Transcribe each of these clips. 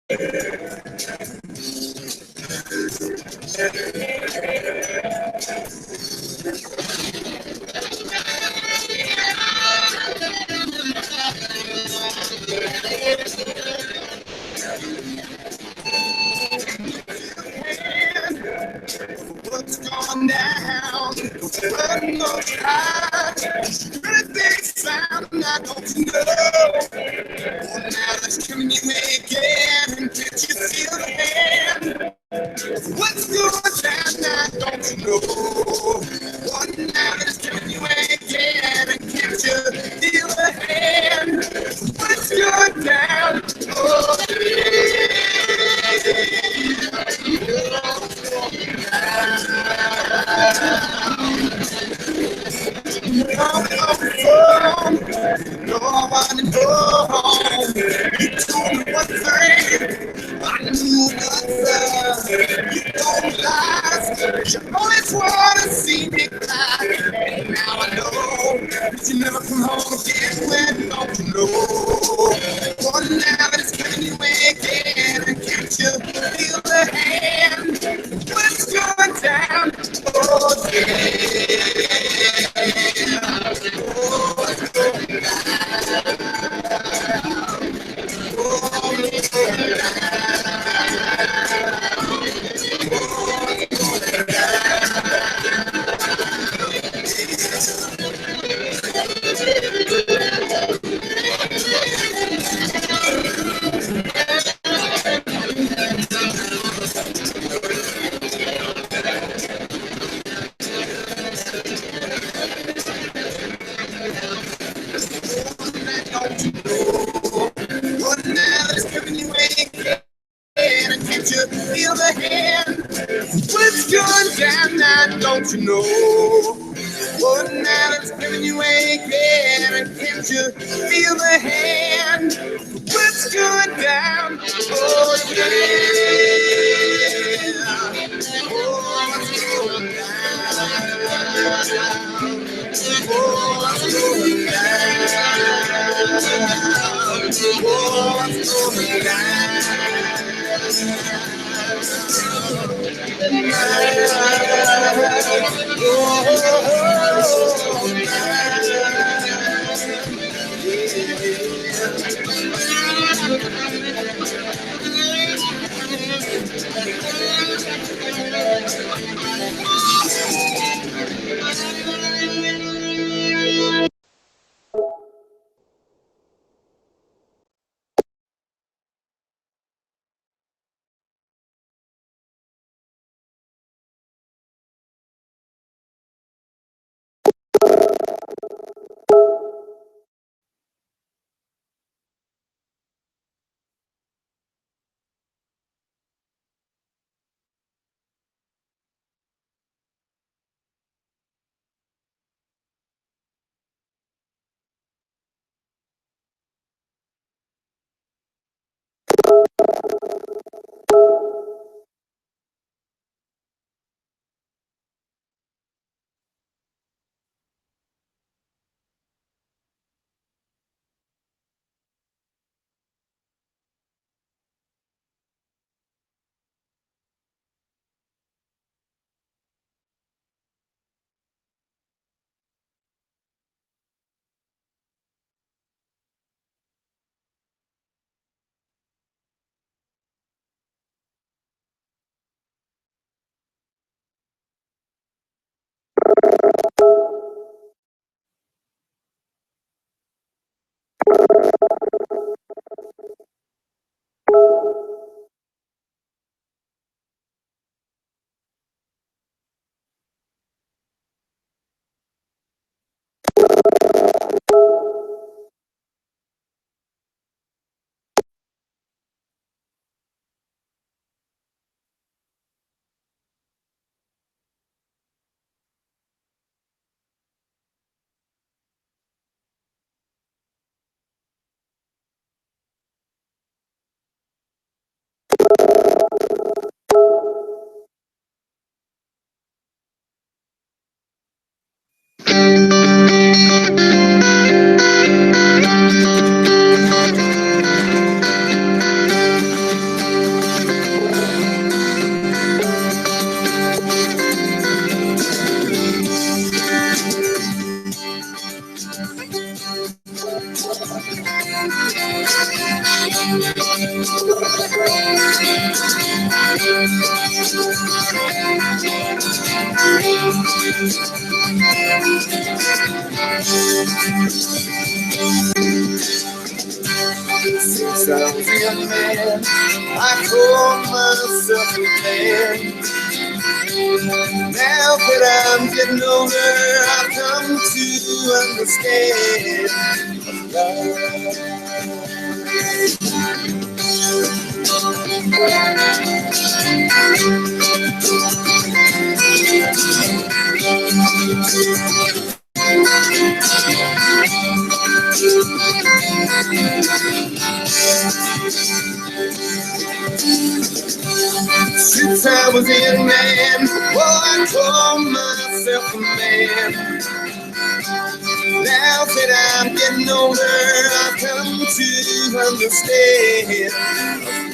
What's going down? What goes high? Pretty big sound, I don't know. Well, now let's tune you again and get you feel the hand. What's going down? I don't know. Well, now let's tune you again and get you feel the hand. What's going down? Oh, no, I want to go home. You told me one thing, I knew another. You don't lie, you always want to see me cry. And now I know that you never come home again when don't you know. One now that it's coming your way again, and can't you feel the hand? What's going down? Oh, one now that it's coming your way again, and can't you feel the hand? What's going down now, don't you know? One now that's coming your way again, and can't you feel the hand? What's going down? Oh, yeah. Oh, what's going down? Oh, what's going down? Oh, what's going Since I was a young man, I call myself a man. Now that I'm getting older, I've come since I was a young man, well, I call myself a man. Now that I'm getting older, I've come to understand.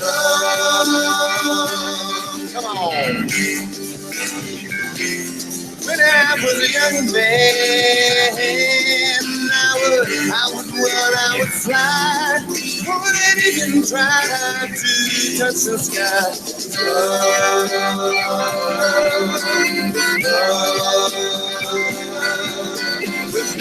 Love, come on. When I was a young man, I would run, I would fly, wouldn't even try to touch the sky. With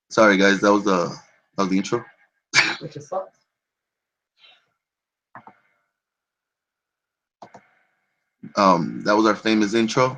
Sorry, guys, that was the intro. which is fun. That was our famous intro.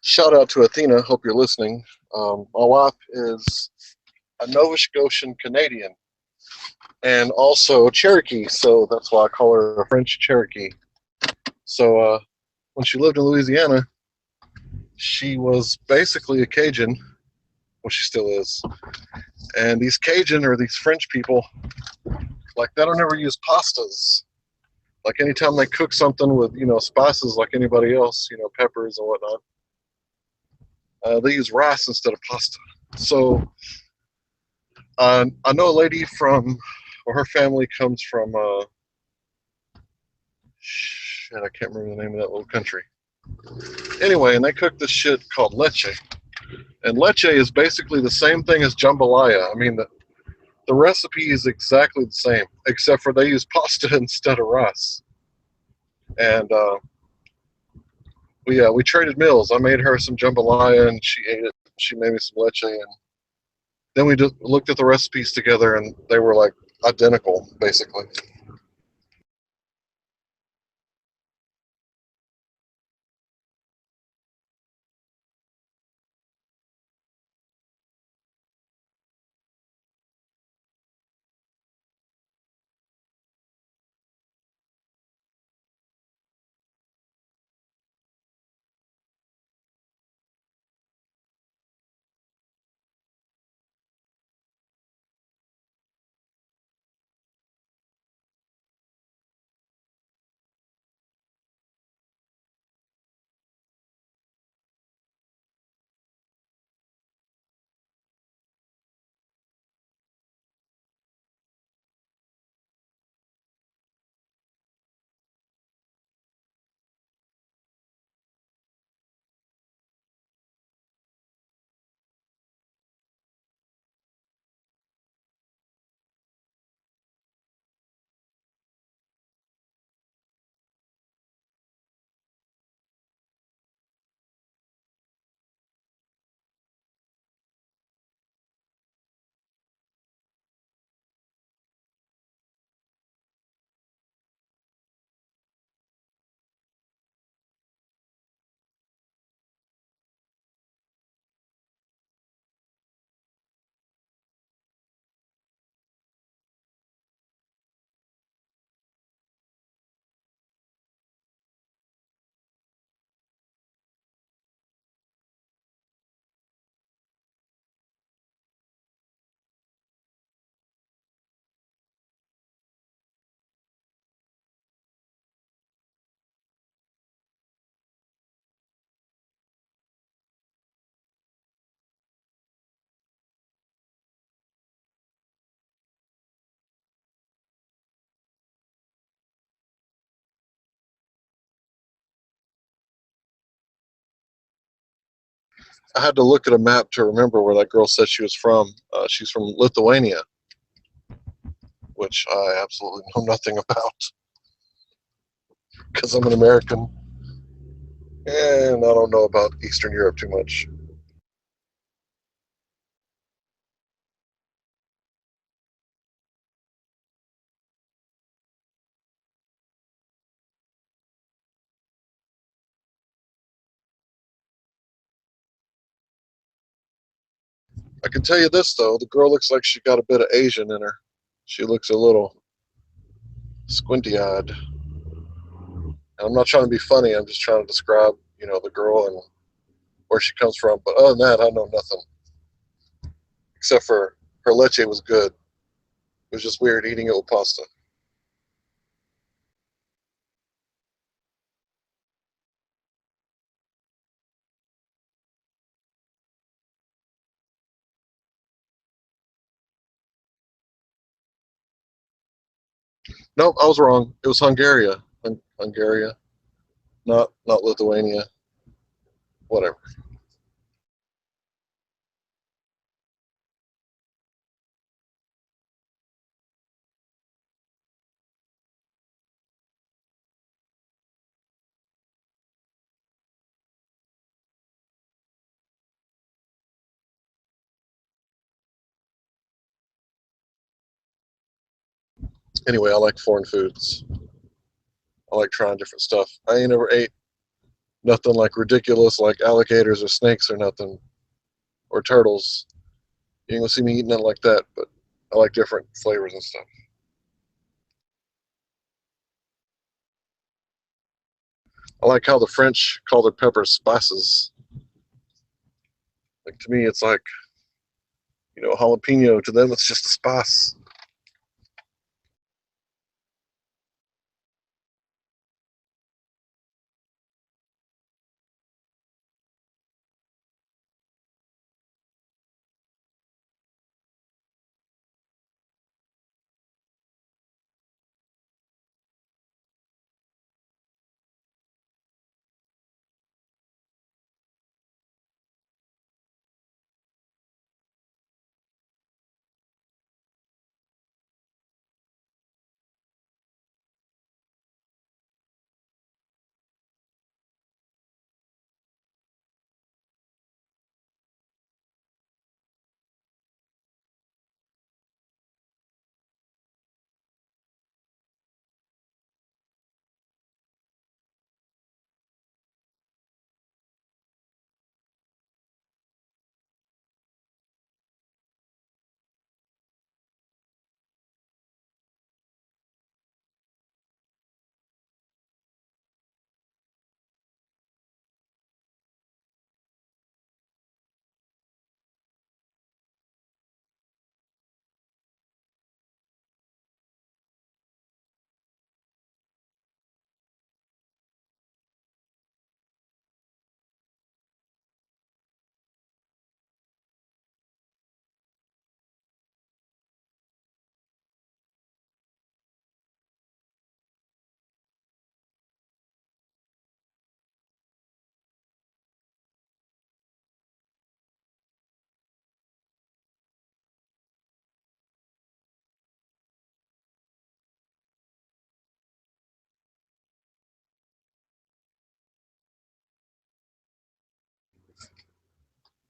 Shout out to Athena. Hope you're listening. My wife is a Nova Scotian Canadian and also Cherokee, so that's why I call her a French Cherokee. So when she lived in Louisiana, she was basically a Cajun. Well, she still is. And these Cajun or these French people, like they don't ever use pastas. Like anytime they cook something with spices like anybody else, peppers and whatnot, they use rice instead of pasta. So I know a lady her family comes from, shit, I can't remember the name of that little country. Anyway, and they cook this shit called leche. And leche is basically the same thing as jambalaya. I mean, the recipe is exactly the same, except for they use pasta instead of rice. And we traded meals. I made her some jambalaya, and she ate it. She made me some leche, and then we just looked at the recipes together, and they were like identical, basically. I had to look at a map to remember where that girl said she was from. She's from Lithuania, which I absolutely know nothing about because I'm an American and I don't know about Eastern Europe too much. I can tell you this though, the girl looks like she got a bit of Asian in her. She looks a little squinty-eyed. And I'm not trying to be funny. I'm just trying to describe, the girl and where she comes from. But other than that, I know nothing except for her leche was good. It was just weird eating it with pasta. Nope, I was wrong. It was Hungaria. Hungaria, not Lithuania. Whatever. Anyway, I like foreign foods. I like trying different stuff. I ain't never ate nothing like ridiculous like alligators or snakes or nothing or turtles. You ain't gonna see me eating nothing like that, but I like different flavors and stuff. I like how the French call their peppers spices. Like to me, it's like jalapeno. To them, it's just a spice.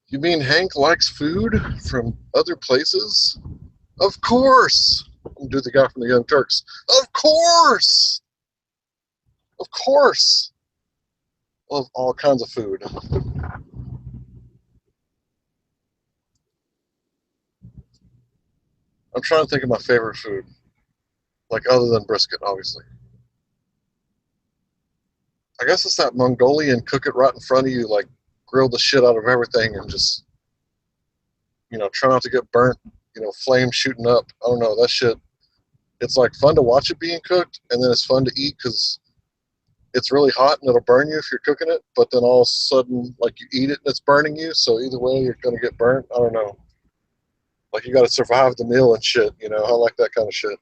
You mean Hank likes food from other places? Of course. I'm do the guy from the Young Turks. Of course. Of course. Love all kinds of food. I'm trying to think of my favorite food, like other than brisket, obviously. I guess it's that Mongolian cook it right in front of you, like grill the shit out of everything and just, try not to get burnt, flame shooting up. I don't know, that shit. It's like fun to watch it being cooked, and then it's fun to eat because it's really hot and it'll burn you if you're cooking it, but then all of a sudden, like you eat it and it's burning you, so either way you're going to get burnt. I don't know. Like you got to survive the meal and shit, I like that kind of shit.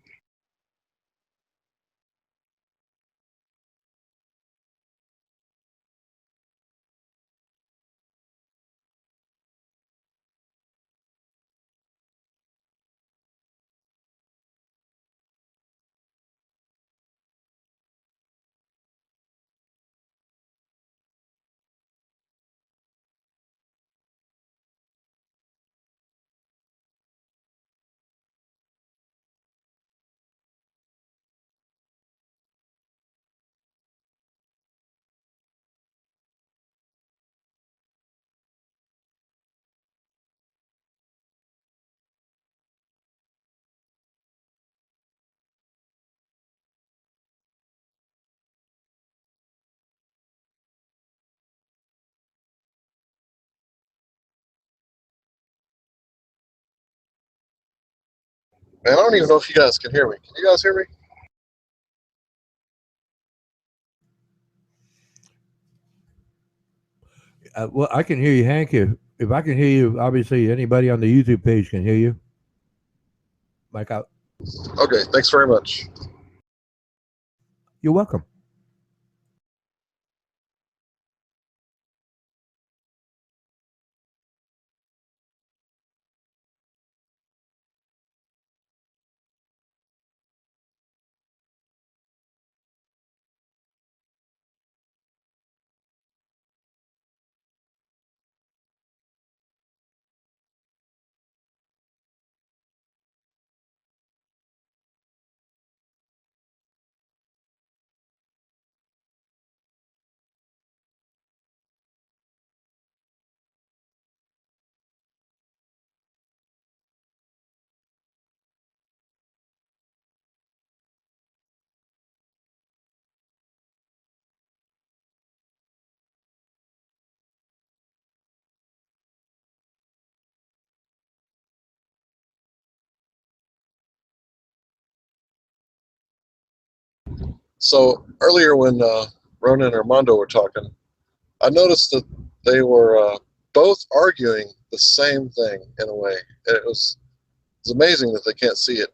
Man, I don't even know if you guys can hear me. Can you guys hear me? Well, I can hear you, Hank. If I can hear you, obviously anybody on the YouTube page can hear you. Like, Okay, thanks very much. you're welcome. So earlier when Rona and Armando were talking, I noticed that they were both arguing the same thing in a way. And it's amazing that they can't see it.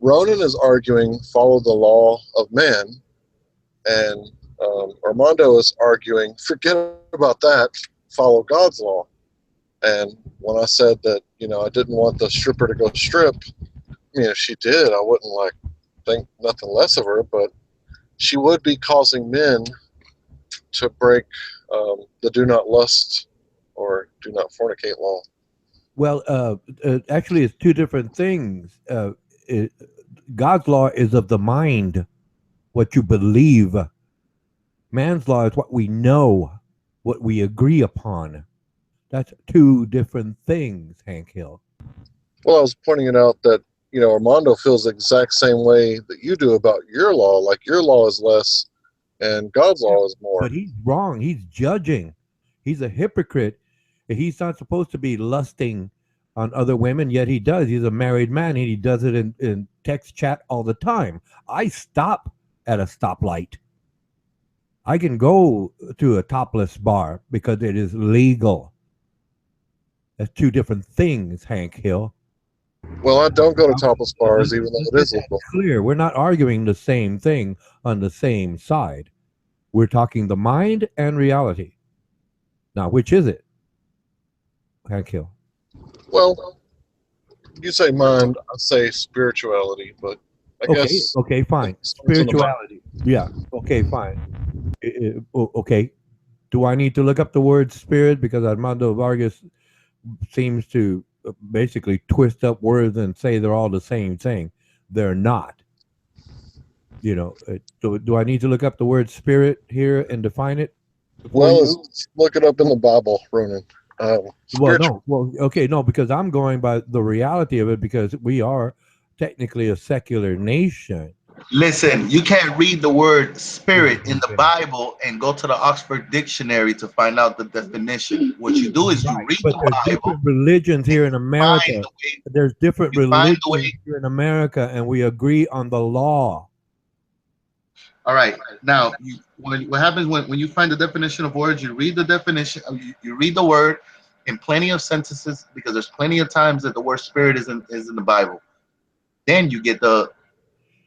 Ronan is arguing follow the law of man, and Armando is arguing forget about that, follow God's law. And when I said that, I didn't want the stripper to go strip, I mean, if she did, I wouldn't think nothing less of her, but she would be causing men to break the do not lust or do not fornicate law. Well, actually, it's two different things. It, God's law is of the mind, what you believe. Man's law is what we know, what we agree upon. That's two different things, Hank Hill. Well, I was pointing it out that, Armando feels the exact same way that you do about your law. Like your law is less and God's Yeah, law is but more. he's wrong. He's judging. He's a hypocrite. He's not supposed to be lusting on other women, yet he does. He's a married man and he does it in text chat all the time. I stop at a stoplight. I can go to a topless bar because it is legal. That's two different things, Hank Hill. Well, I don't go to Uh, topless bars, even though Let's it get is that legal. clear. We're not arguing the same thing on the same side. We're talking the mind and reality. Now, which is it, Hank Hill? Well, you say mind, I say spirituality, but I Okay, guess okay, it fine. starts in the mind. Spirituality. Yeah, okay, fine. Okay. Do I need to look up the word spirit? Because Armando Vargas seems to basically twist up words and say they're all the same thing. They're not. Do I need to look up the word spirit here and define it for Well, you? let's look it up in the Bible, Ronan. Well, Spiritual. no. Well, okay, no, because I'm going by the reality of it because we are technically a secular nation. Listen, you can't read the word Yeah, spirit in the okay. Bible and go to the Oxford Dictionary to find out the definition. What you do is you Right. read But the there's Bible different religions and here in you find America. the way. There's different You find the religions way. here in America, and we agree on the law. All right. Now, what happens when you find the definition of words? You read the definition. You read the word in plenty of sentences because there's plenty of times that the word spirit is in the Bible. Then you get the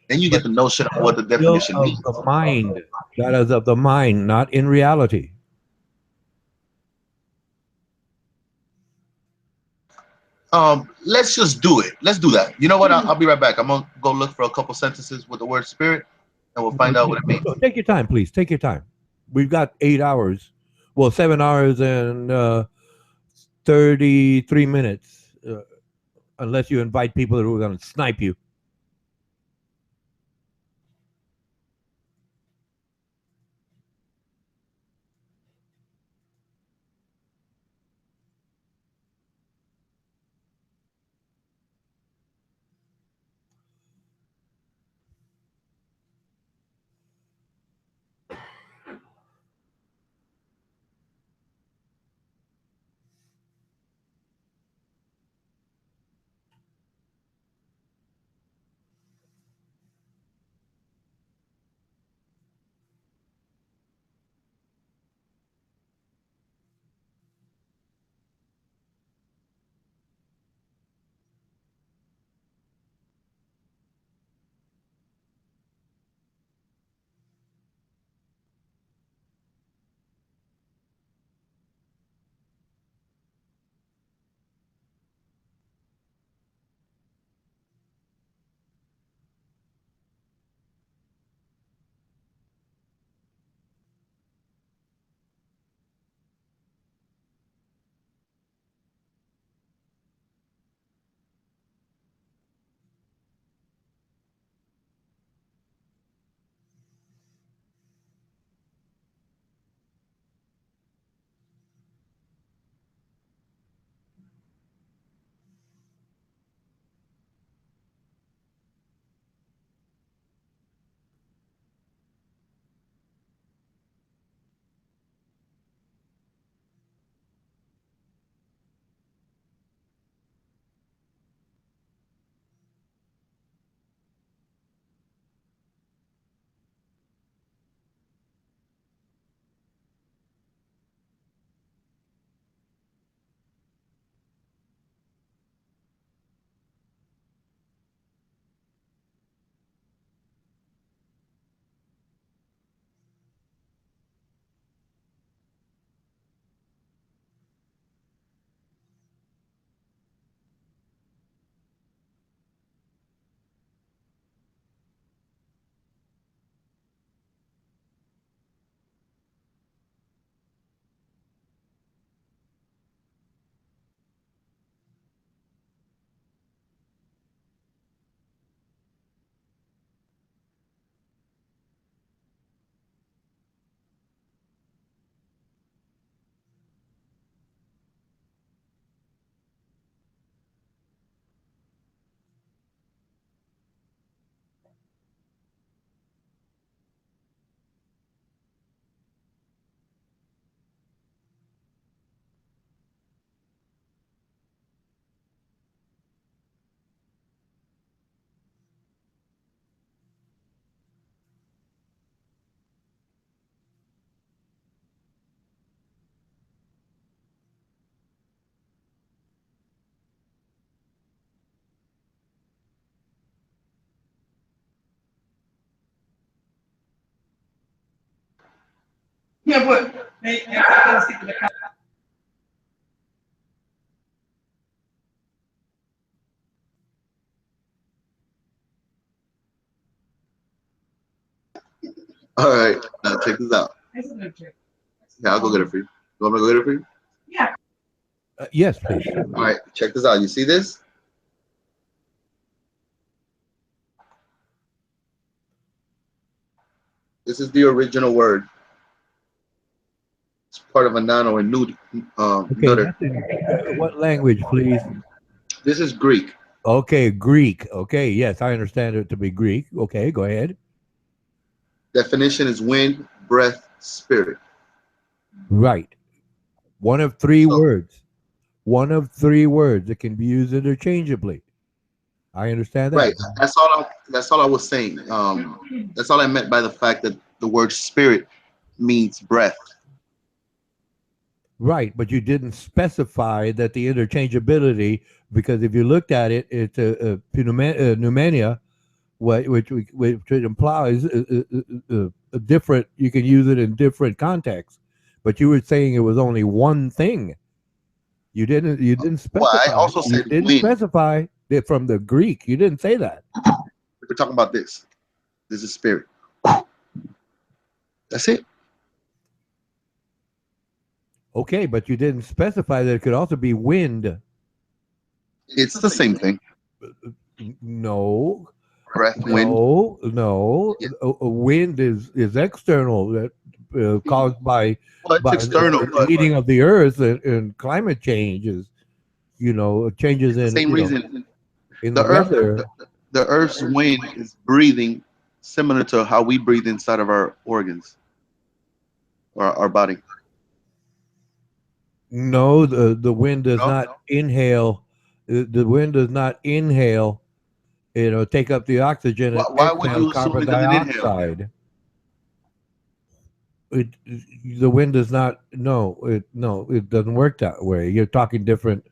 then you get But the notion of that's what the still definition of means. the mind. That is of the mind, not in reality. Let's just do it. Let's do that. You know what? I'll be right back. I'm gonna go look for a couple sentences with the word spirit, and we'll Well, find out what it means. no, take your time, please. Take your time. We've got 8 hours. Well, 7 hours and 33 minutes, unless you invite people who are going to snipe you. All right, now check this out. Yeah, I'll go get it for you. You want me to go get it for you? Yes, please. All right, check this out. You see this? This is the original word. It's part of a noun or a Okay, neuter. that's in what language, please? This is Greek. Okay, Greek. Okay, yes, I understand it to be Greek. Okay, go ahead. Definition is wind, breath, spirit. Right. One of three So, words. One of three words that can be used interchangeably. I understand that. right. That's all I was saying. That's all I meant by the fact that the word spirit means breath. Right, but you didn't specify that the interchangeability, because if you looked at it, it's a pneumonia, which implies a different. You can use it in different contexts, but you were saying it was only one thing. You didn't. You didn't Well, I specify. also You said didn't wind. specify it from the Greek. You didn't say that. We're talking about this. This is spirit. That's it. Okay, but you didn't specify that it could also be wind. It's the same thing. No, Breath, wind. no. Yeah. A wind is external, that caused Well, it's by external, the but heating of the earth and climate changes. Changes the in same reason. in the The earth, weather. the earth's wind is breathing similar to how we breathe inside of our organs or our body. No, the wind does No? not inhale. The wind does not inhale. Take up the oxygen and Why would exhale you assume carbon it doesn't inhale? dioxide. it the wind does not no, it doesn't work that way. You're talking different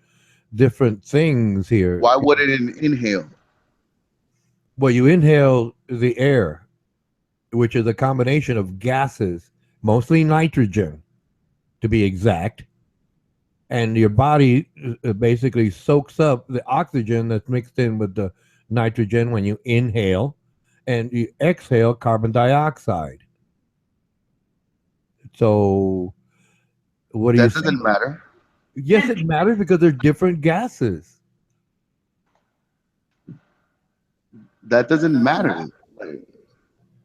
things here. Why would it inhale? Well, you inhale the air, which is a combination of gases, mostly nitrogen to be exact, and your body basically soaks up the oxygen that's mixed in with the nitrogen when you inhale, and you exhale carbon dioxide. So what are you That saying? doesn't matter. Yes, it matters because they're different gases. That doesn't matter. I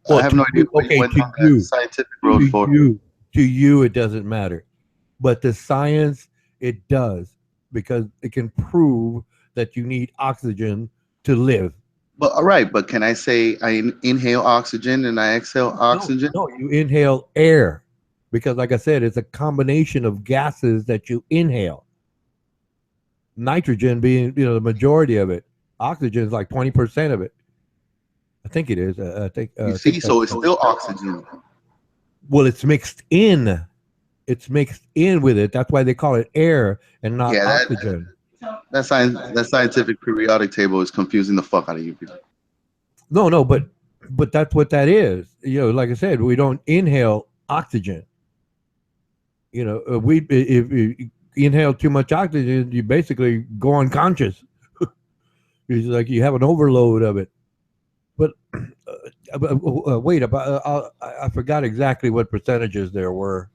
Well, have to no idea you, what you okay, went to on that you, scientific to road for. you, to you, it doesn't matter. But the science, it does, because it can prove that you need oxygen to live. But all right, but can I say I inhale oxygen and I exhale No, oxygen? no, you inhale air because, like I said, it's a combination of gases that you inhale. Nitrogen being, the majority of it. Oxygen is like 20% of it. I think it is. You I see, think that's so it's still oxygen. well. It's mixed in. It's mixed in with it. That's why they call it air and not Yeah, oxygen. that scientific periodic table is confusing the fuck out of you people. No, no, but that's what that is. Like I said, we don't inhale oxygen. We if you inhale too much oxygen, you basically go unconscious. It's like you have an overload of it. But wait, I forgot exactly what percentages there were.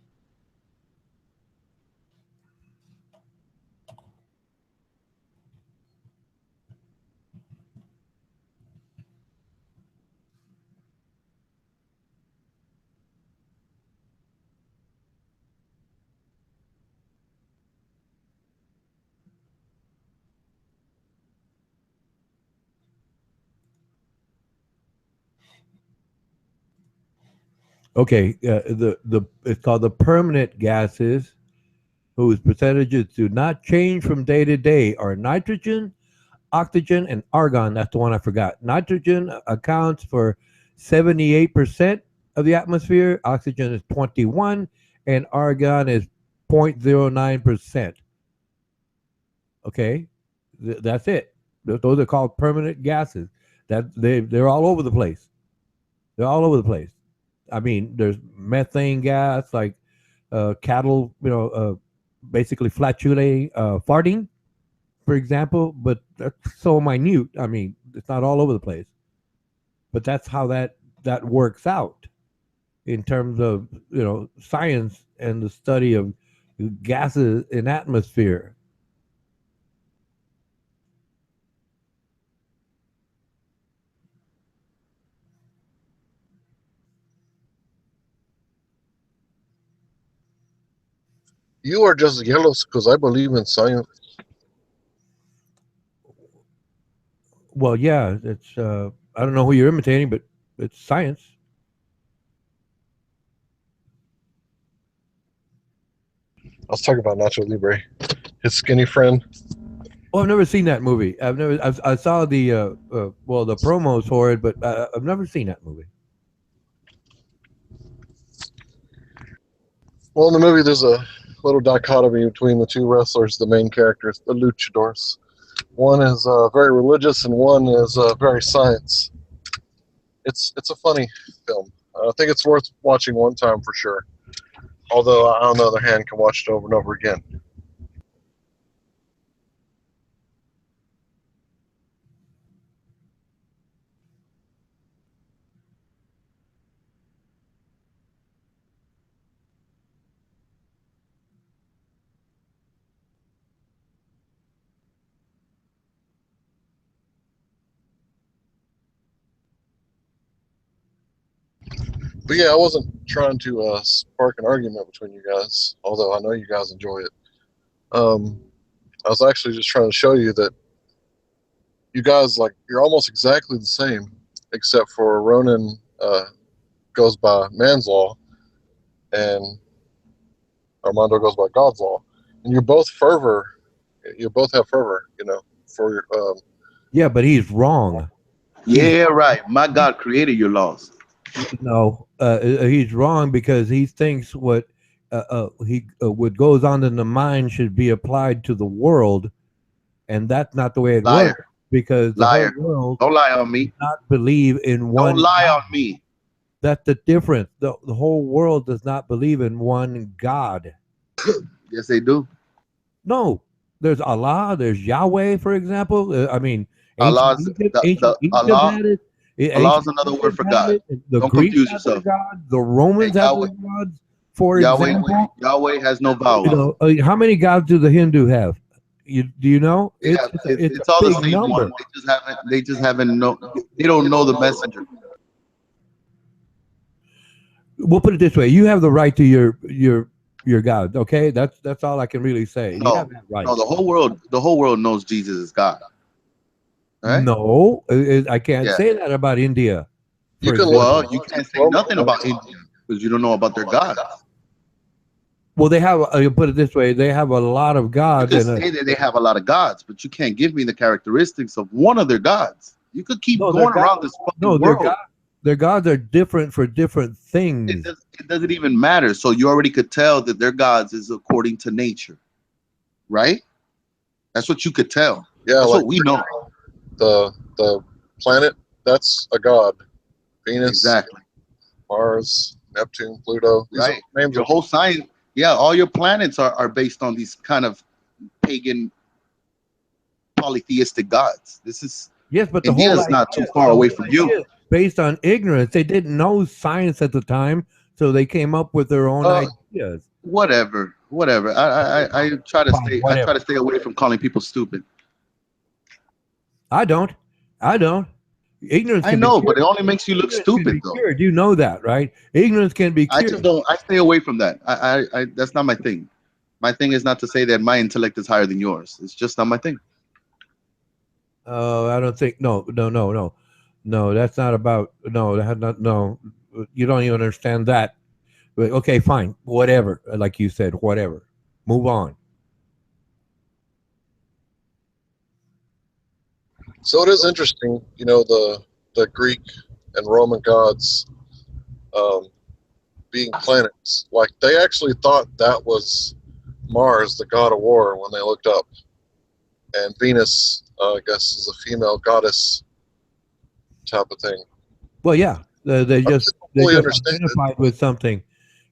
Okay, the it's called the permanent gases, whose percentages do not change from day to day, are nitrogen, oxygen, and argon. That's the one I forgot. Nitrogen accounts for 78% of the atmosphere, oxygen is 21, and argon is 0.09%. Okay, that's it. Those are called permanent gases. That they're all over the place. They're all over the place. I mean, there's methane gas, like cattle, basically flatulating, farting, for example. But that's so minute. I mean, it's not all over the place. But that's how that works out in terms of science and the study of gases in atmosphere. You are just jealous because I believe in science. Well, yeah, it's I don't know who you're imitating, but it's science. I was talking about Nacho Libre, his skinny friend. Oh, I've never seen that movie. I saw the the promos for it, but I've never seen that movie. Well, in the movie, there's a little dichotomy between the two wrestlers, the main characters, the luchadors. One is very religious, and one is very science. It's a funny film. I think it's worth watching one time for sure. Although, on the other hand, can watch it over and over again. But yeah, I wasn't trying to spark an argument between you guys, although I know you guys enjoy it. I was actually just trying to show you that you guys, like, you're almost exactly the same, except for Ronan goes by man's law, and Armando goes by God's law. And you're both fervor. You both have fervor, for your. Yeah, but he's wrong. Yeah, right. My God created your laws. No, he's wrong because he thinks what goes on in the mind should be applied to the world, and that's not the way it Liar. works. Because the Liar. whole world Don't lie on me. does not believe in one. Don't lie God. on me. That's the difference. The whole world does not believe in one God. Yes, they do. No, there's Allah, there's Yahweh, for example. I mean, Allah's ancient Egypt Allah. had it. Allah's Ancient another word Egypt for had God. it. The Don't Greeks confuse had their yourself. gods. The Romans Hey, had Yahweh. their gods. For Yahweh, example, Yahweh has no vowels. how many gods do the Hindu have? Do you know? Yeah, It's it's a all the big same number. one. They just haven't know. They don't know the messenger. We'll put it this way: you have the right to your God. Okay, that's all I can really say. You No, have that right. no. The whole world knows Jesus is God. All right. No, I can't Yeah. say that about India. You For can example. Well, you can't say nothing about India because you don't know about their gods. Well, they have. You put it this way: they have a lot of You gods, could and say that they have a lot of gods, but you can't give me the characteristics of one of their gods. You could keep no, going around this fucking world. their gods are different for different things. It doesn't even matter. So you already could tell that their gods is according to nature, right? That's what you could tell. Yeah, That's like what we know. the planet, that's a god. Venus, Exactly. Mars, Neptune, Pluto. These Right. are names Your of whole science, yeah, all your planets are based on these kind of pagan polytheistic gods. This is Yes, but the India whole is not too idea, far the away whole from idea you. is based on ignorance. They didn't know science at the time, so they came up with their own ideas. Whatever. I try to Fine, stay. I try whatever. to stay away from calling people stupid. I don't. Ignorance. I Can know, be but cured. it only makes you look Ignorance can stupid, be though. cured. You know that, right? Ignorance can be I cured. just don't. I stay away from that. I that's not my thing. My thing is not to say that my intellect is higher than yours. It's just not my thing. I don't think. No. That's not about. No, that not. No, you don't even understand that. But okay, fine, whatever. Like you said, whatever. Move on. So it is interesting, the Greek and Roman gods um, being planets. Like, they actually thought that was Mars, the god of war, when they looked up. And Venus, I guess, is a female goddess type of thing. Well, yeah, they I just fully understand it. identified with something.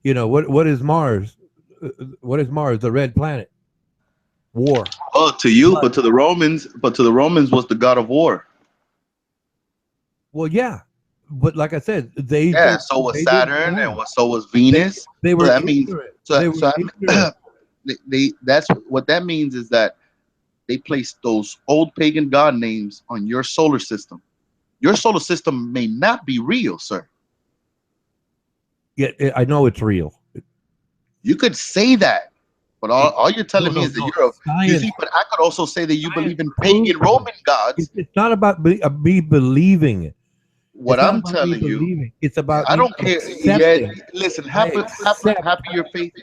What is Mars? What is Mars? The red planet. War. Oh, to you, But but to the Romans was the god of war. well, yeah, but like I said, they Yeah, just so was they didn't Saturn, and know. so was They Venus. they So were that means ignorant. so They were so ignorant. they that's what that means is that they placed those old pagan god names on your solar system. Your solar system may not be real, sir. Yeah, I know it's real. You could say that, but It, all you're no, telling me no, is that no. you're a you Science, see, but I could also say that you science believe in pagan proves it. Roman gods. It's not about me believing it. What It's not I'm about me telling you, believing. It's about I me don't care. Yeah, accepting. listen, I happy accept. your faith,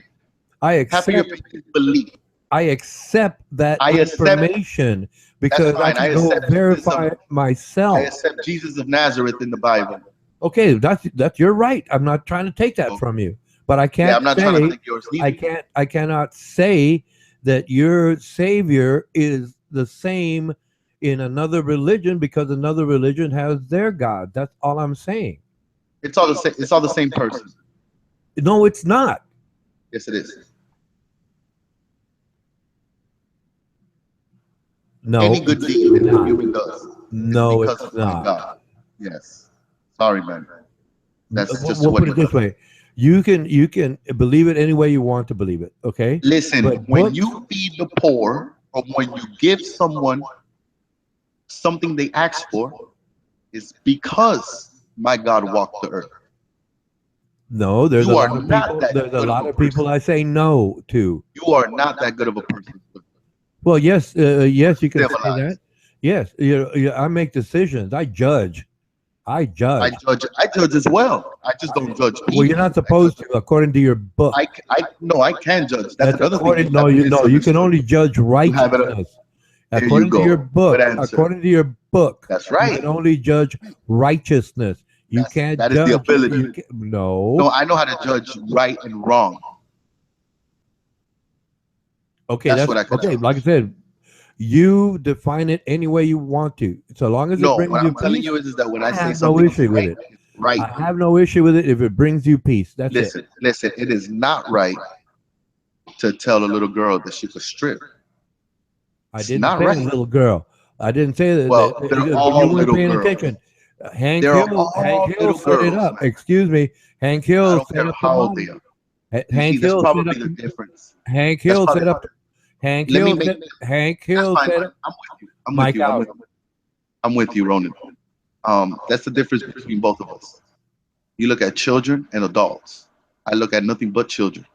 I happy your accept. faith is belief. I accept that I accept. information That's because I fine. I can go accept Jesus verify of it I myself. accept Jesus of Nazareth in the Bible. Okay, that's you're right. I'm not trying to take that So, from you, but I yeah, can't I'm not trying to say take yours neither. I cannot say that your savior is the same in another religion because another religion has their god. That's all I'm saying. It's all the same. It's all the same person. No, it's not. Yes, it is. No, Any good it's deed that a not. human does is No, because it's of my not. God. Yes. Sorry, man. That's just We'll what put it it this is. way: you can believe it any way you want to believe it. Okay, Listen, but when books. you feed the poor or when you give someone something they ask for, is because my God walked the earth. No, there's a You are lot of not people. that There's a good of lot a of people person. I say no to. You are not that good of a person. Well, yes, yes, you can say that. Civilized. Yes, I make decisions. I judge. I judge. I judge as well. I just don't judge Well, you're people. not supposed to, according to your book. No, I can judge. That's That's another thing you according. No, have you no. You can misunderstood. only judge You have it. righteousness. There you According to your go. Good book. answer. According to your book, That's you right. can only judge righteousness. You can't That is the judge. ability. No, No. I know how to judge right and wrong. Okay, That's that's what I can okay. judge. Like I said, you define it any way you want to, so long as it No, brings what you I'm telling peace. you is that when I I say have no something is issue with right, it. it's right. I have no issue with it if it brings you peace. That's it. Listen. It is not right to tell a little girl that she could strip. I It's didn't not say right. little girl. I didn't say Well, they're but you all weren't little paying girls. attention. They're Hank all Hill little set it girls, up. man. Excuse me. Hank I Hill don't set care up the how old they money. are. You see, Hank that's Hill set probably up. the difference. Hank That's Hill probably. set up. Hank Let me Hill make. set. Hank That's Hill fine. set up. I'm with you. I'm with Mike you. out. I'm with you, Ronan. That's the difference between both of us. You look at children and adults. I look at nothing but children.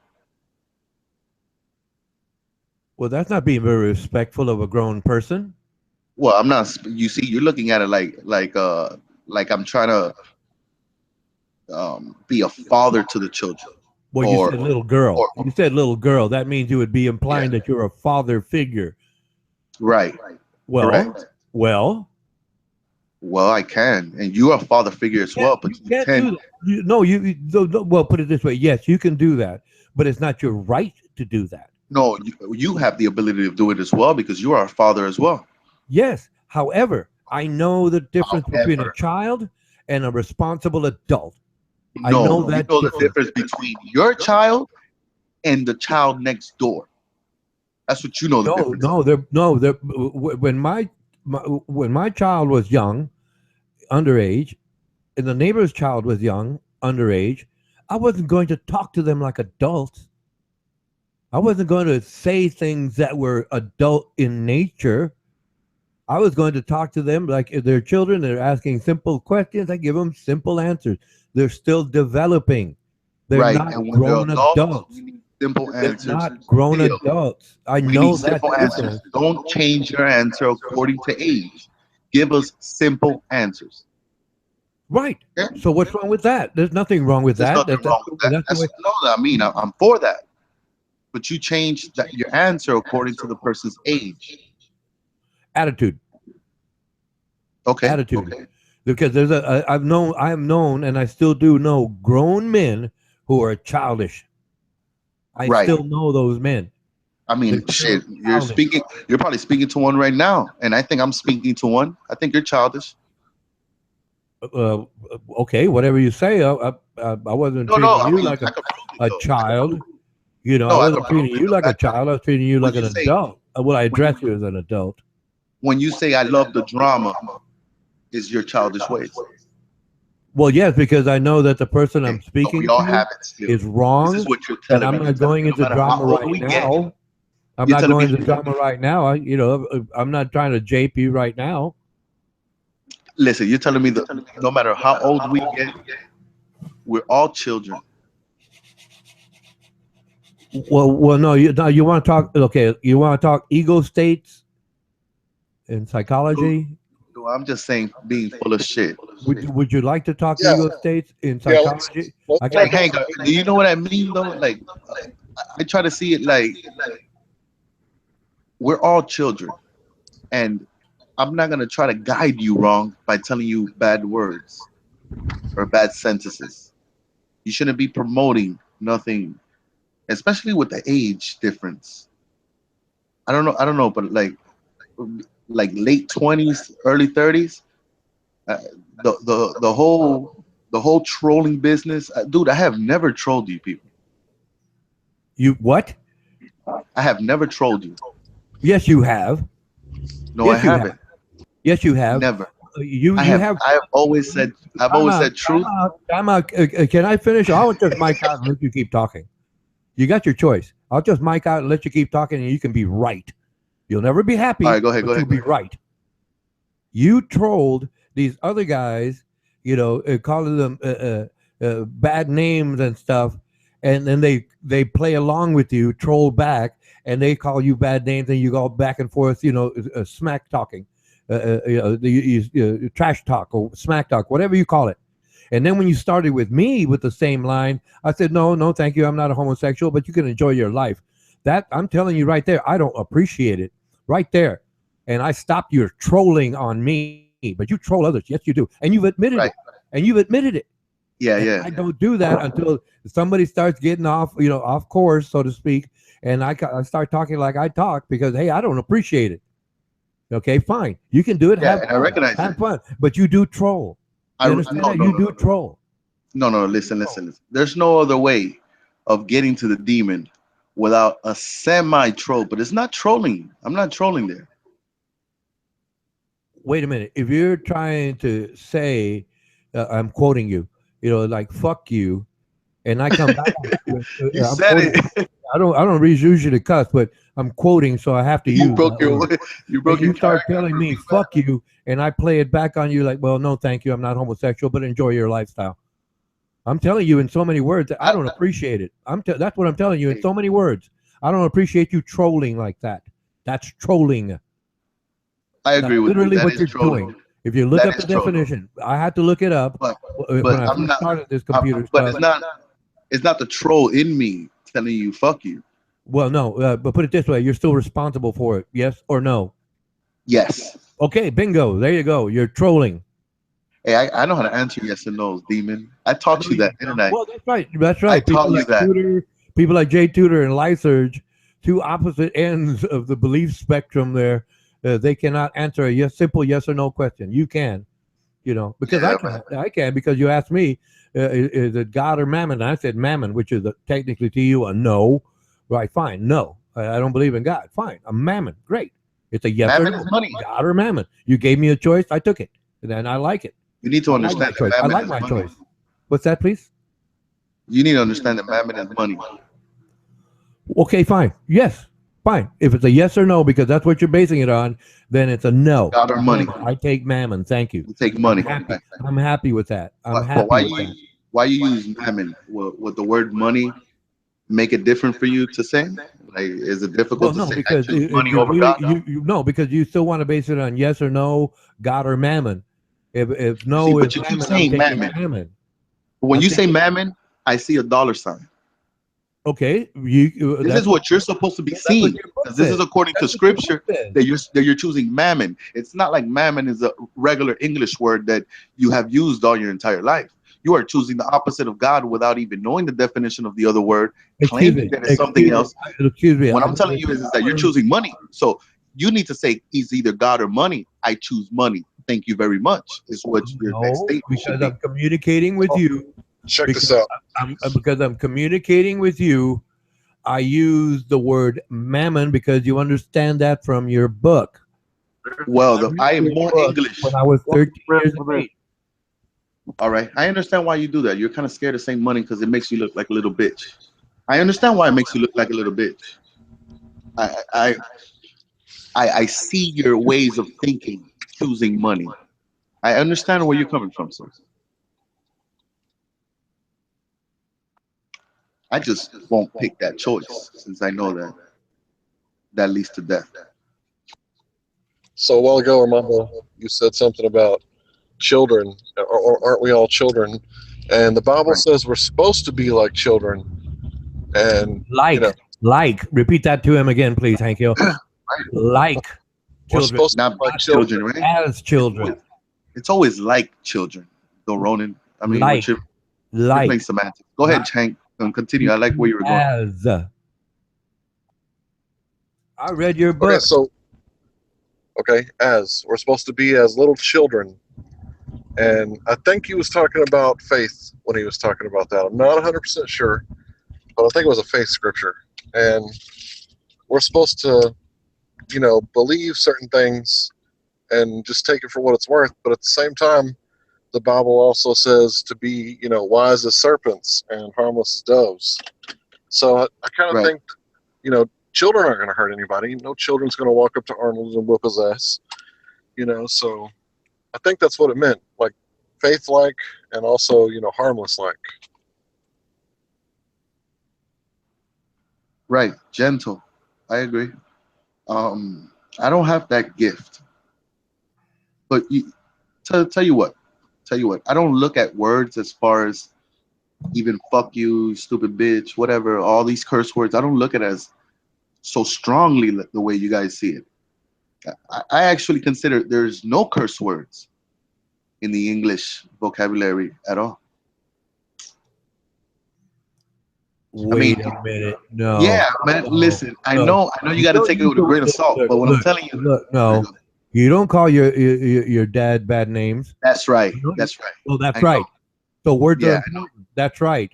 Well, that's not being very respectful of a grown person. Well, I'm not. You see, you're looking at it like I'm trying to be a father to the children, Well, you or said little girl. or You said little girl. That means you would be yeah, implying that you're a father figure. right, Well, correct. well, Well, I can, and you are a father figure as well, you but you can't do tend. that. No, well, put it this way. Yes, you can do that, but it's not your right to do that. No, you have the ability to do it as well because you are a father as well. Yes. However, I know the difference between a However, child and a responsible adult. I know no, you that know the difference. difference between your child and the child next door. That's what you know the No, difference of. no, there, no. There, when my child was young, underage, and the neighbor's child was young, underage, I wasn't going to talk to them like adults. I wasn't going to say things that were adult in nature. I was going to talk to them like if they're children. They're asking simple questions. I give them simple answers. They're still developing. They're Right, not and when they're grown adults, we adults. need simple They're answers. not grown Still, adults. I we need know that simple answers. difference. Don't change your answer according to age. Give us simple answers. Right. Okay? So what's wrong with that? There's nothing wrong with There's that. nothing wrong with that. That's the way. That's no, I mean, I'm for that. But you change that your answer according to the person's age. Attitude. Okay. Attitude. Because I have known, and I still do know grown men who are childish. I Right. still know those men. I They're mean, still shit. childish. You're probably speaking to one right now, and I think I'm speaking to one. I think you're childish. Uh, okay, whatever you say. I wasn't No, treating I you mean, like I could prove it a though. I could prove child. it. You know, I No, I wasn't don't. I don't treating think you of like a that. child. I was treating you When like you an say adult. Well, I when address you as an adult. you say I love the drama, is your childish ways. Well, yes, because I know that the person Okay, I'm but we speaking all to have it still. is This is wrong, what you're and telling me. I'm You're not telling going me no into matter how drama old right we get, now. I'm you're not telling me, going into drama right now. I'm not trying to jape you right now. listen, you're telling me that no matter how old we get, we're all children. Well, no, you want to talk. Okay, you want to talk ego states in psychology. So I'm just saying being full of shit. Would you like to talk Yeah, ego states in yeah. psychology? Let's I Like, can. talk hang about. on, do you know what I mean though? Like, I try to see it like we're all children, and I'm not gonna try to guide you wrong by telling you bad words or bad sentences. You shouldn't be promoting nothing, especially with the age difference. I don't know, but like late 20s, early 30s, uh, the whole trolling business, dude. I have never trolled you people. You what? I have never trolled you. Yes, you have. No, I Yes, you have. haven't. Yes, you have. Never. You have. I have always said. I've Time always out. said Time truth. out. Time out. Can I finish? I'll just mic out and let you keep talking. You got your choice. I'll just mic out and let you keep talking, and you can be right. You'll never be All happy, right, go ahead. Go but you'll ahead. be right. You trolled these other guys, calling them bad names and stuff, and then they play along with you, troll back, and they call you bad names, and you go back and forth, smack talking, trash talk or smack talk, whatever you call it. And then when you started with me with the same line, I said, no, no, thank you. I'm not a homosexual, but you can enjoy your life. That I'm telling you right there, I don't appreciate it right there. And I stopped your trolling on me, but you troll others. Yes, you do. And you've admitted it. Right. And you've admitted it. Yeah, And yeah, I don't do that until somebody starts getting off, off course, so to speak. And I start talking like I talk because, hey, I don't appreciate it. Okay, fine. You can do it. yeah. Have And I fun. recognize Have it. fun. But you do troll. You understand No, that? no, You no, do troll. no, no. Listen, listen, listen. There's no other way of getting to the demon without a semi troll. But it's not trolling. I'm not trolling there. Wait a minute. If you're trying to say, I'm quoting you, like fuck you, and I come back with, You I'm said quoting. it. I don't usually cuss, but I'm quoting, so I have to You use broke that your word. you And broke your you start character telling for me me. fuck you, and I play it back on you like, well, no, thank you, I'm not homosexual, but enjoy your lifestyle. I'm telling you in so many words that I I, don't appreciate it. That's what I'm telling you in hey, so many words. I don't appreciate you trolling like that. That's trolling. I That's agree with you. literally That what is you're trolling. doing. If you look That up is the trolling. definition, I had to look it up But when I I'm first not. started this computer But stuff. it's not the troll in me telling you fuck you. Well, no, but put it this way: you're still responsible for it. Yes or no? Yes. Okay, bingo. There you go. You're trolling. Hey, I know how to answer yes and no's, demon. I I taught know you you. that, didn't I? Well, that's right. That's I right. taught you that. People like Jay Tudor and Lysurge, two opposite ends of the belief spectrum. There, they cannot answer a simple yes or no question. You can, because I Yeah, can. I can because you asked me, is it God or Mammon? And I said Mammon, which is technically to you a no. Right? Fine. No, I don't believe in God. Fine. A Mammon. Great. It's a yes or mammon no. is money. God or Mammon. You gave me a choice. I took it, and I like it. You need to I like my understand that choice. I mammon like is my money. choice. What's that, please? You need to understand that mammon is money. Okay, fine. Yes, fine. If it's a yes or no, because that's what you're basing it on, then it's a no. God or money. Mammon. I take Mammon. Thank you. You take I'm money. happy. Right. I'm happy with that. I'm But happy with that. why you use mammon? Would the word money make it different for you to say? Like, is it Well, difficult to no, say I because choose if money you over really God? you no, because you still want to base it on yes or no, God or Mammon. If See, no is but you keep Mammon, I'm saying taking mammon. Mammon. But when I'm you say taking. mammon, I see a dollar sign. Okay, This is what you're supposed to be that's what seeing, your book because this is says. according to That's what your book scripture says. that you're choosing mammon. It's not like mammon is a regular English word that you have used all your entire life. You are choosing the opposite of God without even knowing the definition of the other word, Excuse claiming me. that it's something Excuse me. else. Excuse me. What I'm telling you is that I you're want to. choosing money. So you need to say it's either God or money. I choose money. Thank you very much. Is what your next No, statement should because be. I'm communicating with Oh, you. check this Because out. I'm communicating with you I use the word mammon because you understand that from your book. Well, I read I am your more book English. when I was 13 years of age. All right, I understand why you do that. You're kind of scared of saying money because it makes you look like a little bitch. I understand why it makes you look like a little bitch. I I I see your ways of thinking, choosing money. I understand where you're coming from, sir. I just won't pick that choice since I know that that leads to death. So a while ago, Armando, you said something about children, or aren't we all children? And the Bible Right. says we're supposed to be like children. And, you know, Repeat that to him again, please, Hank Hill. Like we're children, supposed to be Not like like not children. children, right? as children. It's always like children. Though Ronan, I mean, Like, you're playing like, semantics. Go ahead, not Hank, and continue. I like where you were going. as. I read your Okay, book. so, okay, as we're supposed to be as little children. And I think he was talking about faith when he was talking about that. I'm not 100% sure, but I think it was a faith scripture. And we're supposed to, believe certain things and just take it for what it's worth. But at the same time, the Bible also says to be, wise as serpents and harmless as doves. So I kind of Right. think, children aren't going to hurt anybody. No children's going to walk up to Arnold and whip his ass, So I think that's what it meant, like faith-like and also, harmless-like. Right. Gentle. I agree. I don't have that gift, but tell you what, I don't look at words as far as even fuck you, stupid bitch, whatever, all these curse words. I don't look at it as so strongly the way you guys see it. I actually consider there's no curse words in the English vocabulary at all. I mean, Wait a minute. No. yeah, man. No. Listen, Look, I know you you got to don't take it use with a grain of look, salt, look, but what I'm look, telling you, look, no. You don't call your dad bad names. that's right. You don't, That's right. well, that's I know. right. So words are Yeah, I know. important. That's right.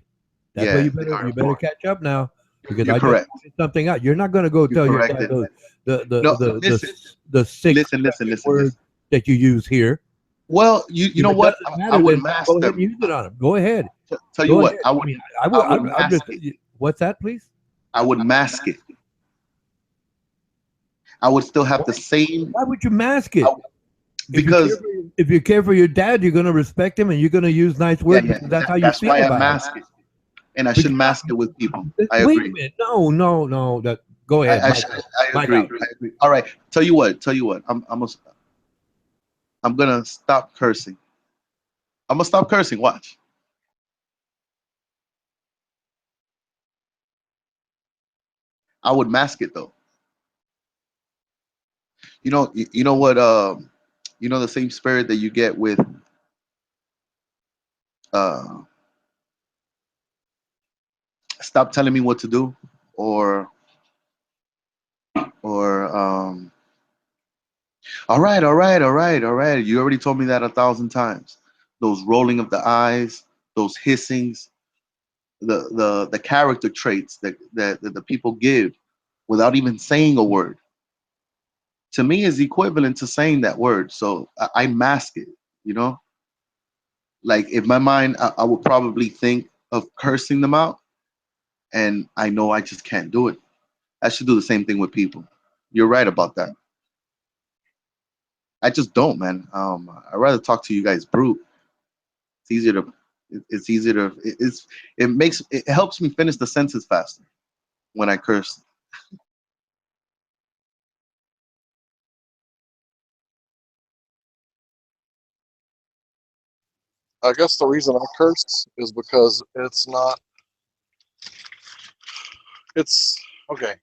That's why Yeah, they are you better important. catch up now because You're I just correct. pointed something out. You're not going to go You're tell your dad corrected. those No, listen, the six listen, listen, listen, words listen. that you use here. Well, you If know it what? doesn't I matter, would then mask go ahead and them. use it on him. Go ahead. Tell you Go what, ahead. I mean, I would I'm just. mask it. What's that, please? I would mask it. I would still have Why, the same why would you mask it? I, because If you care for your dad, you're going to respect him and you're going to use nice yeah, words yeah, because that's how you that's feel why I about him. mask it, and I But should mask it with people. I wait a agree. minute. No. That go ahead, I, I, Mike. should, I Mike agree. out. I agree. All right. Tell you what. I'm gonna stop cursing. I'm gonna stop cursing. Watch. I would mask it though. You know what? You know the same spirit that you get with uh, stop telling me what to do, or or all right. You already told me that 1,000 times. Those rolling of the eyes, those hissings, the character traits that the people give without even saying a word. To me, is equivalent to saying that word. So I mask it. You know, like in my mind, I would probably think of cursing them out, and I know I just can't do it. I should do the same thing with people. You're right about that. I just don't, man. I'd rather talk to you guys brute. It's easier to. It's easier to. It helps me finish the sentence faster when I curse. I guess the reason I curse is because it's okay.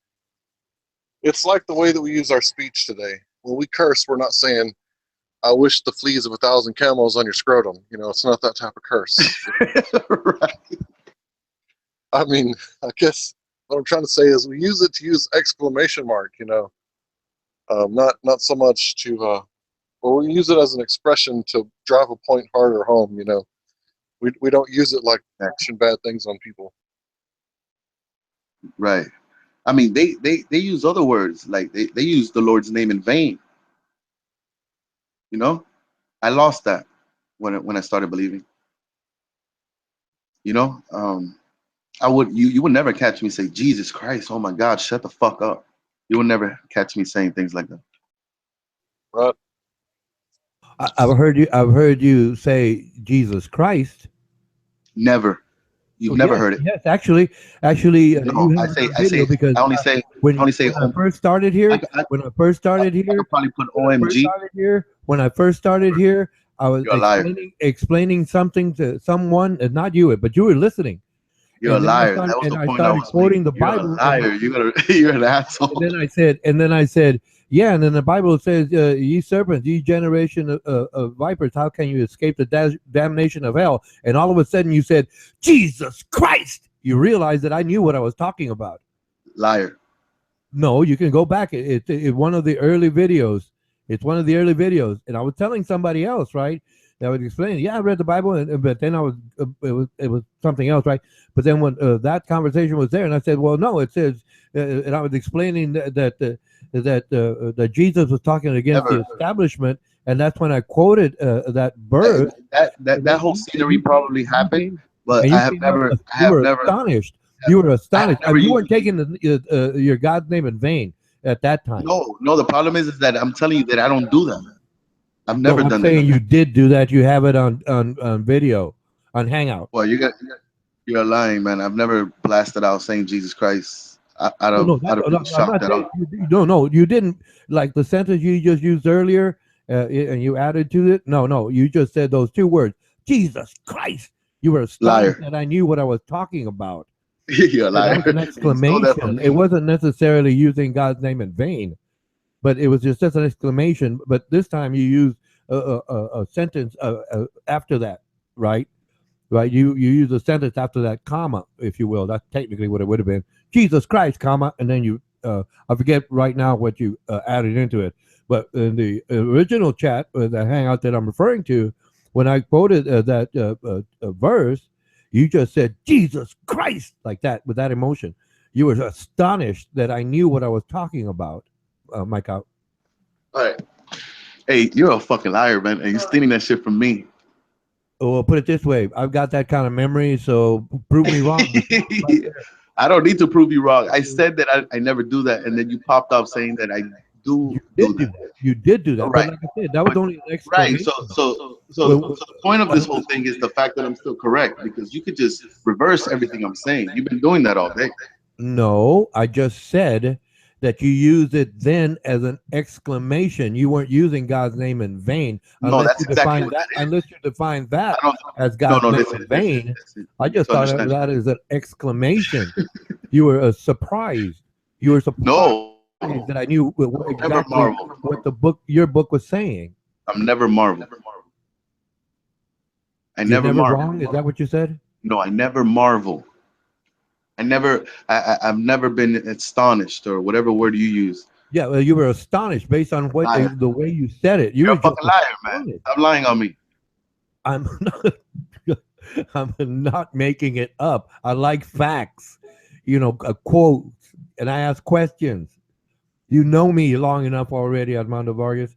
It's like the way that we use our speech today. When we curse, we're not saying, I wish the fleas of 1,000 camels on your scrotum. It's not that type of curse. Right. I mean, I guess what I'm trying to say is we use it to use exclamation mark, not so much or we use it as an expression to drive a point harder home. We don't use it like action bad things on people. Right. I mean, they use other words like they use the Lord's name in vain. You know, I lost that when I started believing. You know, you would never catch me say Jesus Christ. Oh my God, shut the fuck up. You would never catch me saying things like that. Right. I've heard you say Jesus Christ. Never. You've Oh, never yes, heard it. yes. Actually, No, you have it on video because I only say when I first started here, I, when I first started I here, could probably put when I first OMG. started here, when I first started here, I was You're a liar. explaining something to someone, not you, but you were listening, You're a and then liar. That was the I point I started was quoting making. the You're a Bible, liar. You're an and asshole. then I said, yeah, and then the Bible says, "Ye serpents, ye generation of vipers, how can you escape the damnation of hell?" And all of a sudden, you said, "Jesus Christ!" You realized that I knew what I was talking about. Liar. No, you can go back. It one of the early videos. It's one of the early videos, and I was telling somebody else, right? That was explaining. Yeah, I read the Bible, but then I was it was something else, right? But then when that conversation was there, and I said, well, no, it says, and I was explaining that Jesus was talking against the Never. establishment, and that's when I quoted that That, verse. And that then whole scenery probably you happened, came but and I you have came out. never. I You have were never. astonished. You were I have astonished. never You used. weren't taking your God's name in vain at that time. No, no. The problem is that I'm telling you that I don't do that. I've No, never I'm done that. saying you did do that. You have it on video, on Hangout. Well, you're lying, man. I've never blasted out saying Jesus Christ No, no, out that's, of no, any I'm shock not at saying all. no, you didn't like the sentence you just used earlier, and you added to it. No, you just said those two words, Jesus Christ. You were astonished Liar. that I knew what I was talking about. You're a And that liar. was an You stole that from exclamation. It me. wasn't necessarily using God's name in vain, but it was just an exclamation. But this time you used a sentence after that, right? Right. You use a sentence after that comma, if you will. That's technically what it would have been. Jesus Christ, comma, and then you. I forget right now what you added into it, but in the original chat, the hangout that I'm referring to, when I quoted that verse, you just said Jesus Christ like that with that emotion. You were astonished that I knew what I was talking about, Mike. Out. All right. Hey, you're a fucking liar, man, and you're stealing that shit from me. Well, put it this way: I've got that kind of memory, so prove me wrong. Right there. I don't need to prove you wrong. I said that I never do that, and then you popped up saying that I You do did do that. that. You did do that. But Right. like I said, that was But only an right. exclamation. So the point of this whole thing is the fact that I'm still correct because you could just reverse everything I'm saying. You've been doing that all day. No, I just said that you used it then as an exclamation. You weren't using God's name in vain No, that's exactly what that is. unless you define I that don't. as No, God's no. name in vain. Listen. I You need just to thought of understand. that as an exclamation. You were surprised. You were surprised No, that I knew never exactly marvel. what your book was saying. I'm never marvel. I You're never never marvel. wrong. Is that what you said? No, I never marvel. I've never been astonished or whatever word you use. Yeah, well, you were astonished based on what Liar. the way you said it. You You're were a just fucking liar, man. astonished. Stop lying on me. I'm not. I'm not making it up. I like facts, quotes, and I ask questions. You know me long enough already, Armando Vargas.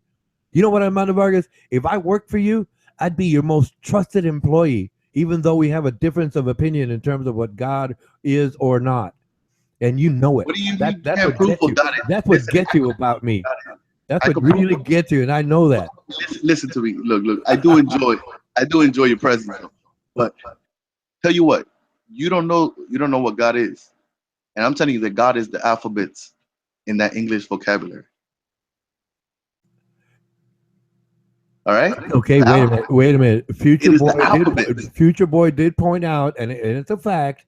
You know what, Armando Vargas? If I worked for you, I'd be your most trusted employee, even though we have a difference of opinion in terms of what God is or not. And you know it. What do you That mean you that's can't what prove gets what you. God is? That's what Listen, gets you about me. That's I what could prove. really gets you, and I know that. Listen to me. Look. I do enjoy your presence, though. But tell you what, you don't know what God is, and I'm telling you that God is the alphabets in that English vocabulary. All right, Okay, the wait a minute. alphabet. Wait a minute. It is the alphabet. Future Boy did point out, and it's a fact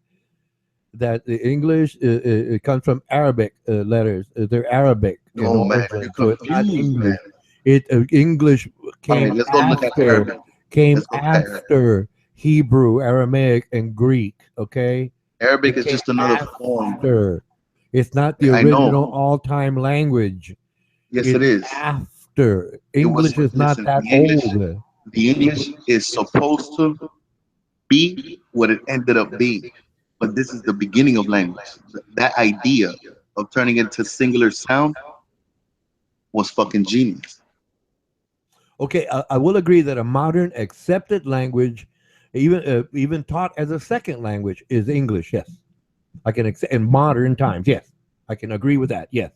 that the English it comes from Arabic letters. They're Arabic in No, man, origin, you're so it's not confused, man. English. It English All right, came let's go look at after Arabic. came Let's go look at Arabic. after Hebrew, Aramaic, and Greek. Okay, Arabic it is came just another form. after. It's not the I original know. all-time language. Yes, it It's is. after. It was. English is not Listen, that old. the English is supposed to be what it ended up being. but this is the beginning of language. That idea of turning it to singular sound was fucking genius. Okay, I will agree that a modern accepted language, even taught as a second language, is English. Yes, I can accept in modern times. Yes, I can agree with that. Yes,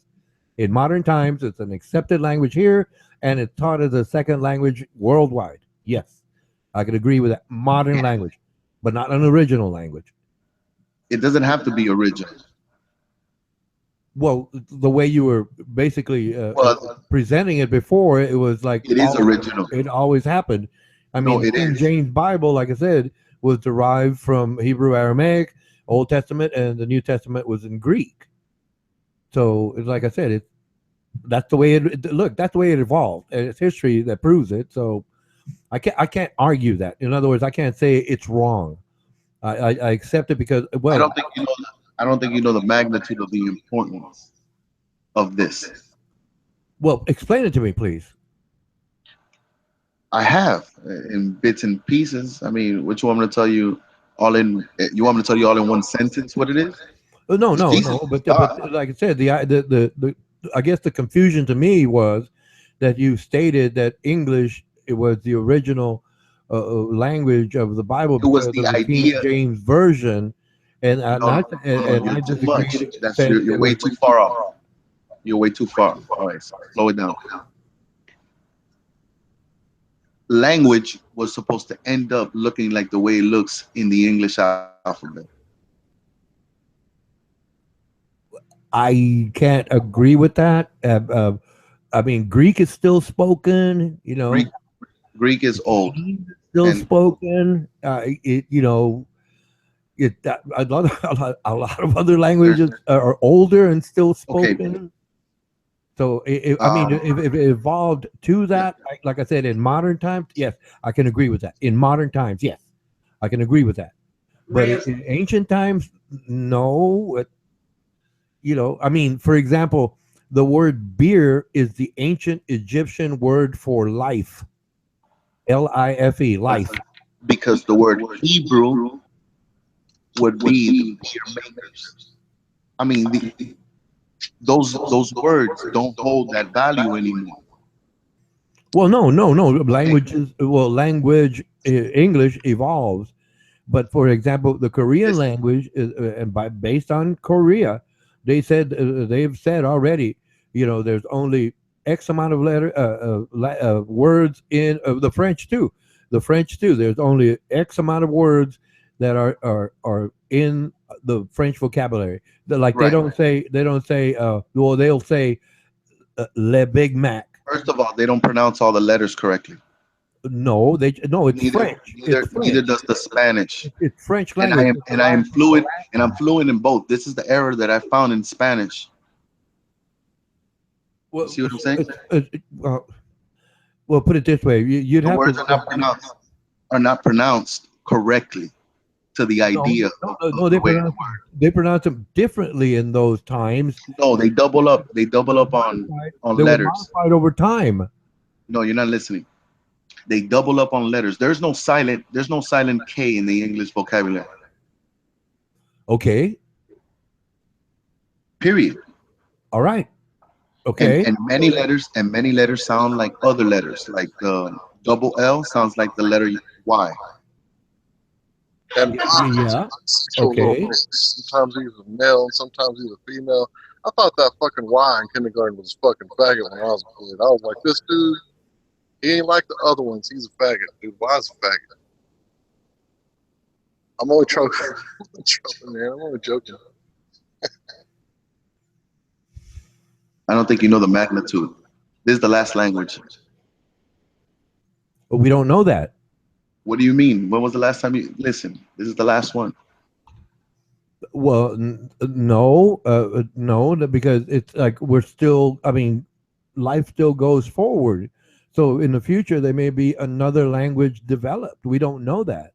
in modern times, it's an accepted language here, and it's taught as a second language worldwide. Yes, I can agree with that. Modern language, but not an original language. It doesn't have to be original. Well, the way you were basically Well, presenting it before, it was like it is original. it always happened. I mean, No, the it King is. James Bible, like I said, was derived from Hebrew, Aramaic, Old Testament, and the New Testament was in Greek. So, it's like I said, that's the way look. That's the way it evolved, and it's history that proves it. So, I can't argue that. In other words, I can't say it's wrong. I accept it because I well, don't think you know. I don't think you know the magnitude of the importance of this. explain it to me, please. I have in bits and pieces. I mean, what you want me to tell you all in? You want me to tell you all in one sentence what it is? No, 'Cause no, Jesus no. is But God. like I said, the I guess the confusion to me was that you stated that English it was the original language of the Bible It was because the of the King idea. James version, No, no, no, no. and You're I too much. disagreed. That's Said you're it way was too far off. You're way too far. All right, so slow it down. Language was supposed to end up looking like the way it looks in the English alphabet. I can't agree with that. I mean, Greek is still spoken. You Greek know, Greek is old, Chinese is still and spoken. A lot, a lot of other there's languages are older and still okay. spoken. So I mean, Um, if it evolved to yeah, that, like I said, in modern times, yes, I can agree with that. In modern times, yes, I can agree with that. But in ancient times, no. I mean, for example, the word beer is the ancient Egyptian word for life. Life, life. because the word Hebrew would be the beer makers. I mean, those words don't hold that value anymore. Well, no, no, no. Okay, Language English evolves. But for example, the Korean listen. language is, and based on Korea, they've said already, there's only X amount of words in the French too. The French too. There's only X amount of words that are in the French vocabulary. Like Right. they don't say well they'll say le Big Mac. First of all, they don't pronounce all the letters correctly. No, it's Neither French. neither It's neither French. does the Spanish. It's French And I language. am It's and I am derived from fluent and I'm fluent in both. This is the error that I found in Spanish. You well, see what I'm saying? well, put it this way: you'd The have to words are not pronounced correctly to the idea of the way the word. they pronounce them differently in those times. No, they double up. They double up on They were letters. modified over time. No, you're not listening. They double up on letters. There's no silent K in the English vocabulary. Okay, Period. all right, And okay, many letters sound like other letters. Like double L sounds like the letter Y. And yeah, sexual little okay. mix. Sometimes he's a male and sometimes he's a female. I thought that fucking Y in kindergarten was a fucking faggot when I was a kid. I was like, this dude, he ain't like the other ones. He's a faggot. Dude, Y's a faggot. I'm only trolling, man. I'm only joking. I don't think you know the magnitude. This is the last language. But we don't know that. What do you mean? When was the last time you listen? This is the last one. Well, no, no, because it's like we're still. I mean, life still goes forward. So in the future, there may be another language developed. We don't know that.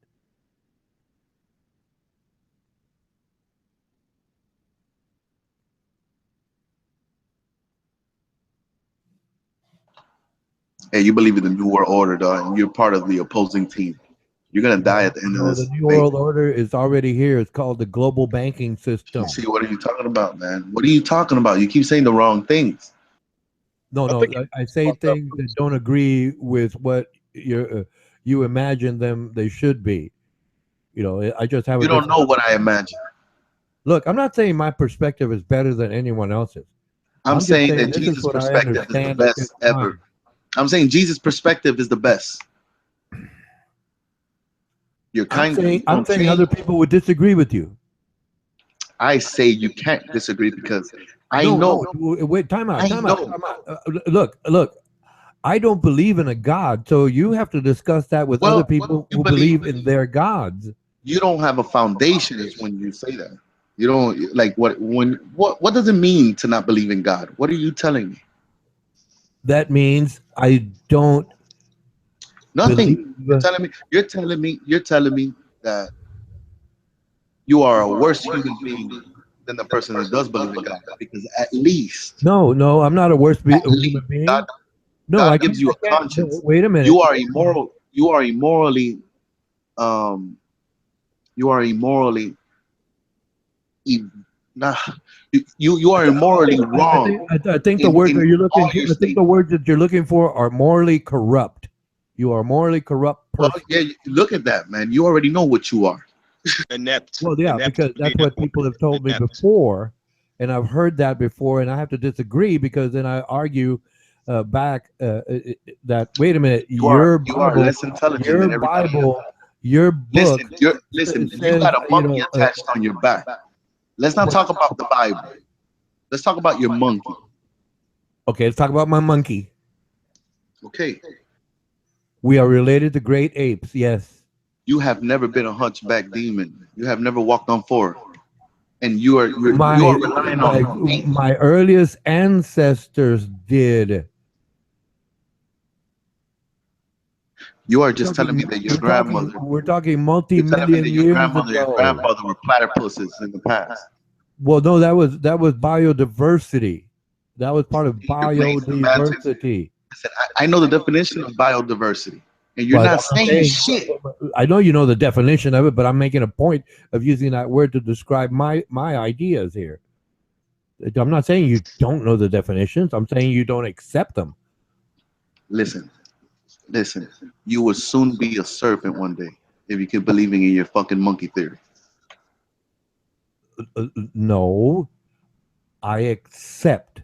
Hey, you believe in the New World Order, dog, and you're part of the opposing team. You're gonna die at the end of No, this the New debate. World Order is already here. It's called the global banking system. See, what are you talking about, man? What are you talking about? You keep saying the wrong things. No, I say things that don't agree with what you imagine them they should be. You know, I just have a You don't different know what I imagine. look. I'm not saying my perspective is better than anyone else's. I'm I'm just saying saying that this is Jesus' what I perspective is the understand at this best ever. time. I'm saying Jesus' perspective is the best. You're kind of, you I'm don't saying change. other people would disagree with you. I say you can't disagree because I No, know. wait, time out, I time know. out, time out. Look. I don't believe in a God, so you have to discuss that with other Well, people you who believe in their gods. you don't have a foundation is when you say that. You don't like what does it mean to not believe in God? What are you telling me? That means I don't Nothing. believe. You're telling me that you are a worse human being than the person that does believe in God. Because No, I'm not a worse at human least being. No, God gives you I a can't. No, conscience. wait a minute. You are immoral. Um you are immorally ev- nah, you are immorally wrong I think the words in that you're looking all for. your I think the statements. words that you're looking for are morally corrupt. You are a morally corrupt Well, person. yeah, look at that, man. You already know what you are. Inept. Well, yeah, Inept. because that's what people have told me Inept. before, and I've heard that before, and I have to disagree because then I argue back that wait a minute, You are less intelligent than everybody else. Your book Listen. You says, got a monkey attached on your back. Let's not talk about the Bible. Let's talk about your monkey. okay, let's talk about my monkey. Okay. We are related to great apes, yes. You have never been a hunchback demon. You have never walked on four. And you are relying on My earliest ancestors did. you are just telling me that your grandmother We're talking you're telling me multi-million that your years grandmother and your ago. grandfather were platypuses in the past. Well, no, that was biodiversity. That was part of You're playing semantics. biodiversity. Listen, I know the definition of biodiversity, and you're Well, not I'm saying saying, shit. I know you know the definition of it, but I'm making a point of using that word to describe my ideas here. I'm not saying you don't know the definitions. I'm saying you don't accept them. Listen, you will soon be a serpent one day if you keep believing in your fucking monkey theory. No, I accept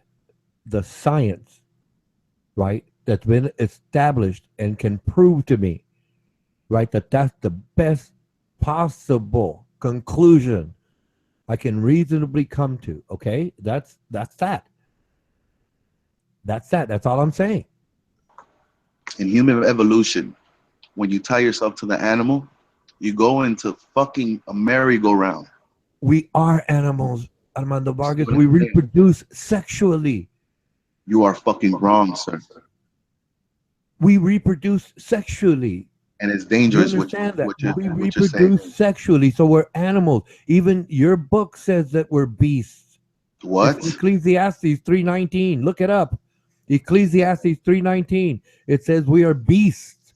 the science, right? That's been established and can prove to me, right, that that's the best possible conclusion I can reasonably come to. Okay, that's that. That's that. That's all I'm saying. In human evolution, when you tie yourself to the animal, you go into fucking a merry-go-round. We are animals, Armando Vargas. What We I'm saying. reproduce sexually. You are fucking wrong, sir. We reproduce sexually. And it's You dangerous understand that? We what you're saying. reproduce sexually, so we're animals. Even your book says that we're beasts. What? It's Ecclesiastes 3:19. Look it up. Ecclesiastes 3:19. It says we are beasts.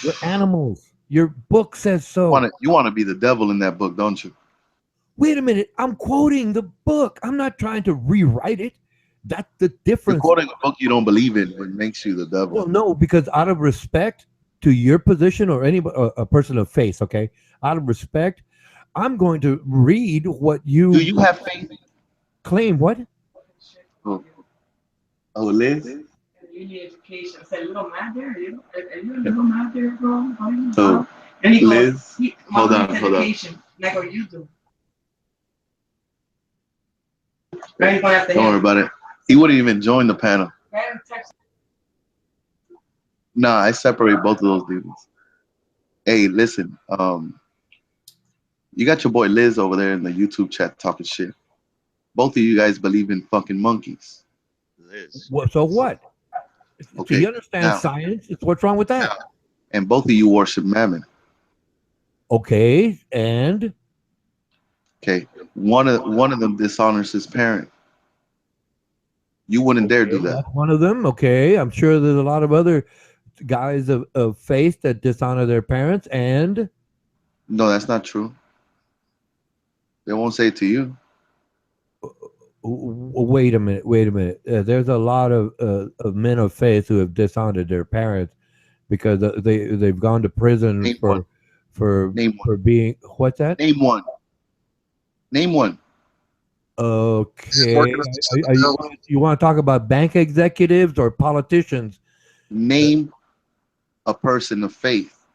We're animals. Your book says so. You want to be the devil in that book, don't you? Wait a minute. I'm quoting the book. I'm not trying to rewrite it. That's the You're difference. quoting a book you don't believe in, what makes you the devil. Well, no, because out of respect to your position or any a person of faith, okay, out of respect, I'm going to read what you. Do you have faith? Claim. What? Oh, Liz. You need education. I said, little man there, are you a little man there, bro? So, And he Liz, goes, hold on. education. And I go, you do. Don't worry about it. He wouldn't even join the panel. Nah, I separate both of those dudes. Hey, listen, you got your boy Liz over there in the YouTube chat talking shit. Both of you guys believe in fucking monkeys. Liz. Well, so what? Okay, So you understand now- science? It's what's wrong with that? And both of you worship Mammon. Okay, and Okay, one of them dishonors his parent. You wouldn't dare do that. that's one of them. Okay, I'm sure there's a lot of other guys of faith that dishonor their parents, and No, that's not true. They won't say it to you. wait a minute, wait a minute. There's a lot of men of faith who have dishonored their parents because they've gone to prison Name one. for Name one. for being what's that? Name one. Name one. Okay, Working as a you want to talk about bank executives or politicians? Name a person of faith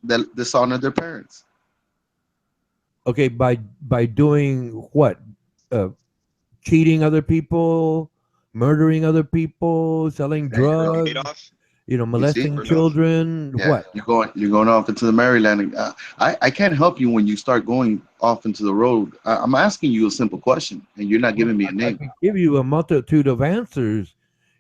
that dishonor their parents. Okay, by doing what? Uh, Cheating other people, murdering other people, selling There you go. drugs, You see? molesting children. Yeah, What? you're going off into the Maryland. I can't help you when you start going off into the road. I'm asking you a simple question, and you're not giving me a I name. can give you a multitude of answers.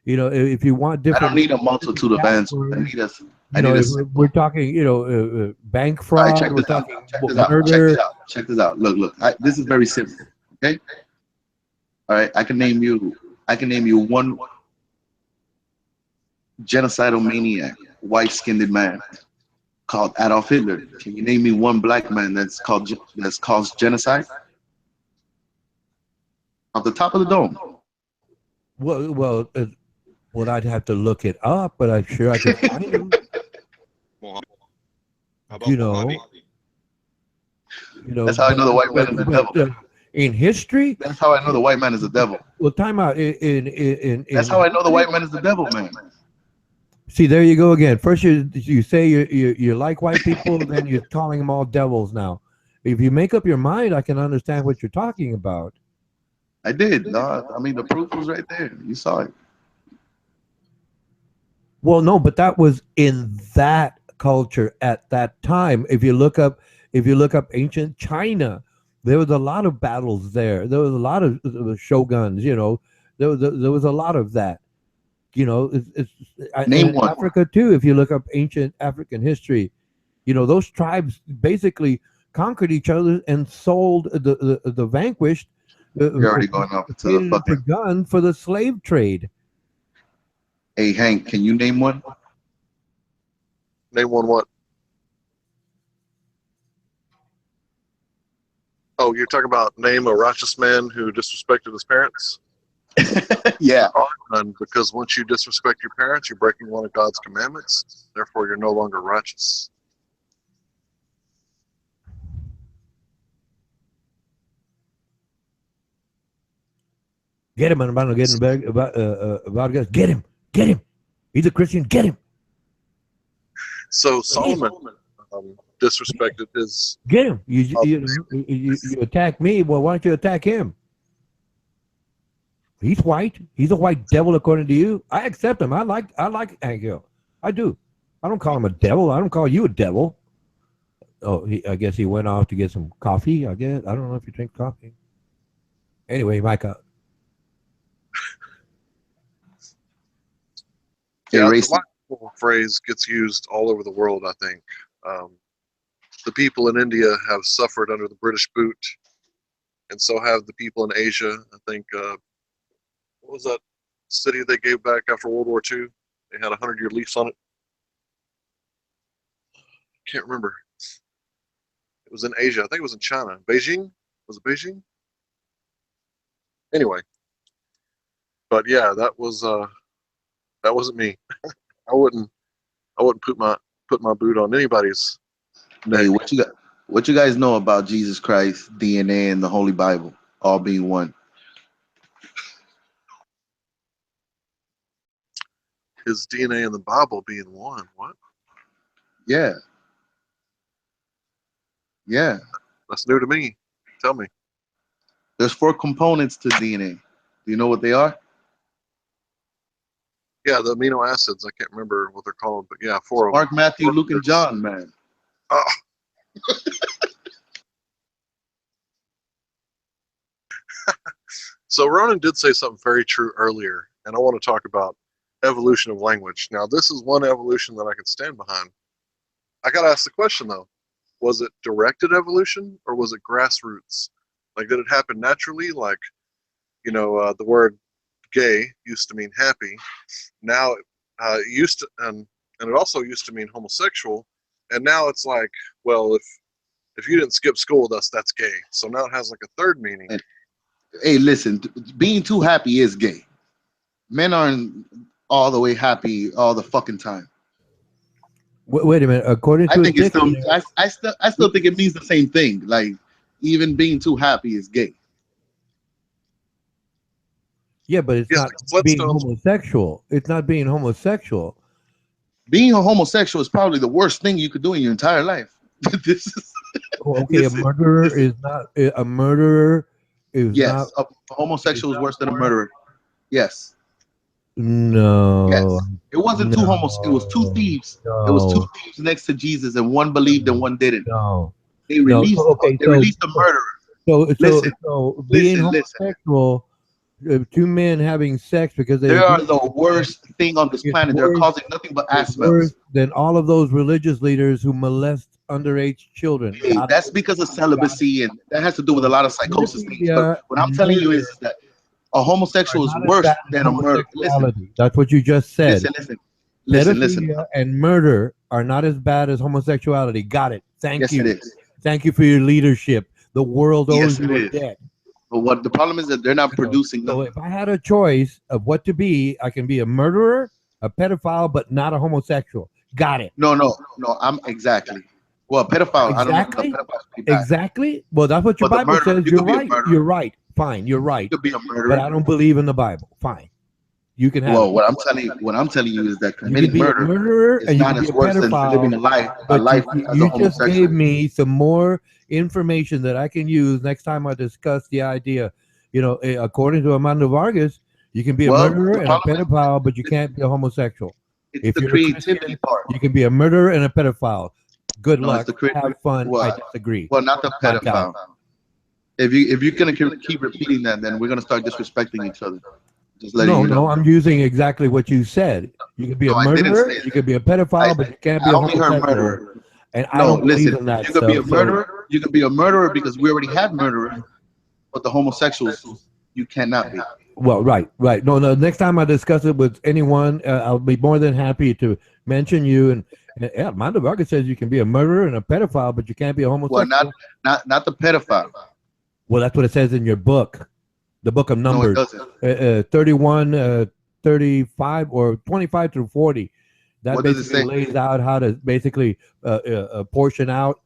If you want I don't different, need a multitude of answers. I backwards, need a. I need a if simple. we're talking, bank All right, fraud, check we're this out. talking Check this out. Check murder. this out. Check this out. Look. This is very simple. Okay. All right. I can name you. I can name you one genocidal maniac, white-skinned man called Adolf Hitler. Can you name me one black man that's caused genocide? Off the top of the dome. Well, I'd have to look it up, but I'm sure I could find them. How about You Mojave? know, That's how I know the white man is the devil. In history, That's how I know the white man is the devil. well, time out. In That's how I know the white man is the devil, man. See, there you go again. First, you say you like white people, then you're calling them all devils. Now, if you make up your mind, I can understand what you're talking about. I did. No, I mean the proof was right there. You saw it. Well, no, but that was in that culture at that time. If you look up ancient China, there was a lot of battles there. There was a lot of shoguns. There was a lot of that. Name In one. Africa too. If you look up ancient African history, those tribes basically conquered each other and sold the vanquished. You're already going off into the Traded it for fucking. gun for the slave trade. Hey Hank, can you name one? Name one what? Oh, you're talking about name a righteous man who disrespected his parents? Yeah. And because once you disrespect your parents, you're breaking one of God's commandments. Therefore, you're no longer righteous. Get him, hermano. Get him. About get him. Get him. He's a Christian. Get him. So Solomon disrespected his. Get him. You attack me. Well, why don't you attack him? He's white. He's a white devil according to you. I accept him. I like Hank Hill. I do. I don't call him a devil. I don't call you a devil. Oh, I guess he went off to get some coffee. I guess I don't know if you drink coffee. Anyway, Micah. Yeah, Erase the Bible phrase gets used all over the world, I think. The people in India have suffered under the British boot, and so have the people in Asia. I think, what was that city they gave back after World War II? They had a 100-year lease on it. Can't remember. It was in Asia. I think it was in China. Beijing? Was it Beijing? Anyway. But yeah, that wasn't me. I wouldn't put my boot on anybody's neck. Hey, what you guys know about Jesus Christ, DNA, and the Holy Bible all being one? His DNA and the Bible being one. What? Yeah. Yeah. That's new to me. Tell me. There's 4 components to DNA. Do you know what they are? Yeah, the amino acids. I can't remember what they're called, but yeah, 4 of them. Mark, Matthew, Luke, and John, man. Oh. So Ronan did say something very true earlier, and I want to talk about evolution of language. Now, this is one evolution that I can stand behind. I got to ask the question, though. Was it directed evolution, or was it grassroots? Like, did it happen naturally? Like, the word gay used to mean happy. Now, it used to, and and it also used to mean homosexual, and now it's like, well, if you didn't skip school with us, that's gay. So now it has like a third meaning. Hey, listen, being too happy is gay. Men aren't all the way happy all the fucking time. Wait a minute. According I to a think it's still. dictionary, I still think it means the same thing. Like even being too happy is gay. yeah, but it's Yes, not like being Flintstones. homosexual. It's not being homosexual. Being a homosexual is probably the worst thing you could do in your entire life. This is Oh, okay, listen, a murderer listen. is not a murderer is not. Yes, a homosexual is worse than a murderer. Yes, No, yes. It wasn't two homos. It was two no, thieves. It was two no, thieves next to Jesus, and one believed and one didn't. no, They no. So released. okay, They released the murderer. Listen, so being listen. homosexual, two men having sex because they They are agree the worst thing on this is planet. They're worse, causing nothing but ass is worse smells. than all of those religious leaders who molest underage children. Hey, that's because of celibacy, and that has to do with a lot of psychosis things. Pedophilia But what I'm and telling you murder is that a are homosexual is not as worse bad as than a murder. Listen, homosexuality. That's what you just said. listen. Pedophilia and murder are not as bad as homosexuality. Got it. Thank Yes, it you. is. Thank you for your leadership. The world owes Yes, it you a is. debt. But what the problem is that they're not producing So nothing. if I had a choice of what to be, I can be a murderer, a pedophile, but not a homosexual. Got it. No. I'm exactly. Well, pedophile. I don't know. Exactly. Pedophiles can be bad. Exactly. Well, that's what your But the Bible murderer, says. you You're could be a right. murderer. You're right. Fine. You're right. You could be a But murderer. I don't believe in the Bible. Fine. You can have Well, it. what I'm telling you is that You can committing be a murder murderer is and you not can be as a worse than living pedophile. a But life as a you just homosexual. gave me some more information that I can use next time I discuss the idea. According to Amanda Vargas, you can be a Well, murderer the and a problem is pedophile, but you can't be a homosexual. it's If the you're a creativity Christian, part. you can be a murderer and a pedophile. Good No, it's luck. the creativity. Have fun. I Well, disagree. not the Find out. pedophile. If you're gonna keep repeating that, then we're gonna start disrespecting each other. Just letting No, you know. no, I'm using exactly what you said. You can be No, a I didn't murderer, say you that. can be a pedophile, but you can't be I a only heard homosexual. murderer. And I No, don't believe listen. in that You could be a stuff. So, murderer. You can be a murderer because we already have murderers, but the homosexuals you cannot be. well, right. No, next time I discuss it with anyone, I'll be more than happy to mention you. And yeah, Amanda Vargas says you can be a murderer and a pedophile, but you can't be a Well, homosexual. not the pedophile. Well, that's what it says in your book, the book of No, it Numbers, doesn't. 31, 35, or 25 through 40. That What does it basically say? lays out how to basically apportion out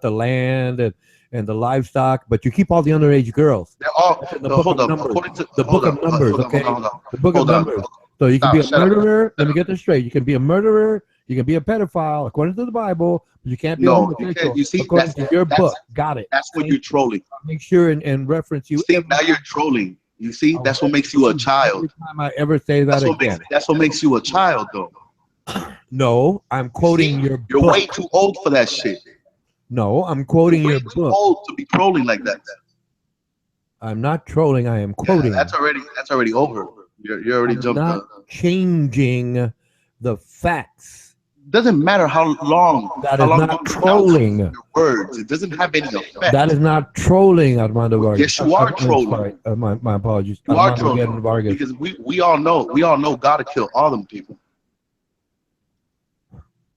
the land and the livestock, but you keep all the underage girls. They're all. That's in the No, book hold of up. Numbers. According to The book hold of up. Numbers, Hold on. okay? Hold on. The book of Hold on. Numbers. So you can be a Shut up. murderer. Let me get this straight. You can be a murderer. You can be a pedophile, according to the Bible, but you can't be a No, you homosexual. can't. You see, according to your book. Got it. that's what you're trolling. Make sure and reference you. See, now you're trolling. You see, that's what makes you a child. Every time I ever say that again. That's what makes you a child, though. No, I'm quoting See, your you're book. way too old for that shit. No, I'm quoting You're your way too book. old to be trolling like that. I'm not trolling. I am Yeah, quoting. that's already over. You're already I'm jumped not on. changing the facts. Doesn't matter how long. That how is long not you pronounce trolling. your words. It doesn't have any effect. That is not trolling, Armando Vargas. Yes, you are I'm trolling. sorry. My apologies. You are Armando trolling Vargas. because we all know God to kill all them people.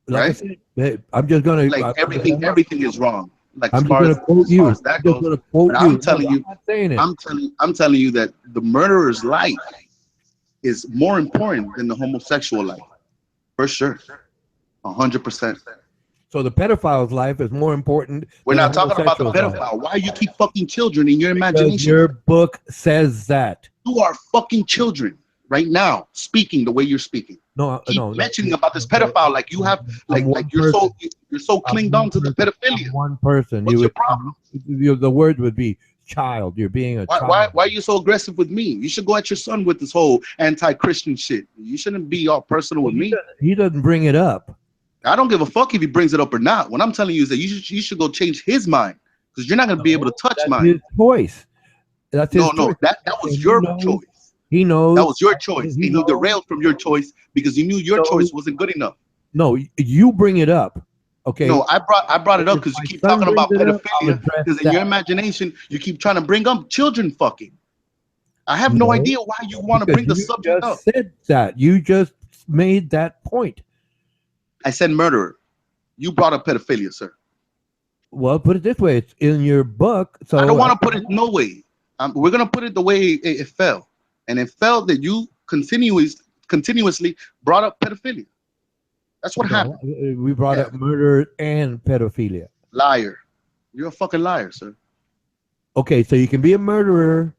Like I Right? said, hey, I'm just gonna Like everything is wrong. Like I'm as just far gonna quote as you. far I'm as that just goes. gonna quote But you. I'm telling you, I'm not saying it. I'm telling you that the murderer's life is more important than the homosexual life, for sure, 100%. So the pedophile's life is more important. We're than not talking about the homosexual's life. pedophile. Why you keep fucking children in your Because imagination? your book says that. You are fucking children right now, speaking the way you're speaking. Keep No. mentioning about this pedophile like you have, I'm one like you're so I'm clinged one on to the person. pedophilia. I'm one person. What's your problem? The word would be child. You're being a child. Why are you so aggressive with me? You should go at your son with this whole anti-Christian shit. You shouldn't be all personal with me. He doesn't bring it up. I don't give a fuck if he brings it up or not. What I'm telling you is that you should go change his mind because you're not going to be able to touch That's mine. his choice. That's his No, choice. that was And your he knows- choice. He knows. That was your choice. He And he knows- derailed from your choice because you knew your No. choice wasn't good enough. No, you bring it up. Okay. No, I brought it up If because you my keep son talking about brings it up, I'll pedophilia. address Because in that. your imagination, you keep trying to bring up children fucking. I have no idea why you want to Because bring the you subject up. just said that. You just made that point. I said murderer. You brought up pedophilia, sir. Well, put it this way: it's in your book. So I don't want to put it no way. We're gonna put it the way it fell, and it felt that you continuously brought up pedophilia. That's what no, happened. we brought Yeah. up murder and pedophilia. Liar. You're a fucking liar, sir. Okay, so you can be a murderer,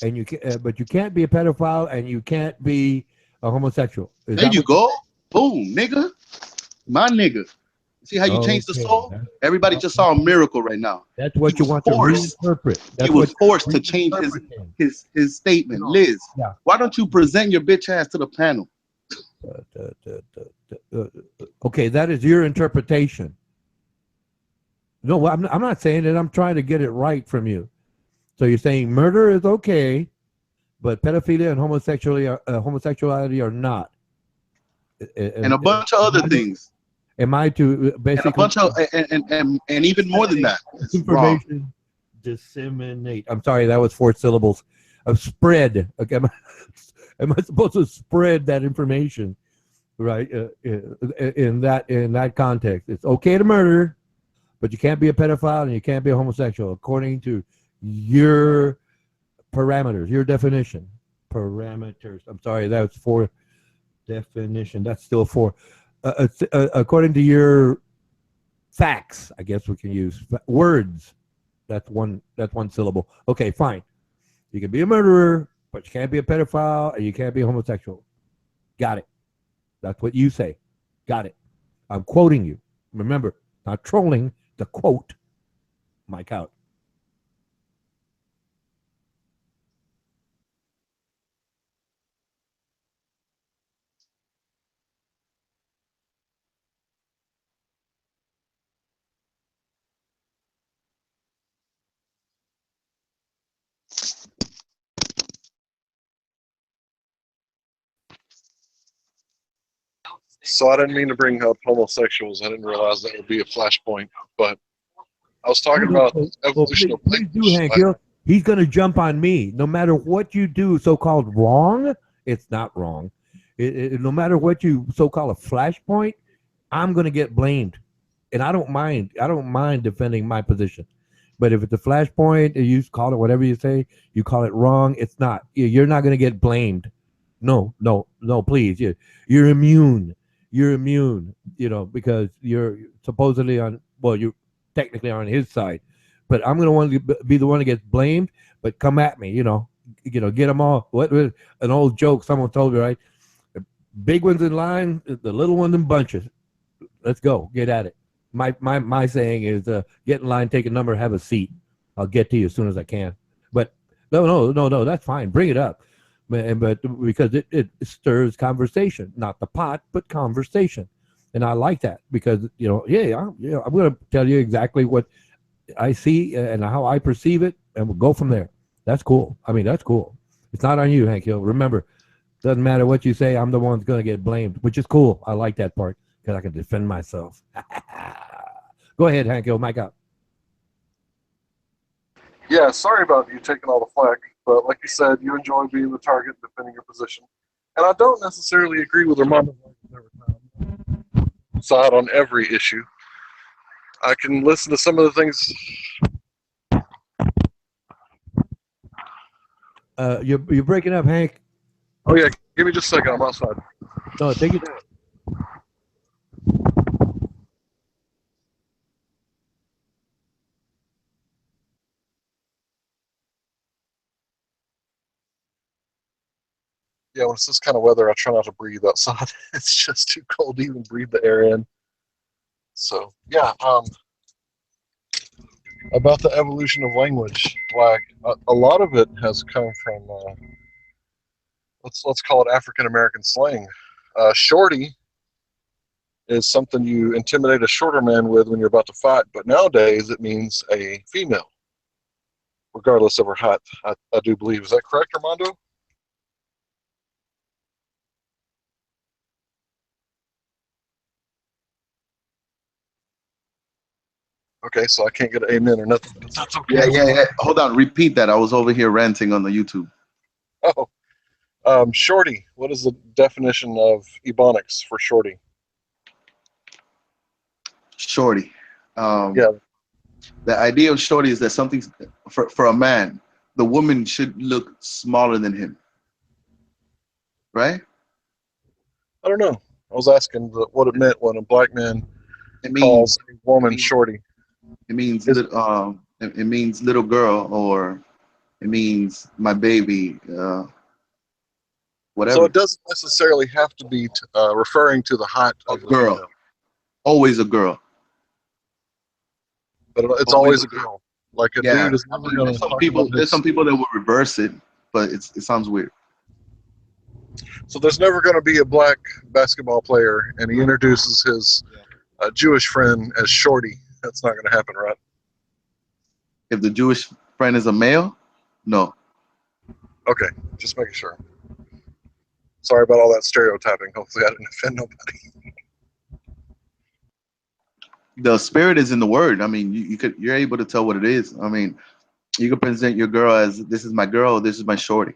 and you can, but you can't be a pedophile, and you can't be a homosexual. Is There that you what? go. Boom, nigga. My nigga. See how you changed the Okay, soul? Everybody just saw a miracle right now. that's what He you was want to forced. reinterpret. He That's was what forced you're to change reinterpreting. his statement. No. Liz, Yeah. why don't you present your bitch ass to the panel? Okay, that is your interpretation. No, well, I'm not saying it. I'm trying to get it right from you. So you're saying murder is okay, but pedophilia and homosexuality are not. And a bunch of other things. Am I to And a basically bunch of and even more than that. It's wrong. information disseminate? I'm sorry, that was 4 syllables. Spread. Okay, am I supposed to spread that information? Right, in that context, it's okay to murder, but you can't be a pedophile and you can't be a homosexual according to your parameters, your definition. Parameters. I'm sorry, that's 4 definition. That's still 4. According to your facts, I guess we can use words. That's one syllable. Okay, fine. You can be a murderer, but you can't be a pedophile and you can't be a homosexual. Got it. That's what you say. Got it. I'm quoting you. Remember, not trolling, the quote. Mike out. So I didn't mean to bring up homosexuals. I didn't realize that would be a flashpoint. But I was talking about evolution of Please do, language. Hank. He's going to jump on me. No matter what you do, so-called wrong, it's not wrong. No matter what you so-called a flashpoint, I'm going to get blamed, and I don't mind. I don't mind defending my position. But if it's a flashpoint, you call it whatever you say, you call it wrong. It's not. You're not going to get blamed. No, please. You're immune. You're immune. Because you're supposedly on. Well, you technically on his side, but I'm going to want to be the one that gets blamed. But come at me. Get them all. What an old joke someone told me, right? The big ones in line, the little ones in bunches. Let's go. Get at it. My saying is get in line, take a number, have a seat. I'll get to you as soon as I can. But no, that's fine. Bring it up. But because it stirs conversation, not the pot, but conversation. And I like that because, I'm going to tell you exactly what I see and how I perceive it, and we'll go from there. That's cool. I mean, that's cool. It's not on you, Hank Hill. Remember, doesn't matter what you say, I'm the one that's going to get blamed, which is cool. I like that part because I can defend myself. Go ahead, Hank Hill. Mike out. Yeah, sorry about you taking all the flack, but like you said, you enjoy being the target, defending your position. And I don't necessarily agree with Armando's side on every issue. I can listen to some of the things. You're breaking up, Hank. Oh yeah, give me just a second. I'm outside. No, take it down. Yeah, when it's this kind of weather, I try not to breathe outside. It's just too cold to even breathe the air in. So yeah, about the evolution of language, like a lot of it has come from let's call it African American slang. Shorty is something you intimidate a shorter man with when you're about to fight, but nowadays it means a female, regardless of her height. I do believe. Is that correct, Armando? Okay, so I can't get an amen or nothing. But that's okay. Yeah. Hold on. Repeat that. I was over here ranting on the YouTube. Oh, shorty. What is the definition of Ebonics for shorty? Shorty. Yeah, The idea of shorty is that something for a man, the woman should look smaller than him, right? I don't know. I was asking what it meant when a black man It means calls a it woman means shorty. Is it means little girl, or it means my baby, so whatever. it doesn't necessarily have to be referring to the height A of the girl, female, always a girl, but it's always always a a girl. girl. Like a Yeah, dude is never going there's to some talk about people. There's his. some people that will reverse it, but it sounds weird. So there's never going to be a black basketball player, and he introduces his Yeah. Jewish friend as shorty. That's not going to happen, right? If the Jewish friend is a male, no. Okay, just making sure. Sorry about all that stereotyping. Hopefully, I didn't offend nobody. The spirit is in the word. I mean, you're able to tell what it is. I mean, you could present your girl as this is my girl, this is my shorty.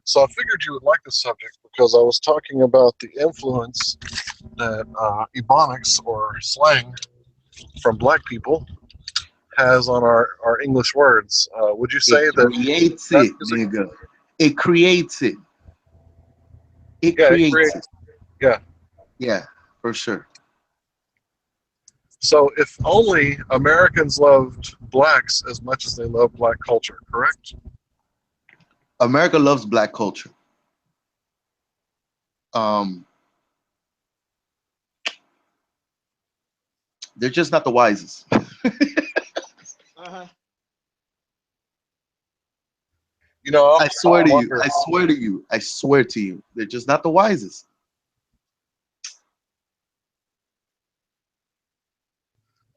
So I figured you would like the subject because I was talking about the influence that Ebonics or slang from black people has on our English words. Would you It say that creates that it, music? nigga. It creates it. It Yeah, it creates it. creates. Yeah. Yeah, for sure. So if only Americans loved blacks as much as they love black culture, correct? America loves black culture. Um, they're just not the wisest. Uh-huh. You know, I I often swear to you. wonder. I swear to you. I swear to you. They're just not the wisest.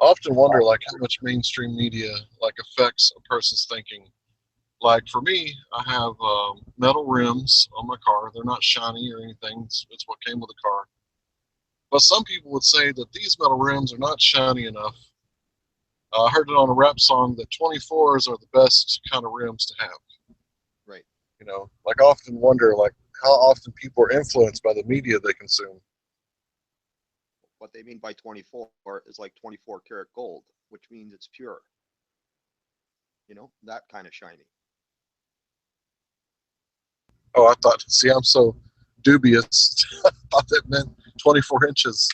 I often wonder, like, how much mainstream media like affects a person's thinking. Like for me, I have metal rims on my car. They're not shiny or anything. It's what came with the car. But some people would say that these metal rims are not shiny enough. I heard it on a rap song that 24s are the best kind of rims to have. Right. You know, like I often wonder, like how often people are influenced by the media they consume. What they mean by 24 is like 24 karat gold, which means it's pure. That kind of shiny. Oh, I thought. See, I'm so dubious. I thought that meant 24 inches.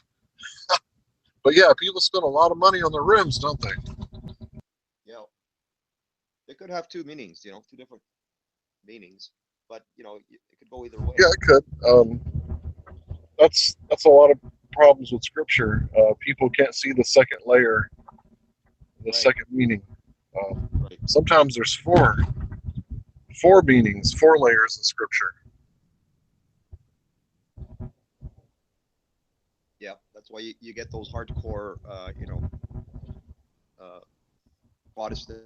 But yeah, people spend a lot of money on their rims, don't they? Yeah. It could have two meanings, two different meanings, but it could go either way. Yeah, it could. That's a lot of problems with scripture. People can't see the second layer, the Right. second meaning. Right. Sometimes there's four meanings, four layers in scripture. Yeah. That's why you get those hardcore, uh, Protestant.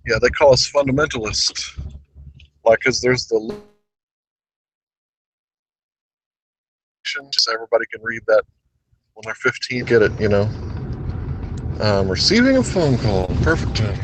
Yeah, they call us fundamentalists. Like, because there's the so everybody can read that when they're 15. Get it, you know. Receiving a phone call. Perfect time.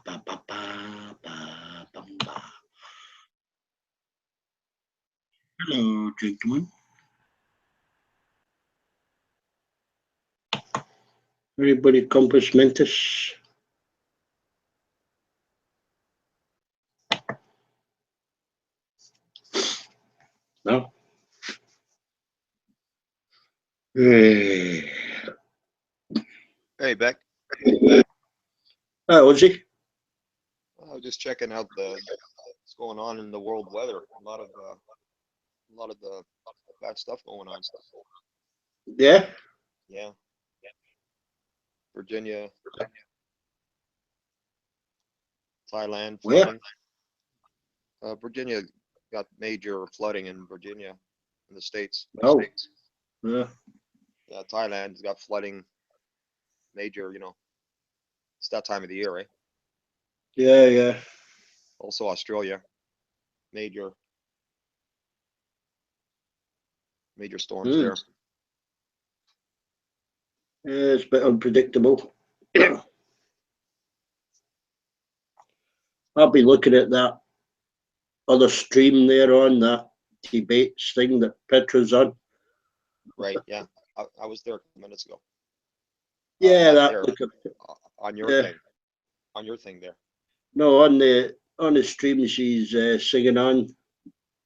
ba, ba, ba, ba, bum, ba. Hello, gentlemen. Everybody compass mentis. No? Hey, Hey, Beck. Ozzy. I was just checking out what's going on in the world weather. A lot of the bad stuff going on. Yeah? Yeah, Virginia, Thailand Where? flooding. Virginia got major flooding in Virginia, in the States. Oh. Yeah. Yeah, Thailand's got flooding, major. It's that time of the year, right? Yeah, yeah. Also Australia, major storms Mm. there. Yeah, it's a bit unpredictable. I'll be looking at that other stream there on that debates thing that Petra's on. Right, yeah. I was there a couple minutes ago. Yeah, Not that there, look at, on your yeah. thing. On your thing there. No, on the stream she's singing on.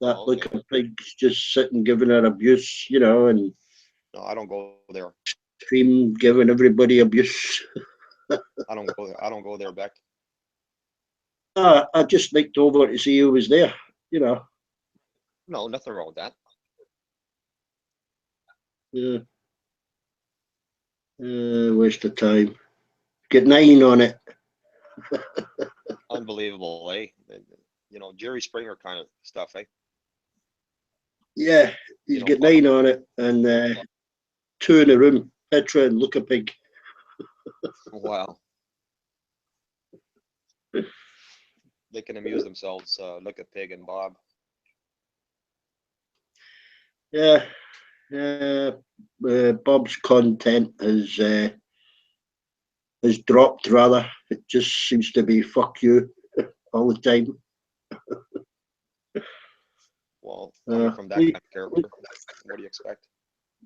That Oh, look okay. at pigs just sitting giving her abuse, and No, I don't go there. stream giving everybody abuse. I don't go there. I don't go there, Beck. I just looked over to see who was there, No, nothing wrong with that. Yeah. Waste of time. Get 9 on it. Unbelievable, eh? Jerry Springer kind of stuff, eh? Yeah, he's got fuck 9 him. on it, and 2 in the room. Petra and Look a Pig. Wow. They can amuse themselves. Look at Pig and Bob. Yeah. Bob's content has dropped rather. It just seems to be fuck you all the time. Well, coming from that kind of character, what do you expect?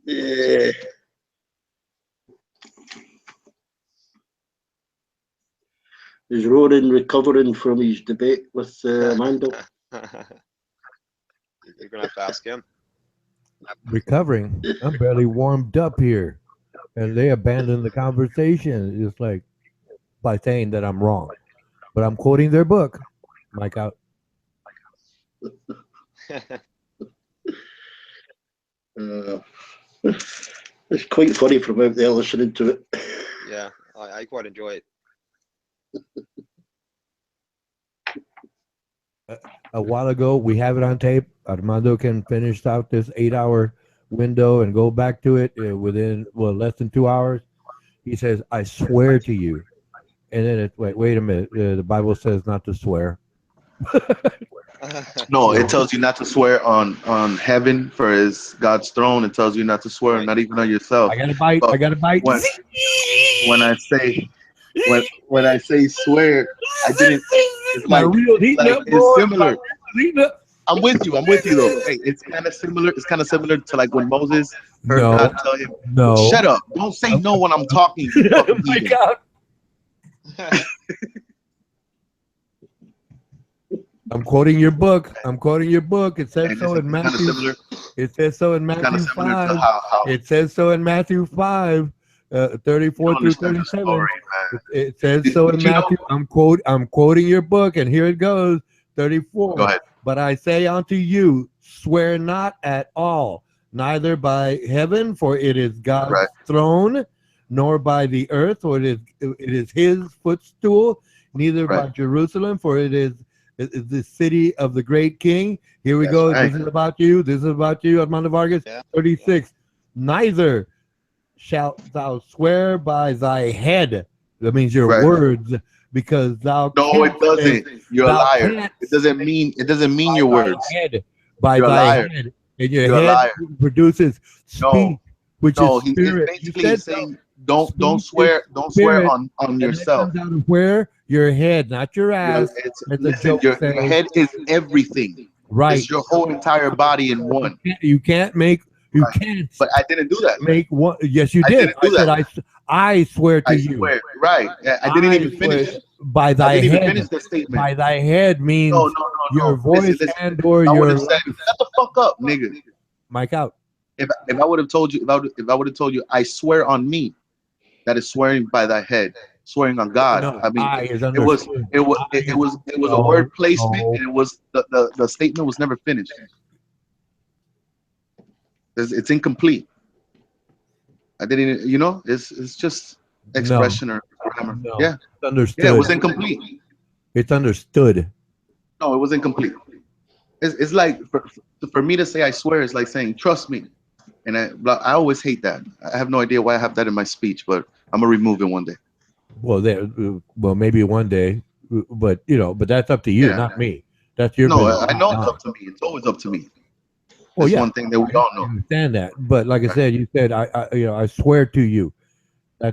Yeah. Is Ronan recovering from his debate with Mando? You're gonna have to ask him. Recovering. I'm barely warmed up here. And they abandoned the conversation. It's like by saying that I'm wrong. But I'm quoting their book. Mike out. It's quite funny from out there listening to it. Yeah, I quite enjoy it. A while ago, we have it on tape. Armando can finish out this 8-hour window and go back to it within less than 2 hours. He says, "I swear to you," and then it's wait a minute. The Bible says not to swear. No, it tells you not to swear on heaven for his God's throne. It tells you not to swear, Right. not even on yourself. I got to bite. But I got to bite. when I say when I say swear, I didn't. It's My like real heating up, it's boy. similar. Heating up. I'm with you though. Hey, it's kind of similar. It's kind of similar to like when Moses heard No, God tell him, no. "Shut up! Don't say no when I'm talking." You fucking My heathen. God. I'm quoting your book. It says And so in it's kind of Matthew. similar. It says so in Kind Matthew of similar 5. to how It says so in Matthew 5, you 34 don't through understand the 37. story, man. It says so in But you know, Matthew. I'm quoting your book, and here it goes, 34. go ahead. But I say unto you, swear not at all, neither by heaven, for it is God's Right. throne, nor by the earth, for it is his footstool, neither by Right. Jerusalem, for it is the city of the great king. Here we That's go. right. This is about you. This is about you, Armando Vargas. Yeah. 36. Neither shalt thou swear by thy head. That means your Right. words, because thou No, it canst doesn't. say, You're a thou liar. canst It doesn't mean by your thy words. head, by You're a thy liar. head, and your You're a head liar. produces No, speech, which no. is He's spirit. You basically said saying Don't Speech is swear. Don't swear spirit, on and that yourself. comes out of where? Your head, not your ass. It's As the listen. joke Your says. head is everything. Right. It's your whole entire body in You one. can't, you can't make, you Right. can't But I didn't do that. make one. Yes, you I did. didn't I do said, that. I swear to I you. swear. Right. I didn't even swear finish. by I thy didn't even head. finish the statement. By thy head No, means no, no, your no. Listen, voice listen. and or I would your have said, life. shut the fuck up, nigga. Mic out. If I would have told you, if I would have told you, I swear on me, that is swearing by thy head, swearing on God. No, I mean, I is it was understood. it was I it, it is, was it was a no, word placement, no. and it was the statement was never finished. It's incomplete. I didn't, it's just No, expression or grammar. no. Yeah, It's yeah, it understood. was incomplete. It's understood. No, it was incomplete. It's like for me to say I swear is like saying trust me, and I always hate that. I have no idea why I have that in my speech, but I'm gonna remove it one day. Well, well, maybe one day, but but that's up to you, Yeah. not me. That's your No, business. I not know it's mine. up to me. It's always up to me. Well, That's yeah, one thing that we all I know. understand that. But like I Right. said, you said I swear to you.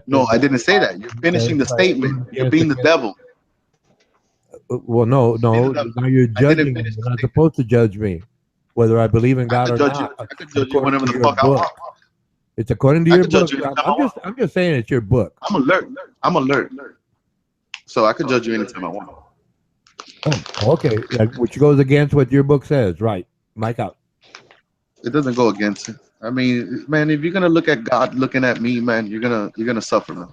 No, I That's didn't say that. You're finishing the like statement. You're against being the devil. well, no, Being the no. devil. Now you're I didn't judging me. finish You're the not statement. supposed to judge me, whether I believe in I God could or judge you. not. I could judge you According whenever to the your fuck I book, want. it's according to I your could judge book. you anytime I I'm want. just saying it's your book. I'm alert. I'm alert. So I could judge you anytime I want. Oh, okay, which goes against what your book says, right? Mike out. It doesn't go against it. I mean, man, if you're gonna look at God looking at me, man, you're gonna suffer, man.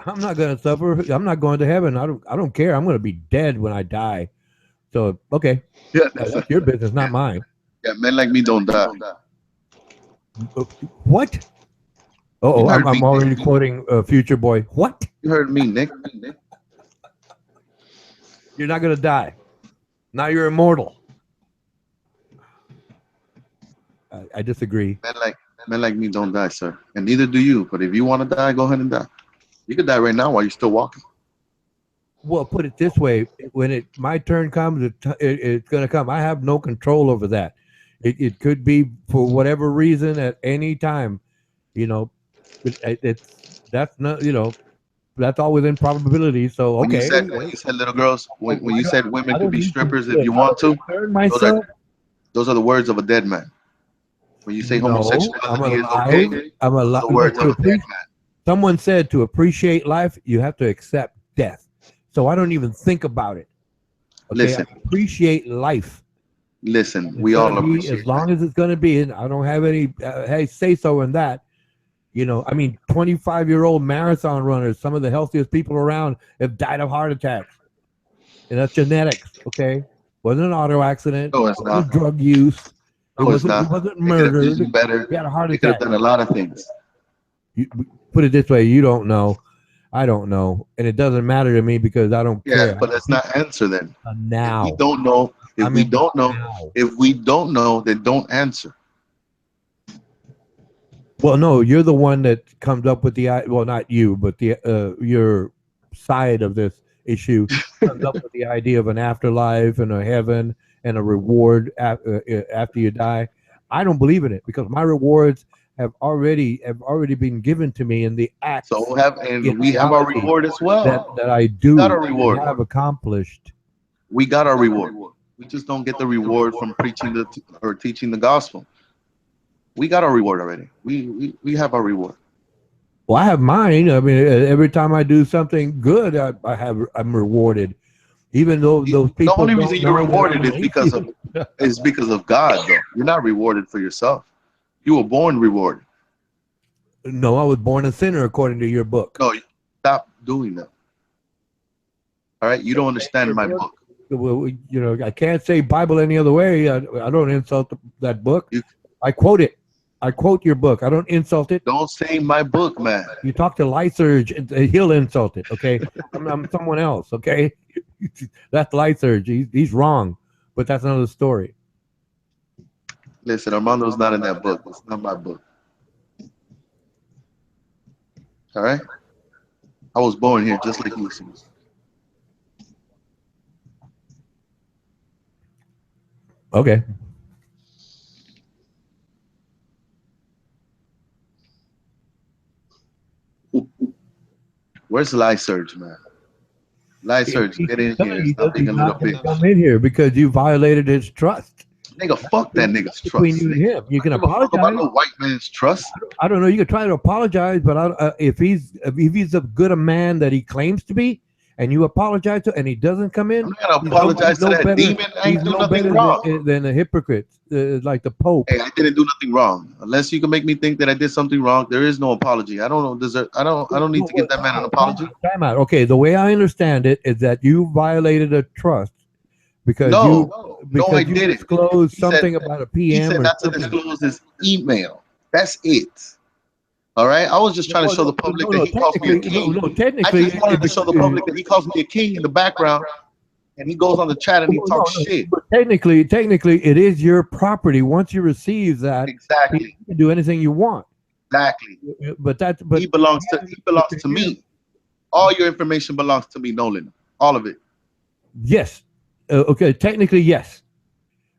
I'm not going to suffer. I'm not going to heaven. I don't care. I'm going to be dead when I die. So okay, Yeah, that's that's your business, not mine. yeah. Men like me don't die. What? You Oh, heard me, I'm Nick. already quoting Future Boy. What? You heard me, Nick. You're not going to die. Now you're immortal. I disagree. Men like me don't die, sir, and neither do you. But if you want to die, go ahead and die. You could die right now while you're still walking. Well, put it this way: when my turn comes, it's going to come. I have no control over that. It could be for whatever reason at any time. You know, that's not that's all within probability. So When you okay, said little girls, when you said women I could don't be need to strippers if look. you I want don't to, concern those are myself. those are the words of a dead man. When you say No, I'm homosexuality is okay, alive. I'm those are alive. the words of a dead man. Someone said to appreciate life, you have to accept death. So I don't even think about it. Okay, I Listen, appreciate life. listen. It's We gonna all be appreciate as long as it's gonna be, and I don't have any hey say so in that. I mean, 25-year-old marathon runners, some of the healthiest people around, have died of heart attacks, and that's genetics. Okay, wasn't an auto accident, No, it's wasn't not. drug use, No, it's he not. wasn't They could have murdered. eaten better. He had a heart They could have attack. done a lot of things. You, put it this way: you don't know, I don't know, and it doesn't matter to me because I don't Yeah, care. but let's not answer then. If we Now, don't know, if I'm we in the don't know, now. if we don't know, then don't answer. Well, no, you're the one that comes up with well, not you, but the your side of this issue comes up with the idea of an afterlife and a heaven and a reward after you die. I don't believe in it because my rewards have already been given to me in the acts So in we have our reality reward as well. that I We got do our reward. and have accomplished. We got our reward. We just don't get the reward from preaching or teaching the gospel. We got our reward already. We have our reward. Well, I have mine. I mean, every time I do something good, I'm rewarded. Even though those The people only reason don't you're know that rewarded I'm an atheist. is because of God, though. You're not rewarded for yourself. You were born rewarded. No, I was born a sinner according to your book. No, stop doing that. All right, you don't understand my book. Well, I can't say Bible any other way. I don't insult that book. You I quote it. I quote your book. I don't insult it. don't say my book, man. You talk to Lyserge, he'll insult it. Okay, I'm someone else. Okay, that's Lyserge. He's wrong, but that's another story. Listen, Armando's not in that book. It's not my book. All right, I was born here just like you. Okay. Where's Lysurge, man? Lysurge, get in here and He stop does, being he's a little not going to bitch. come in here because you violated his trust. Nigga, fuck that nigga's Between trust. you and Nigga. him, you can I don't give a fuck about apologize. no white man's trust. I don't know. You can try to apologize, but if he's as good a man that he claims to be, and you apologize to, and he doesn't come in, I'm not gonna apologize to that demon. I He's ain't do no nothing better wrong. than a hypocrite, like the Pope. Hey, I didn't do nothing wrong. Unless you can make me think that I did something wrong, there is no apology. I don't deserve. I don't need to give that man an apology. Time out. Okay, the way I understand it is that you violated a trust because No, I you didn't. disclosed He said- something about a He PM said or not to something. disclose his email. That's it. All right. I was just trying to show the public that he calls me a king. I Technically, just wanted to show the public that he calls me a king in the background, and he goes on the chat and he talks shit. But technically, it is your property. Once you receive that, Exactly. you can do anything you want. Exactly. But He belongs to me. All your information belongs to me, Nolan. All of it. Yes. Okay. Technically, yes.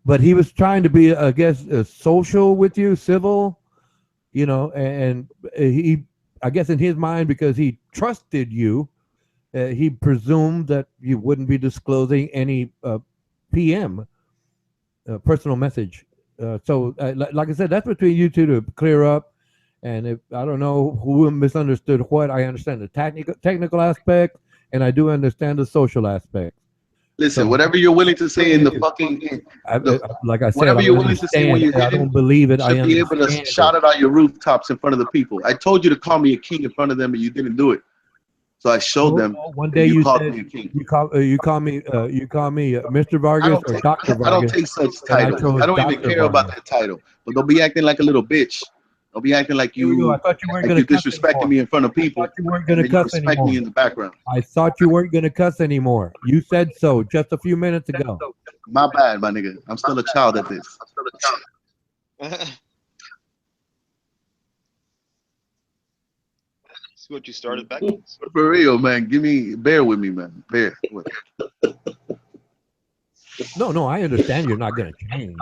But he was trying to be, I guess, social with you, civil, and he, I guess, in his mind, because he trusted you, he presumed that you wouldn't be disclosing any PM, personal message. So, like I said, that's between you two to clear up. And if I don't know who misunderstood what, I understand the technical aspect, and I do understand the social aspect. Listen, whatever you're willing to say in the fucking, like I said, whatever you're willing to say when you're I don't believe it. you should be able to shout it out your rooftops in front of the people. I told you to call me a king in front of them, and you didn't do it. So I showed them. One day you called said me a king. you call me Mr. Vargas or Dr. Vargas. I don't take such titles. I don't even care about that title. But don't be acting like a little bitch. Don't be acting like you. I thought you weren't like going to disrespecting me in front of people. I thought you weren't going to cuss respect anymore. me in the background. I thought you weren't going to cuss anymore. You said so just a few minutes ago. My bad, my nigga. I'm still a child at this. See what you started back. For real, man. Bear with me, man. Bear. No, I understand you're not going to change.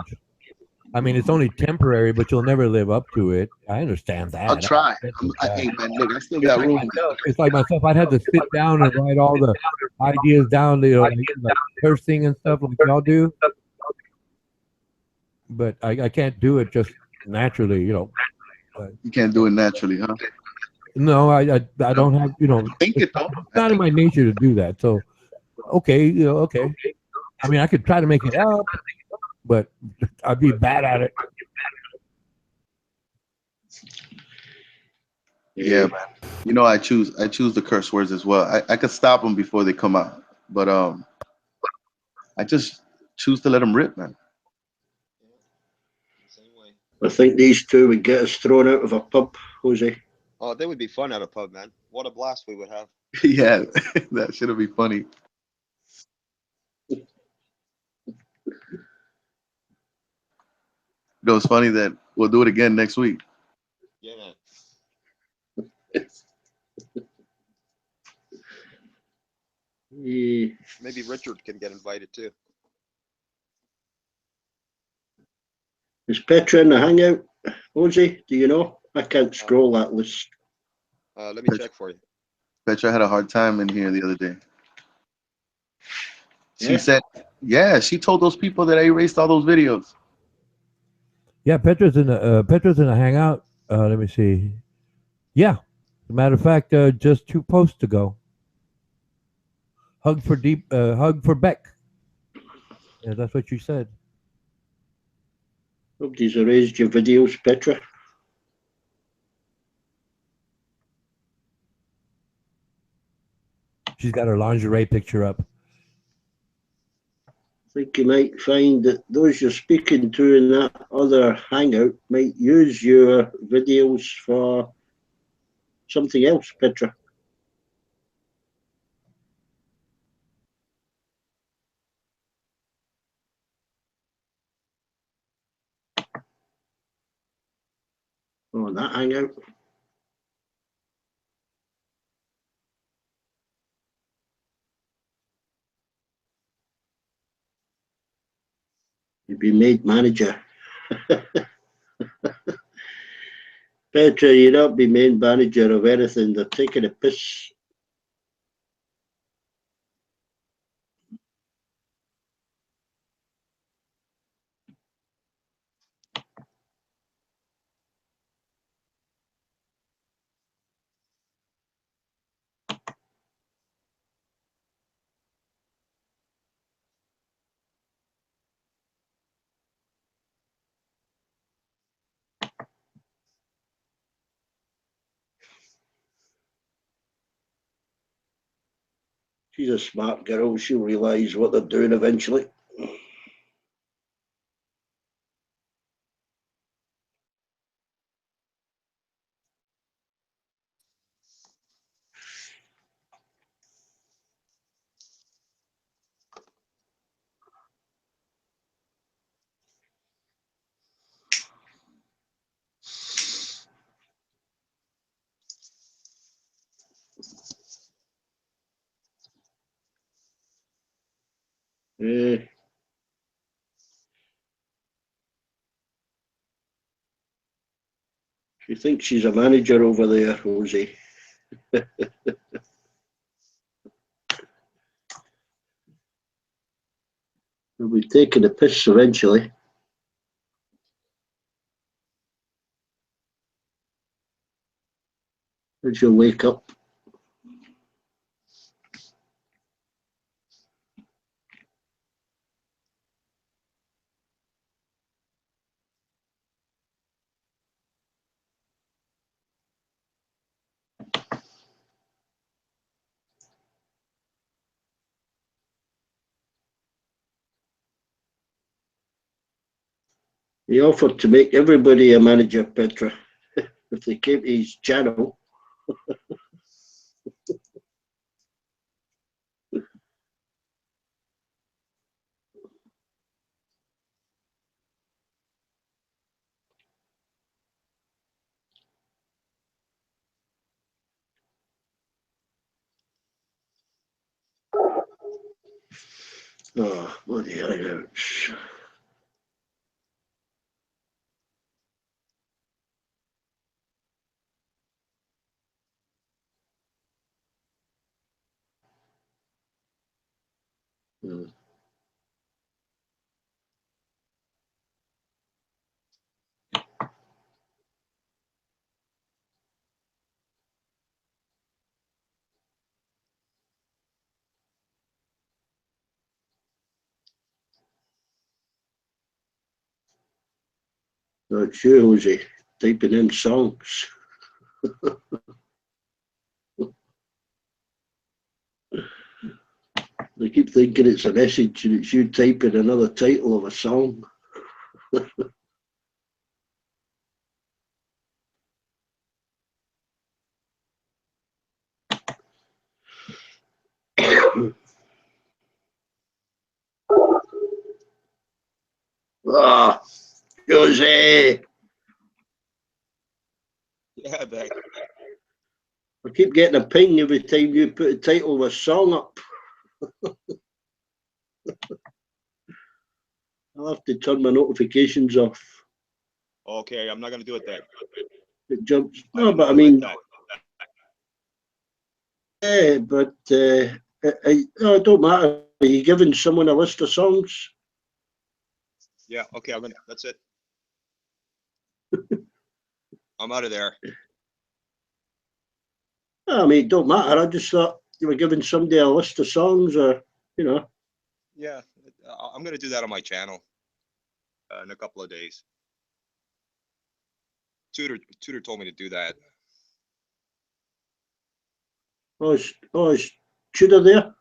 I mean, it's only temporary, but you'll never live up to it. I understand that. I'll try. Hey, man, look, I still got room. It's like myself. I'd have to sit down and write all the ideas down, like cursing and stuff like y'all do. But I can't do it just naturally, You can't do it naturally, huh? No, I don't have, Think it though. It's not in my nature to do that. So, okay, okay. I mean, I could try to make it up, but I'd be bad at it. Yeah, man. I choose the curse words as well. I could stop them before they come out, but I just choose to let them rip, man. Same way. I think these two would get us thrown out of a pub, Jose. Oh, they would be fun at a pub, man. What a blast we would have. Yeah, that should be funny. It's funny that we'll do it again next week. Yeah, man. Maybe Richard can get invited too. Is Petra in the hangout, Jose? Do you know? I can't scroll that list. Let me check for you. Petra had a hard time in here the other day. She Yeah? said, yeah, she told those people that I erased all those videos. Yeah, Petra's in a hangout. Let me see. Yeah, as a matter of fact, just 2 posts ago. Hug for Beck. Yeah, that's what you said. Nobody's erased your videos, Petra. She's got her lingerie picture up. I think you might find that those you're speaking to in that other hangout might use your videos for something else, Petra. Oh, that hangout. You'd be made manager. Petra, you'd not be made manager of anything. They're taking a piss. She's a smart girl. She'll realise what they're doing eventually. She thinks she's a manager over there, Rosie. They'll be taking a piss eventually. And she'll wake up. He offered to make everybody a manager, Petra, if they came to his channel. Oh, bloody hangouts. Not sure, was he typing in songs? I keep thinking it's a message and it's you typing another title of a song. Ah, Josie! Yeah, Beck. I keep getting a ping every time you put a title of a song up. I'll have to turn my notifications off. Okay, I'm not gonna do it then. It jumps. I No, didn't but know I you mean, like yeah, but no, it don't matter. Are you giving someone a list of songs? that. Yeah, okay, that's it. I'm out of there. I mean, it don't matter. I just thought you were giving somebody a list of songs, or you know. Yeah, I'm gonna do that on my channel in a couple of days. Tutor told me to do that. Is Tudor there?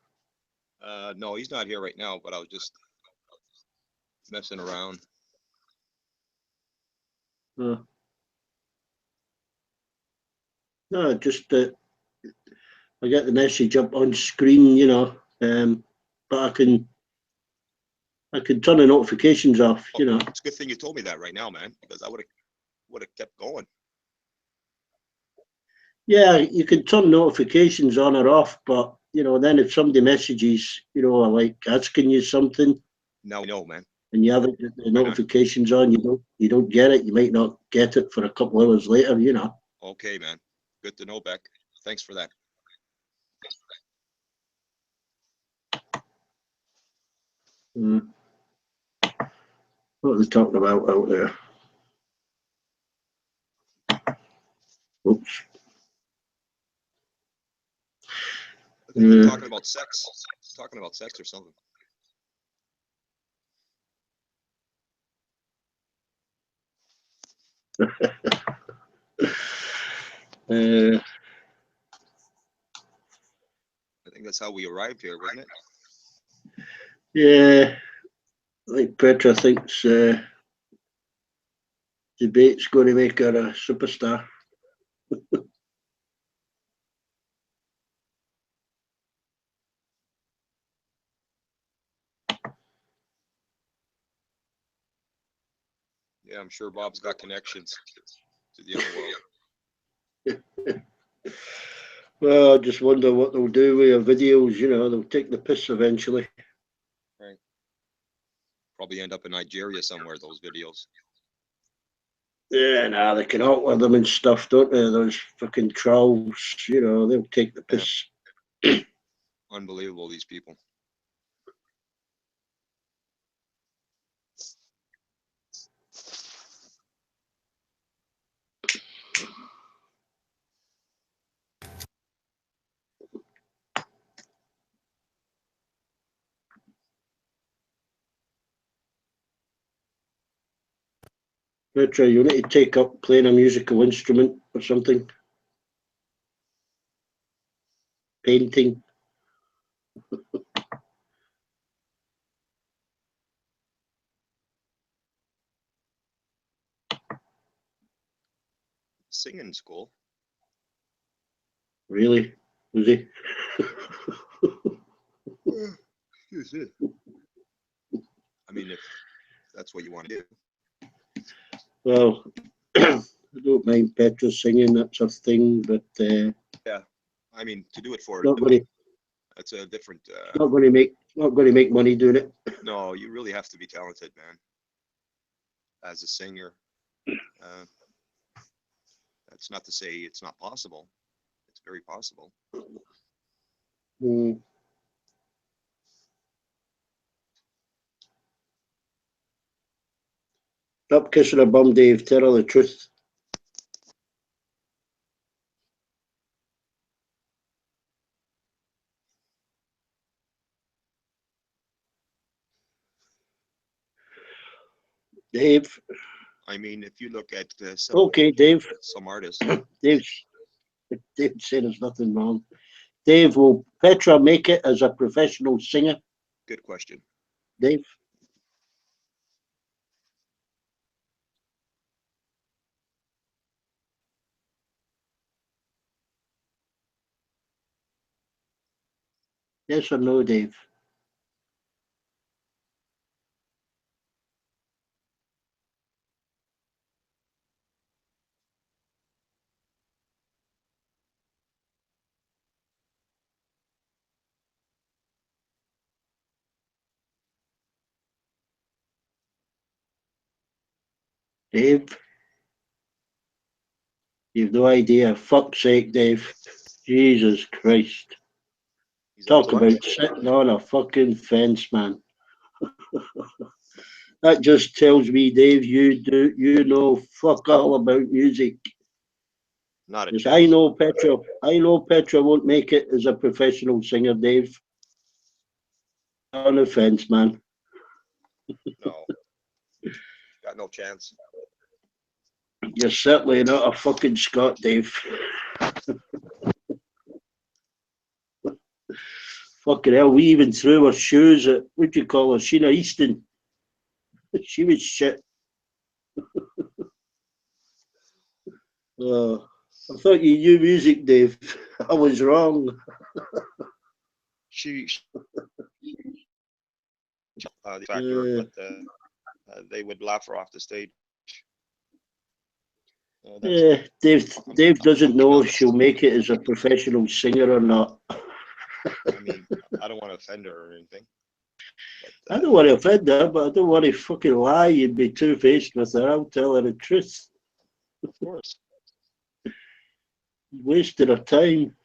No, he's not here right now, but I was just messing around. No, just I get the message up on screen, you know, but I can turn the notifications off, you know. It's a good thing you told me that right now, man, because I would have kept going. Yeah, you can turn notifications on or off, but you know, then if somebody messages, you know, like asking you something, Now I know, man. and you haven't got the notifications on, you don't get it. You might not get it for a couple of hours later, you know. Okay, man. Good to know, Beck. Thanks for that. What are they talking about out there? Oops. I think they're talking about sex. Talking about sex or something. I think That's how we arrived here, wasn't it? Yeah, like Petra thinks debate's going to make her a superstar. Yeah, I'm sure Bob's got connections to the underworld. Well, I just wonder what they'll do with her videos. You know, they'll take the piss eventually. Right. Probably end up in Nigeria somewhere, those videos. Yeah, nah, they can alter them and stuff, don't they? Those fucking trolls, you know, they'll take the piss. Unbelievable, these people. Petra, you need to take up playing a musical instrument or something. Painting. Singing school. Really? Was he? I mean, if that's what you want to do. Well, I don't mind Petra singing, that's her thing, but Yeah, I mean, to do it for not going to that's a different. not going to make money doing it. No, you really have to be talented, man. As a singer, that's not to say it's not possible. It's very possible. Mm. Stop kissing her bum, Dave. Tell her the truth. Dave. I mean, if you look at Okay, Dave. some artists, Dave said there's nothing wrong. Dave, will Petra make it as a professional singer? good question. Dave? Yes or no, Dave? Dave? You've no idea. Fuck's sake, Dave. Jesus Christ. He's Talk up to about sitting on a fucking fence, man. That just tells me, Dave, you know fuck all about music. not a Yes, chance. I know Petra won't make it as a professional singer, Dave. On the fence, man. No, got no chance. You're certainly not a fucking Scot, Dave. Fucking hell, we even threw her shoes at, what do you call her, Sheena Easton. She was shit. I thought you knew music, Dave. I was wrong. She the factor, but they would laugh her off the stage. Yeah, Dave doesn't know if she'll make it as a professional singer or not. I mean, I don't want to offend her or anything. But, I don't want to offend her, but I don't want to fucking lie and be two-faced with her. I'll tell her the truth. of course. Wasted her time.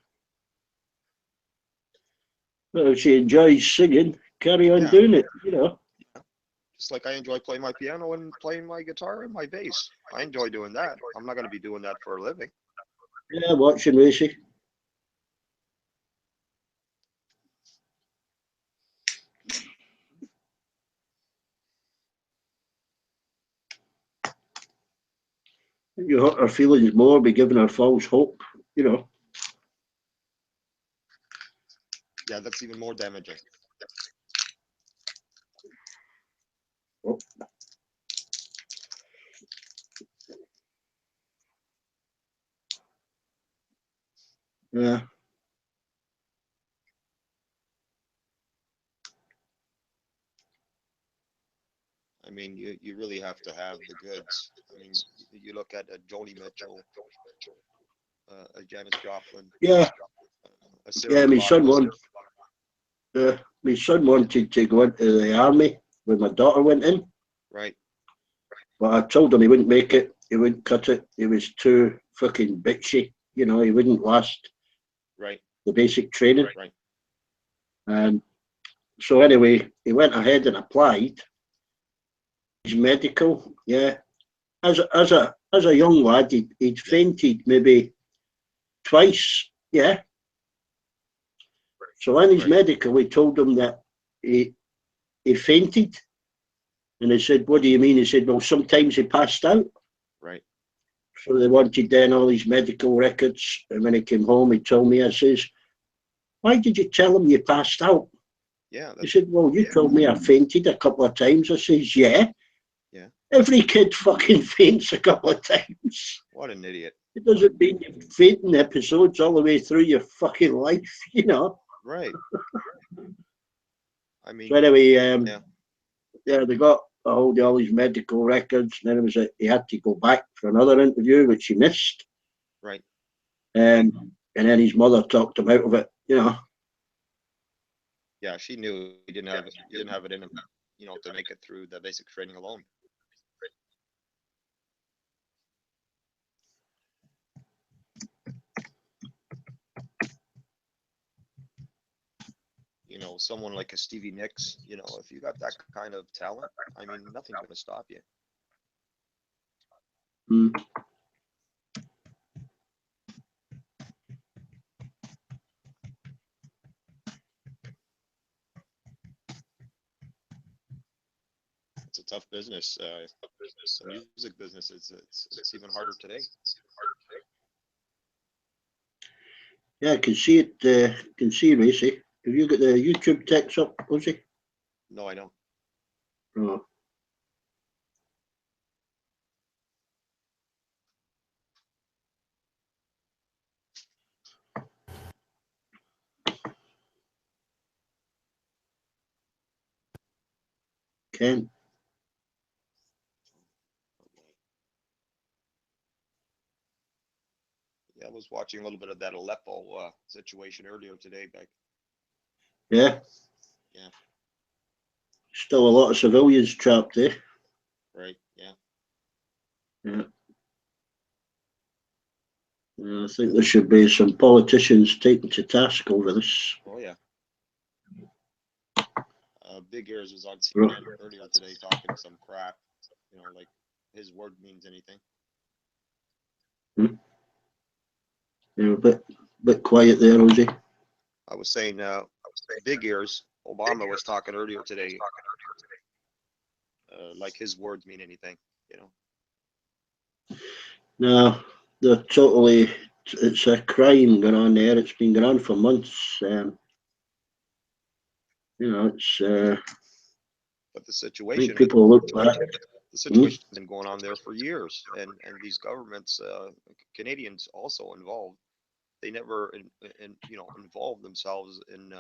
Well, if she enjoys singing, carry on doing it, you know. Just like I enjoy playing my piano and playing my guitar and my bass. I enjoy doing that. I'm not going to be doing that for a living. Yeah, watching Lucy. You hurt her feelings more by giving her false hope, you know. Yeah, that's even more damaging. Oh. Yeah. I mean, you really have to have the goods. I mean, you look at a Joni Mitchell, a Janis Joplin, Yeah. a Sarah Yeah, McLachlan. my son wanted to go into the army when my daughter went in, Right, but I told him he wouldn't make it. He wouldn't cut it. He was too fucking bitchy. You know, he wouldn't last right, the basic training. right. And so anyway, he went ahead and applied. His medical, yeah. As a young lad, he'd fainted maybe twice, yeah. So in his Right. medical, we told him that he fainted. And they said, what do you mean? He said, well, sometimes he passed out. Right. So they wanted then all his medical records. And when he came home, he told me, I says, why did you tell him you passed out? Yeah. He said, well, you told me I fainted a couple of times. I says, yeah. Yeah. Every kid fucking faints a couple of times. What an idiot. It doesn't mean you're fainting episodes all the way through your fucking life, you know. Right. I mean, So anyway, yeah. yeah, they got a hold of all his medical records, and then it was he had to go back for another interview, which he missed. Right. And then his mother talked him out of it, you know. Yeah, she knew he didn't have it in him, to make it through the basic training alone. Someone like a Stevie Nicks, if you got that kind of talent, I mean, nothing's going to stop you. Mm. It's a tough business. The music business it's even harder today. Yeah, I can see it. Can see Racy. Have you got the YouTube text up, Ozzy? No, I don't. Oh. Ken. Yeah, I was watching a little bit of that Aleppo situation earlier today. Yeah. Yeah. Still a lot of civilians trapped there. Right. Yeah. Yeah. I think there should be some politicians taken to task over this. Oh yeah. Big Ears was on CNN earlier today talking some crap. Like his word means anything. You're a bit quiet there, Ozzy. I was saying, Big Ears. Obama was talking earlier today. Like his words mean anything. No, they're totally. It's a crime going on there. It's been going on for months. It's. But the I situation. think people look back. The situation's been going on there for years, and these governments, Canadians also involved. They never, involved themselves in,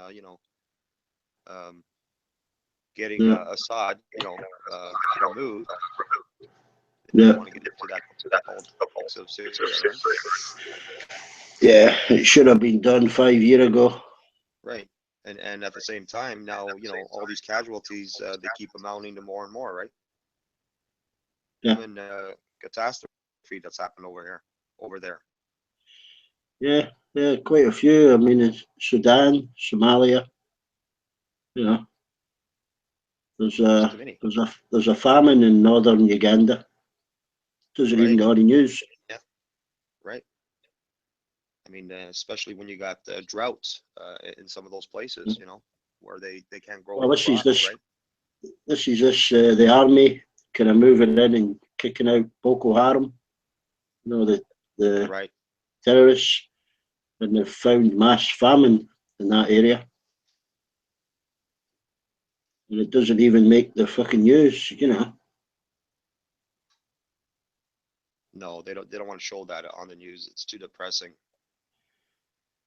getting Yeah. Assad, removed. They Yeah. don't want to get into that politics of Syria, right? Yeah, it should have been done 5 years ago. Right. And at the same time, now, all these casualties, they keep amounting to more and more, right? Yeah. Human catastrophe that's happened over there. Yeah, quite a few. I mean, it's Sudan, Somalia. There's a famine in northern Uganda. Doesn't even get any news. Yeah. Right. I mean, especially when you got droughts in some of those places, where they can't grow. Well, crops, right? This is the army kind of moving in and kicking out Boko Haram. The right. terrorists, and they've found mass famine in that area. And it doesn't even make the fucking news, you know. No, they don't want to show that on the news. It's too depressing.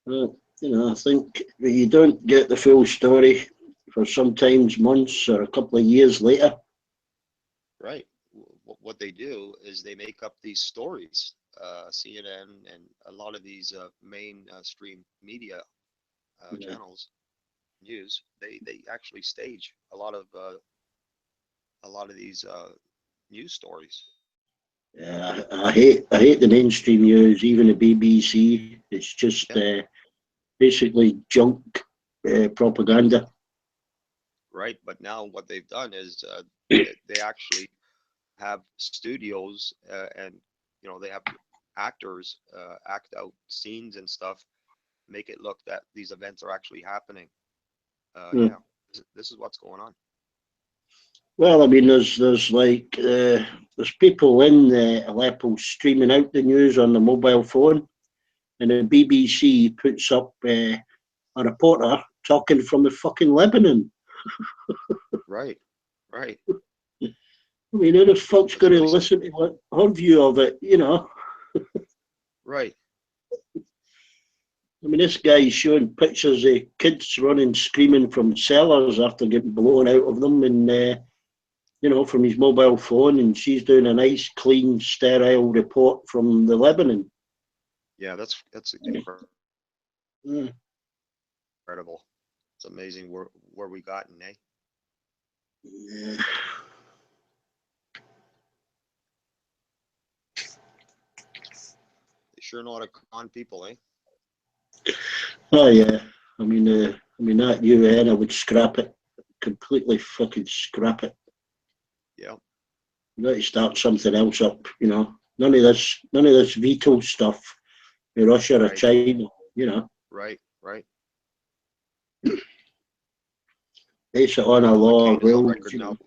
Well, you know, I think that you don't get the full story for sometimes months or a couple of years later. Right. What they do is they make up these stories. CNN and a lot of these mainstream media Yeah. channels, news, they actually stage a lot of these news stories. Yeah, I hate the mainstream news, even the BBC. It's just Yeah. basically junk propaganda. Right. But now what they've done is they actually have studios and they have actors act out scenes and stuff, make it look that these events are actually happening. Hmm. Yeah, this is what's going on. Well, I mean, there's like there's people in Aleppo streaming out the news on the mobile phone, and the BBC puts up a reporter talking from the fucking Lebanon. Right, right. I mean, who the fuck's That's going to really listen to what her view of it? You know, right. I mean, this guy's showing pictures of kids running, screaming from cellars after getting blown out of them, and from his mobile phone, and she's doing a nice, clean, sterile report from the Lebanon. Yeah, that's Mm. incredible. It's amazing where we gotten, eh? Yeah. They sure know how to con people, eh? Oh yeah. I mean that UN, I would scrap it, completely fucking scrap it. Yeah, You got to start something else up. None of this veto stuff with Russia or right, China. You know, right, right. base it on a law McCain of is on rules. record You now. know,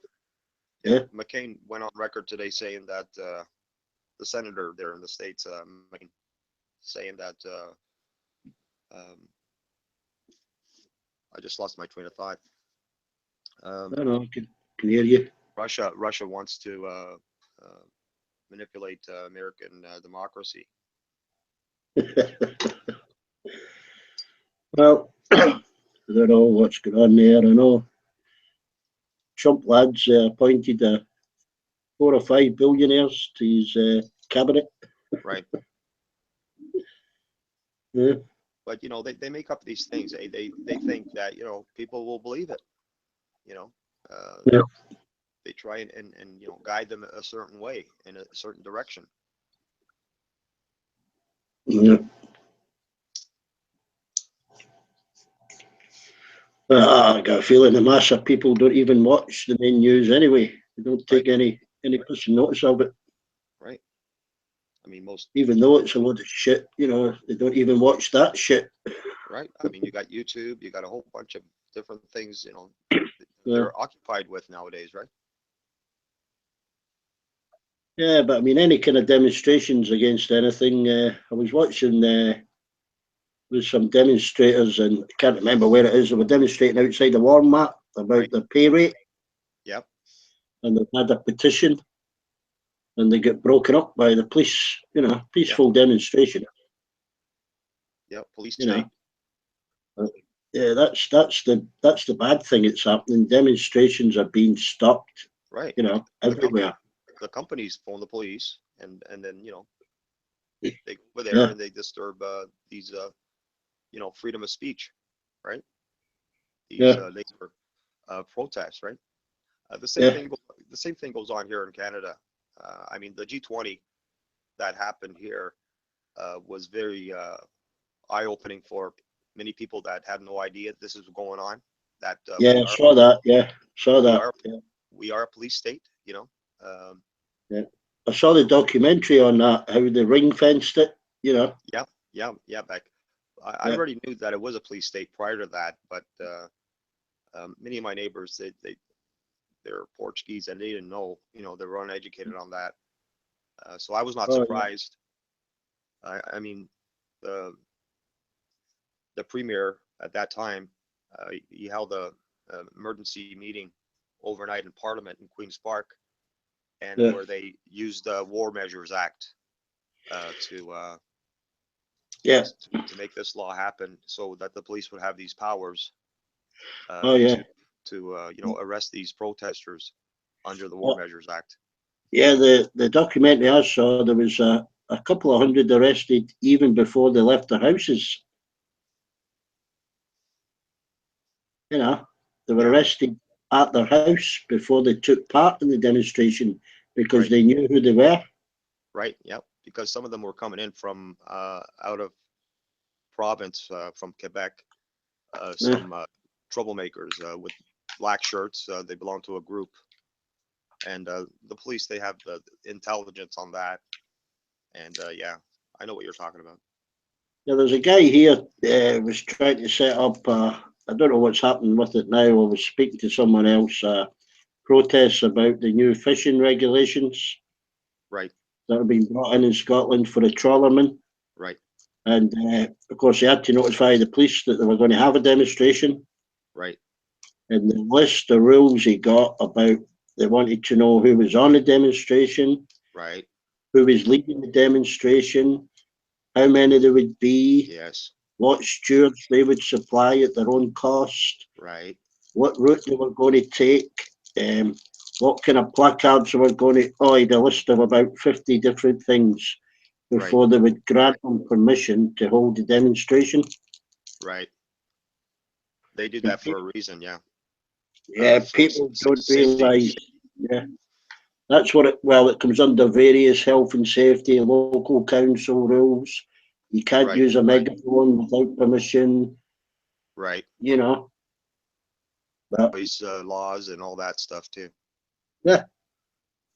Yeah, yeah. McCain went on record today saying that the senator there in the states, McCain, saying that um, I just lost my train of thought. Um, I know. I can hear you. Russia wants to manipulate American democracy. Well, I don't know what's going on there. I know Trump lads appointed 4 or 5 billionaires to his cabinet. Right. Yeah. But they make up these things. They think that people will believe it. You know, uh, Yeah. they try and guide them a certain way in a certain direction. Yeah. I got a feeling the mass of people don't even watch the main news anyway. They don't Right. take any person notice of it, Right. I mean, most. even though it's a load of shit. They don't even watch that shit. Right. I mean, you got YouTube, you got a whole bunch of different things. Yeah, They're occupied with nowadays, right? yeah, but I mean, any kind of demonstrations against anything. I was watching. There's some demonstrators, and I can't remember where it is. They were demonstrating outside the Walmart about Right. the pay rate, Yep. and they had a petition, and they get broken up by the police. Yep. Peaceful demonstration. Yep. Police You know, state. Uh, yeah, that's the bad thing. It's happening. Demonstrations are being stopped. Right. The Everywhere. the companies phone the police, and then they go over there Yeah, and they disturb these freedom of speech, right? These yeah, labor protests, right? The same yeah, thing. The same thing goes on here in Canada. I mean, the G20 that happened here was very eye-opening for many people that had no idea this is going on. That yeah. I saw that. Yeah, saw we that. are Yeah, we are a police state. Um, yeah. I saw the documentary on that. How they ring fenced it. You know. yeah, yeah, yeah. Back, I Yeah, already knew that it was a police state prior to that, but many of my neighbors they're Portuguese and they didn't know. They were uneducated on that. So I was not oh yeah, surprised. I mean, the the premier at that time, he held a emergency meeting overnight in Parliament in Queen's Park, and Yeah. where they used the War Measures Act to Yeah. make this law happen, so that the police would have these powers Oh yeah. to arrest these protesters under the War Measures Act. Yeah, the documentary I saw, there was a couple of hundred arrested even before they left their houses. You know, they were Yeah. arrested at their house before they took part in the demonstration because Right. they knew who they were. Right. Yep. Because some of them were coming in from out of province, from Quebec. Some troublemakers with black shirts. They belong to a group, and the police, they have the intelligence on that. And yeah, I know what you're talking about. Yeah, there's a guy here was trying to set up. I don't know what's happening with it now. I was speaking to someone else. Protests about the new fishing regulations Right. that have been brought in Scotland for the trawlermen. Right. And of course, they had to notify the police that they were going to have a demonstration. Right. And the list of rules he got about, they wanted to know who was on the demonstration, Right. who was leading the demonstration, how many there would be, Yes. what stewards they would supply at their own cost, Right. what route they were going to take, what kind of placards they were going to. Oh, he had a list of about 50 different things before they would grant them permission to hold the demonstration. Right. They do that for a reason. Yeah. Yeah, For people don't safety. realise. Yeah, that's what it. Well, it comes under various health and safety, local council rules. You can't Right. use a Right. megaphone without permission. Right. You know. But These laws and all that stuff too. yeah,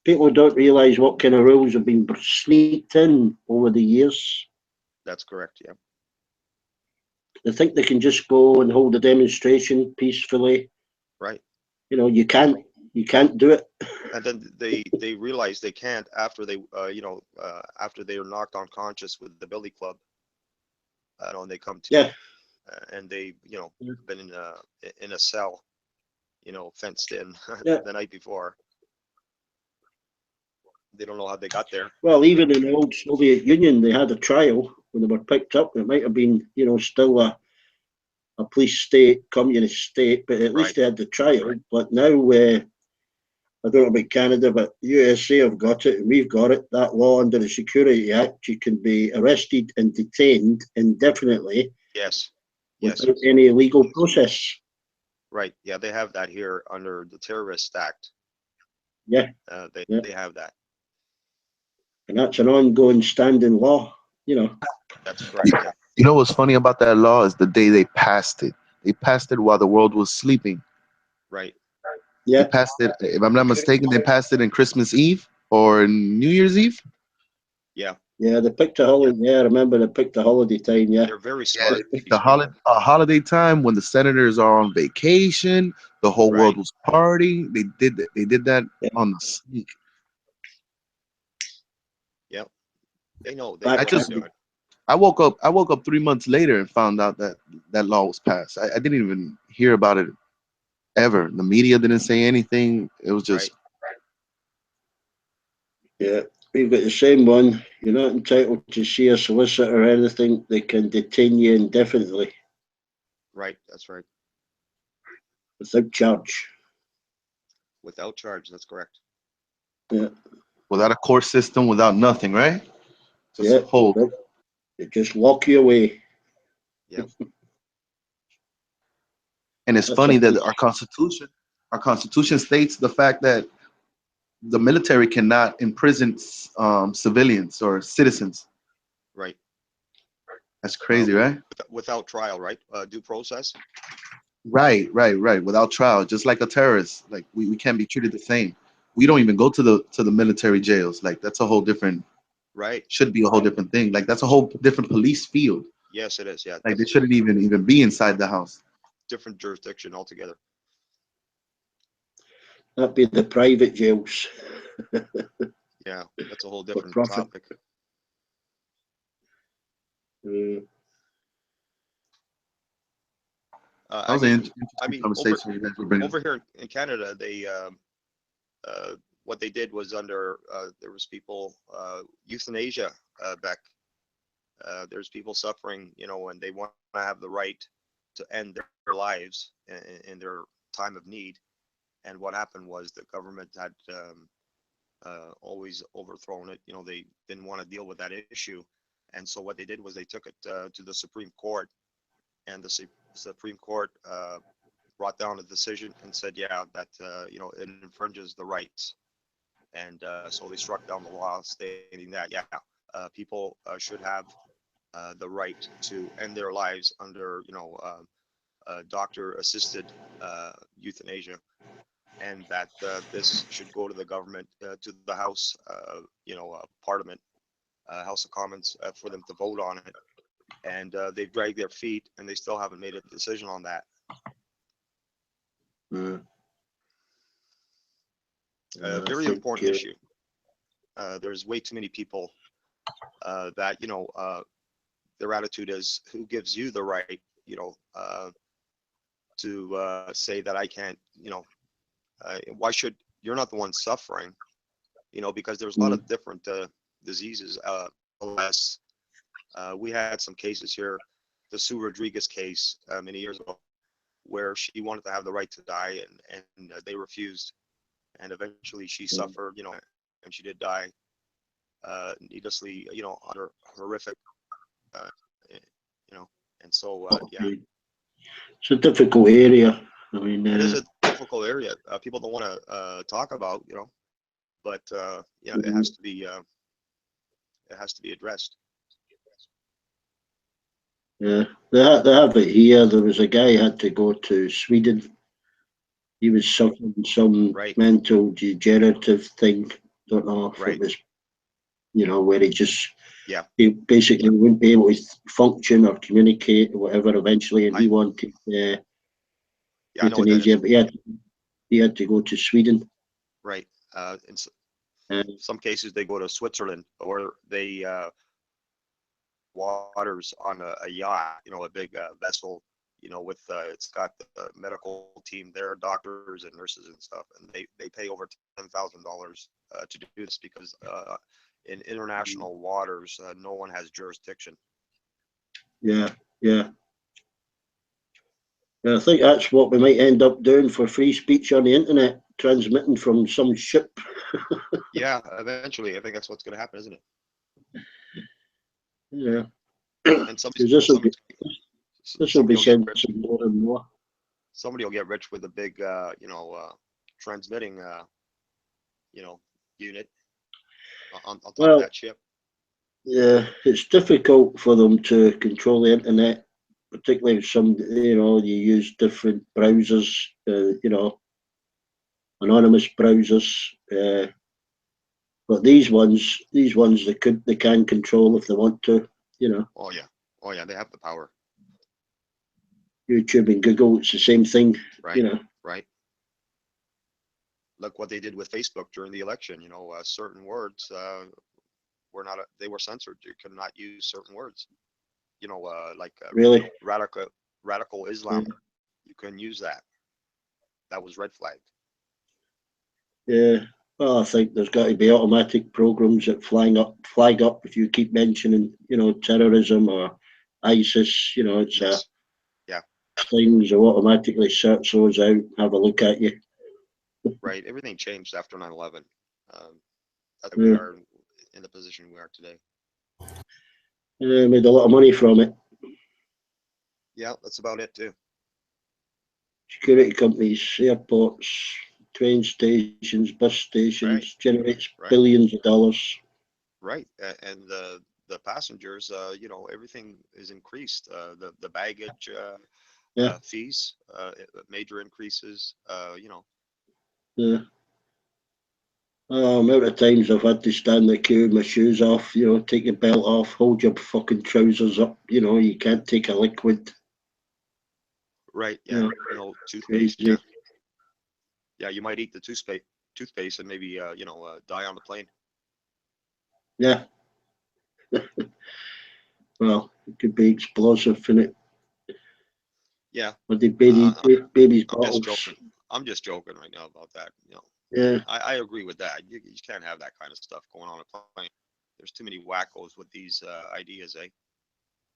people don't realise what kind of rules have been sneaked in over the years. That's correct. Yeah. They think they can just go and hold a demonstration peacefully. Right. You know, you can't. You can't do it. And then they realize they can't after they after they are knocked unconscious with the billy club. And they come to, Yeah. and they been in a cell, fenced in Yeah. the night before. They don't know how they got there. Well, even in the old Soviet Union, they had a trial when they were picked up. It might have been, still a police state, communist state, but at least Right. they had the trial. But now, I don't know about Canada, but USA have got it, and we've got it. That law under the Security Act, you can be arrested and detained indefinitely. Yes. Without any legal process. Right. Yeah, they have that here under the Terrorist Act. Yeah. They have that. And that's an ongoing standing law, That's correct. Yeah. You know what's funny about that law is the day they passed it. They passed it while the world was sleeping. Right. Yeah. They passed it, if I'm not mistaken, they passed it in Christmas Eve or New Year's Eve. Yeah. Yeah, they picked a holiday. Yeah, I remember they picked a holiday time. Yeah. They're very smart. The holiday time when the senators are on vacation, the whole world was partying. They did that on the sneak. Yep. They know. I woke up 3 months later and found out that that law was passed. I didn't even hear about it ever. The media didn't say anything. It was just Yeah, we've got the same one. You're not entitled to see a solicitor or anything. They can detain you indefinitely. Right. That's right. Without charge. Without charge. That's correct. Yeah. Without a court system, without nothing, right? Just hold. They just lock you away. Yeah. And it's funny that our constitution states the fact that the military cannot imprison civilians or citizens. Right. That's crazy, right? Without trial, right? Due process. Right. Without trial, just like a terrorist, like we can't be treated the same. We don't even go to the military jails. Like that's a whole different. Right. Should be a whole different thing. Like that's a whole different police field. Yes, it is. Yeah. Like they shouldn't even be inside the house. Different jurisdiction altogether. That'd be the private jails. Yeah, that's a whole different topic. That I was an mean, interesting I mean, conversation you guys were bringing. over here in Canada, they what they did was under there was people euthanasia back. There's people suffering, you know, and they want to have the right to end their lives in their time of need. And what happened was the government had always overthrown it. You know, they didn't want to deal with that issue. And so what they did was they took it to the Supreme Court, and the Supreme Court brought down a decision and said, yeah, that, you know, it infringes the rights. And so they struck down the law stating that, yeah, people should have the right to end their lives under, you know, doctor-assisted euthanasia, and that this should go to the government, to the House, you know, Parliament, House of Commons, for them to vote on it. And they've dragged their feet, and they still haven't made a decision on that. Very important issue. There's way too many people that, you know, their attitude is, who gives you the right, you know, to say that I can't, you know, why should, you're not the one suffering, you know, because there's a lot of different diseases. Less, we had some cases here, the Sue Rodriguez case many years ago, where she wanted to have the right to die, and they refused, and eventually she suffered, you know, and she did die needlessly, you know, under horrific, you know, and so yeah. It's a difficult area. I mean, it is a difficult area. People don't want to talk about, you know, but you know, it has to be addressed. Yeah, they have it here. There was a guy who had to go to Sweden. He was suffering some mental degenerative thing. Don't know if it was, you know, where he just, he basically wouldn't be able to function or communicate or whatever eventually, and he wanted euthanasia, but he had to go to Sweden. Right. In some cases, they go to Switzerland, or they waters on a yacht, you know, a big vessel, you know, with it's got the medical team there, doctors and nurses and stuff, and they pay over $10,000 to do this, because in international waters, no one has jurisdiction. Yeah. I think that's what we might end up doing for free speech on the internet, transmitting from some ship. Yeah, eventually, I think that's what's going to happen, isn't it? Yeah. And this will be sent more and more. Somebody will get rich with a big, you know, transmitting, you know, unit on top of that ship. Yeah, it's difficult for them to control the internet, particularly if some, you know, you use different browsers, you know, anonymous browsers. But these ones they can control if they want to, you know. Oh yeah, they have the power. YouTube and Google, it's the same thing, you know. Right. Look what they did with Facebook during the election. You know, certain words were not, they were censored. You could not use certain words. You know, like really radical Islam. Yeah. You couldn't use that. That was red flagged. Yeah. Well, I think there's got to be automatic programs that flag up if you keep mentioning, you know, terrorism or ISIS. You know, it's things will automatically search those out, have a look at you. Right. Everything changed after 9/11. We are in the position we are today. Made a lot of money from it. Yeah, that's about it too. Security companies, airports, train stations, bus stations, generates billions of dollars. Right, and the passengers, you know, everything is increased. The baggage fees, major increases. You know. Yeah. Amount of times I've had to stand in the queue with my shoes off, you know, take your belt off, hold your fucking trousers up, you know, you can't take a liquid. Right, yeah, you know, toothpaste. Yeah, you might eat the toothpaste and maybe, you know, die on the plane. Yeah. Well, it could be explosive, innit? Yeah, Or they baby's I'm just bottles. joking. I'm just joking right now about that. You know, Yeah. I agree with that. You can't have that kind of stuff going on a plane. There's too many wackos with these ideas, eh?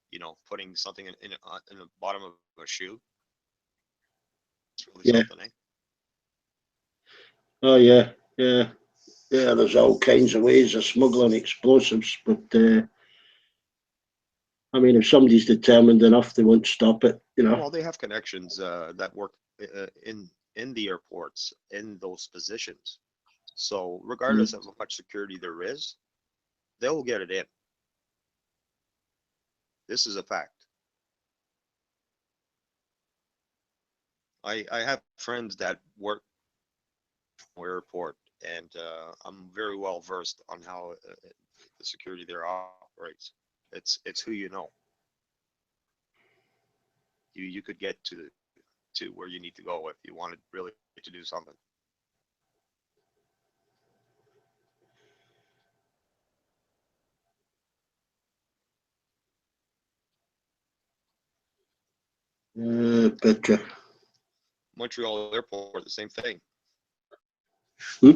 You know, putting something in the bottom of a shoe. It's really Yeah. something, eh? Oh yeah. Yeah. Yeah. There's all kinds of ways of smuggling explosives, but I mean, if somebody's determined enough, they won't stop it. You know. Well, they have connections that work in the airports in those positions. So regardless of how much security there is, they'll get it in. This is a fact. I have friends that work airport, and I'm very well versed on how the security there operates. It's who you know. You could get to where you need to go if you wanted really to do something. But Montreal Airport, the same thing. Hmm?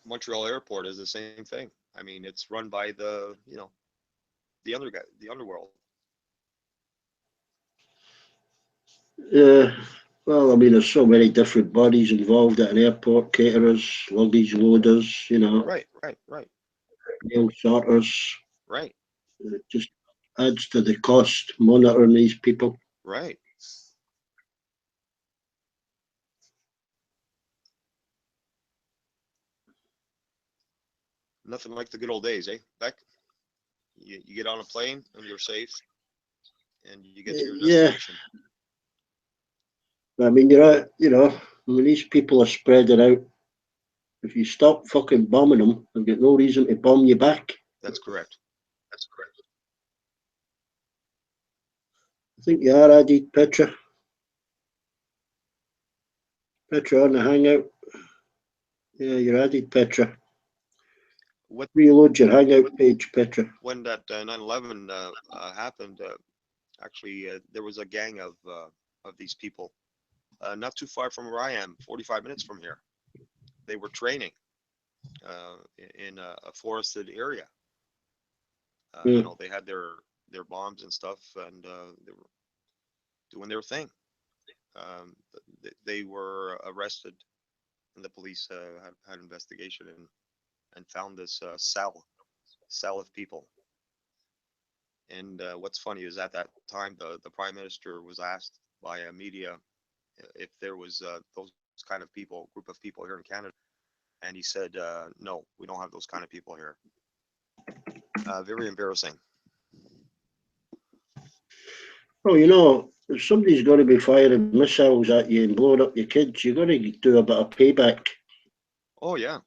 Montreal Airport is the same thing. I mean, it's run by the the underworld. well, I mean, there's so many different bodies involved at an airport: caterers, luggage loaders, Right, right, right, mail sorters. right, It just adds to the cost monitoring these people. right. Nothing like the good old days, eh? Beck, you get on a plane and you're safe, and you get to your Yeah, destination. I mean, you're out, when these people are spreading out, if you stop fucking bombing them, they've got no reason to bomb you back. That's correct. I think you are added, Petra. Petra on the hangout. Yeah, you're added, Petra. What Reload your hangout page, Petra. when that 9/11 happened? Actually, there was a gang of these people, not too far from where I am, 45 minutes from here. They were training in a forested area. You Yeah. know, they had their bombs and stuff, and they were doing their thing. They were arrested, and the police had investigation and found this cell of people. And what's funny is at that time, the prime minister was asked by a media if there was those kind of people, group of people here in Canada, and he said, "No, we don't have those kind of people here." Very embarrassing. Oh, if somebody's going to be firing missiles at you and blowing up your kids, you're going to do a bit of payback. Oh yeah,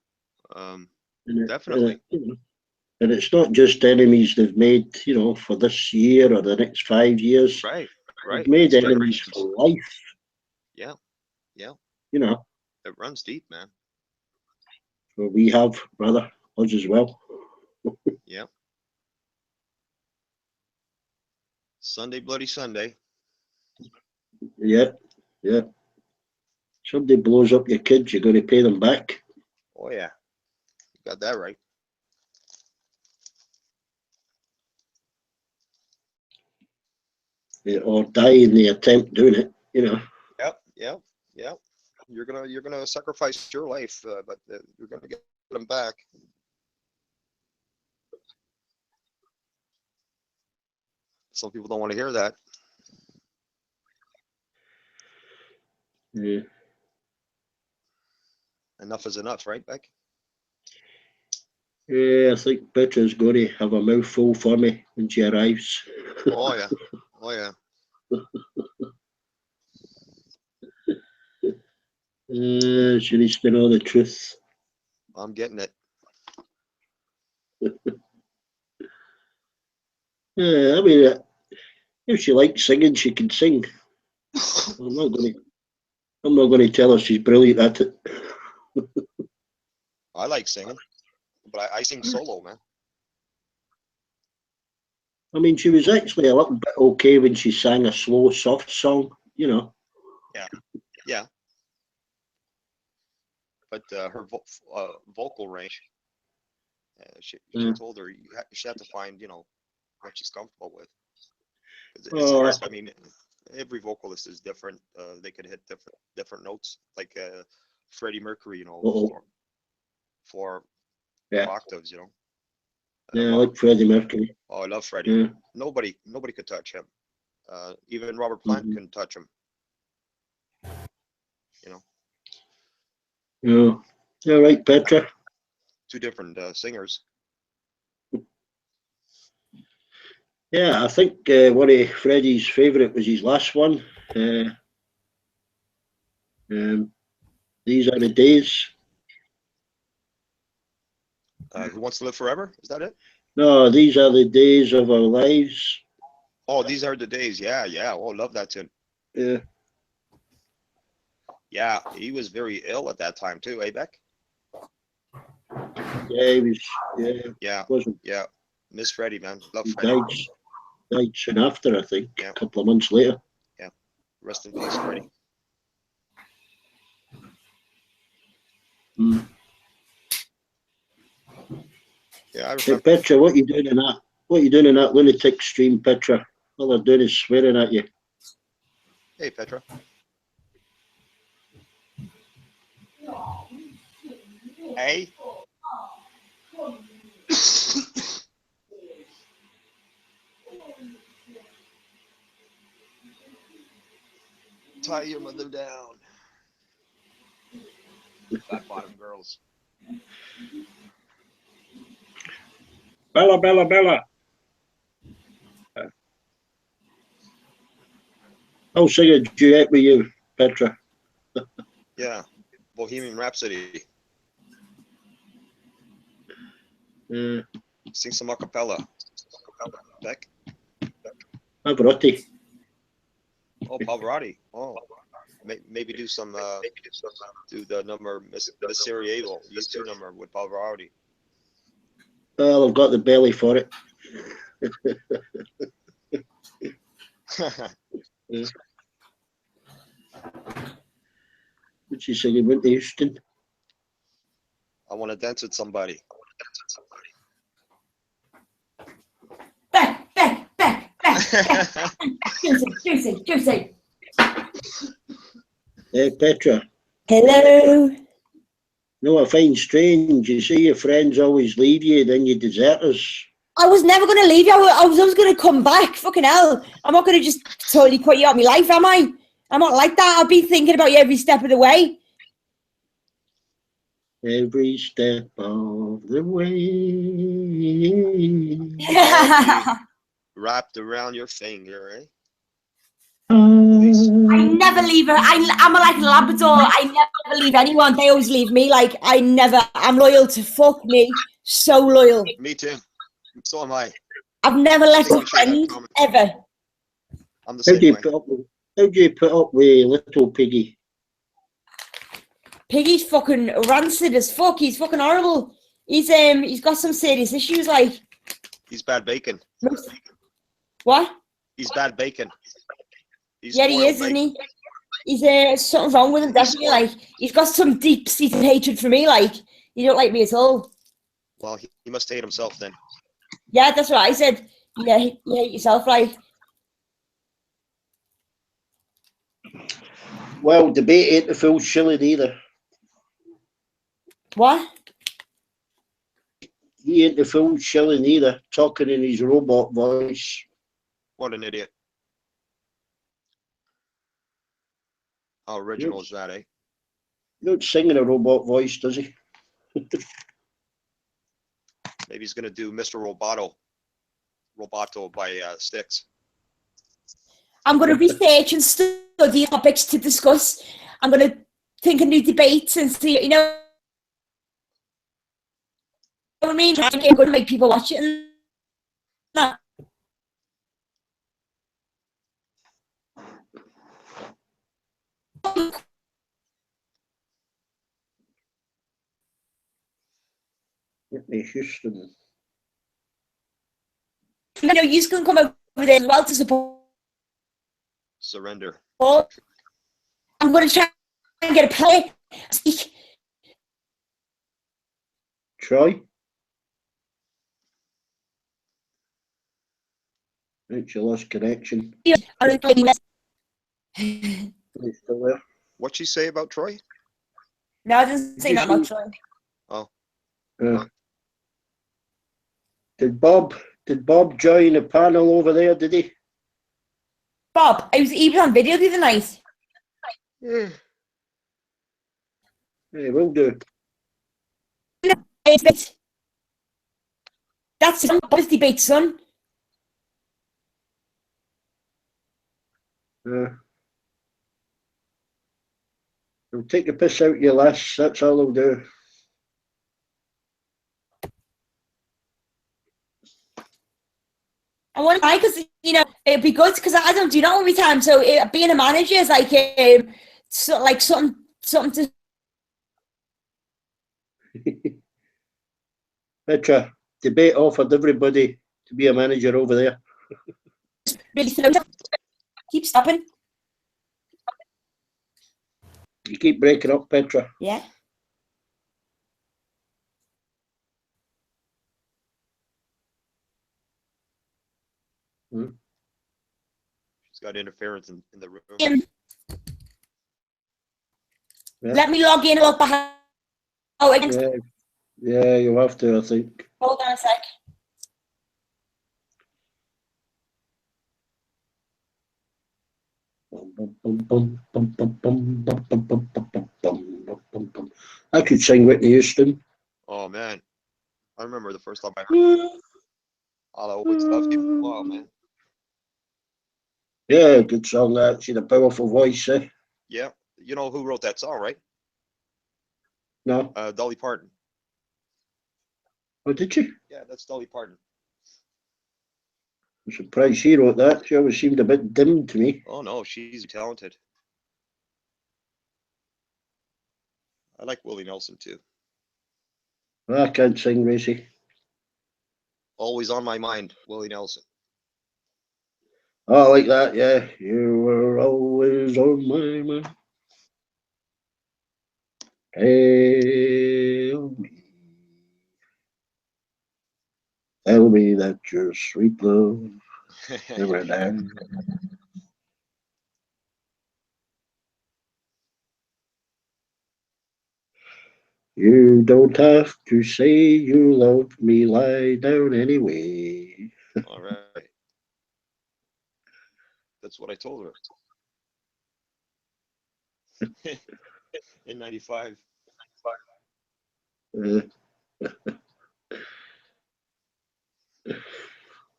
And definitely. and it's not just enemies they've made, for this year or the next 5 years. Right, They've right. made It's enemies generations. for life, Yeah, yeah. you know. It runs deep, man. Well, we have, brother, us as well. Yeah. Sunday, bloody Sunday. Yeah, yeah. Somebody blows up your kids, you're going to pay them back. Oh yeah, you got that right. Yeah, or die in the attempt doing it. Yep, yep, yep. You're gonna sacrifice your life, but you're gonna get them back. Some people don't want to hear that. Yeah. Enough is enough, right, Beck? Yeah, I think Petra's going to have a mouthful for me when she arrives. Oh yeah, oh yeah. She needs to know the truth. I'm getting it. Yeah, I mean, if she likes singing, she can sing. I'm not going to tell her she's brilliant at it. I like singing, but I sing solo, man. I mean, she was actually a little bit okay when she sang a slow, soft song. Yeah. But her vocal range, she Mm. told her she had to find, what she's comfortable with. It's Oh, hard. I mean, every vocalist is different. They could hit different notes, like Freddie Mercury, oh, four yeah. octaves, Yeah, I Robert. like Freddie Mercury. Oh, I love Freddie. Yeah. Nobody could touch him. Even Robert Plant Mhm. couldn't touch him. Yeah. All right, Petra. Two different singers. Yeah, I think one of Freddie's favourite was his last one. These are the days. Who Wants to Live Forever? Is that it? No, these are the days of our lives. Oh, These Are the Days. Yeah. Oh, love that tune. Yeah. Yeah, he was very ill at that time too, Beck? Yeah, he was. Yeah, Yeah, wasn't. yeah. Miss Freddie, man. Love He Freddie. died soon after, I think. Yeah. A couple of months later. Yeah. Rest in peace, Freddie. Mm. Yeah, I Hey, remember. Petra, what you doing in that? What you doing in that lunatic stream, Petra? All they're doing is swearing at you. Hey, Petra. Hey. Tie your mother down. Flat bottom girls. Bella, Bella, Bella. I'll sing a duet with you, Petra. Yeah. Bohemian Rhapsody. Sing some acapella. Beck. Pavarotti. Oh, Pavarotti. Oh. Maybe do some do the number Miserable U2 number with Pavarotti. Well, I've got the belly for it. Yeah. What's he singing? Went to Houston. I want to dance with somebody. Back. Juicy. Hey, Petra. Hello. You know what I find strange? You see your friends always leave you, then you desert us. I was never going to leave you. I was always going to come back. Fucking hell. I'm not going to just totally quit you out of my life, am I? I'm not like that. I'll be thinking about you every step of the way. Every step of the way. Wrapped around your finger, eh? I never leave her. I'm like a Labrador. I never leave anyone. They always leave me. Like, I'm loyal to fuck me. So loyal. Me too. So am I. I've never left think a we share that friend, common. ever. I'm the How same do you way. put up with little Piggy? Piggy's fucking rancid as fuck. He's fucking horrible. He's got some serious issues, like. He's bad bacon. What? He's bad bacon. He's Yeah, he spoiled is, isn't bacon. he? He's something's wrong with him, definitely. Like, he's got some deep-seated hatred for me. Like, he don't like me at all. Well, he must hate himself then. Yeah, that's what I said. Yeah, you hate yourself, like. Well, debate ain't the full shilling either. What? He ain't the full shilling either, talking in his robot voice. What an idiot. How original is that, eh? He don't sing in a robot voice, does he? Maybe he's going to do Mr. Roboto by Styx. I'm going to research and study topics to discuss. I'm going to think of new debates and see, you know what I mean? I'm going to make people watch it and that. Whitney Houston. You know, you can come over there as well to support. Surrender. I'm going to try and get a play. Troy? Right, you lost connection. Are you still there? What'd she say about Troy? No, I didn't say Did nothing you about see- Troy. Oh, Did Bob join the panel over there, did he? Bob, he was on video the other night. Yeah, will do. That's Bob's debate, son. He'll take the piss out of your lass, that's all he'll do. I want to because it'd be good because I don't do that all the time. So being a manager is like something to. Petra, debate offered everybody to be a manager over there. Really keep stopping. You keep breaking up, Petra. Yeah. she's got interference in the room. Yeah. Let me log in up. Yeah, you have to, I think. Hold on a sec. I could sing Whitney Houston. Oh man, I remember the first time I heard "I'll Always Love You." Wow, man. Yeah, good song that. She had a powerful voice, eh? Yeah, you know who wrote that song, right? No? Dolly Parton. Oh, did you? Yeah, that's Dolly Parton. I'm surprised she wrote that. She always seemed a bit dim to me. Oh no, she's talented. I like Willie Nelson too. I can't sing, Racy. Always on my mind, Willie Nelson. Oh, I like that, yeah. You were always on my mind. Tell me that your sweet love never ends. You don't have to say you love me, lie down anyway. All right. That's what I told her. In 95.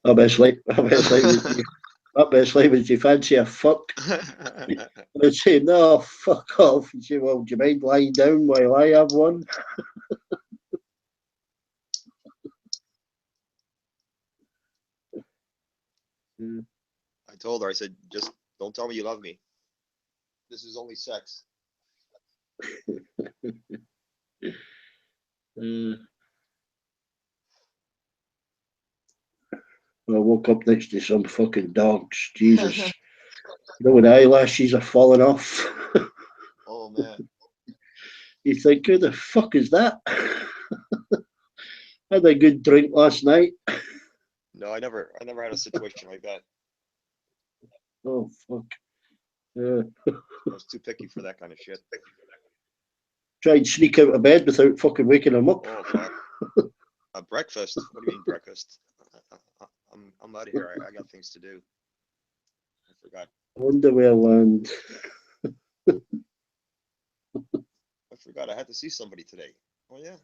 I bet like would you fancy a fuck? I'd say, no, fuck off. She'd say, well, do you mind lying down while I have one? I told her, I said, just don't tell me you love me. This is only sex. I woke up next to some fucking dogs. Jesus. You know when the eyelashes are falling off? Oh man. You think, who the fuck is that? Had a good drink last night. No, I never had a situation like that. Oh, fuck. Yeah. I was too picky for that kind of shit. Tried to sneak out of bed without fucking waking them up. Oh fuck. Breakfast? What do you mean breakfast? I'm out of here. I got things to do. I forgot. Wonderland. I forgot. I had to see somebody today. Oh yeah.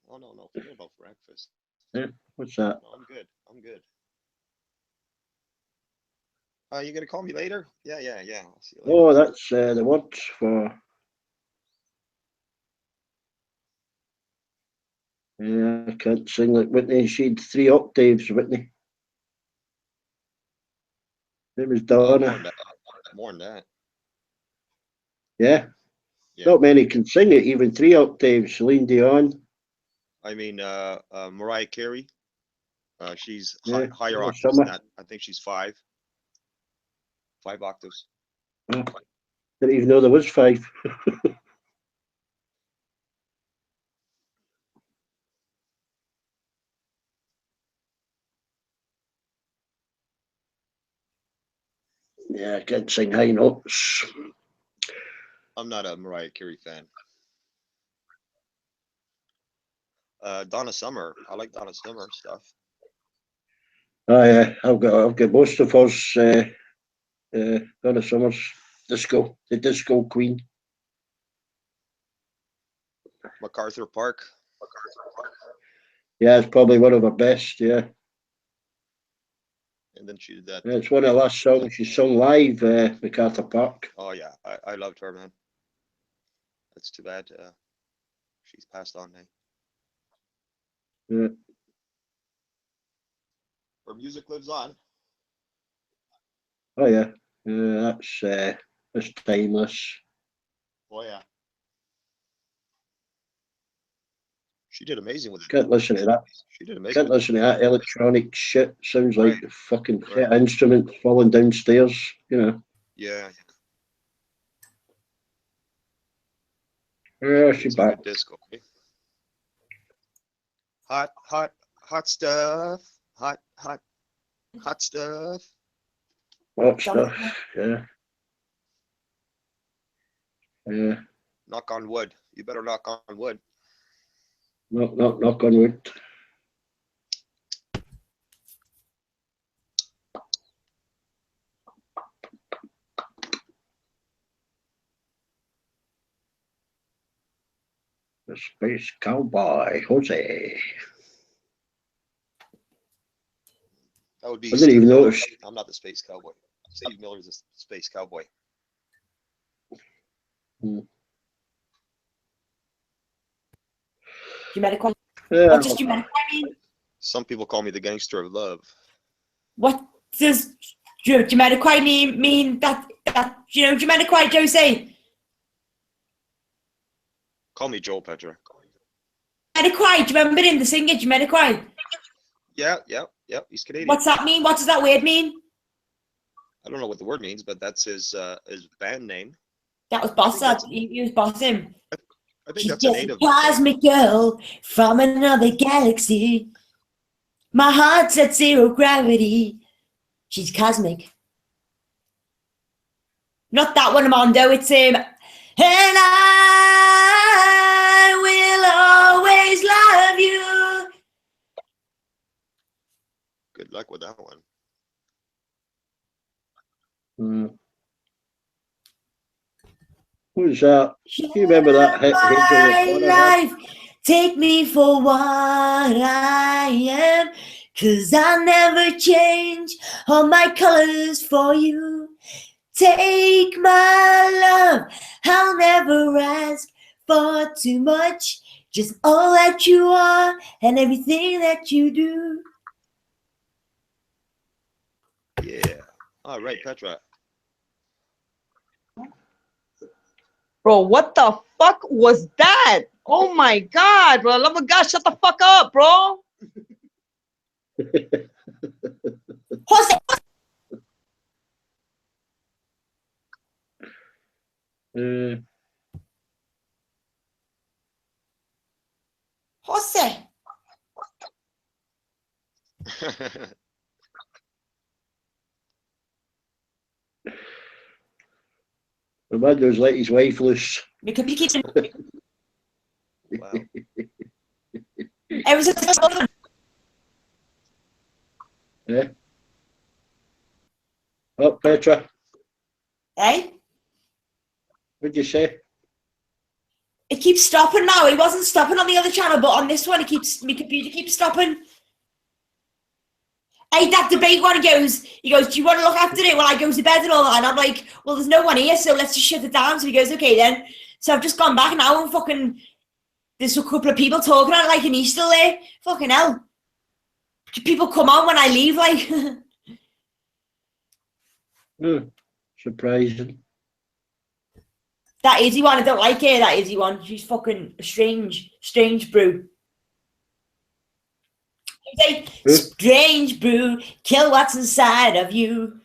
Oh no. Forget about breakfast. Yeah, what's that? No, I'm good. You gonna call me later? Yeah. I'll see you later. Oh, that's the words for. Yeah, I can't sing like Whitney. She had 3 octaves, Whitney. Name was Donna. More than that. Yeah. Yeah. Not many can sing it, even 3 octaves. Celine Dion. I mean, Mariah Carey. She's Yeah, higher octaves Summer. than that. I think she's 5 octaves. Oh. Didn't even know there was 5. Yeah, I can't sing high notes. I'm not a Mariah Carey fan. Donna Summer. I like Donna Summer stuff. Oh yeah, I've got most of us. Donna Summer's disco, the disco queen. MacArthur Park. Yeah, it's probably one of her best. Yeah, And then she did that. yeah, it's one of the last songs she sung live. MacArthur Park. Oh yeah, I loved her, man. That's too bad. She's passed on now. Yeah. Her music lives on. Oh yeah, that's timeless. Oh yeah. She did amazing with it. Can't listen to that. She did amazing. Can't listen to that electronic shit. Sounds like Right. fucking Right. instruments falling downstairs. You know. Yeah. Yeah, she's It's back. good disco. Eh? Hot stuff. Hot stuff. Hot stuff. Yeah. Yeah. Knock on wood. You better knock on wood. Knock on wood. The Space Cowboy, Jose. That would be. I didn't even Steve Miller. notice. I'm not the space cowboy. Steve Miller's a space cowboy. Jamiroquai. Yeah. What does Jamiroquai mean? Some people call me the gangster of love. What does Jamiroquai mean? That you know Jamiroquai, Jose? Call me Joel Petra. Jamiroquai, do you remember him, the singer Jamiroquai? Yeah. He's Canadian. What's that mean? What does that word mean? I don't know what the word means, but that's his band name. That was boss. He was bossing. I think She's that's a just a native. cosmic girl from another galaxy. My heart's at 0 gravity. She's cosmic. Not that one, Armando. It's him. And I will always love you. Good luck with that one. Who's that? Do you remember that hit? My life, take me for what I am, 'cause I'll never change all my colors for you. Take my love, I'll never ask for too much, just all that you are and everything that you do. Yeah. All right, Petra. Bro, what the fuck was that? Oh my God, bro. Love of God, shut the fuck up, bro. Jose, Jose. The man was like his wife loose. Because he keeps Wow. it was a Yeah. Oh, Petra, hey? what'd you say? It keeps stopping now. It wasn't stopping on the other channel, but on this one, my computer keeps stopping. Hey, that debate one he goes, do you want to look after it while I go to bed and all that? And I'm like, well, there's no one here, so let's just shut it down. So he goes, okay then. So I've just gone back now and fucking, there's a couple of people talking on it, like, and he's still there. Fucking hell. People come on when I leave, like. Surprising. That Izzy one, I don't like her, that Izzy one. She's fucking strange brew. Say, strange brew, kill what's inside of you.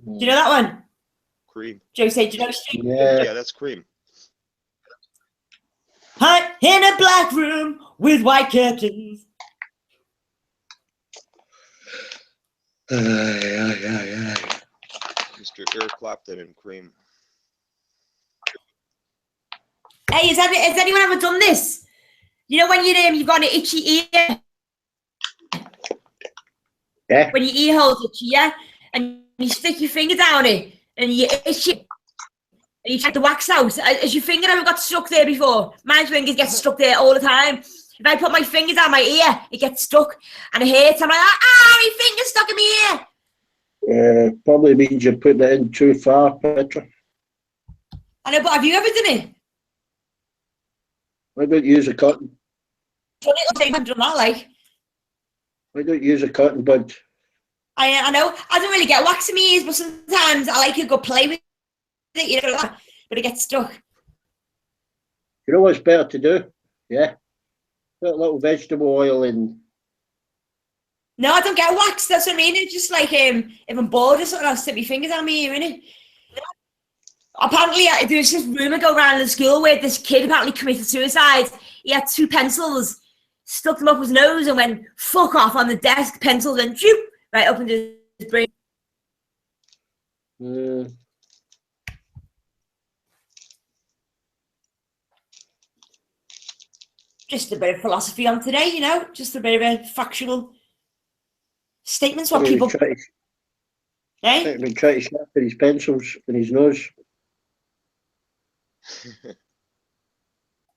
Do you know that one? Cream. Joe said, do you know Street? Yeah. Yeah, that's cream. Hot in a black room with white curtains. Yeah. Mr. Eric Clapton and cream. Hey, has anyone ever done this? You know when you've got an itchy ear? Yeah. When your ear hole's itchy, yeah? And you stick your finger down it and you itch it. And you take the wax out. Has your finger ever got stuck there before? My fingers get stuck there all the time. If I put my finger down my ear, it gets stuck and it hurts. I'm like, my finger's stuck in my ear. Probably means you're putting it in too far, Petra. I know, but have you ever done it? Why don't you use a cotton? I've done that, like. Why don't you use a cotton bud? I know. I don't really get wax in my ears, but sometimes I like to go play with it, you know, but it gets stuck. You know what's better to do? Yeah. Put a little vegetable oil in. No, I don't get wax. That's what I mean. It's just like if I'm bored or something, I'll stick my fingers on my ear, innit? Apparently, there was this rumour going around in the school where this kid apparently committed suicide. He had 2 pencils, stuck them up his nose and went, fuck off on the desk, pencils, and shoot, right up into his brain. Just a bit of philosophy on today, you know? Just a bit of a factual statements. What people... He'd been trying to sharpen his pencils in his nose.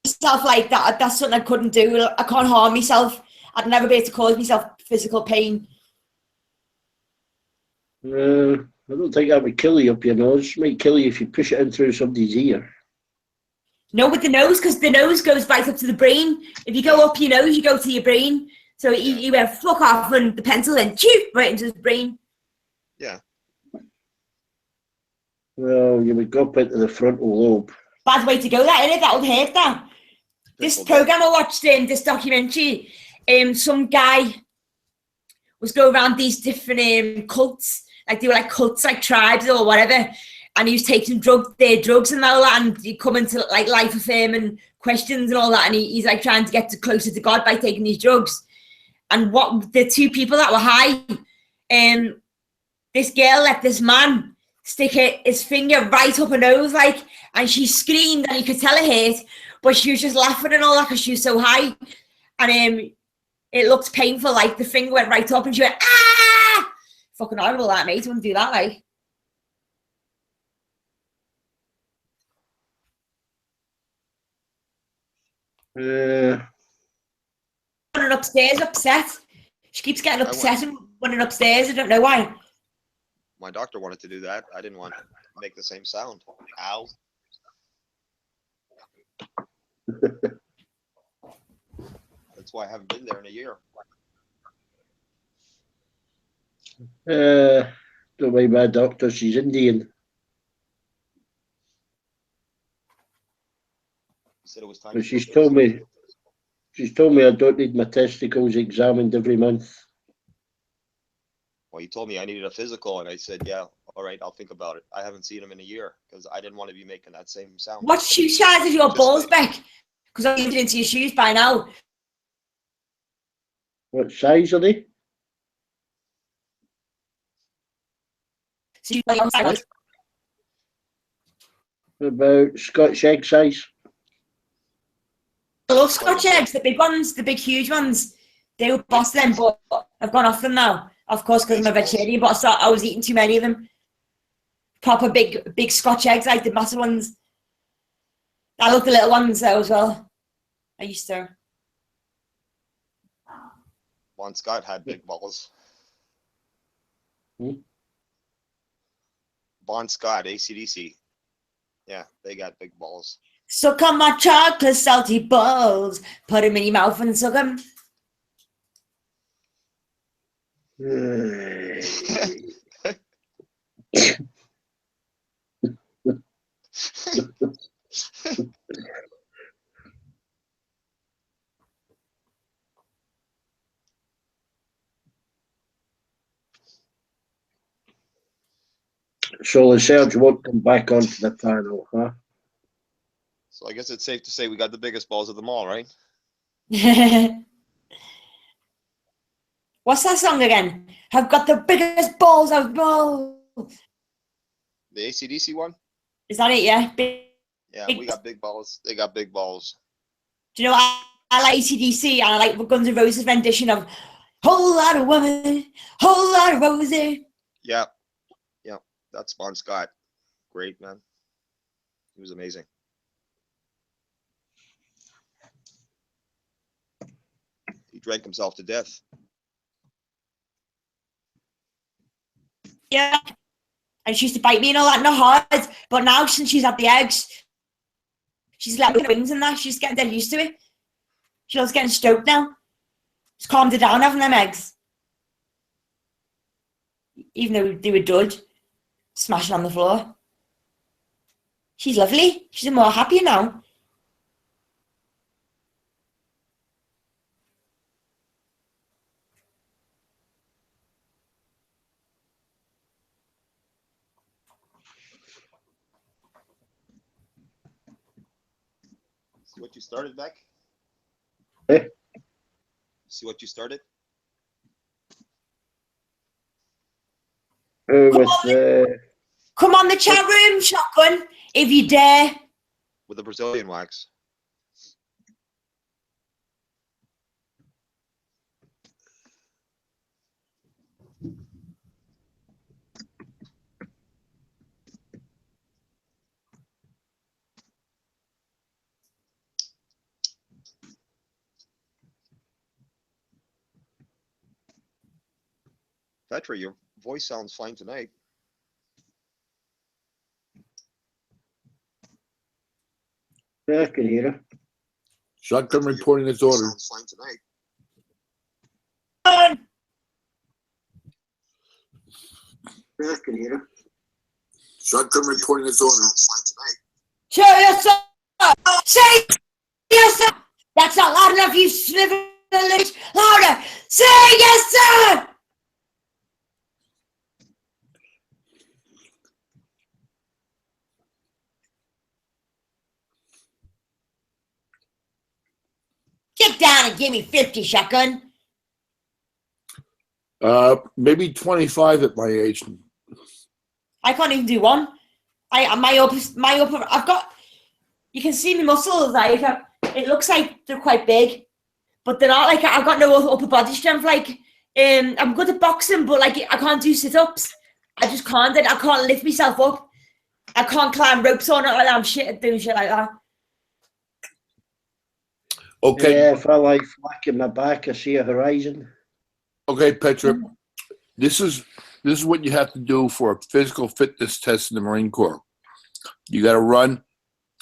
Stuff like that, that's something I couldn't do. I can't harm myself. I'd never be able to cause myself physical pain. I don't think that would kill you up your nose. It might kill you if you push it in through somebody's ear. No, with the nose, because the nose goes right up to the brain. If you go up your nose, you go to your brain. So you went fuck off and the pencil and shoot right into his brain. Yeah. Well, you would go up into the frontal lobe. Bad way to go, that, innit? That would hurt that. This program I watched in this documentary, some guy was going around these different cults, like they were like cults, like tribes or whatever, and he was taking their drugs and all that, and he come into like life affirming questions and all that, and he's like trying to get closer to God by taking these drugs. And what the 2 people that were high, this girl let this man stick his finger right up her nose, like, and she screamed and you could tell it hurt, but she was just laughing and all that because she was so high. And it looked painful, like the finger went right up and she went, ah! Fucking horrible, that, mate. I wouldn't do that, like. Running upstairs upset. She keeps getting upset and running upstairs. I don't know why. My doctor wanted to do that. I didn't want to make the same sound. Ow. That's why I haven't been there in a year. Don't mind my doctor, she's Indian. Said it was time. But she's told me I don't need my testicles examined every month. Well, you told me I needed a physical, and I said, yeah, all right, I'll think about it. I haven't seen him in a year because I didn't want to be making that same sound. What shoe size is your balls, Beck? Because I'm into your shoes by now. What size are they? About Scotch egg size. I love Scotch eggs, the big ones, the big huge ones. They were boss them, but I've gone off them now. Of course, because I'm a vegetarian, but I was eating too many of them. Proper big Scotch eggs, like the massive ones. I love the little ones though as well. I used to. Bon Scott had big balls. Bon Scott, AC/DC. Yeah, they got big balls. Suck on my chocolate salty balls. Put them in your mouth and suck them. So the Serge won't come back onto the panel, huh? So I guess it's safe to say we got the biggest balls of them all, right? What's that song again? I've got the biggest balls of balls. The AC/DC one? Is that it? Yeah. Yeah, we got big balls. They got big balls. Do you know what? I like AC/DC and I like the Guns N' Roses rendition of "Whole Lot of Woman, Whole Lot of Rosie." Yeah. Yeah. That's Bon Scott. Great, man. He was amazing. He drank himself to death. Yeah. And she used to bite me and all that in the heart. But now, since she's had the eggs, she's let the wings and that. She's getting dead used to it. She loves getting stroked now. It's calmed her down having them eggs. Even though they were dud, smashing on the floor. She's lovely. She's more happier now. See what you started, Beck? Eh? See what you started? Come on the chat room, Shotgun, if you dare. With the Brazilian wax. Petra, your voice sounds fine tonight. Yeah, I can hear her. Shotgun reporting its order. Sounds fine tonight. Yeah, I can hear her. Shotgun reporting its order. Say yes, sir. Say yes, sir. That's not loud enough, you sniveling. Louder. Say yes, sir. Get down and give me 50, Shotgun. Maybe 25 at my age. I can't even do one. My upper. I've got. You can see my muscles. It looks like they're quite big, but they're not. Like I've got no upper body strength. Like I'm good at boxing, but like I can't do sit-ups. I just can't. I can't lift myself up. I can't climb ropes or nothing like that. I'm shit at doing shit like that. Okay. Yeah, if I like flicking my back, I see a horizon. Okay, Petra. This is what you have to do for a physical fitness test in the Marine Corps. You got to run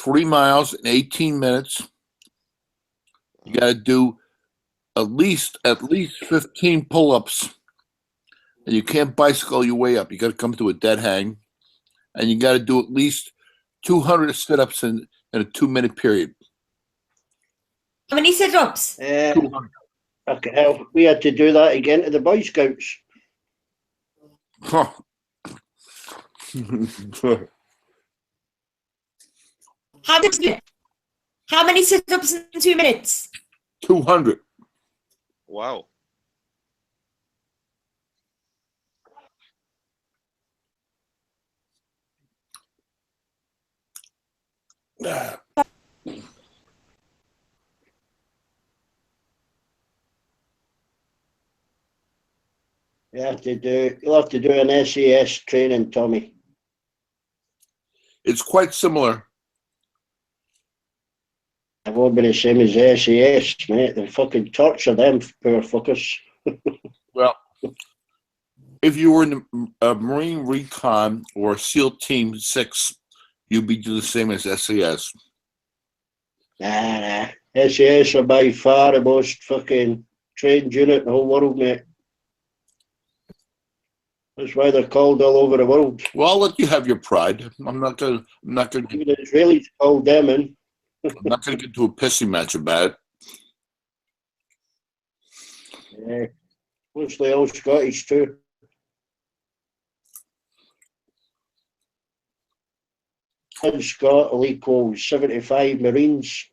3 miles in 18 minutes. You got to do at least 15 pull-ups, and you can't bicycle your way up. You got to come to a dead hang, and you got to do at least 200 sit-ups in a 2-minute period. How many sit-ups? Okay, hell, we had to do that again to the Boy Scouts. Huh. How many sit-ups in 2 minutes? 200. Wow. You'll have to do an SAS training, Tommy. It's quite similar. It won't be the same as SAS, mate. They fucking torture them poor fuckers. Well, if you were in a Marine Recon or SEAL Team 6, you'd be doing the same as SAS. Nah. SAS are by far the most fucking trained unit in the whole world, mate. That's why they're called all over the world. Well, I'll let you have your pride. I'm not gonna. Even the Israelis called them in. I'm not gonna get into a pissing match about it. Yeah, mostly all Scottish too. Scott will equal 75 Marines.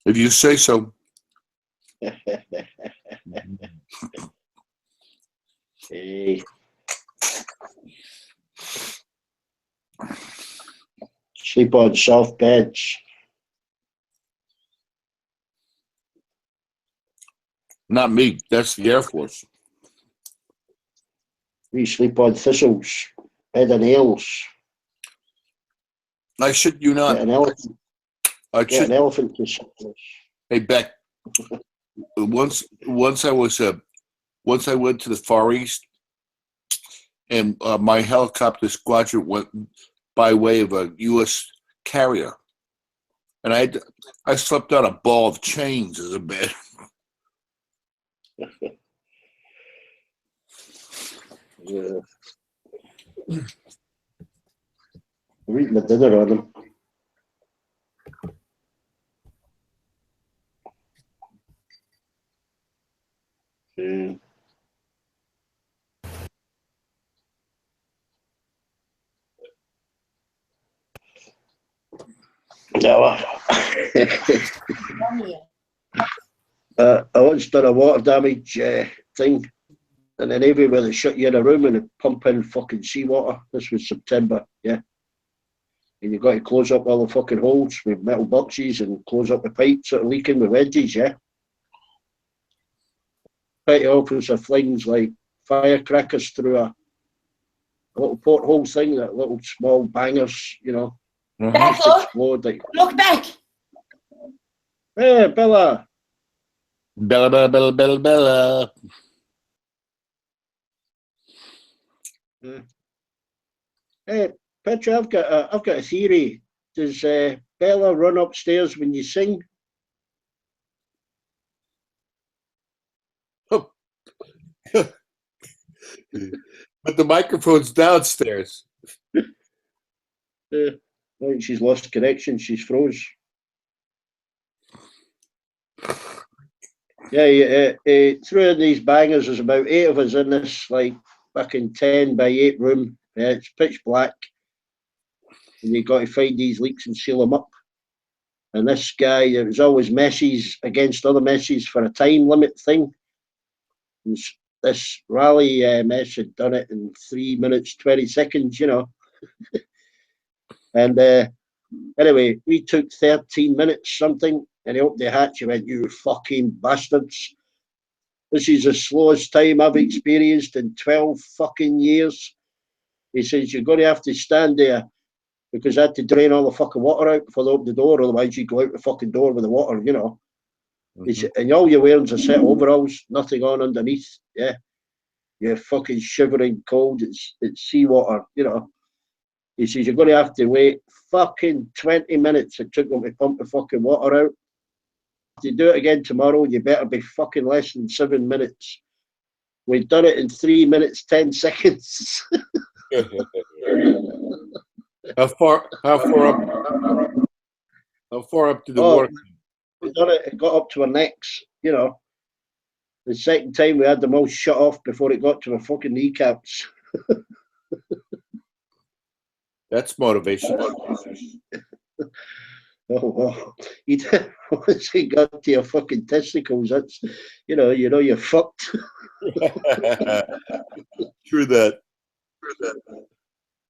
If you say so. Hey. Sleep on soft beds. Not me. That's the Air Force. We sleep on thistles, bed of nails. I shit you not. Get an elephant. I Get an elephant to sleep with. Hey Beck. Once I was once I went to the Far East, and my helicopter squadron went by way of a U.S. carrier, and I slept on a ball of chains as a bed. Yeah. I'm eating my dinner on them. No. I once done a water damage thing in the Navy where they shut you in a room and they pump in fucking seawater. This was September, yeah. And you've got to close up all the fucking holes with metal boxes and close up the pipes that are leaking with wedges, yeah. Petty officer flings like firecrackers through a little porthole thing, that little small bangers, you know. Back, Just explode like. Look back. Hey, Bella. Bella, Bella, Bella, Bella, Bella. Hey, Petra, I've got a theory. Does Bella run upstairs when you sing? But the microphone's downstairs. I think she's lost connection. She's froze. Yeah, through these bangers, there's about 8 of us in this, like, fucking 10 by 8 room. Yeah, it's pitch black. And you got to find these leaks and seal them up. And this guy, there was always messes against other messes for a time limit thing. And this rally mess had done it in 3 minutes, 20 seconds, you know. And anyway, we took 13 minutes something, and he opened the hatch. He went, "You fucking bastards. This is the slowest time I've experienced in 12 fucking years." He says, "You're going to have to stand there because I had to drain all the fucking water out before they opened the door. Otherwise, you go out the fucking door with the water, you know." He said, "And all you're wearing is a set of overalls, nothing on underneath. Yeah, you're fucking shivering cold. It's seawater, you know." He says, "You're going to have to wait fucking 20 minutes. It took them to pump the fucking water out. If you do it again tomorrow, you better be fucking less than 7 minutes." We've done it in 3 minutes, 10 seconds. How far up to the water? We done it. It got up to our necks, you know. The second time we had them all shut off before it got to our fucking kneecaps. That's motivation. Oh, well, once it got to your fucking testicles, that's, you know you're fucked. True that.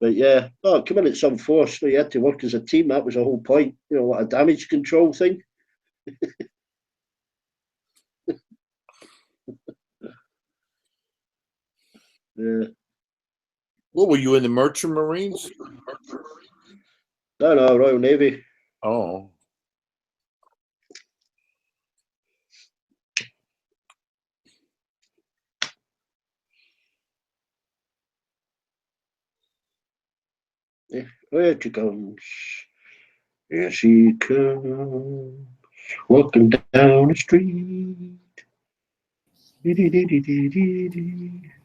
But yeah, come in at some force. So you had to work as a team. That was the whole point. You know, what a damage control thing. Yeah. What were you in the Merchant Marines? No, Royal Navy. Oh. Yeah. Here she comes. Here she comes. Walking down the street.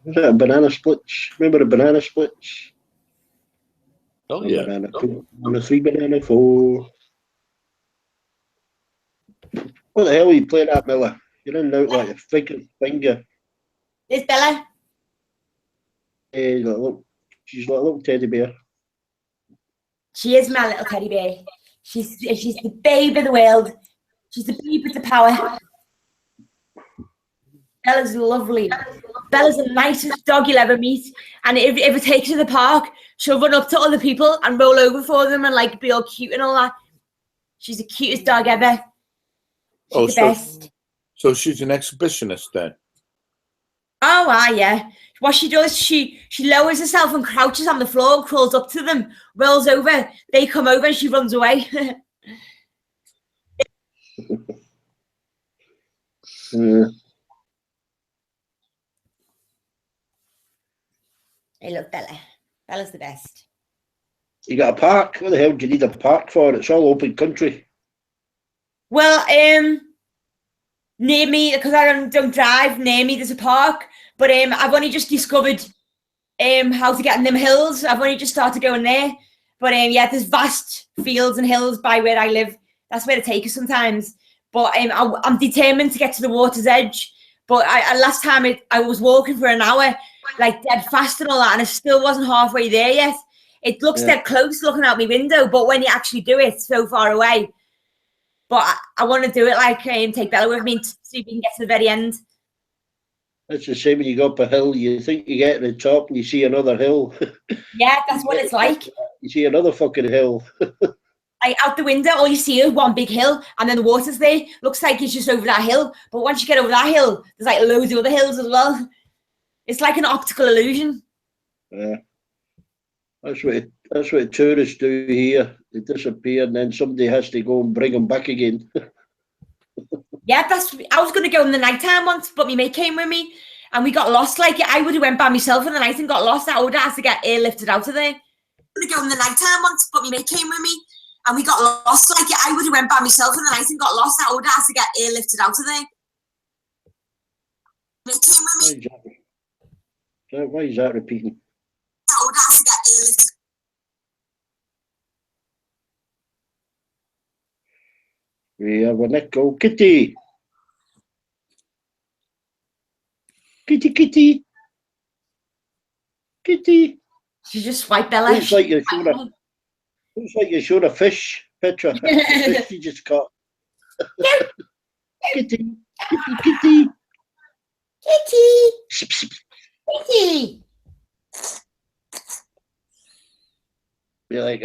Was that a banana splits? Remember the banana splits? Oh, yeah. Banana 2, banana 3, banana 4. What the hell are you playing at, Miller? You're in and out like a freaking finger. It's Bella. Hey, she's like a little teddy bear. She is my little teddy bear. She's the babe of the world. She's the babe with the power. Bella's lovely. Bella's the nicest dog you'll ever meet. And if it takes her to the park, she'll run up to other people and roll over for them and like be all cute and all that. She's the cutest dog ever. She's the best. So she's an exhibitionist then. Oh, yeah. What she does, she lowers herself and crouches on the floor and crawls up to them, rolls over. They come over and she runs away. I love Bella. Bella's the best. You got a park? What the hell do you need a park for? It's all open country. Well, near me, because I don't drive, near me there's a park. But I've only just discovered how to get in them hills. I've only just started going there. But yeah, there's vast fields and hills by where I live. That's where to take us sometimes. But I'm determined to get to the water's edge. But last time I was walking for an hour, like dead fast and all that, and I still wasn't halfway there yet. It looks dead close looking out my window, but when you actually do it, it's so far away. But I want to do it like take Bella with me to see if we can get to the very end. That's the same when you go up a hill. You think you get to the top and you see another hill. Yeah, that's what it's like. You see another fucking hill. Like out the window, all you see is one big hill, and then the water's there. Looks like it's just over that hill. But once you get over that hill, there's like loads of other hills as well. It's like an optical illusion. Yeah. That's what tourists do here. They disappear and then somebody has to go and bring them back again. Yeah, I was going to go in the nighttime once, but my mate came with me and we got lost. Like, I would have went by myself in the night and got lost. I would have had to get airlifted out of there. I was going to go in the nighttime once, but my mate came with me and we got lost. Like, I would have went by myself in the night and got lost. I would have had to get airlifted out of there. My mate came with me. Why is that repeating? I would have to get airlifted. We have a nickel kitty. Kitty, kitty. Kitty. She just white Bella. Looks like you showed a fish picture. A fish you just caught. Kitty. Kitty, kitty. Kitty. Kitty. You're like,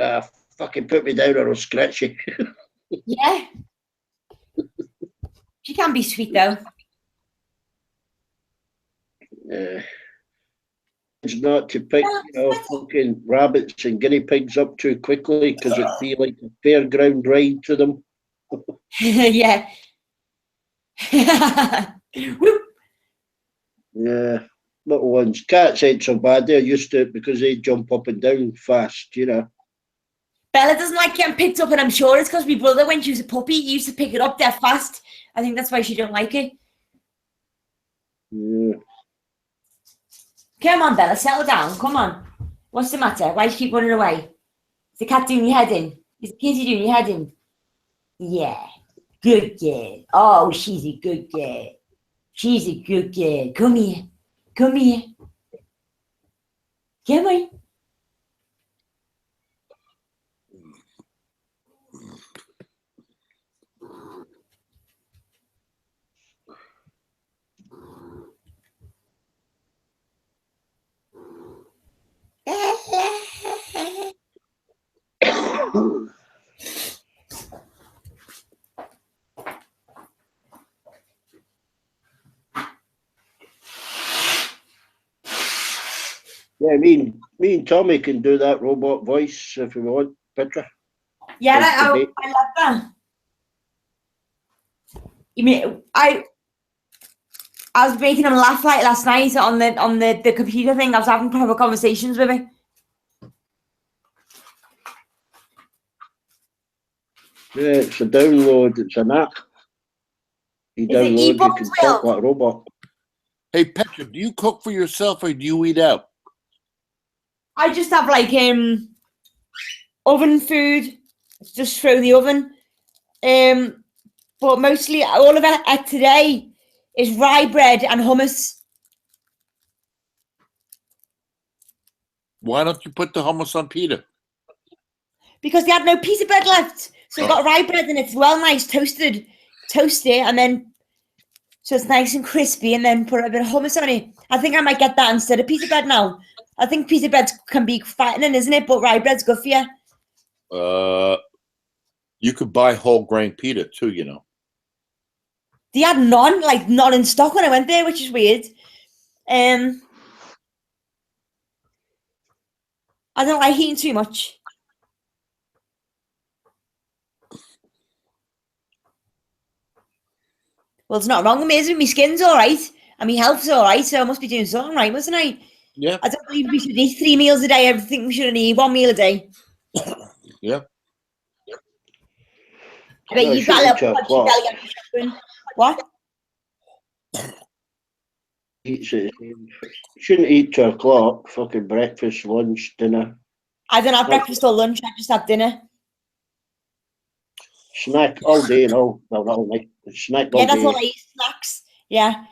fucking put me down or I'll scratch you. Yeah. She can be sweet though. It's not to pick, fucking rabbits and guinea pigs up too quickly because it'd be like a fairground ride to them. Yeah. Yeah, little ones. Cats ain't so bad. They're used to it because they jump up and down fast, Bella doesn't like getting picked up, and I'm sure it's because my brother, when she was a puppy, he used to pick it up that fast. I think that's why she don't like it. Yeah. Come on, Bella, settle down. Come on. What's the matter? Why do you keep running away? Is the cat doing your head in? Is the kitty doing your head in? Yeah. Good girl. Oh, she's a good girl. She's a good girl. Come here. Come here. Come on. Yeah, me and Tommy can do that robot voice if we want, Petra. Yeah, I love that. You mean I was making him laugh like last night on the computer thing. I was having proper conversations with him. Yeah, it's a download. It's an app. You download, you can talk like a robot. Hey, Petra, do you cook for yourself or do you eat out? I just have like oven food, just throw the oven. But mostly all of it today is rye bread and hummus. Why don't you put the hummus on pita? because they had no pita bread left. So I got rye bread and it's well nice toasted, toasty, and then so it's nice and crispy, and then put a bit of hummus on it. I think I might get that instead of pita bread now. I think pita bread can be fattening, isn't it? But rye bread's good for you. You could buy whole grain pita too, you know. They had none in stock when I went there, which is weird. I don't like eating too much. Well, it's not wrong with me, is it? My skin's all right, and my health's all right, so I must be doing something right, mustn't I? Yeah. I don't believe we should eat 3 meals a day. I think we should eat 1 meal a day. Yeah. I bet you've got a little punchy belly on your shopping. What? Shouldn't eat 2 o'clock. Fucking breakfast, lunch, dinner. I don't have breakfast or lunch. I just have dinner. Snack all day, no. Well, not all night. Snack all Yeah, that's day. all I eat. Snacks. Yeah.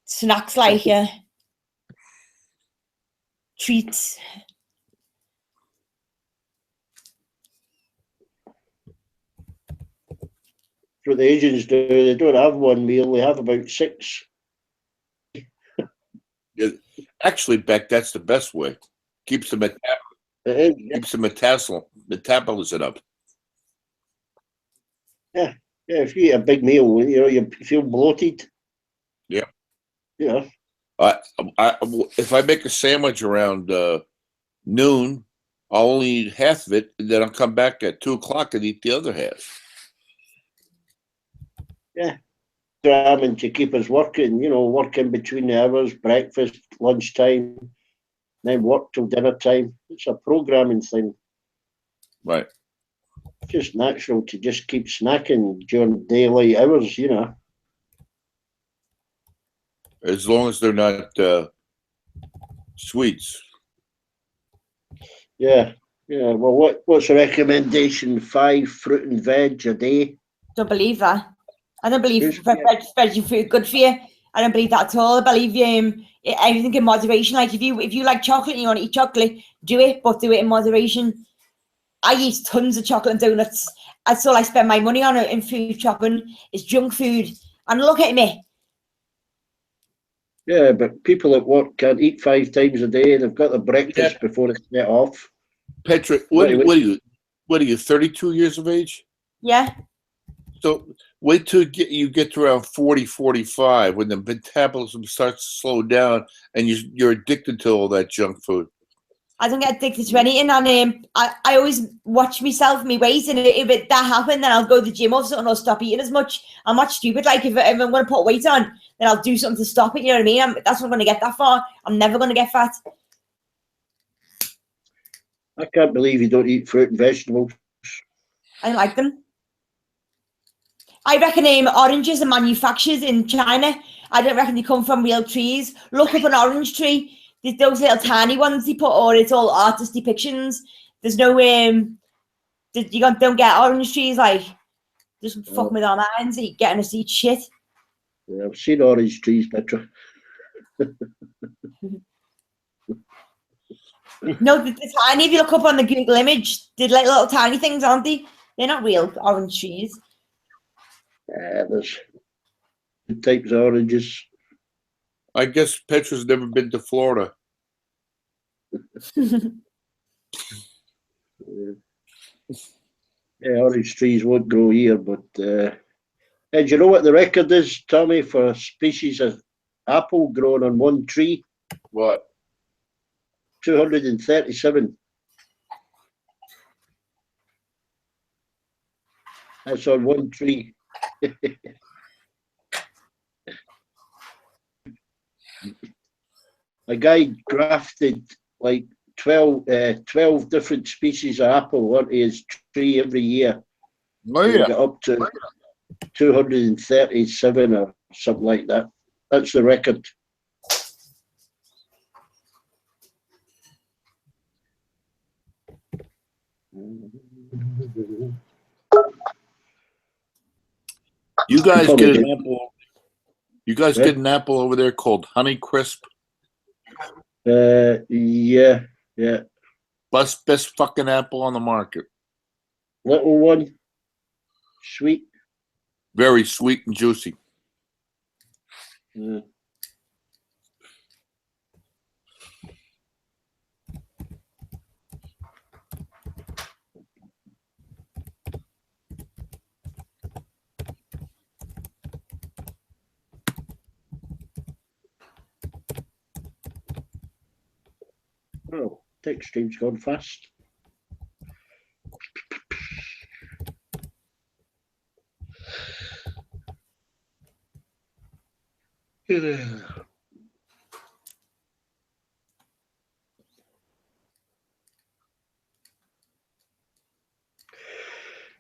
Snacks like, yeah. Treats. What the Asians do, they don't have 1 meal, they have about 6. Yeah. Actually, Beck, that's the best way. Keeps the metabolism up. Yeah, if you eat a big meal, you know, you feel bloated. Yeah. Yeah. If I make a sandwich around noon, I'll only eat half of it, and then I'll come back at 2 o'clock and eat the other half. Yeah. Programming to keep us working, you know, working between the hours, breakfast, lunchtime, then work till dinner time. It's a programming thing. Right. It's just natural to just keep snacking during daylight hours, you know. As long as they're not sweets. Yeah. Yeah. Well, what's the recommendation? 5 fruit and veg a day? Don't believe that. I don't believe veggie food good for you. I don't believe that at all. I believe everything in moderation. Like if you like chocolate and you want to eat chocolate, do it, but do it in moderation. I eat tons of chocolate and donuts. That's all I spend my money on in food shopping. It's junk food. And look at me. Yeah, but people at work can't eat 5 times a day. They've got their breakfast before it's set off. Petra, what are you, 32 years of age? Yeah. So wait till you get to around 40, 45 when the metabolism starts to slow down and you're addicted to all that junk food. I don't get addicted to anything, and I always watch myself, my weight, and if that happens, then I'll go to the gym or something, or stop eating as much. I'm not stupid. Like if I'm going to put weight on, then I'll do something to stop it. You know what I mean? That's not going to get that far. I'm never going to get fat. I can't believe you don't eat fruit and vegetables. I don't like them. I reckon oranges are manufactured in China. I don't reckon they come from real trees. Look up an orange tree. Those little tiny ones they put, or it's all artist depictions. There's no you don't get orange trees like just fuck with our minds. Getting us to eat shit. Yeah, I've seen orange trees, Petra. No, the tiny. If you look up on the Google image, they're like little tiny things, aren't they? They're not real orange trees. There's types of oranges. I guess Petra's never been to Florida. Yeah, orange trees won't grow here, but and you know what the record is, Tommy, for a species of apple grown on one tree? What? 237. That's on one tree. A guy grafted like 12 different species of apple onto his tree every year. Oh, yeah. Get up to 237 or something like that. That's the record. You guys get an apple. You guys get an apple over there called Honeycrisp? Yeah. Best fucking apple on the market. little one. Sweet. Very sweet and juicy. Yeah. Oh, text stream's gone fast. Yeah.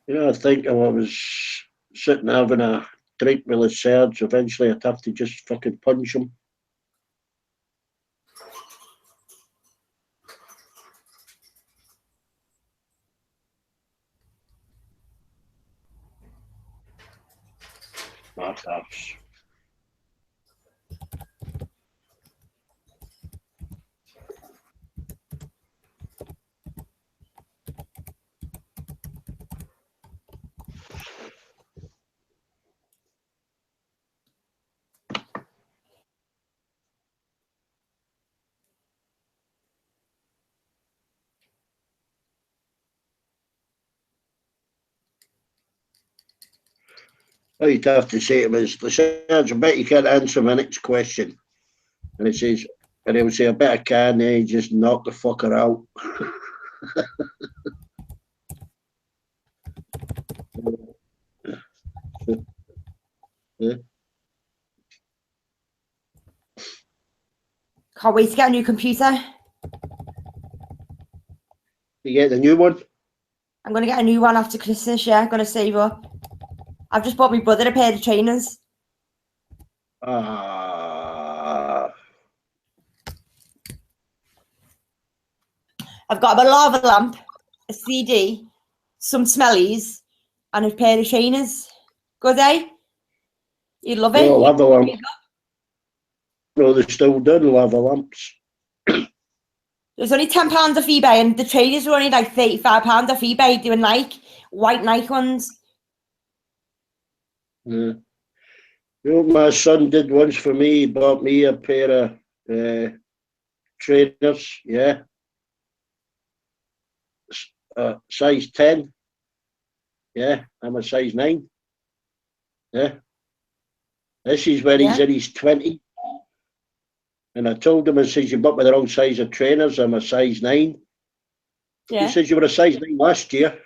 I think I was sitting having a drink with the Serge. Eventually, I'd have to just fucking punch him. Markups. All you'd have to say to him is, Serge, I bet you can't answer my next question. And he says, and he'll say, I bet I can, and he just knock the fucker out. Yeah. Can't wait to get a new computer. You get the new one? I'm going to get a new one after Christmas, yeah. I'm going to save up. I've just bought my brother a pair of trainers. Ah. I've got a lava lamp, a CD, some smellies, and a pair of trainers. Good, eh? You'd love it. Oh, lava lamp. No, they're still done, lava lamps. There's only £10 off eBay, and the trainers were only like £35 off eBay doing Nike, white Nike ones. Yeah. My son did once for me. He bought me a pair of trainers, yeah. Size 10. Yeah, I'm a size 9. Yeah. This is when he's in his 20. And I told him, I says, you bought me the wrong size of trainers. I'm a size 9. Yeah. He says, you were a size 9 last year.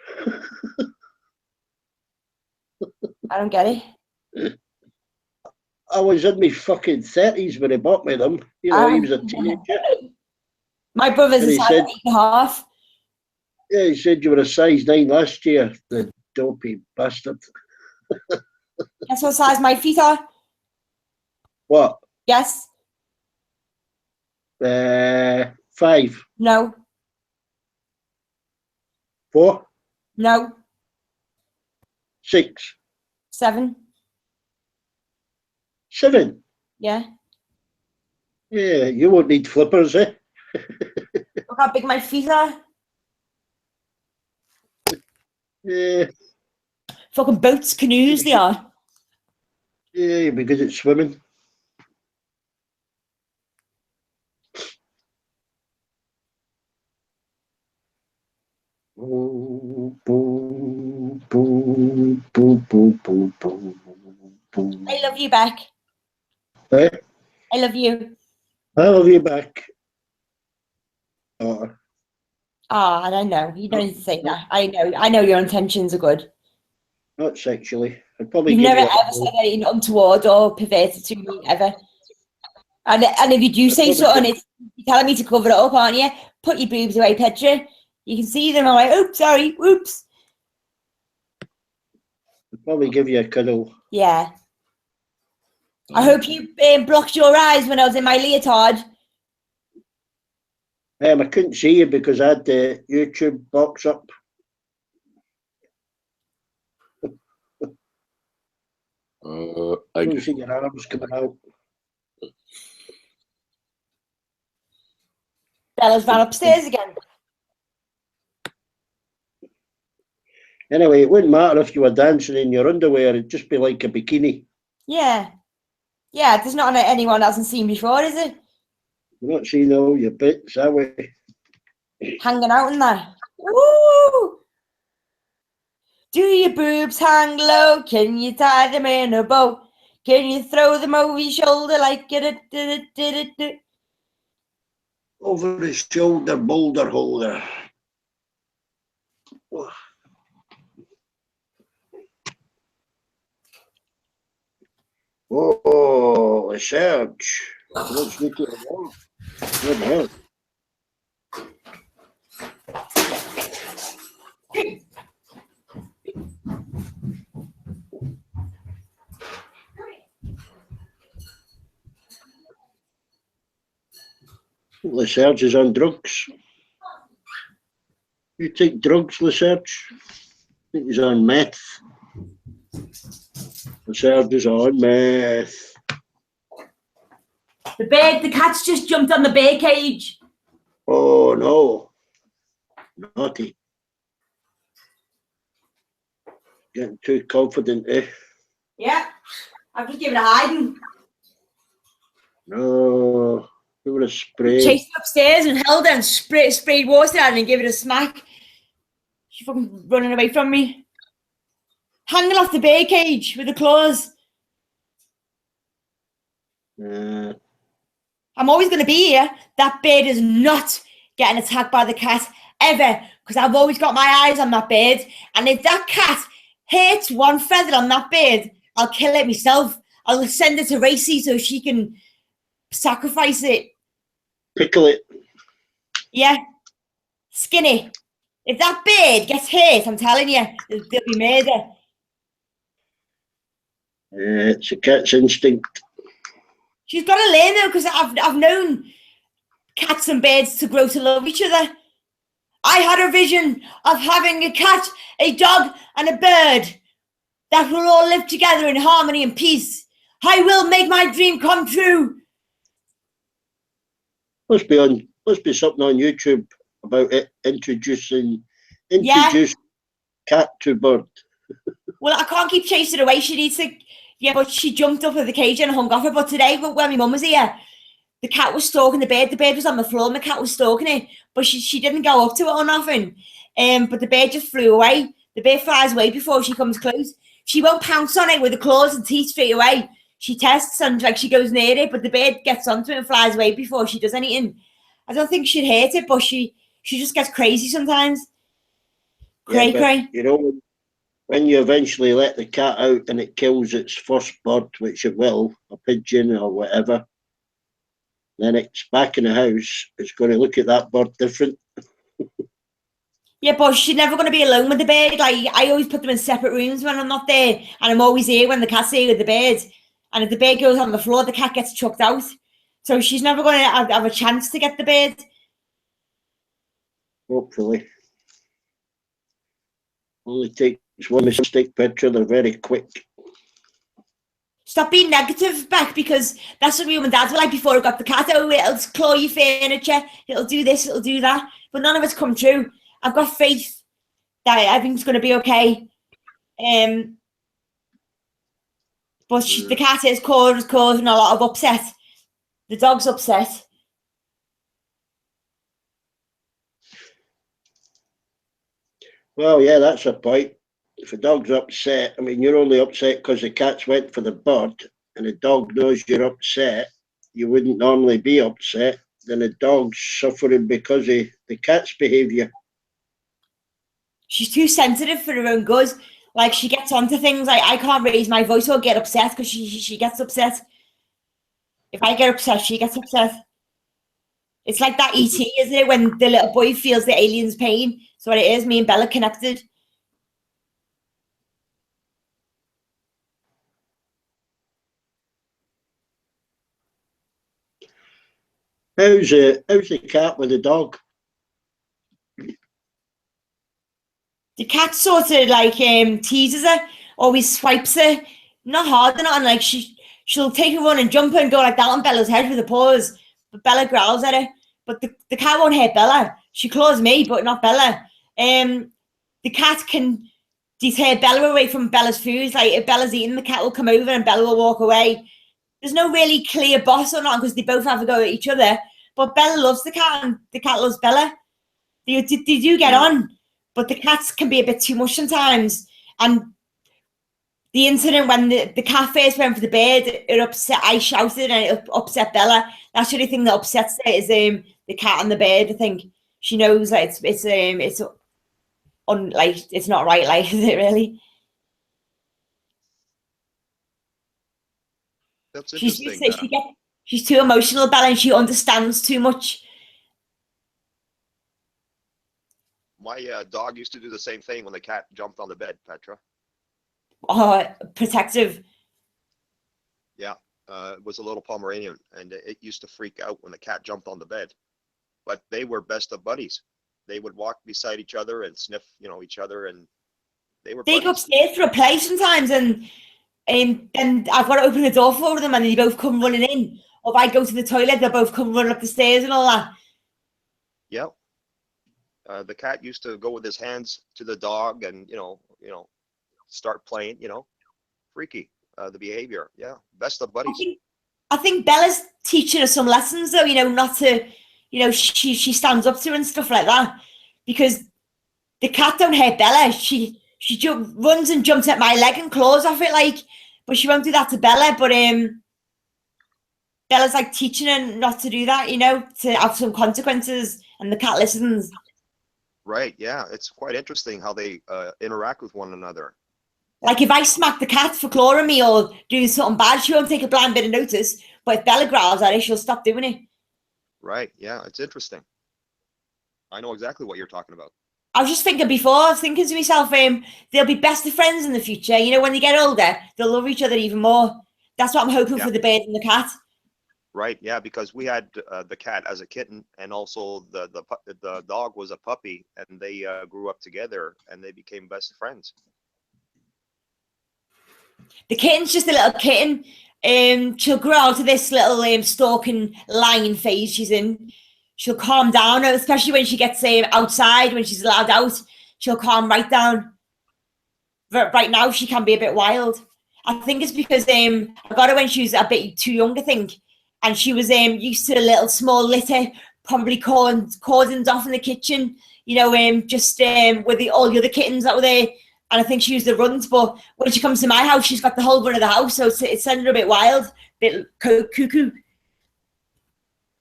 I don't get it. I was in my fucking 30s when he bought me them. He was a teenager. My brother's And a he size said, 8.5. yeah, he said, you were a size 9 last year. The dopey bastard. Guess what size my feet are? What? Yes. 5. No. 4. No. 6. 7. 7. Yeah. Yeah, you won't need flippers, eh? Look how big my feet are. Yeah. Fucking boats, canoes, they are. Yeah, because it's swimming. Boom, boom, boom, boom, boom, boom, boom. I love you back. Eh? I love you. I love you back. Oh. Ah, I know. You don't need to say that. I know your intentions are good. Not sexually. I'd probably You've give never you ever said anything untoward or perverted to me, ever. And if you do say something, you're telling me to cover it up, aren't you? Put your boobs away, Petra. You can see them. I'm like, oops, sorry, whoops. I'd probably give you a cuddle. Yeah. I hope you blocked your eyes when I was in my leotard. I couldn't see you because I had the YouTube box up. I couldn't see your arms coming out. Bella's ran upstairs again. Anyway, it wouldn't matter if you were dancing in your underwear. It'd just be like a bikini. Yeah. Yeah, there's not anyone hasn't seen before, is it? You're not seeing all your bits, are we? Hanging out in there. Woo! Do your boobs hang low? Can you tie them in a bow? Can you throw them over your shoulder like you Over the shoulder boulder holder. Oh, Serge. Let's look at the wall. Good hell. Serge is on drugs. You take drugs, Serge? I think he's on meth. Serge is on meth. The cat's just jumped on the bear cage. Oh no. Naughty. Getting too confident, eh? Yeah. I've just given it a hiding. No. Give it a spray. Chased her upstairs and held her and sprayed water at her and gave it a smack. She's fucking running away from me. Hanging off the bear cage with the claws. I'm always going to be here. That bird is not getting attacked by the cat ever, because I've always got my eyes on that bird. And if that cat hits one feather on that bird, I'll kill it myself. I'll send it to Racy so she can sacrifice it. Pickle it. Yeah. Skin it. If that bird gets hurt, I'm telling you, there'll be murder. It's a cat's instinct. She's got to learn though, because I've known cats and birds to grow to love each other. I had a vision of having a cat, a dog, and a bird that will all live together in harmony and peace. I will make my dream come true. Must be something on YouTube about it, introduce cat to bird. Well, I can't keep chasing her away. She needs to. Yeah, but she jumped up of the cage and hung off her. But today, when my mum was here, the cat was stalking the bird. The bird was on the floor and the cat was stalking it. But she didn't go up to it or nothing. But the bird just flew away. The bird flies away before she comes close. She won't pounce on it with the claws and teeth straight away. She tests and like she goes near it, but the bird gets onto it and flies away before she does anything. I don't think she'd hurt it, but she just gets crazy sometimes. Cray. You know, when you eventually let the cat out and it kills its first bird, which it will, a pigeon or whatever, then it's back in the house. It's going to look at that bird different. Yeah, but she's never going to be alone with the bird. Like, I always put them in separate rooms when I'm not there, and I'm always here when the cat's here with the bird. And if the bird goes on the floor, the cat gets chucked out. So she's never going to have a chance to get the bird. Hopefully. Only takes one mistake picture, they're very quick. Stop being negative, Beck, because that's what mum and dad were like before I got the cat. Oh, it'll claw your furniture, it'll do this, it'll do that. But none of it's come true. I've got faith that everything's going to be okay. But the cat is causing a lot of upset. The dog's upset. Well, yeah, that's a point. If a dog's upset, I mean, you're only upset because the cat's went for the bird and the dog knows you're upset. You wouldn't normally be upset. Then the dog's suffering because of the cat's behaviour. She's too sensitive for her own good. Like, she gets onto things. Like, I can't raise my voice or get upset because she gets upset. If I get upset, she gets upset. It's like that E.T., isn't it? When the little boy feels the alien's pain. So what it is, me and Bella connected. How's the cat with the dog? The cat sort of like teases her, always swipes her. Not hard or nothing. Like she'll take a run and jump and go like that on Bella's head with her paws. But Bella growls at her. But the cat won't hurt Bella. She claws me, but not Bella. The cat can deter Bella away from Bella's food. Like if Bella's eating, the cat will come over and Bella will walk away. There's no really clear boss or not because they both have a go at each other. But Bella loves the cat and the cat loves Bella. They do get on, but the cats can be a bit too much sometimes. And the incident when the cat first went for the bed, it upset. I shouted and it upset Bella. That's the only thing that upsets her is the cat and the bed. I think she knows that it's not right. Like, is it really? That's interesting. She's too emotional, Bella, and she understands too much. My dog used to do the same thing when the cat jumped on the bed, Petra. Protective. Yeah, it was a little Pomeranian, and it used to freak out when the cat jumped on the bed. But they were best of buddies. They would walk beside each other and sniff, each other, and they were. They go upstairs for a play sometimes, and I've got to open the door for them, and they both come running in. Or if I go to the toilet, they'll both come running up the stairs and all that. Yeah. The cat used to go with his hands to the dog and, start playing, freaky, the behavior. Yeah. Best of buddies. I think Bella's teaching us some lessons though, not to, she stands up to her and stuff like that, because the cat don't hurt Bella. She runs and jumps at my leg and claws off it, but she won't do that to Bella. But Bella's like teaching her not to do that, to have some consequences, and the cat listens. Right. Yeah. It's quite interesting how they interact with one another. Like if I smack the cat for clawing me or doing something bad, she won't take a blind bit of notice. But if Bella growls at it, she'll stop doing it. Right. Yeah. It's interesting. I know exactly what you're talking about. I was just thinking before, I was thinking to myself, they'll be best of friends in the future. When they get older, they'll love each other even more. That's what I'm hoping for the bird and the cat. Right. Yeah, because we had the cat as a kitten, and also the dog was a puppy, and they grew up together, and they became best friends. The kitten's just a little kitten. She'll grow out of this little stalking lying phase she's in. She'll calm down, especially when she gets outside, when she's allowed out. She'll calm right down. But right now, she can be a bit wild. I think it's because I got her when she was a bit too young, I think. And she was used to a little small litter, probably cordoned off in the kitchen, with all the other kittens that were there. And I think she used the runs. But when she comes to my house, she's got the whole run of the house. So it's sending her a bit wild, a bit cuckoo.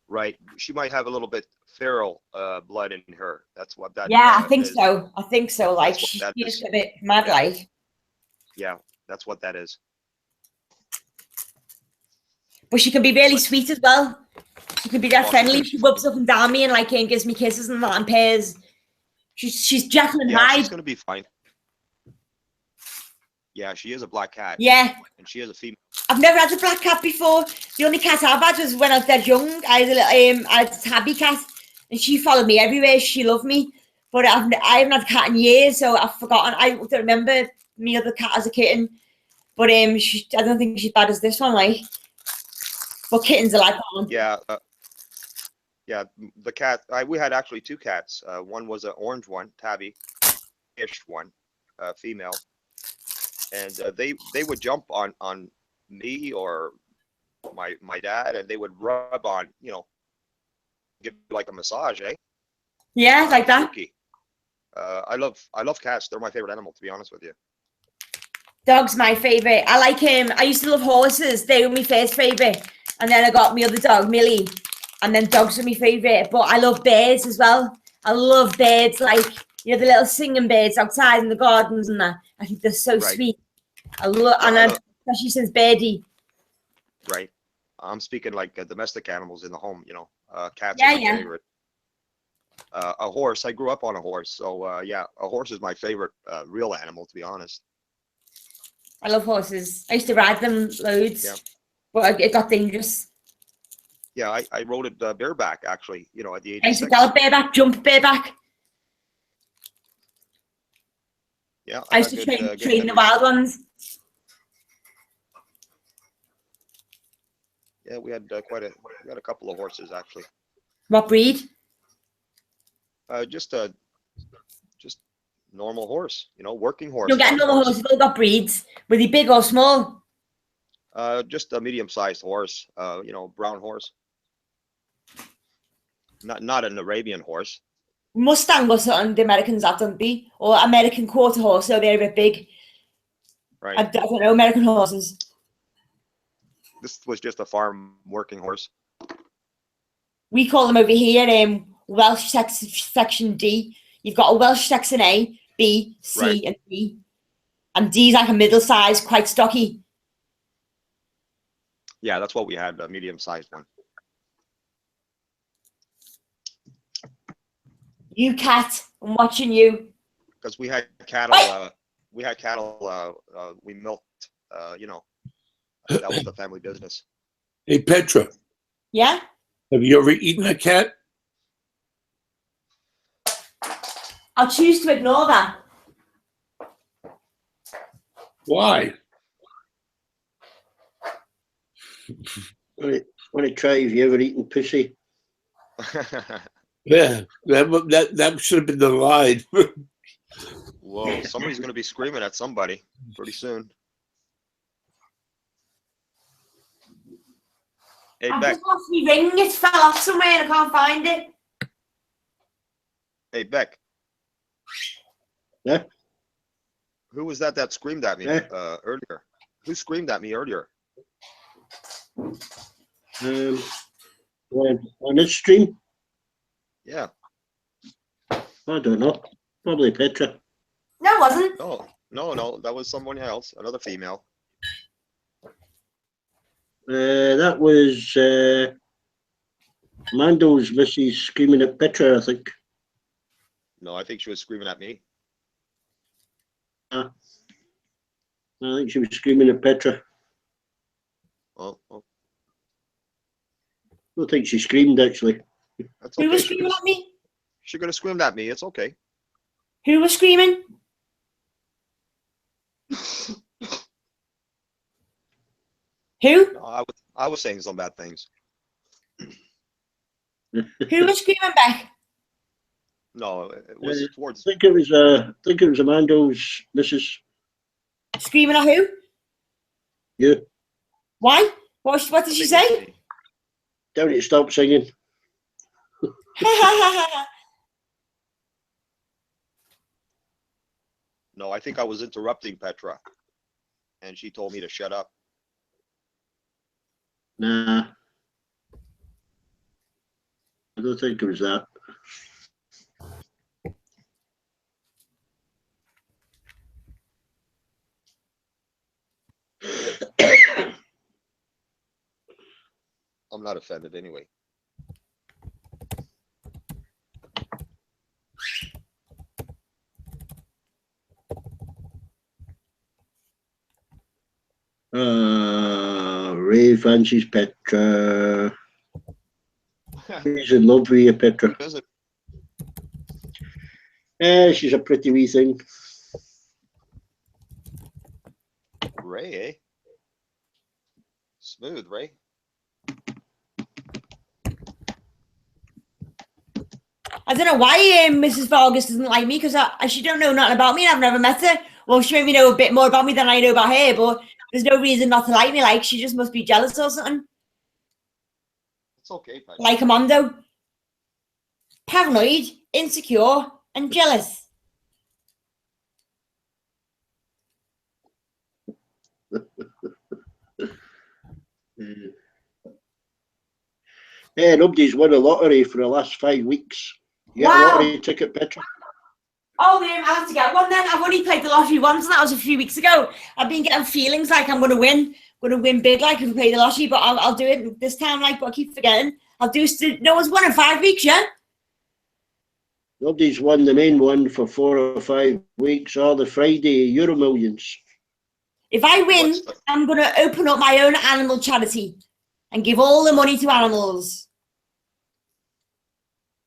Right. She might have a little bit feral blood in her. That's what that I think so. I think so. Like, she's a bit mad, like. Yeah, that's what that is. But she can be really sweet as well. She can be that friendly. She rubs up and down me and gives me kisses and that and pairs. She's Jekyll and Hyde. She's gonna be fine. Yeah, she is a black cat. Yeah. And she is a female. I've never had a black cat before. The only cat I've had was when I was dead young. I had a tabby cat, and she followed me everywhere. She loved me. But I haven't had a cat in years, so I've forgotten. I don't remember me other cat as a kitten. But I don't think she's bad as this one, like. But kittens are like that one. Yeah. Yeah, the cat. We had actually two cats. One was an orange one, tabby-ish one, female. And they would jump on me or my dad, and they would rub on, give like a massage, eh? Yeah, like that. I love cats. They're my favorite animal, to be honest with you. Dog's my favorite. I like him. I used to love horses. They were my first favorite, and then I got my other dog, Millie, and then dogs were my favorite. But I love birds as well. I love birds, like the little singing birds outside in the gardens and that. I think they're so sweet. I love, especially since Birdie. Right. I'm speaking like domestic animals in the home. Cats are my favorite. A horse. I grew up on a horse, so a horse is my favorite real animal, to be honest. I love horses. I used to ride them loads, but it got dangerous. Yeah, I rode it bareback, actually, at the age I used of 6. to gallop bareback, jump bareback. Yeah, I used to train the wild ones. Yeah, we had a couple of horses, actually. What breed? Just normal horse, you know, working horse. You don't get farm normal horse. horses. You've all got breeds. Were they big or small? Just a medium-sized horse, you know, brown horse. Not an Arabian horse. Mustang was something the Americans have, don't they? Or American quarter horse, so they're a bit big. Right. I don't know American horses. This was just a farm working horse. We call them over here Welsh section D. You've got a Welsh section A, B, C, Right. and D. And D's like a middle size, quite stocky. Yeah, that's what we had, a medium-sized one. You cat, I'm watching you. Because we had cattle. We milked. You know, that was the family business. Hey, Petra, Yeah? have you ever eaten a cat? I'll choose to ignore that. Why? Want to try if you ever eaten pussy? Yeah, that should have been the line. Whoa, somebody's going to be screaming at somebody pretty soon. Hey, I've Beck. just lost my ring. It fell off somewhere and I can't find it. Hey, Beck. Yeah? Who was that screamed at me Yeah. earlier? Who screamed at me earlier? On this stream? Yeah. I don't know. Probably Petra. No, it wasn't. No. That was someone else, another female. That was Mando's missus screaming at Petra, I think. No, I think she was screaming at me. I think she was screaming at Petra. Oh. I don't think she screamed, actually. That's Who okay. was screaming at me? She could have screamed at me. It's okay. Who was screaming? Who? No, I was saying some bad things. Who was screaming back? No, it was towards. I think it was Amando's missus. Screaming at who? You. Why? What did she say? Tell her to stop singing. No, I think I was interrupting Petra, and she told me to shut up. Nah. I don't think it was that. I'm not offended anyway. Ray fancies Petra. He's in love with you, Petra. Is it? She's a pretty wee thing. Ray, eh? Smooth, Ray. I don't know why Mrs. Vargas doesn't like me, because she don't know nothing about me and I've never met her. Well, she maybe know a bit more about me than I know about her, but there's no reason not to like me. Like, she just must be jealous or something. It's okay, Petra. Like a Mondo. Paranoid, insecure, and jealous. Nobody's won a lottery for the last 5 weeks. You got a lottery ticket, Petra? Oh, I have to get one then. I've only played the lottery once, and that was a few weeks ago. I've been getting feelings like I'm going to win big, like if we play the lottery, but I'll do it this time, like, but I keep forgetting. No one's won in 5 weeks, yeah? Nobody's won the main one for 4 or 5 weeks, or the Friday Euro Millions. If I win, I'm going to open up my own animal charity and give all the money to animals.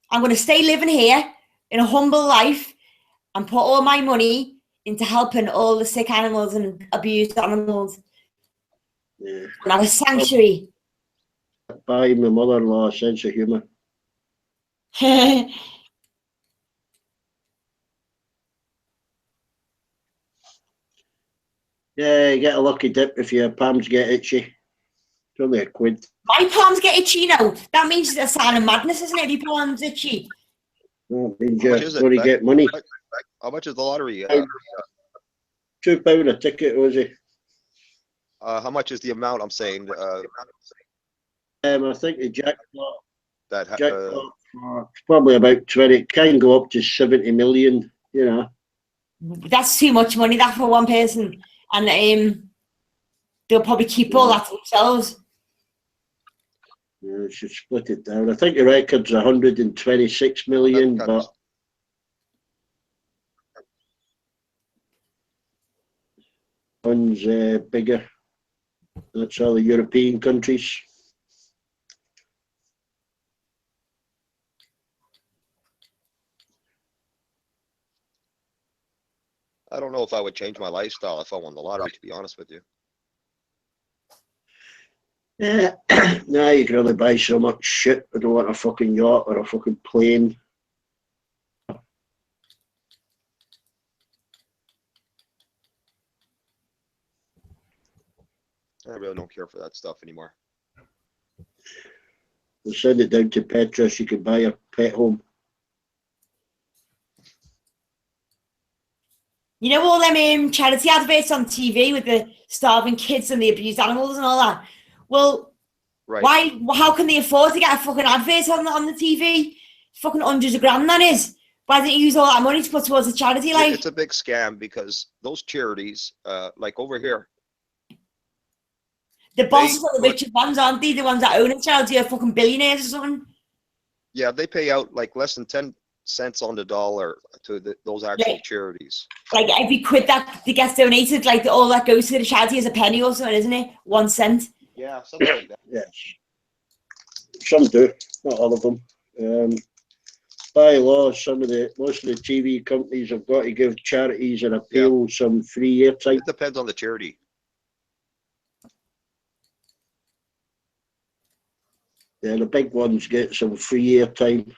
I'm going to stay living here in a humble life and put all my money into helping all the sick animals and abused animals. Yeah. And have a sanctuary. By my mother-in-law, a sense of humour. Yeah, you get a lucky dip if your palms get itchy. It's only a quid. My palms get itchy now. That means it's a sign of madness, isn't it? If your palms itchy. That means How much you're is it, going to Beck? get money. How much is the lottery? £2 a ticket, was it? How much is the amount? I'm saying I think the jackpot that for probably about 20. It can go up to 70 million. You know. That's too much money, that, for one person. And they'll probably keep all that to themselves. Yeah, should split it down. I think the record's 126 million, but one's bigger. That's all the European countries. I don't know if I would change my lifestyle if I won the lottery, to be honest with you. Yeah, now you can only buy so much shit. I don't want a fucking yacht or a fucking plane. I really don't care for that stuff anymore. We'll send it down to Petra. She can buy a pet home. You know all them charity adverts on TV with the starving kids and the abused animals and all that? Well, right. How can they afford to get a fucking advert on the TV? Fucking hundreds of grand, that is. Why don't you use all that money to put towards a charity? Like, it's a big scam because those charities, like over here, the bosses are the richest ones, aren't they? The ones that own a charity are fucking billionaires or something. Yeah, they pay out like less than 10 cents on the dollar to those actual charities. Like every quid that gets donated, like all that goes to the charity is a penny or something, isn't it? 1 cent. Yeah, something like that. Yes. Some do, not all of them. By law, most of the TV companies have got to give charities and appeal some free airtime. It depends on the charity. Yeah, the big ones get some free airtime.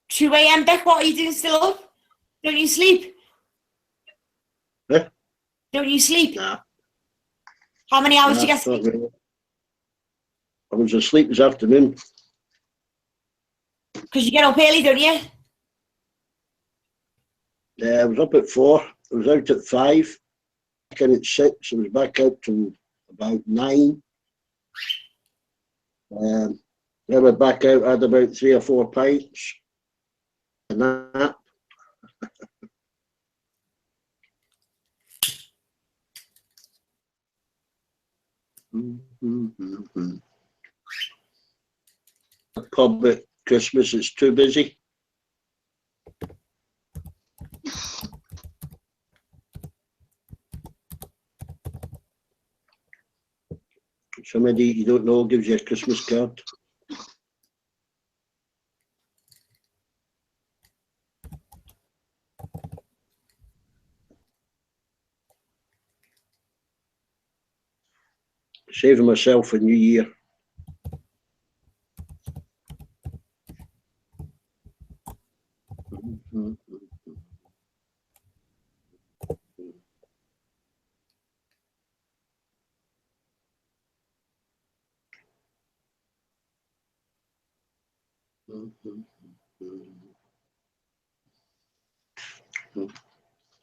Two a.m. Beck, what are you doing still up? Don't you sleep? Huh? Don't you sleep? Nah. How many hours do you get sleep? Really. I was asleep this afternoon. Because you get up early, don't you? Yeah, I was up at 4. I was out at 5. Back in at 6. I was back out to about 9. Then I went back out, had about 3 or 4 pints. A nap. The pub at Christmas is too busy. Somebody you don't know gives you a Christmas card. Saving myself for New Year.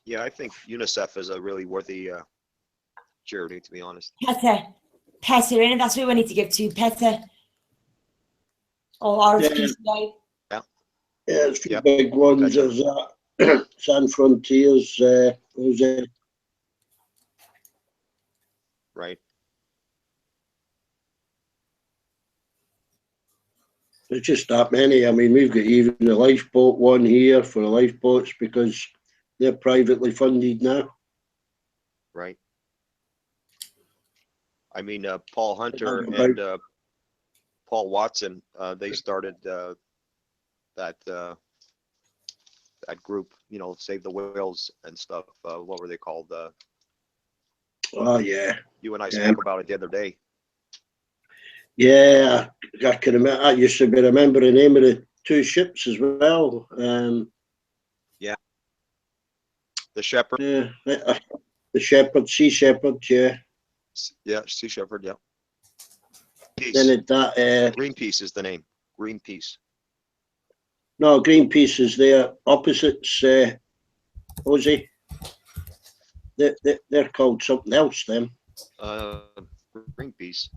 Yeah, I think UNICEF is a really worthy charity, to be honest. PETA, innit? That's what we need to give to, PETA. Or RSPCA. Yeah. Yeah, it's the big ones. There's San Frontiers. Who's it? Right. There's just that many. I mean, we've got even the lifeboat one here for the lifeboats because they're privately funded now. Right. I mean, Paul Hunter and Paul Watson, they started that group, you know, Save the Whales and stuff. What were they called? Oh yeah, You and I Yeah. spoke about it the other day. yeah. I can remember. I used to remember the name of the two ships as well. The Shepherd. Yeah, the Shepherd, Sea Shepherd. Yeah. Yeah, Sea Shepherd. Yeah. Then Peace. it that. Greenpeace is the name. Greenpeace. No, Greenpeace is their opposites. Ozzy. They're called something else. Them. Greenpeace.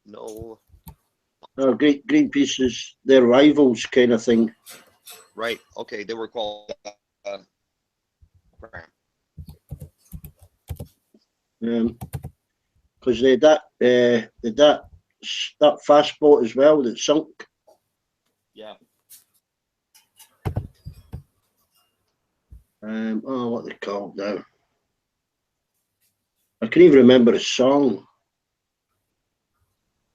No. Greenpeace is their rivals, kind of thing. Right. Okay. They were called. Because they that fast boat as well that sunk. Yeah. What they called now? I can even remember a song.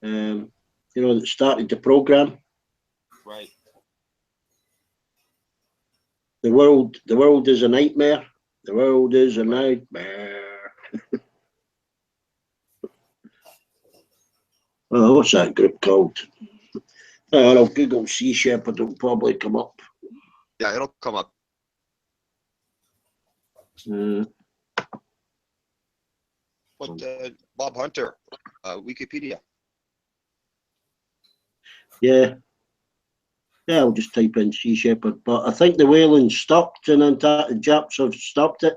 That started the program. Right. The world is a nightmare. The world is a nightmare. What's that group called? I'll Google Sea Shepherd. It'll probably come up. Yeah, it'll come up. But Bob Hunter, Wikipedia. Yeah, I'll just type in Sea Shepherd. But I think the whaling stopped, and the Japs have stopped it.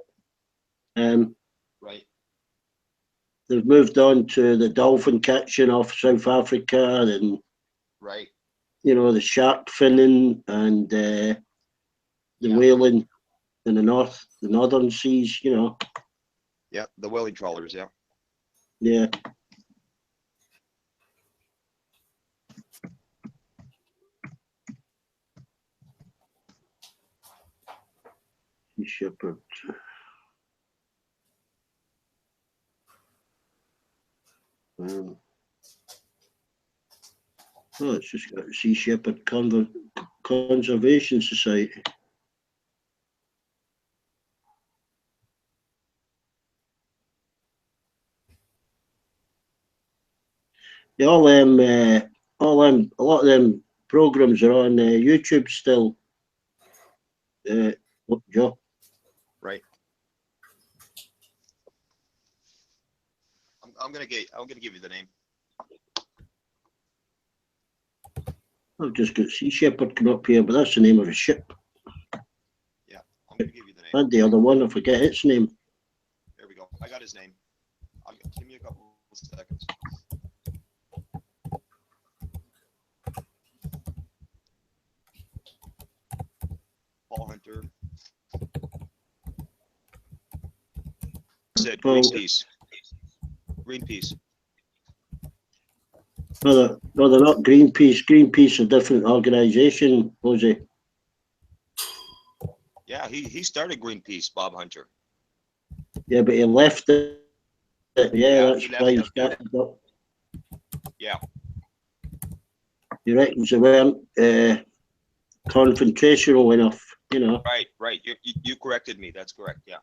Right. They've moved on to the dolphin catching off South Africa, and right. The shark finning and the whaling in the northern seas. Yeah, the whaling trawlers. Yeah. Yeah. Sea Shepherd. It's just got Sea Shepherd Conservation Society. Yeah, a lot of them programs are on YouTube still. Joe. Right. I'm gonna give you the name. I've just got Sea Shepherd come up here, but that's the name of a ship. Yeah, I'm gonna give you the name. And the other one, I forget its name. There we go. I got his name. Give me a couple of seconds. Paul Hunter. Said Greenpeace. Greenpeace. No, they're not Greenpeace. Greenpeace is a different organisation, was it? Yeah, he started Greenpeace, Bob Hunter. Yeah, but he left it. Yeah, that's why he started up. Yeah. He reckons they weren't confrontational enough, Right. You corrected me. That's correct. Yeah.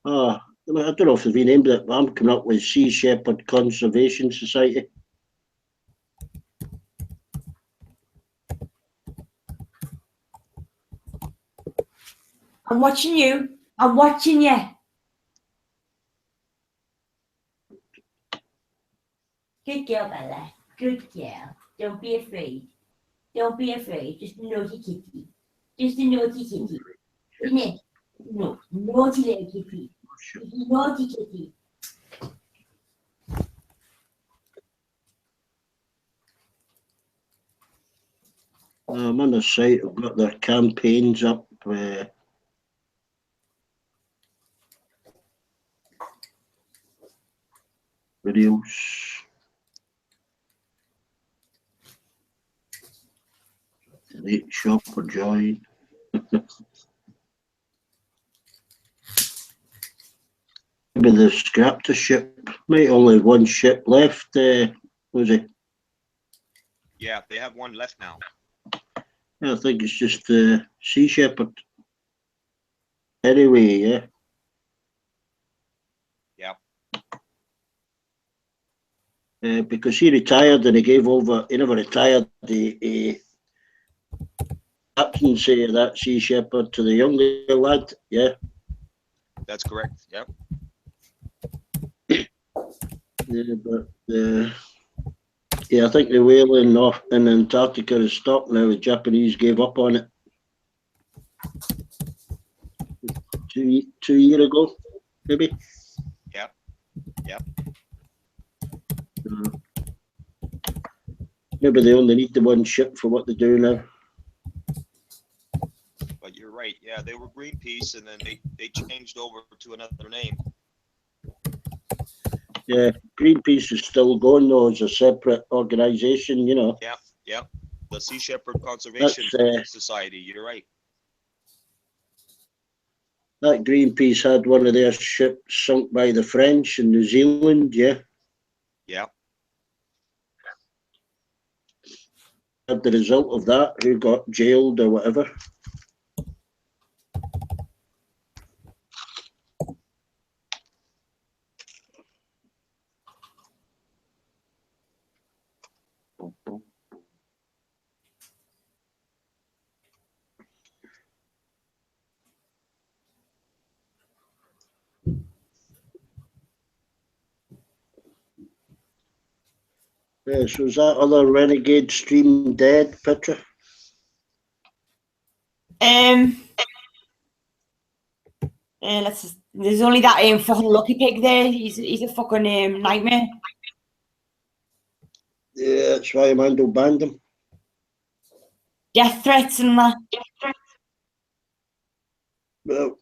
I don't know if they've renamed it, but I'm coming up with Sea Shepherd Conservation Society. I'm watching you. I'm watching you. Good girl, Bella. Good girl. Don't be afraid. Don't be afraid. Just a naughty kitty. Just a naughty kitty. Isn't it? No, naughty little kitty. Naughty kitty. I'm on the site. I've got their campaigns up. Videos. Delete shop or join. Maybe they've scrapped the ship. Might only have one ship left. Was it? Yeah, they have one left now. I think it's just the Sea Shepherd. anyway, yeah. Because he retired and he gave over, he never retired, the captaincy of that Sea Shepherd to the younger lad, yeah. That's correct. Yep. Yeah, but yeah, I think the whaling off in Antarctica is stopped now. The Japanese gave up on it 2 years ago, maybe. Yep. Yep. Maybe they only need the one ship for what they do now. But you're right. Yeah, they were Greenpeace, and then they changed over to another name. Yeah, Greenpeace is still going though as a separate organisation, you know. Yep. Yep. The Sea Shepherd Conservation Society. You're right. That Greenpeace had one of their ships sunk by the French in New Zealand, yeah. Yeah. Had the result of that, who got jailed or whatever. Yeah, so is that other renegade stream dead, Petra? There's only that fucking Lucky Pig there. He's a fucking nightmare. Yeah, that's why Amanda banned him. Death threats and that. Well,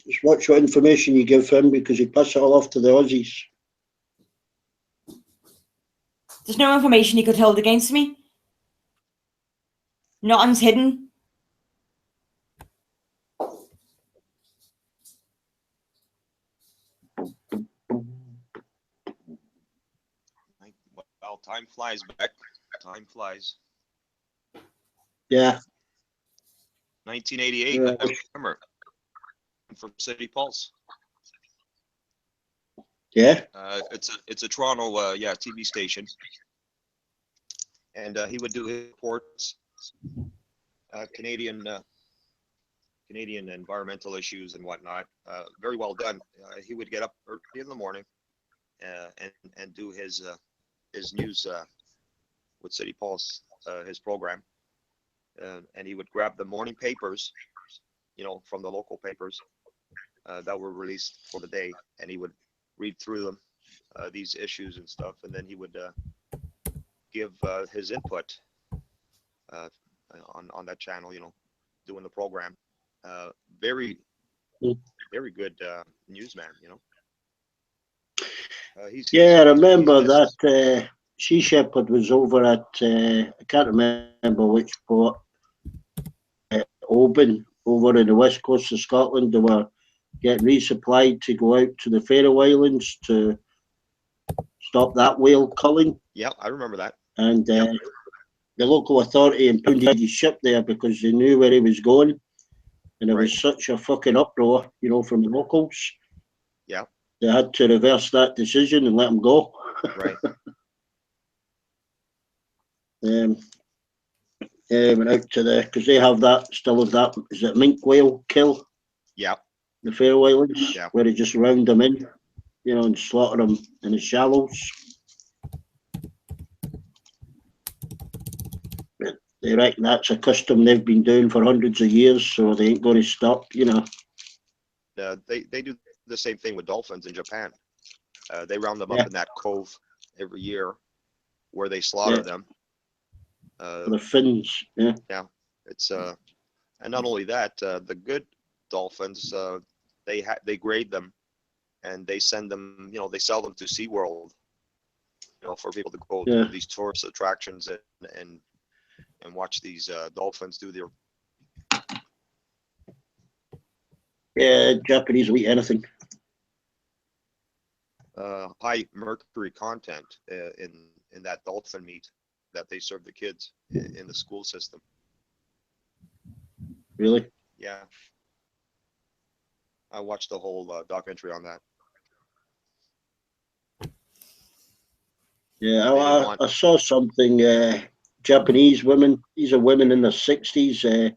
just watch what information you give him because he pass it all off to the Aussies. There's no information he could hold against me. Nothing's hidden. Well, time flies, Beck. Time flies. Yeah. 1988, Yeah. I remember. From City Pulse. Yeah. It's a Toronto TV station, and he would do his reports, Canadian environmental issues and whatnot. Very well done. He would get up early in the morning, and do his news with City Pulse, his program, and he would grab the morning papers, from the local papers that were released for the day, and he would read through them, these issues and stuff, and then he would give his input on that channel, doing the program. Very good newsman, I remember that Sea Shepherd was over at, I can't remember which port, Oban, over in the west coast of Scotland. They were getting resupplied to go out to the Faroe Islands to stop that whale culling. Yeah, I remember that. And the local authority impounded his ship there because they knew where he was going. And there was such a fucking uproar, from the locals. Yeah. They had to reverse that decision and let him go. Right. Went out to because they have that, still have that, is it minke whale kill? Yeah. The Faroe Islands, where they just round them in, and slaughter them in the shallows. They reckon that's a custom they've been doing for hundreds of years, so they ain't going to stop, They do the same thing with dolphins in Japan. They round them up in that cove every year where they slaughter them. The fins, yeah. Yeah, it's and not only that, the good dolphins, they grade them, and they send them, they sell them to SeaWorld, for people to go to these tourist attractions and watch these dolphins do their. Yeah, Japanese will eat anything. High mercury content in that dolphin meat that they serve the kids in the school system. Really? Yeah. I watched the whole documentary on that. Yeah, They didn't want. I saw something. Japanese women. These are women in their 60s.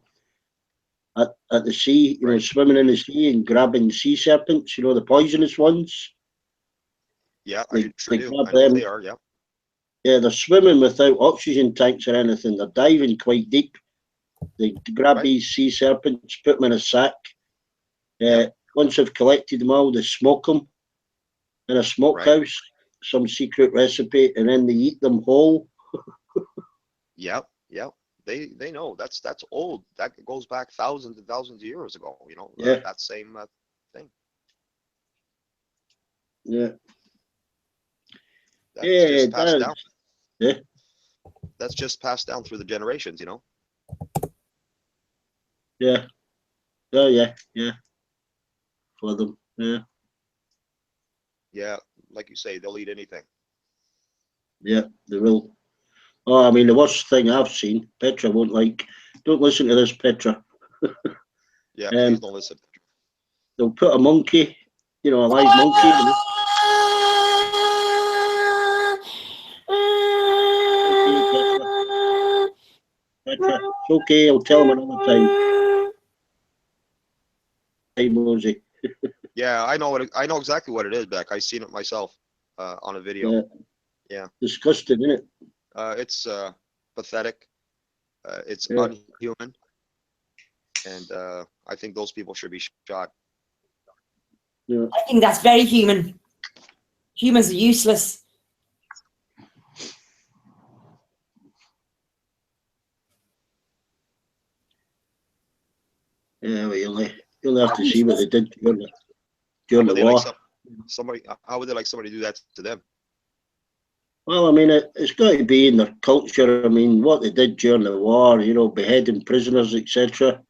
At the sea, you know, Right. swimming in the sea and grabbing sea serpents. You know, the poisonous ones. Yeah, They sure do. grab I know what them. they are. Yeah. Yeah, they're swimming without oxygen tanks or anything. They're diving quite deep. They grab Right. these sea serpents, put them in a sack. Yep. Once they've collected them all, they smoke them in a Right. smokehouse, some secret recipe, and then they eat them whole. Yep. Yep. They know that's old. That goes back thousands and thousands of years ago. You know, Yeah, that same thing. yeah, That's yeah. just passed That, down. yeah, That's just passed down through the generations. You know. yeah, oh yeah, yeah. For them, yeah, Yeah, like you say, they'll eat anything. yeah. They will. Oh, I mean, the worst thing I've seen, Petra won't like. Don't listen to this, Petra. Yeah, please Um, don't listen. they'll put a monkey, you know, a live monkey. Yeah. Okay, Petra. Petra, it's okay. I'll tell them another time. Hey, Mosey. Yeah, I know exactly what it is, Beck. I seen it myself on a video. Yeah, Yeah. disgusting, isn't it? It's pathetic. It's Yeah. unhuman, and I think those people should be shot. Yeah. I think that's very human. Humans are useless. Yeah, well, you'll have to see what they did during How the would they like war. somebody? How would they like somebody to do that to them? Well, I mean, it's got to be in their culture. I mean, what they did during the war, you know, beheading prisoners, etc.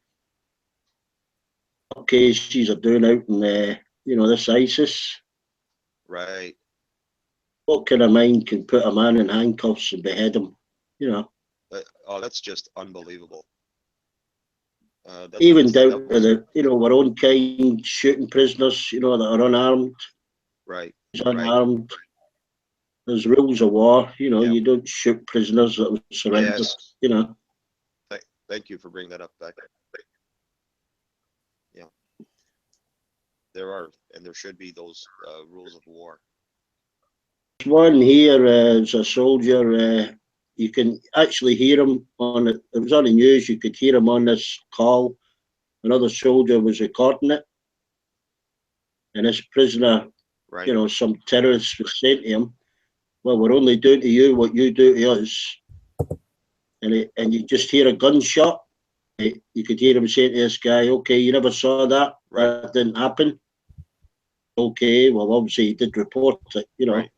Cases are doing out in, you know, this ISIS. Right. What kind of mind can put a man in handcuffs and behead him? You know, Oh, that's just unbelievable. even That down to was the, you know, our own kind shooting prisoners, you know, that are unarmed. right. He's Right. unarmed. There's rules of war. You know, Yeah. you don't shoot prisoners that have surrendered. Yes. You know. Thank you for bringing that up, Beck. Yeah. There are, and there should be those rules of war. There's one here as a soldier. You can actually hear him on it. It was on the news. You could hear him on this call. Another soldier was recording it, and this prisoner, Right. you know, some terrorist was saying to him, "Well, we're only doing to you what you do to us." And you just hear a gunshot. You could hear him saying to this guy, "Okay, you never saw that. Right. That didn't happen." Okay, well, obviously he did report it, you know. Right.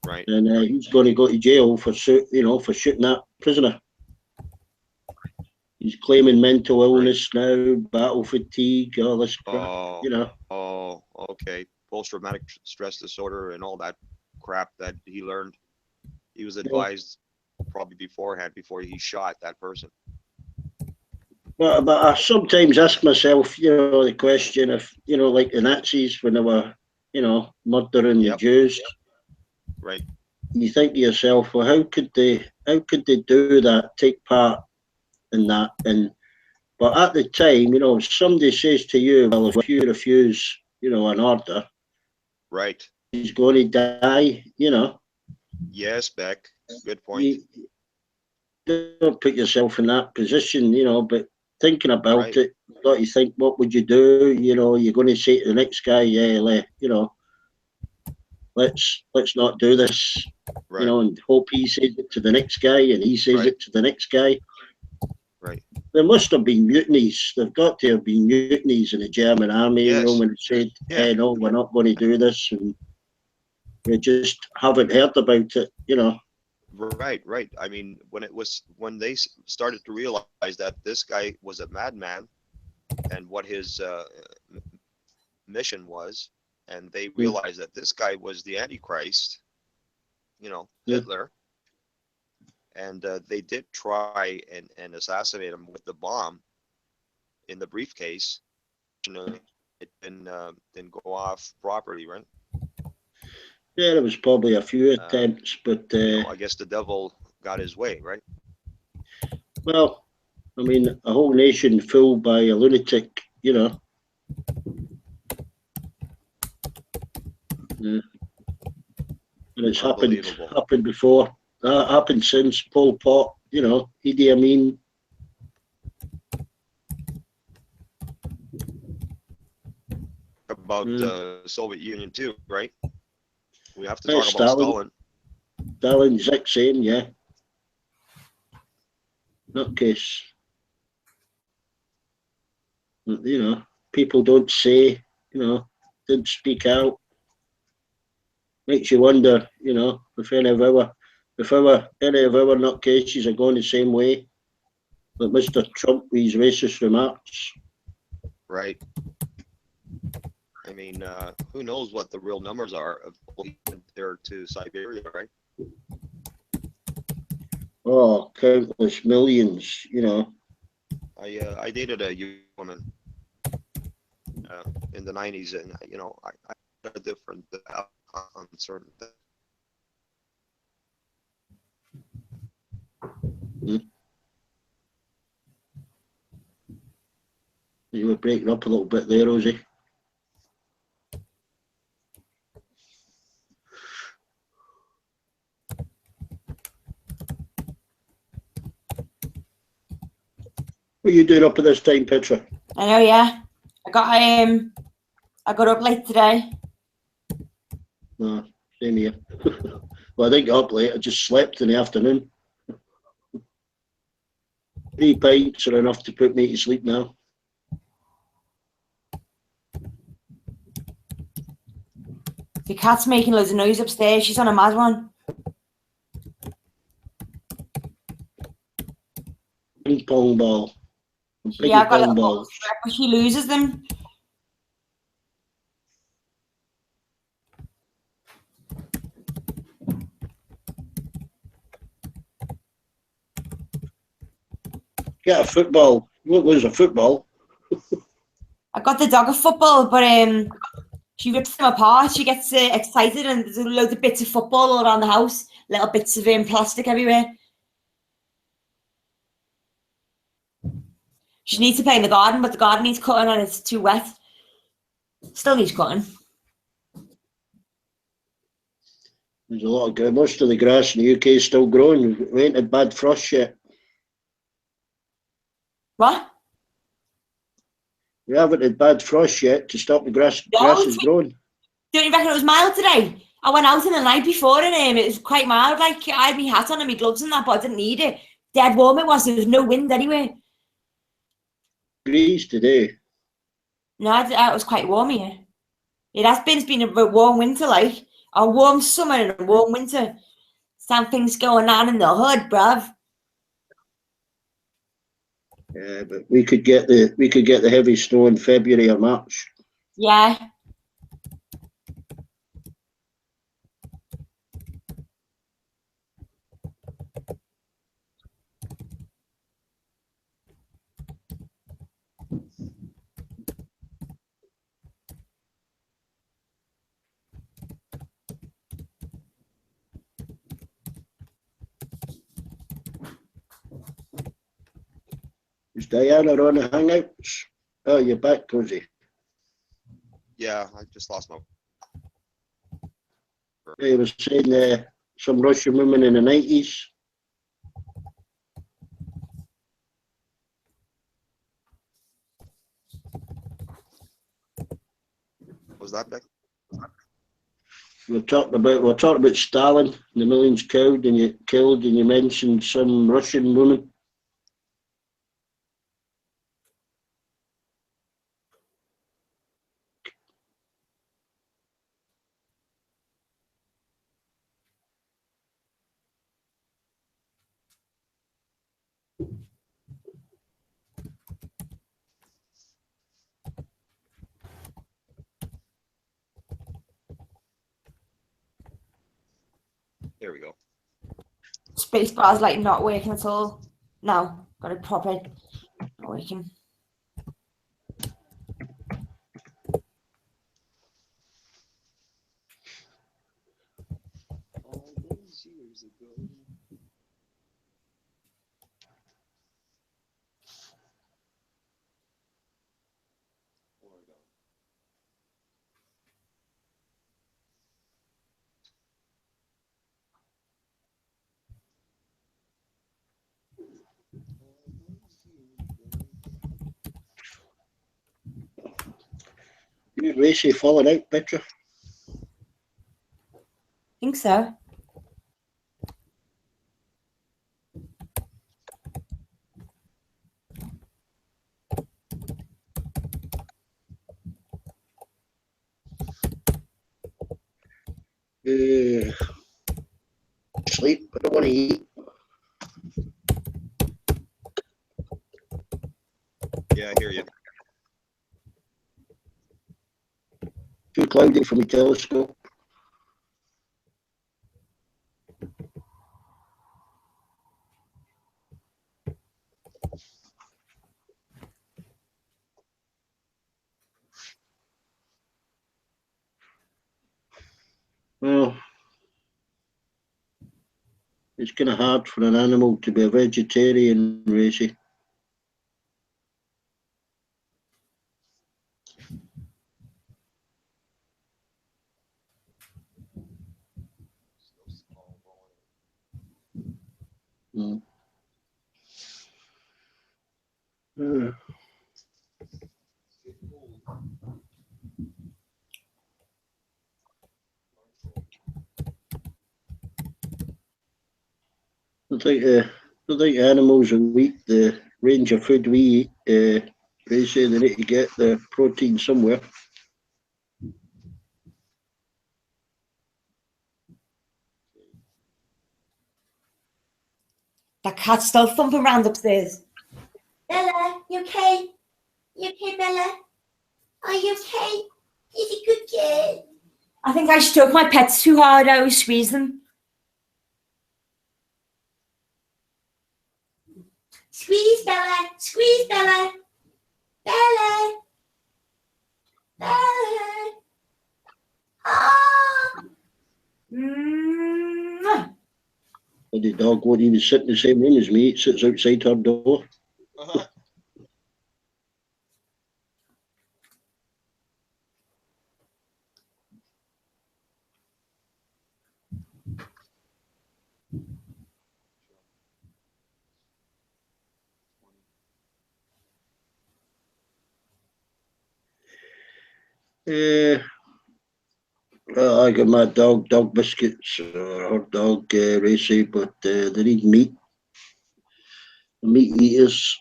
Right. And he's going to go to jail for for shooting that prisoner. He's claiming mental illness now, battle fatigue, all this crap. Oh. You know. Oh. Okay. Post-traumatic stress disorder and all that crap that he learned. He was advised probably beforehand before he shot that person. But I sometimes ask myself, you know, the question if, you know, like the Nazis when they were, you know, murdering the Jews. Right. You think to yourself, well, how could they do that, take part in that? But at the time, you know, if somebody says to you, well, if you refuse, you know, an order, right, he's going to die, you know. Yes, Beck. Good point. You don't put yourself in that position, you know, but thinking about it, you got to think, what would you do? You know, you're going to say to the next guy, yeah, you know, let's not do this, you know, and hope he says it to the next guy and he says it to the next guy. Right. There must have been mutinies. There've got to have been mutinies in the German army, you know, when it said, no, we're not going to do this. And we just haven't heard about it, you know. Right. I mean, when they started to realize that this guy was a madman and what his mission was, and they realized that this guy was the Antichrist, you know, Hitler, and they did try and assassinate him with the bomb in the briefcase. it didn't go off properly, right? Yeah, there was probably a few attempts, but I guess the devil got his way, right? well, I mean, a whole nation fooled by a lunatic, you know. Yeah. And it's happened before. That happened since Pol Pot, you know, Idi Amin. About the Soviet Union too, right? We have to Yeah, talk about Stalin. Stalin, exact same, yeah. Nutcase. You know, people don't say, you know, didn't speak out. Makes you wonder, you know, if any of our nutcases are going the same way, like Mr. Trump with his racist remarks. Right. I mean, who knows what the real numbers are of people there to Siberia, right? Oh, countless millions, you know. I dated a young woman in the 90s, and you know, I had a different outcome on certain things. You were breaking up a little bit there, Rosie. What are you doing up at this time, Petra? I know, yeah. I got up late today. No, same here. Well, I didn't get up late. I just slept in the afternoon. 3 pints are enough to put me to sleep now. The cat's making loads of noise upstairs. She's on a mad one. Ping pong ball. Yeah, I've got little balls, but she loses them. Get a football. You won't lose a football. I got the dog a football, but she rips them apart. She gets excited, and there's loads of bits of football all around the house. Little bits of plastic everywhere. She needs to play in the garden, but the garden needs cutting and it's too wet. Still needs cutting. There's a lot of most of the grass in the UK is still growing. We ain't had bad frost yet. What? We haven't had bad frost yet to stop the grass. No, grass is growing. Don't you reckon it was mild today? I went out in the night before and it was quite mild. Like I had my hat on and my gloves and that, but I didn't need it. Dead warm it was. There was no wind anyway. Degrees today. No, it was quite warm here. It has been. It's been a warm winter, like a warm summer and a warm winter. Something's going on in the hood, bruv. Yeah, but we could get the heavy snow in February or March. Yeah. Is Diana on the Hangouts? Oh, you're back, Cozy. Yeah, I just lost my. He was saying some Russian women in the 90s. Was that back? We're talking about Stalin, the millions killed, and you mentioned some Russian woman. There we go. Spacebar's like not working at all. No, got it proper. Not working. You Racy falling out, Petra? Think so. Sleep. I don't want to eat. Yeah, I hear you. Too cloudy for my telescope. Well, it's kind of hard for an animal to be a vegetarian, Racy. Mm. I think animals will eat the range of food we eat. Racy, they need to get the protein somewhere. That cat's still thumping around upstairs. Bella, you okay? You okay, Bella? Are you okay? Is it good kid? I think I stroke my pets too hard. I always squeeze them. Squeeze, Bella. Squeeze, Bella. Bella. Bella. Ah. But the dog won't even sit in the same room as me. It sits outside her door. Uh-huh. Well, I got my dog biscuits, or dog Racy, but they need meat. Meat eaters.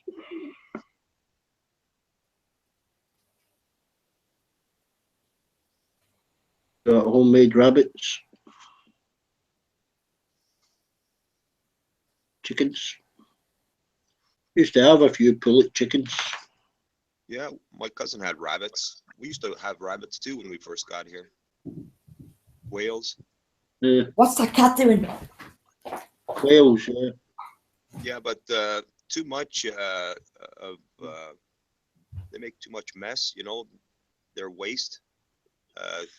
Got homemade rabbits. Chickens. Used to have a few pullet chickens. Yeah, my cousin had rabbits. We used to have rabbits too when we first got here. Whales. What's that cat doing? Whales, yeah. Yeah, but too much of they make too much mess. You know, their waste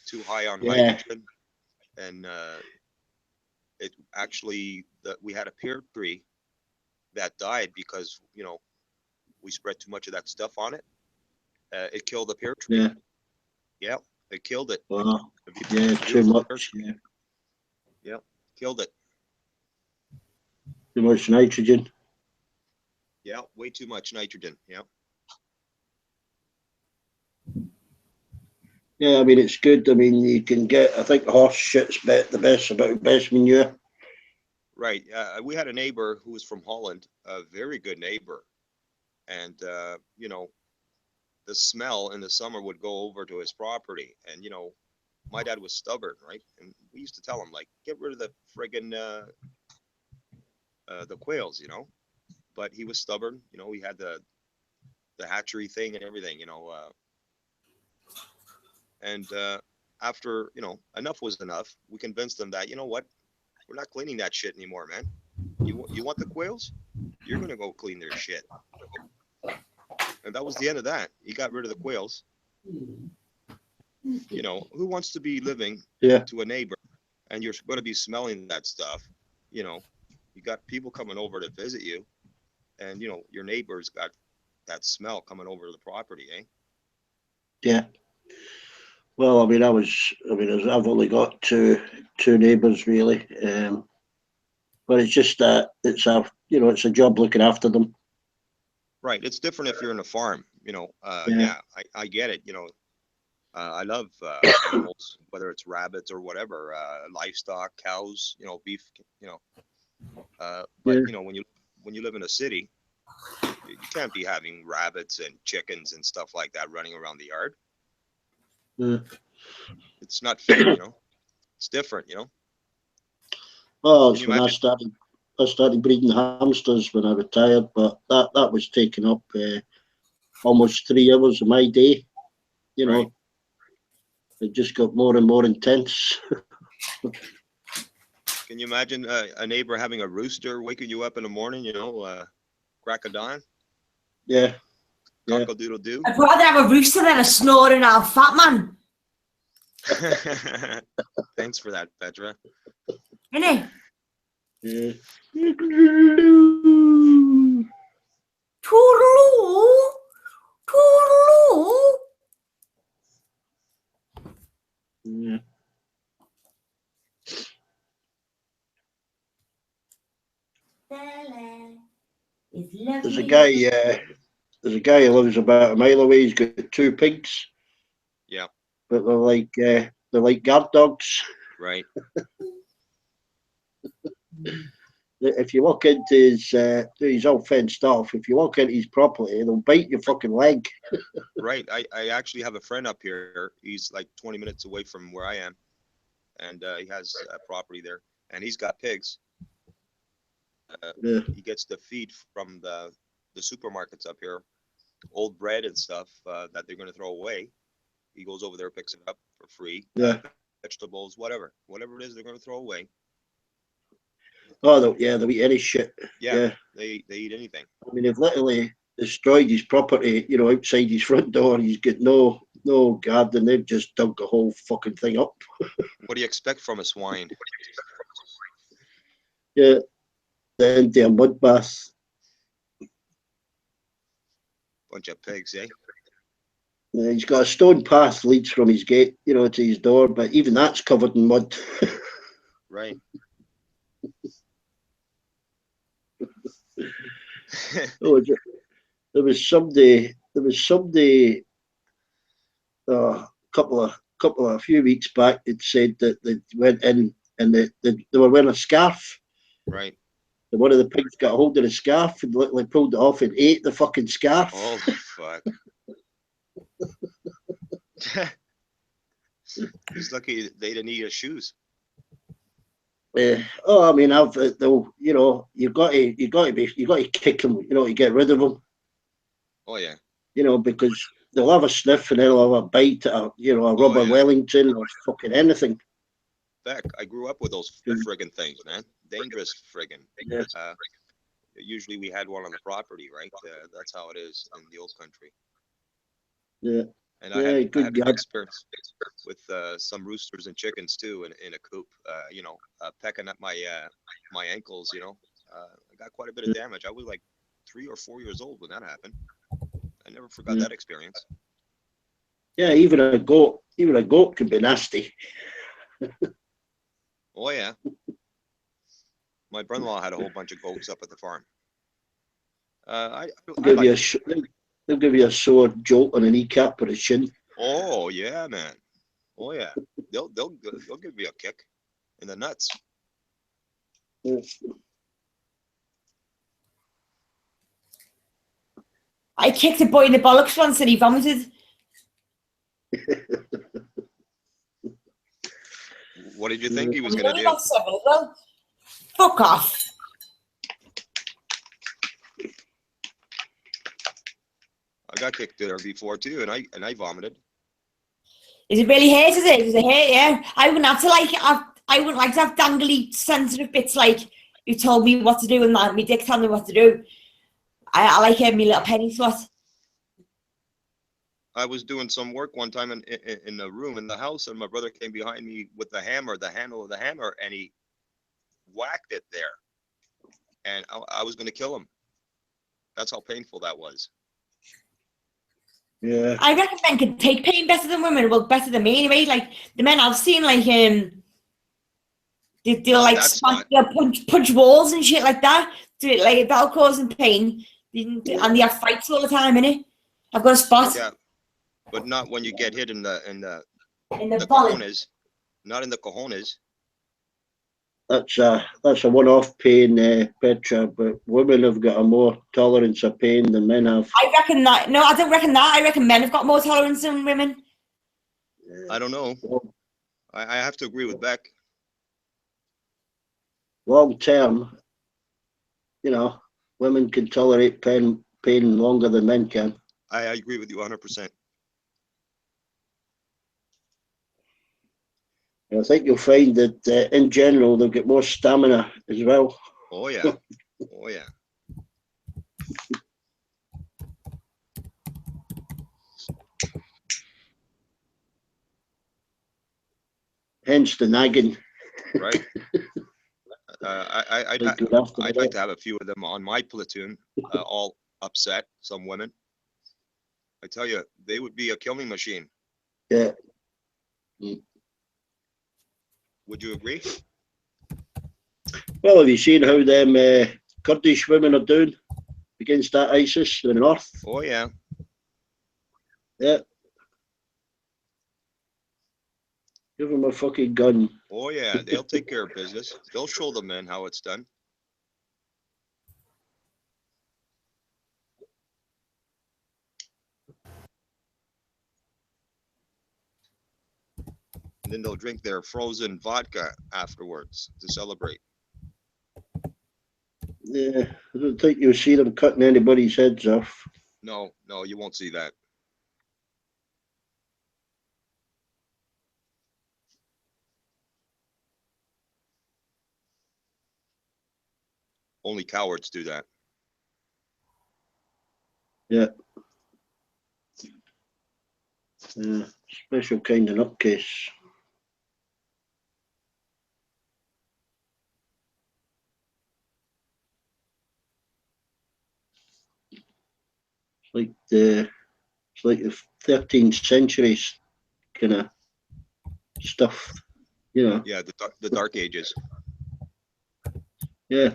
too high on Yeah. nitrogen, and it actually we had a pear tree that died because we spread too much of that stuff on it. It killed the pear tree. Yeah. Yeah, it killed it. Wow. A Yeah, too beautiful pear much. tree. Yeah. Yeah, killed it. Too much nitrogen. Yeah, way too much nitrogen. Yeah. Yeah, I mean, it's good. I mean, you can get, I think horse shit's the best manure. Right. We had a neighbor who was from Holland, a very good neighbor. And, the smell in the summer would go over to his property. And, my dad was stubborn, right? And we used to tell him, like, get rid of the friggin' the quails, But he was stubborn. He had the hatchery thing and everything, And after, enough was enough. We convinced him that, you know what? We're not cleaning that shit anymore, man. You want the quails? You're going to go clean their shit. And that was the end of that. He got rid of the quails. Who wants to be living Yeah. to a neighbor and you're going to be smelling that stuff? you know, you got people coming over to visit you, and you know your neighbor's got that smell coming over the property, eh? Yeah. Well, I mean, I've only got two neighbours really, but it's just that it's a job looking after them. Right. It's different if you're in a farm, you know. Yeah. Yeah, I get it. You know, I love animals, whether it's rabbits or whatever, livestock, cows, you know, beef, you know. But Yeah. you know, when you live in a city, you can't be having rabbits and chickens and stuff like that running around the yard. Yeah. It's not fair, you know. It's different, you know. Well, Can it's you when imagine? I started breeding hamsters when I retired, but that was taking up almost 3 hours of my day. You know, Right. it just got more and more intense. Can you imagine a neighbor having a rooster waking you up in the morning, you know, crack of dawn, Yeah. Yeah. cock-a-doodle-doo? I'd rather have a rooster than a snoring old fat man. Thanks for that, Petra. Innit? Yeah. Toodaloo. Toodaloo. Yeah. There's a guy. There's a guy who lives about a mile away. He's got 2 pigs, Yeah, but they're like guard dogs. right. If you walk into he's all fenced off. If you walk into his property, they'll bite your fucking leg. Right. I actually have a friend up here. He's like 20 minutes away from where I am, and he has a property there, and he's got pigs. Yeah. He gets the feed from the supermarkets up here, old bread and stuff that they're going to throw away. He goes over there, picks it up for free. Yeah. Vegetables, whatever it is, they're going to throw away. Oh, they'll eat any shit. Yeah, Yeah. they eat anything. I mean, they've literally destroyed his property. You know, outside his front door, he's got no garden. They've just dug the whole fucking thing up. What do you expect from a swine? Yeah. Then into a mud bath. Bunch of pigs, eh? He's got a stone path leads from his gate, to his door, but even that's covered in mud. Right. Oh, there was somebody a few weeks back. It said that they went in and they were wearing a scarf. Right. And one of the pigs got a hold of the scarf and literally pulled it off and ate the fucking scarf. Oh fuck. He's lucky they didn't eat his shoes. I mean, you got to kick them, to get rid of them. Oh yeah. Because they'll have a sniff and they'll have a bite at a rubber yeah. Wellington or fucking anything. Heck, I grew up with those friggin' things, man. Dangerous friggin'. Yeah. Usually we had one on the property, right? That's how it is in the old country. Yeah. And Yeah, I had good an God. experience with some roosters and chickens too in a coop. Pecking at my my ankles. I got quite a bit of damage. I was like 3 or 4 years old when that happened. I never forgot that experience. Yeah, even a goat can be nasty. Oh yeah. My brother-in-law had a whole bunch of goats up at the farm. They'll give you a sore jolt on a kneecap or a shin. Oh yeah, man. Oh yeah. They'll give you a kick in the nuts. Yeah. I kicked a boy in the bollocks once and he vomited. What did you think he was I'm going to only do? about 7 as well. Fuck off. I got kicked there before too, and I vomited. Is it really hurt? Is it? Does it hurt? Yeah. I wouldn't like to have dangly sensitive bits like you told me what to do and my dick tell me what to do. I like me little penny slot. I was doing some work one time in the room in the house, and my brother came behind me with the handle of the hammer, and he whacked it there, and I was going to kill him. That's how painful that was. Yeah. I reckon men can take pain better than women. Well, better than me anyway. Like the men I've seen, like they'll like that's smash, they'll punch walls and shit like that. Do it like that'll cause them pain, and they have fights all the time, innit? I've got a spot. Yeah, but not when you get hit in the bonnet. cojones. Not in the cojones. That's a one-off pain, Petra. But women have got a more tolerance of pain than men have. I reckon that. No, I don't reckon that. I reckon men have got more tolerance than women. I don't know. I have to agree with Beck. Long term, you know, women can tolerate pain longer than men can. I agree with you 100%. I think you'll find that in general they'll get more stamina as well. Oh yeah, oh yeah. Hence the nagging. Right. I'd like to have a few of them on my platoon, all upset. Some women. I tell you, they would be a killing machine. Yeah. Would you agree? Well, have you seen how them Kurdish women are doing against that ISIS in the north? Oh yeah. Yeah. Give them a fucking gun. Oh yeah, they'll take care of business. They'll show the men how it's done. And then they'll drink their frozen vodka afterwards to celebrate. Yeah, I don't think you'll see them cutting anybody's heads off. No, no, you won't see that. Only cowards do that. Yeah. Special kind of nutcase. It's like the 13th century kind of stuff, you know. Yeah, the Dark Ages. Yeah.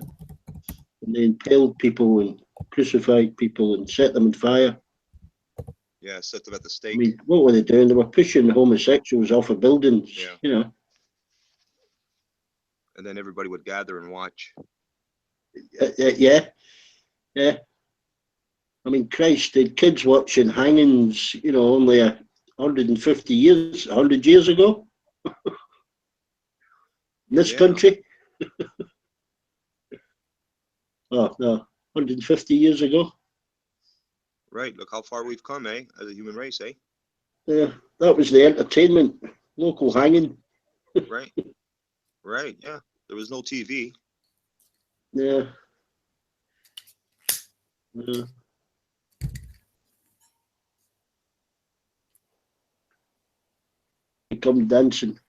And they impaled people and crucified people and set them on fire. Yeah, set them at the stake. I mean, what were they doing? They were pushing homosexuals off of buildings, Yeah. you know. And then everybody would gather and watch. Yeah. Yeah. I mean, Christ, the kids watching hangings, you know, only 150 years, 100 years ago in this country. Oh, no, 150 years ago. Right, look how far we've come, eh, as a human race, eh? Yeah, that was the entertainment, local hanging. Right, right, yeah. There was no TV. Yeah. Yeah. Come dancing.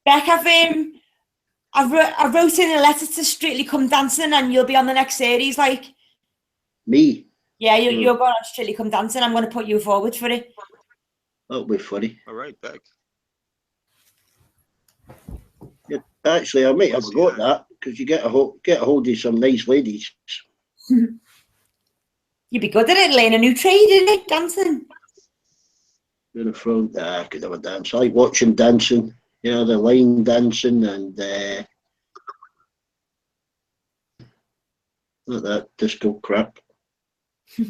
Beck, I wrote in a letter to Strictly Come Dancing, and you'll be on the next series. Like me? Yeah, you're going on Strictly Come Dancing. I'm going to put you forward for it. That'll be funny. All right, Beck. Yeah, actually, I might have a go at that because you get a hold of some nice ladies. You'd be good at it, learn a new trade, innit? Dancing. In the front, I could have a dance. I like watching dancing. You know, the line dancing and not that disco crap. What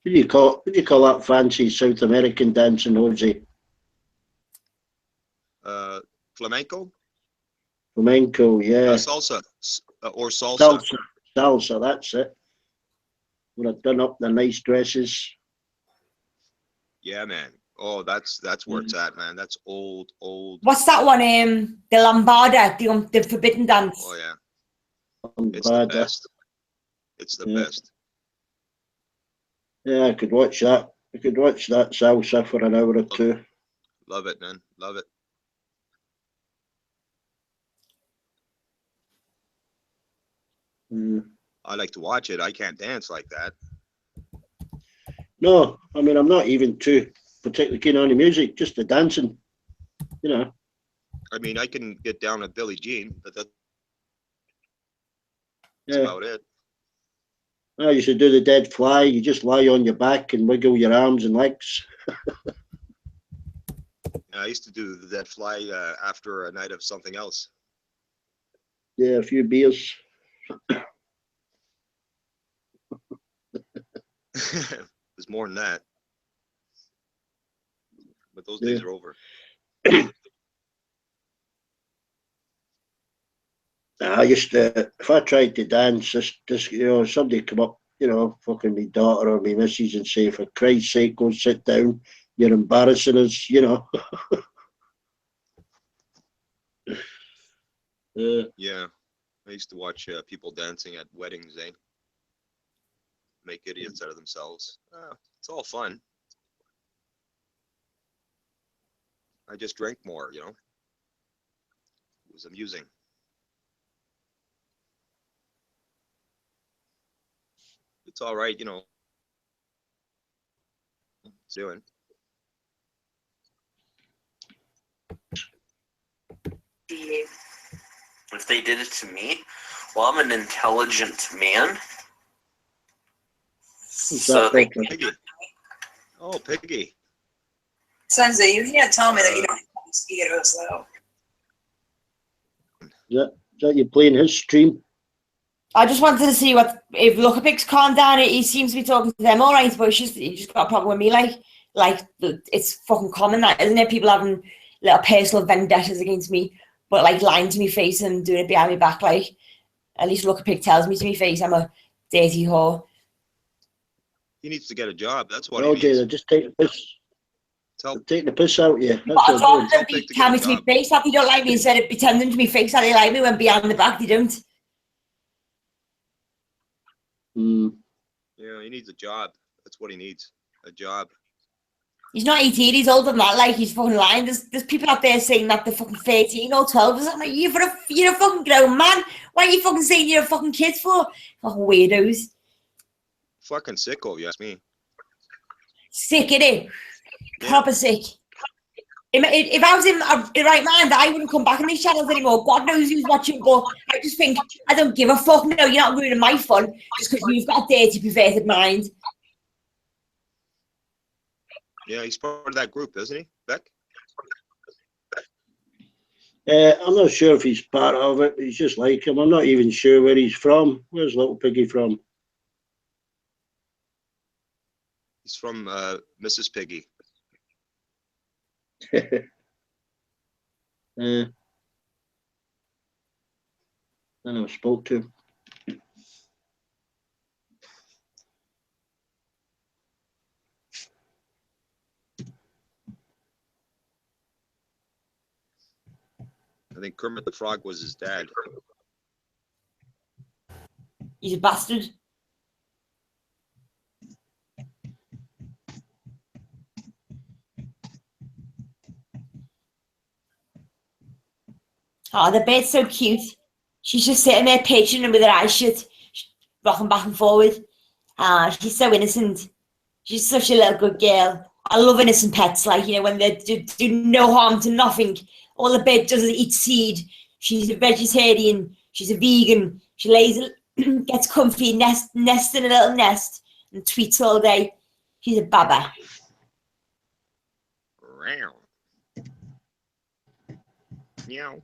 do you call that fancy South American dancing, Jose? Flamenco? Flamenco, yeah. Salsa or salsa. Salsa, that's it. When I've done up the nice dresses. Yeah, man. Oh, that's where it's at, man. That's old. What's that one? The Lambada, the forbidden dance. Oh yeah. Lambada. It's the best. It's the best. Yeah, I could watch that. I could watch that salsa for an hour or two. Love it, man. Love it. I like to watch it. I can't dance like that. No, I mean, I'm not even too particularly keen on the music, just the dancing, you know. I mean, I can get down with Billie Jean, but that's Yeah. about it. I used to do the dead fly. You just lie on your back and wiggle your arms and legs. I used to do the dead fly after a night of something else. Yeah, a few beers. There's more than that. But those Yeah. days are over. I used to, if I tried to dance, this you know, somebody come up, you know, fucking my daughter or my missus and say, for Christ's sake, go sit down. You're embarrassing us, you know. Yeah. I used to watch people dancing at weddings, eh? Make idiots out of themselves. It's all fun. I just drank more, you know. It was amusing. It's all right, you know. It's doing. If they did it to me, well, I'm an intelligent man. So they can Piggy. Oh, Piggy. Sensei, you can't tell me that you don't have mosquitoes, though. Is that you playing his stream? I just wanted to see what if Luckapic's calmed down. He seems to be talking to them all right, but he just got a problem with me. Like it's fucking common, that isn't it? People having little personal vendettas against me, but like lying to me face and doing it behind my back. Like at least Luckapic tells me to me face I'm a dirty whore. He needs to get a job. That's what No, he needs. Jay, just take the piss. Tell, take the piss out of you. But I'd rather them Take to tell get me a to my job. face that they don't like me instead of pretending to me face that they like me when behind the back they don't. Yeah, he needs a job. That's what he needs. A job. He's not 18, he's older than that, like he's fucking lying. There's people out there saying that they're fucking 13 or 12. I'm like, you're a fucking grown man. Why are you fucking saying you're a fucking kid for? Fucking weirdos. Fucking sicko, if you ask me. Sick, innit? Proper sick. If I was in the right mind, I wouldn't come back on these channels anymore. God knows who's watching, but I just think, I don't give a fuck. No, you're not ruining my fun just because you've got a dirty, perverted mind. Yeah, he's part of that group, isn't he, Beck? I'm not sure if he's part of it. He's just like him. I'm not even sure where he's from. Where's Little Piggy from? He's from Mrs. Piggy. I never spoke to him. I think Kermit the Frog was his dad. He's a bastard. Oh, the bed's so cute. She's just sitting there patient and with her eyes shut, rocking back and forward. She's so innocent. She's such a little good girl. I love innocent pets, like, you know, when they do no harm to nothing. All the bed does is eat seed. She's a vegetarian. She's a vegan. She lays, gets comfy, nests in a little nest and tweets all day. She's a baba. Meow.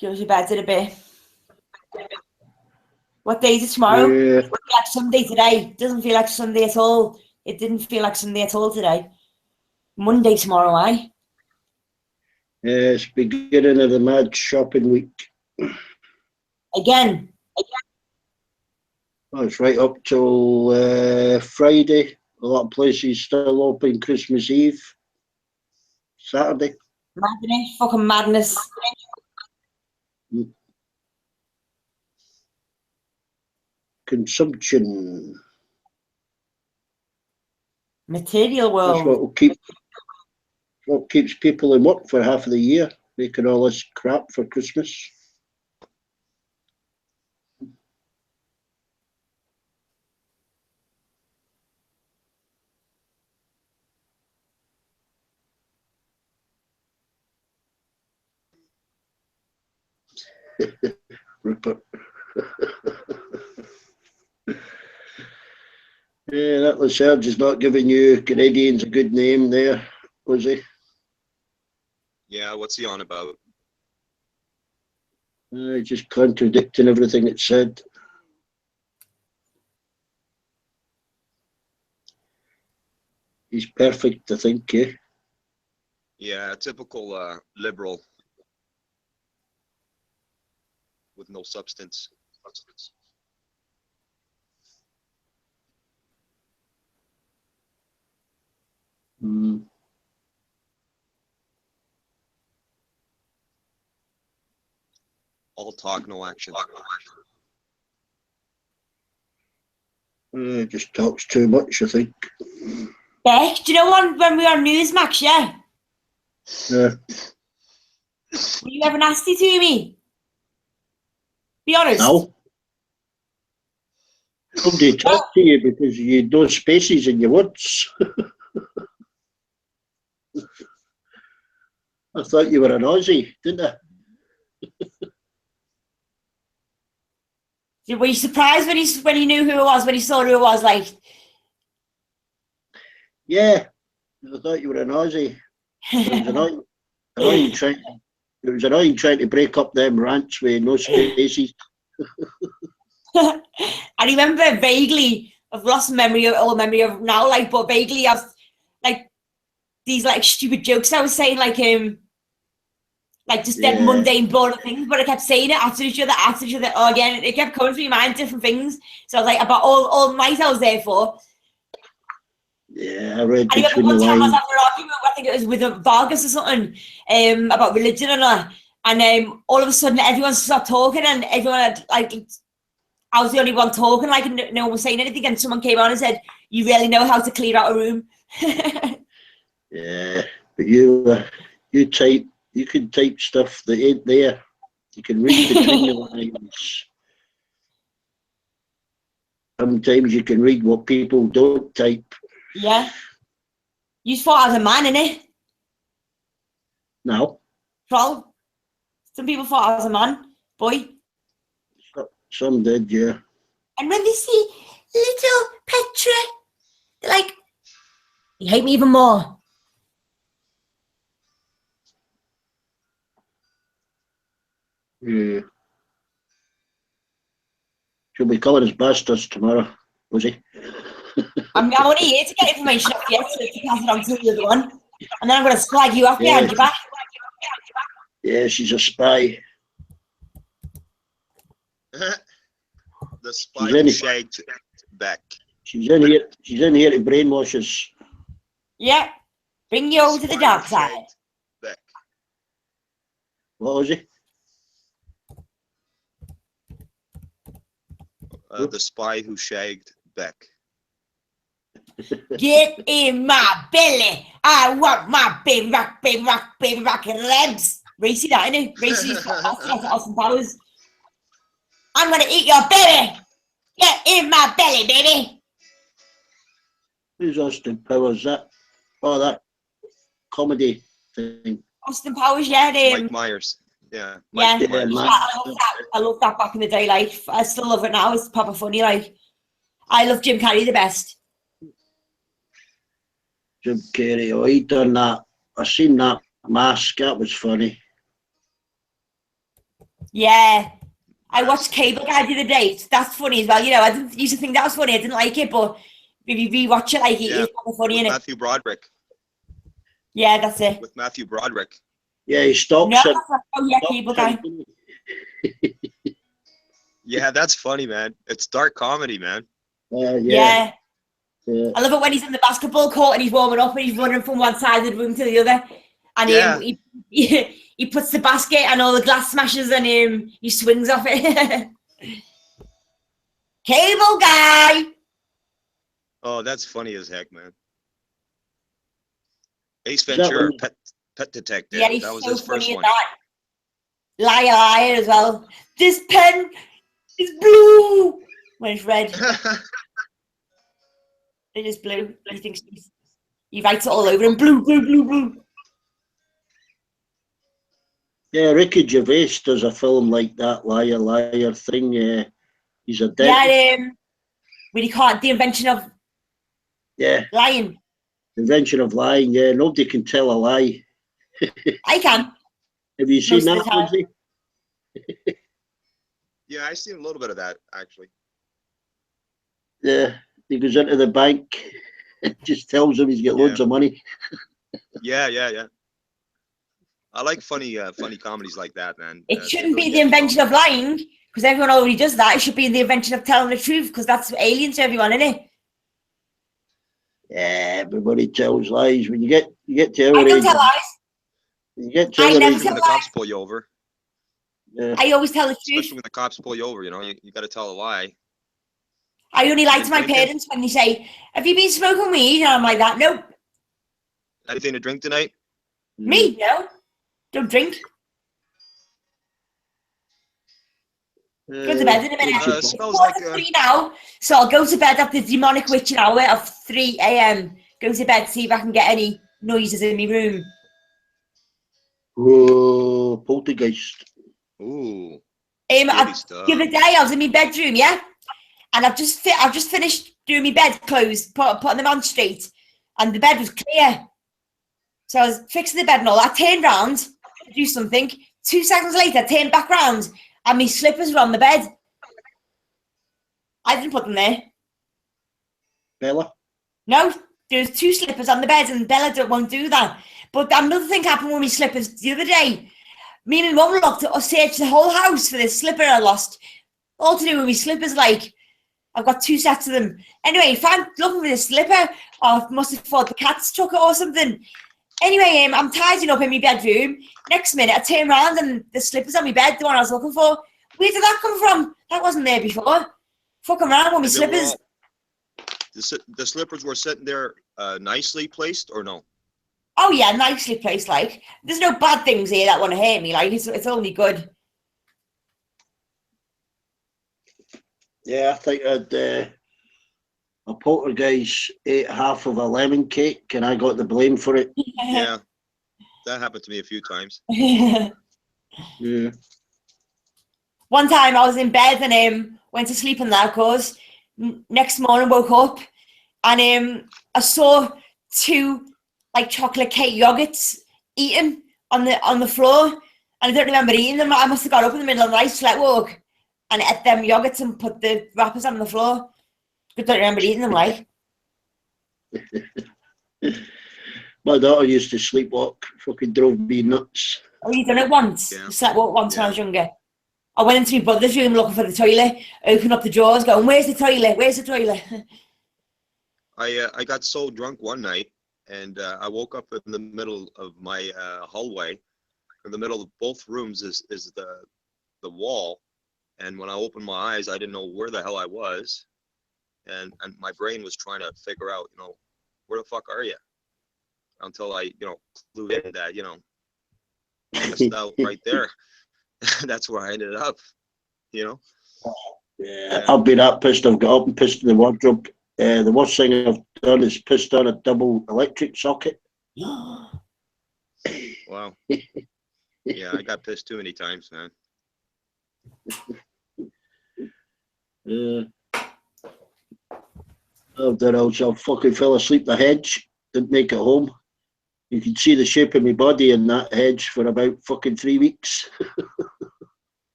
Goes to bed in a bit. What day is it tomorrow? Yeah. It's like Sunday today. Doesn't feel like Sunday at all. It didn't feel like Sunday at all today. Monday tomorrow, aye? Yeah, it's beginning of the mad shopping week. Again. Oh, it's right up till Friday. A lot of places still open Christmas Eve. Saturday. Madness, fucking madness. Consumption. Material That's world. what keeps people in work for half of the year, making all this crap for Christmas. Rupert. Yeah, that was Serge is not giving you Canadians a good name there, was he? Yeah, what's he on about? Just contradicting everything it said. He's perfect, I think, eh? Yeah, typical liberal with no substance. Mm. All talk, no action. Just talks too much, I think. Beck, do you know when we were on Newsmax, yeah? Yeah. Were you ever nasty to me? Be honest. No. Nobody talk to you because you had no spaces in your words. I thought you were an Aussie, didn't I? Were you surprised when he knew who it was, when he saw who it was, like? Yeah, I thought you were an Aussie. It was annoying trying to break up them rants with no spaces. I remember vaguely, I've lost memory of now, like, but vaguely I've like these like stupid jokes I was saying, like just dead mundane boring things, but I kept saying it after each other. Oh, again, it kept coming to my mind, different things. So I was like, about all night I was there for. Yeah, I read I remember between the one time I was lines. having an argument, I think it was with Vargas or something, about religion and that. And all of a sudden everyone stopped talking, and everyone had like, I was the only one talking, like, and no one was saying anything, and someone came on and said, "You really know how to clear out a room." Yeah, but you can type stuff that ain't there. You can read between the lines. Sometimes you can read what people don't type. Yeah. You fought as a man, innit? No. Troll. Some people fought as a man, boy. Some did, yeah. And when they see little Petra, they're like, you hate me even more. Yeah. She'll be calling us bastards tomorrow, was he? I'm only here to get information off you, so to pass it on to the other one. And then I'm going to slag you off behind your back. Yeah, she's a spy. The spy who shagged Beck. She's in here to brainwash us. Yeah. Bring you over to the dark side. Beck. What was he? The spy who shagged Beck. Get in my belly. I want my big rock, ribs. Racy that, innit? Racy's Austin Powers. I'm gonna eat your baby. Get in my belly, baby. Who's Austin Powers? That comedy thing. Austin Powers, yeah. Mike Myers. Yeah. Yeah. Myers. I love that back in the day. Like, I still love it now. It's proper funny. Like, I love Jim Carrey the best. Jim Carrey, oh, he done that. I seen that Mask. That was funny. Yeah. I watched Cable Guy the other day. That's funny as well. You know, I didn't used to think that was funny. I didn't like it, but if you rewatch it, like, it is proper funny, innit? Matthew Broderick. Yeah, that's it. with Matthew Broderick. Yeah, he stops No, it. that's not, oh yeah, Cable Guy. Yeah, that's funny, man. It's dark comedy, man. Yeah. Yeah. I love it when he's in the basketball court and he's warming up and he's running from one side of the room to the other. And Yeah. he puts the basket and all the glass smashes and he swings off it. Cable Guy. Oh, that's funny as heck, man. Ace that Ventura, one? Pet Detective. Yeah, he's That was so his first funny at one. that. Liar as well. This pen is blue when it's red. It is blue. He thinks he writes it all over him. Blue, blue, blue, blue. Yeah, Ricky Gervais does a film like that, Liar, Liar thing. He's a dentist. Yeah, when he can't, the invention of lying. Invention of lying, yeah. Nobody can tell a lie. I can. Have you seen Most of that, the time. Lindsay? Yeah, I seen a little bit of that actually. Yeah, he goes into the bank, just tells him he's got loads of money. Yeah. I like funny comedies like that, man. It shouldn't be the invention of lying, because everyone already does that. It should be the invention of telling the truth, because that's alien to everyone, isn't it? Yeah, everybody tells lies. When you get to our I don't age, tell lies. you get to I our never age, When the cops pull you over. Yeah. I always tell the truth. Especially when the cops pull you over, you know, you got to tell a lie. I only lie Been to my drinking? parents when they say, "Have you been smoking weed?" And I'm like that. Nope. Anything to drink tonight? Me? No. Don't drink. Go to bed in a minute. It's smells like 3 now, so I'll go to bed at the demonic witching hour of 3 a.m. Go to bed, see if I can get any noises in my room. Whoa, poltergeist. Ooh. The other day I was in my bedroom, yeah, and I've just finished doing my bed clothes, putting them on straight, and the bed was clear. So I was fixing the bed and all. I turned round to do something. 2 seconds later, I turned back round, and my slippers were on the bed. I didn't put them there. Bella? No, there was 2 slippers on the bed, and Bella won't do that. But another thing happened with my slippers the other day. Me and Mum looked or searched the whole house for this slipper I lost. All to do with my slippers, like. I've got 2 sets of them. Anyway, if I'm looking for this slipper, I must have thought the cats took it or something. Anyway, I'm tidying up in my bedroom. Next minute, I turn around and the slipper's on my bed, the one I was looking for. Where did that come from? That wasn't there before. Fucking around with my slippers. The slippers were sitting there nicely placed or no? Oh yeah, nicely placed, like. There's no bad things here that want to hurt me, like. It's only good. Yeah, I think I'd a poltergeist ate half of a lemon cake and I got the blame for it. Yeah, that happened to me a few times. Yeah. One time I was in bed and went to sleep on that, cause next morning woke up and I saw 2 like chocolate cake yogurts eaten on the floor, and I don't remember eating them. I must have got up in the middle of the night, sleepwalk, and ate them yogurts and put the wrappers on the floor. I don't remember eating them, like. My daughter used to sleepwalk. Fucking drove me nuts. Oh, you done it once? Yeah. Sleepwalk once when I was younger. I went into my brother's room looking for the toilet, opened up the drawers, going, "Where's the toilet? Where's the toilet?" I got so drunk one night, and I woke up in the middle of my hallway. In the middle of both rooms is the wall, and when I opened my eyes, I didn't know where the hell I was, and my brain was trying to figure out, you know, where the fuck are you? Until I, you know, clued in that, you know, missed out right there. That's where I ended up, you know. Yeah, I've been that pissed. I've got up and pissed in the wardrobe. The worst thing I've done is pissed on a double electric socket. Wow. Yeah, I got pissed too many times, man. I've done also fucking fell asleep in the hedge. Didn't make it home. You can see the shape of my body in that hedge for about fucking 3 weeks.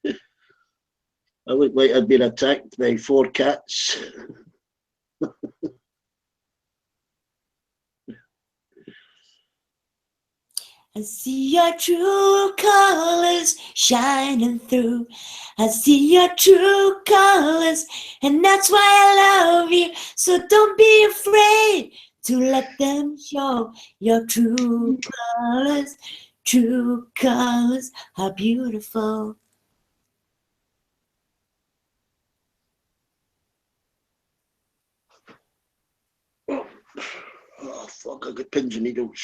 I looked like I'd been attacked by 4 cats. I see your true colors shining through. I see your true colors, and that's why I love you. So don't be afraid to let them show your true colors. True colors are beautiful. Oh, fuck, I got pins and needles.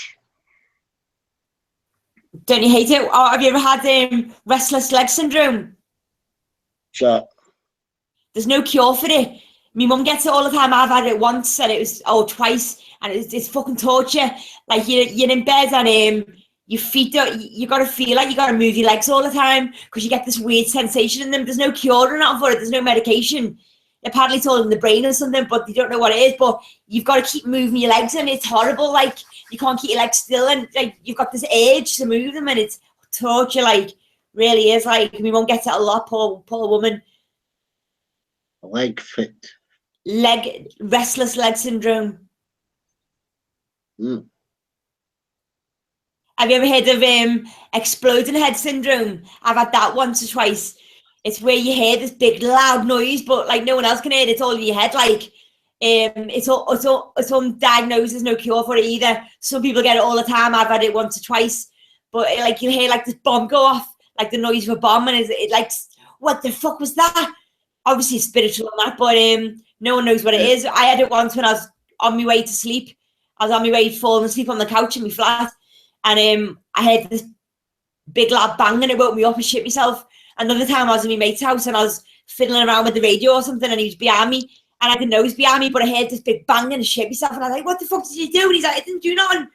Don't you hate it? Or have you ever had restless leg syndrome? So, There's no cure for it. My mum gets it all the time. I've had it once and it was twice, and it's fucking torture. Like you're in bed and your feet you gotta feel like you gotta move your legs all the time because you get this weird sensation in them. There's no cure or not for it. There's no medication. Apparently it's all in the brain or something, but they don't know what it is. But you've got to keep moving your legs, and it's horrible. Like you can't keep your legs still, and like you've got this urge to move them, and it's torture. Like really is. Like my mum gets it a lot. Poor woman. leg fit. Restless leg syndrome. Mm. Have you ever heard of exploding head syndrome? I've had that once or twice. It's where you hear this big loud noise, but like no one else can hear it. It's all in your head. Like it's undiagnosed. There's no cure for it either. Some people get it all the time. I've had it once or twice, but like you hear like this bomb go off, like the noise of a bomb, and it like, what the fuck was that? Obviously it's spiritual and that, but no one knows what it is. I had it once when I was on my way to sleep. I was on my way falling asleep on the couch in my flat, and I heard this big loud bang, and it woke me up and shit myself. Another time I was in my mate's house and I was fiddling around with the radio or something, and he was behind me, and I didn't know he was behind me, but I heard this big bang and I shit myself, and I was like, what the fuck did you do? And he's like, I didn't do nothing.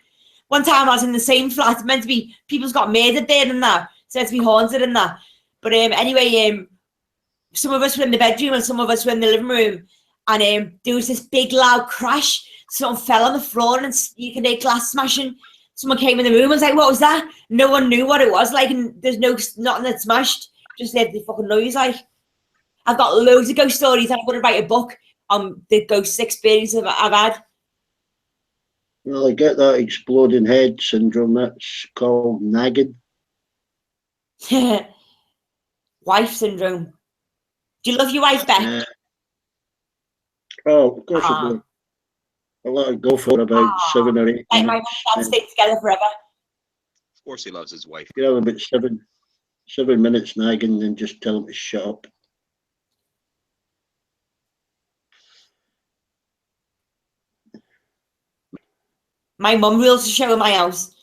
One time I was in the same flat, meant to be, people's got murdered there and that, said to be haunted and that. But anyway, some of us were in the bedroom and some of us were in the living room, and there was this big loud crash. Something fell on the floor and you could hear glass smashing. Someone came in the room and was like, what was that? No one knew what it was like, and there's nothing that smashed, just heard the fucking noise. Like, I've got loads of ghost stories. I'm going to write a book on the ghost experience I've had. Well, I get that exploding head syndrome. That's called nagging. Wife syndrome. Do you love your wife, Beck? Oh, of course I do. I let her go for about 7 or 8 like minutes. my mum and dad stay together forever. Of course he loves his wife. You have about 7 minutes nagging, then just tell him to shut up. My mum rules the show in my house.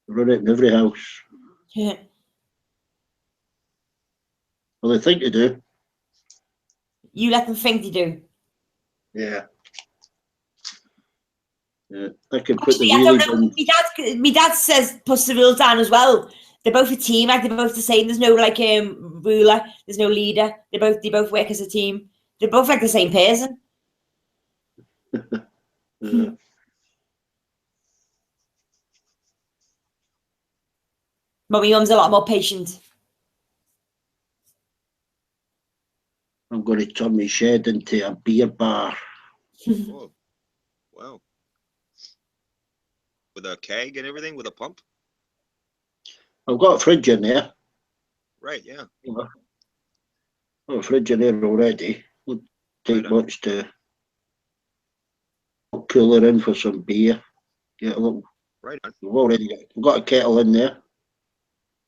Run it in every house. Yeah. Well, they think they do. You let them think they do. Yeah. Yeah. I can put Actually, the I don't wheelies know. My dad says puts the rules down as well. They're both a team, like they're both the same. There's no like ruler. There's no leader. They both work as a team. They're both like the same person. Yeah. But my mum's a lot more patient. I'm going to turn my shed into a beer bar. Oh, wow. With a keg and everything, with a pump? I've got a fridge in there. Right, yeah. I've got a fridge in there already. Won't take much to cooler in for some beer. Get a little. Right on. I've got a kettle in there.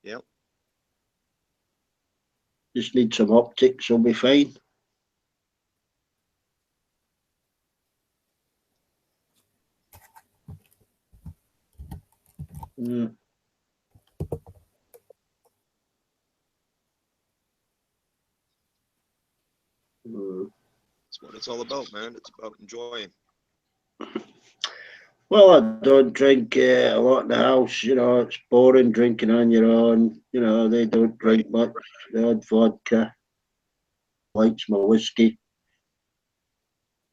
Yep. Just need some optics, will be fine. Yeah. That's what it's all about, man. It's about enjoying. Well, I don't drink a lot in the house. You know, it's boring drinking on your own. You know, they don't drink much. The odd vodka. Likes my whiskey.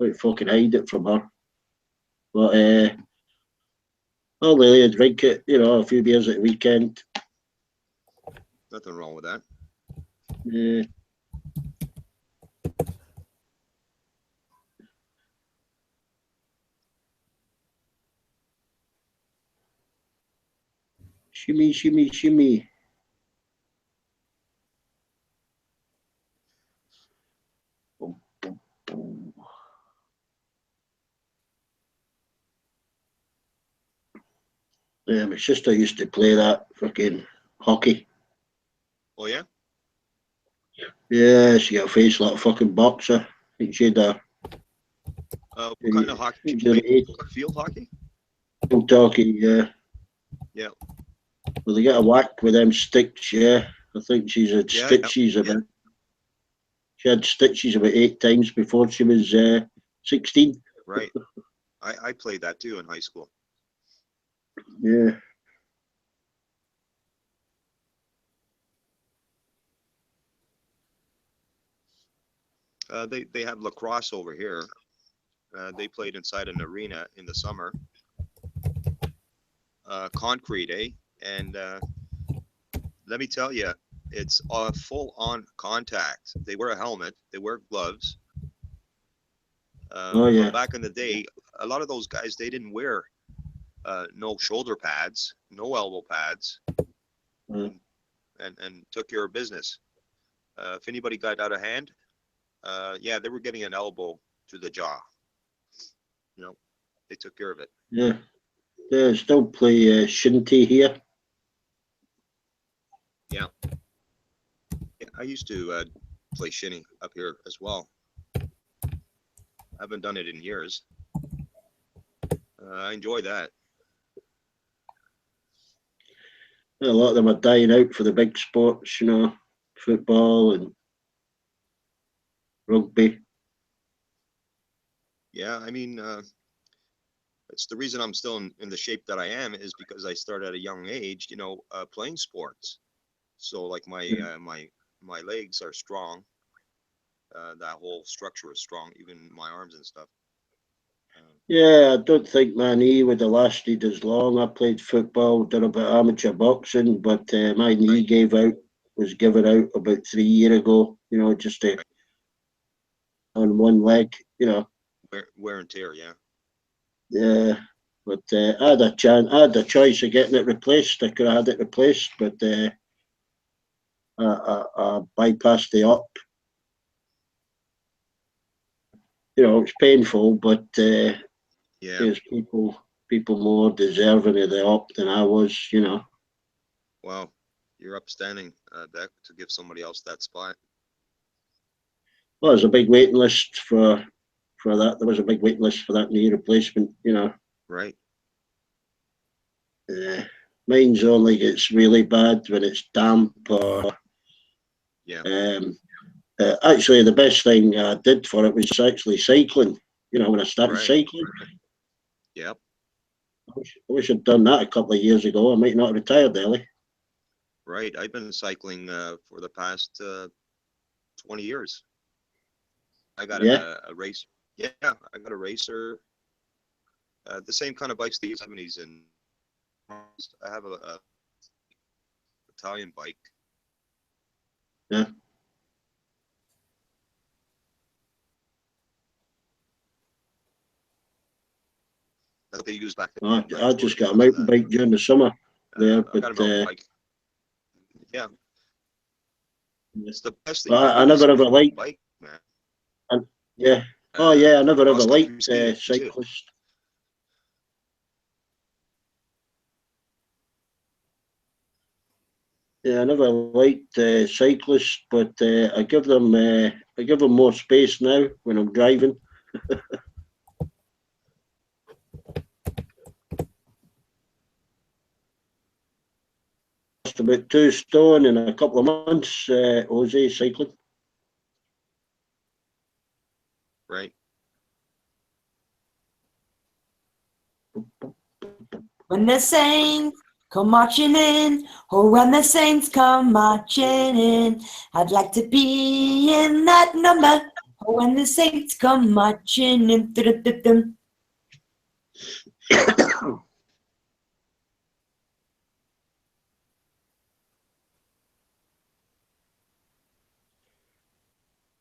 I fucking hide it from her. But I'll really drink it. You know, a few beers at the weekend. Nothing wrong with that. Yeah. Shimmy, shimmy, shimmy. Boom, boom, boom. Yeah, my sister used to play that fucking hockey. Oh yeah. Yeah, she got a face like a fucking boxer. I think she had a What kind of hockey did you play? Field hockey? field hockey, yeah. Yeah. Well, they get a whack with them sticks, yeah. I think she's had Yeah, stitches about. She had stitches about 8 times before she was 16. Right. I played that too in high school. Yeah. They have lacrosse over here. They played inside an arena in the summer. Concrete, eh? And let me tell you, it's full on contact. They wear a helmet. They wear gloves. Oh, yeah. But back in the day, a lot of those guys, they didn't wear no shoulder pads, no elbow pads, and took care of business. If anybody got out of hand, yeah, they were getting an elbow to the jaw. You know, they took care of it. Yeah. They still play shinty here. Yeah. I used to play shinny up here as well. I haven't done it in years. I enjoy that. A lot of them are dying out for the big sports, you know, football and rugby. Yeah, I mean, it's the reason I'm still in the shape that I am is because I started at a young age, you know, playing sports. So like my legs are strong. That whole structure is strong, even my arms and stuff. Yeah, I don't think my knee would have lasted as long. I played football, did a bit of amateur boxing, but my knee was given out about 3 years ago, you know, just on one leg, you know. Wear and tear, yeah. Yeah, but I had I had a choice of getting it replaced. I could have had it replaced, but I bypassed the op. You know, it's painful, but there's people more deserving of the op than I was, you know. Wow, you're upstanding, Beck, to give somebody else that spot. Well, there's a big waiting list for that. There was a big waiting list for that knee replacement, you know. Right. Mine's only gets really bad when it's damp or. Yeah. Actually, the best thing I did for it was actually cycling. You know, when I started cycling. Yep. I wish I'd done that a couple of years ago. I might not have retired early. Right. I've been cycling for the past 20 years. I got a race. Yeah, I got a racer. The same kind of bikes the 70s, and I have a Italian bike. Yeah. That's what they used back then. I just got a mountain bike during the summer there, I got a mountain bike. Yeah. It's the best thing. I never ever liked bike, man. Yeah. Oh yeah, I never ever liked cyclists. Yeah, I never liked cyclists, but I give them more space now when I'm driving. Lost about 2 stone in a couple of months, Jose, cycling. Right. When the saints come marching in, oh, when the saints come marching in, I'd like to be in that number. Oh, when the saints come marching in,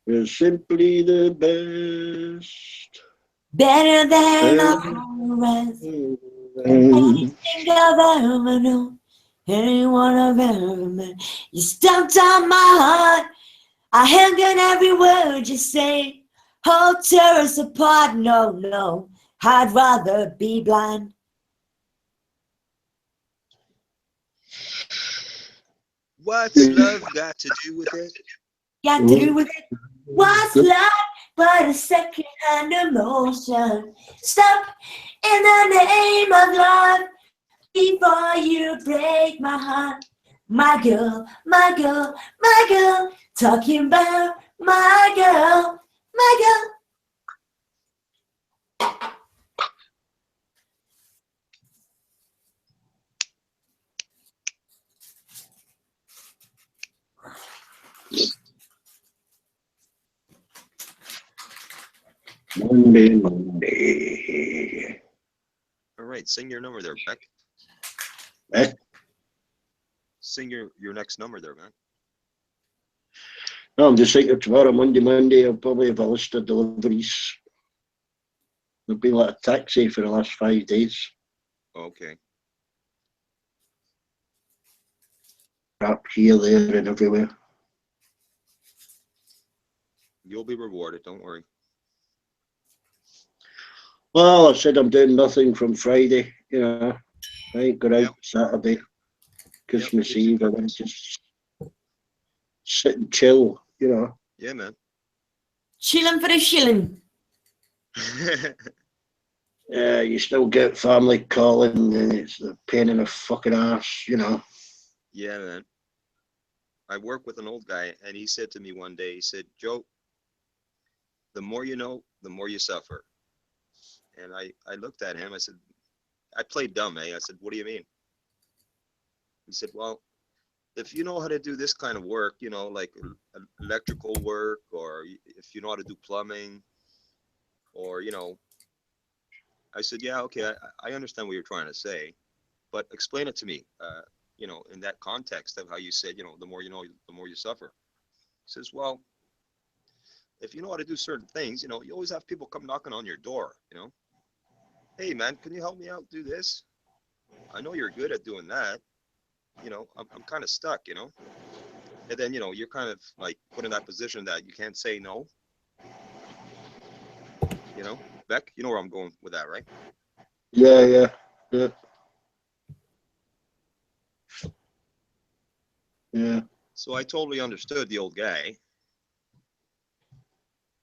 We're simply the best. better than all the rest. Anything I've ever known. anyone I've ever met. You stomped on my heart. I held in every word you say. Oh, tear us apart. No, no, I'd rather be blind. What's love got to do with it? Got to do with it. What's love but a second-hand emotion? Stop in the name of love before you break my heart. My girl, my girl, my girl, talking about my girl, my girl. Monday. All right, sing your number there, Beck. Eh? Sing your next number there, man. No, I'm just thinking tomorrow, Monday, I'll probably have a list of deliveries. I've been like a taxi for the last 5 days. Okay. Crap here, there, and everywhere. You'll be rewarded, don't worry. Well, I said I'm doing nothing from Friday, you know. I ain't got out Saturday, Christmas Eve. I went just sit and chill, you know. Yeah, man. Chilling for a shilling. Yeah, you still get family calling, and it's a pain in the fucking ass, you know. Yeah, man. I work with an old guy, and he said to me one day, he said, Joe, the more you know, the more you suffer. And I looked at him, I said, I played dumb, eh? I said, what do you mean? He said, well, if you know how to do this kind of work, you know, like electrical work, or if you know how to do plumbing, or, you know, I said, yeah, okay, I understand what you're trying to say, but explain it to me, you know, in that context of how you said, you know, the more you know, the more you suffer. He says, well, if you know how to do certain things, you know, you always have people come knocking on your door, you know. Hey, man, can you help me out do this? I know you're good at doing that. You know, I'm kind of stuck, you know. And then, you know, you're kind of like put in that position that you can't say no. You know, Beck, you know where I'm going with that, right? Yeah. So I totally understood the old guy,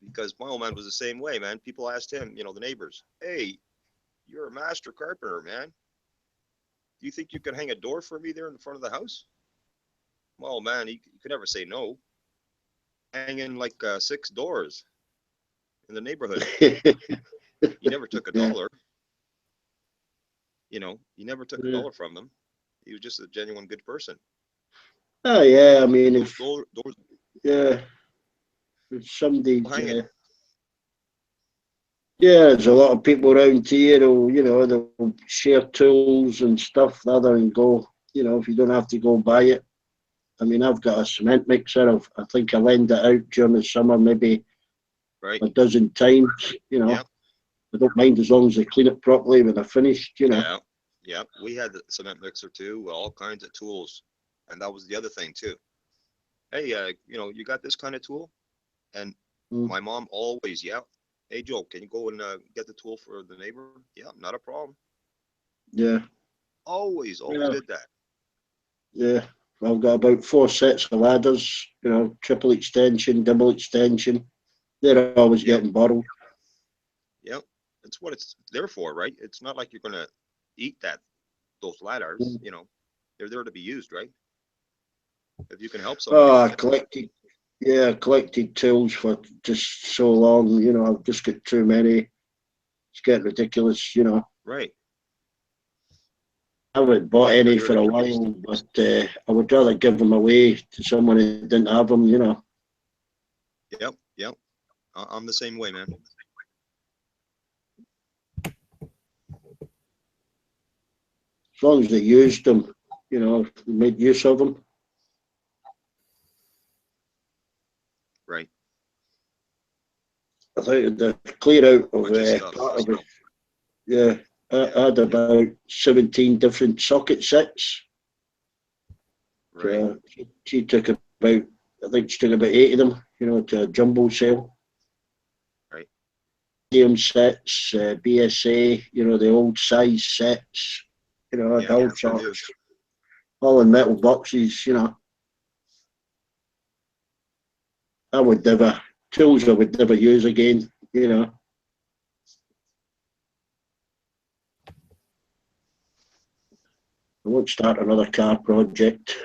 because my old man was the same way, man. People asked him, you know, the neighbors, hey, you're a master carpenter, man. Do you think you could hang a door for me there in the front of the house? Well, man, he could never say no. Hanging like 6 doors in the neighborhood. He never took a dollar. You know, he never took a dollar from them. He was just a genuine good person. Oh, yeah, I mean, if, doors, yeah, if somebody, yeah, there's a lot of people around here who, you know, they'll share tools and stuff rather than go, you know, if you don't have to go buy it. I mean, I've got a cement mixer. I think I lend it out during the summer, maybe a dozen times, you know. I don't mind as long as they clean it properly when they're finished, you know. Yeah, we had the cement mixer too, with all kinds of tools. And that was the other thing too. Hey, you know, you got this kind of tool? And my mom always, hey, Joe, can you go and get the tool for the neighbor? Yeah, not a problem. Yeah. Always did that. Yeah. I've got about 4 sets of ladders, you know, triple extension, double extension. They're always getting borrowed. Yep. That's what it's there for, right? It's not like you're going to eat those ladders, you know. They're there to be used, right? If you can help somebody. Oh, I collected tools for just so long, you know. I've just got too many. It's getting ridiculous, you know. Right. I haven't bought any for a while, but I would rather give them away to someone who didn't have them, you know. Yep. I'm the same way, man. As long as they used them, you know, made use of them. Right. I think the clear out of part of it. Yeah, I had about 17 different socket sets. Right. She took about, I think she took about 8 of them, you know, to a jumbo sale. Right. Medium sets, BSA, you know, the old size sets, you know, Yeah, adult socks, all in metal boxes, you know. I would never, tools I would never use again, you know. I won't start another car project.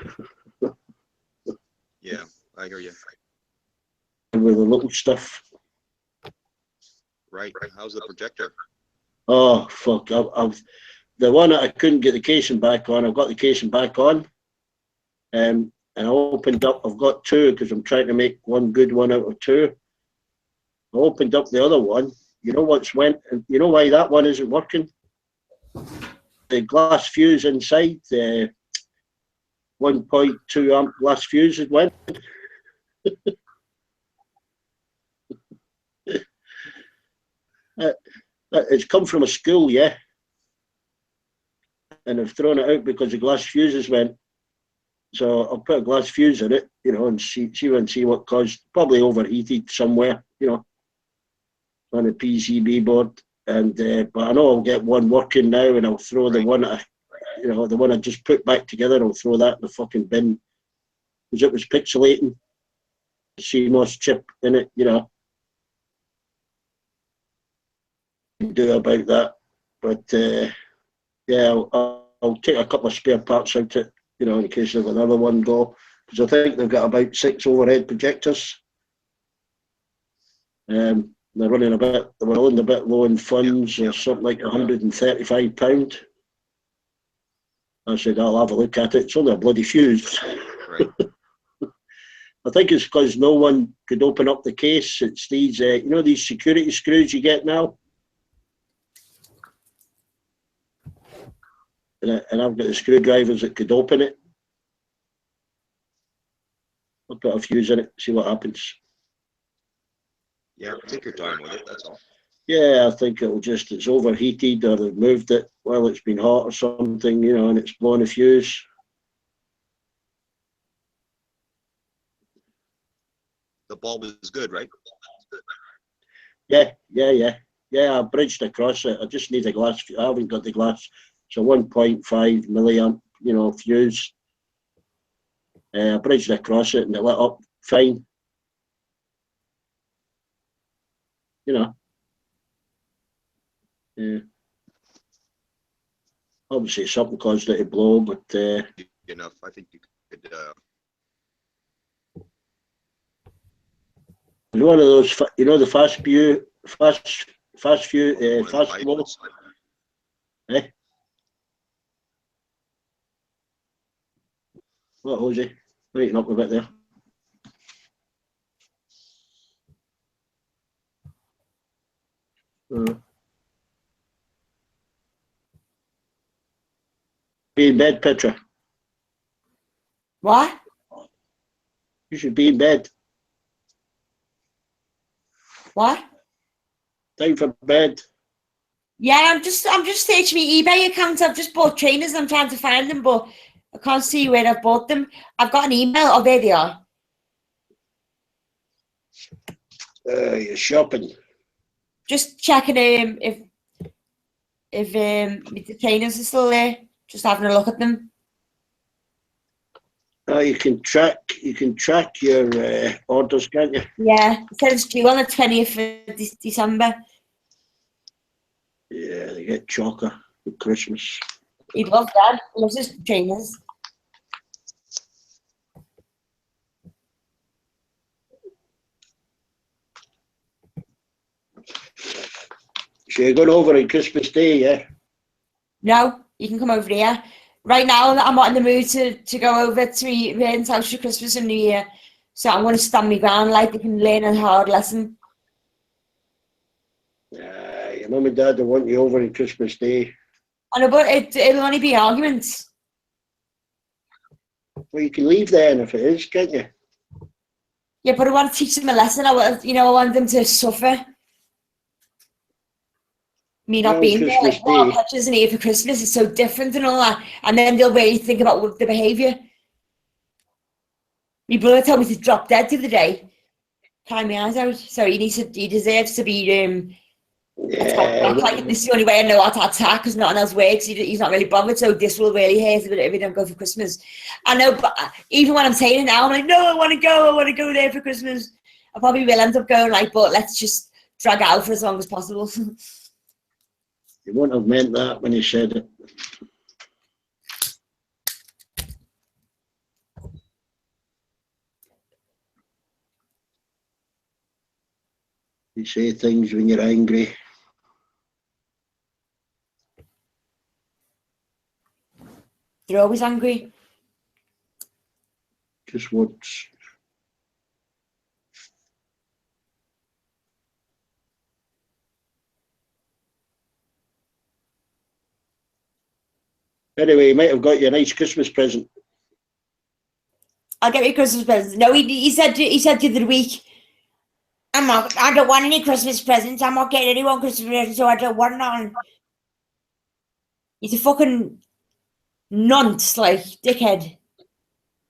Yeah, I hear you. With the little stuff. Right. How's the projector? Oh, fuck. I've the one that I couldn't get the casing back on, I've got the casing back on. And I opened up, I've got 2 because I'm trying to make one good one out of 2. I opened up the other one. You know what's went, you know why that one isn't working? The glass fuse inside, the 1.2 amp glass fuse had went. It's come from a school, yeah. And I've thrown it out because the glass fuses went. So I'll put a glass fuse in it, you know, and see what caused, probably overheated somewhere, you know, on the PCB board. And but I know I'll get one working now, and I'll throw the one you know, the one I just put back together. I'll throw that in the fucking bin because it was pixelating. The CMOS chip in it, you know. Do about that, but yeah, I'll take a couple of spare parts out it, you know, in case there's another one go, because I think they've got about 6 overhead projectors. They're running they were running a bit low in funds, or something like £135. I said, I'll have a look at it. It's only a bloody fuse. Right. I think it's because no one could open up the case. It's these, you know, these security screws you get now. And I've got the screwdrivers that could open it. I'll put a fuse in it, see what happens. Yeah, take your time with it, that's all. Yeah, I think it's overheated, or they've moved it while it's been hot or something, you know, and it's blown a fuse. The bulb is good, right? Yeah, I bridged across it. I just need a glass. I haven't got the glass. It's a 1.5 milliamp, you know, fuse. I bridged across it and it lit up fine. You know. Yeah. Obviously something caused it to blow, but enough. I think you could one of those, you know, the fast blow. Eh? What, Jose? Waiting up a bit there. Be in bed, Petra. What? You should be in bed. What? Time for bed. Yeah, I'm just searching my eBay account. I've just bought trainers and I'm trying to find them, but I can't see where I've bought them. I've got an email. Oh, there they are. You're shopping. Just checking if the trainers are still there. Just having a look at them. You can track your orders, can't you? Yeah, it says it's due on the 20th of December. Yeah, they get chocker for Christmas. He'd love that. He loves his trainers. So you're going over on Christmas Day, yeah? No, you can come over here. Right now, I'm not in the mood to go over to my parents' house for Christmas and New Year. So I'm going to stand my ground like they can learn a hard lesson. Your mum and dad will want you over on Christmas Day. I know, but it'll only be arguments. Well, you can leave then if it is, can't you? Yeah, but I want to teach them a lesson. I want them to suffer. Me not being there, like, wow, Petra's in here for Christmas, it's so different and all that. And then they'll really think about the behaviour. My brother told me to drop dead the other day. Crying my eyes out. So he deserves to be attacked. Like, this is the only way I know how to attack because nothing else works. He's not really bothered, so this will really hurt if we don't go for Christmas. I know, but even when I'm saying it now, I'm like, no, I want to go there for Christmas. I probably will end up going, like, but let's just drag it out for as long as possible. You wouldn't have meant that when you said it. You say things when you're angry. They're always angry. Just once. Anyway, you might have got you a nice Christmas present. I'll get you a Christmas present. No, he said the other week, I don't want any Christmas presents. I'm not getting anyone Christmas presents, so I don't want none. He's a fucking nonce, like, dickhead.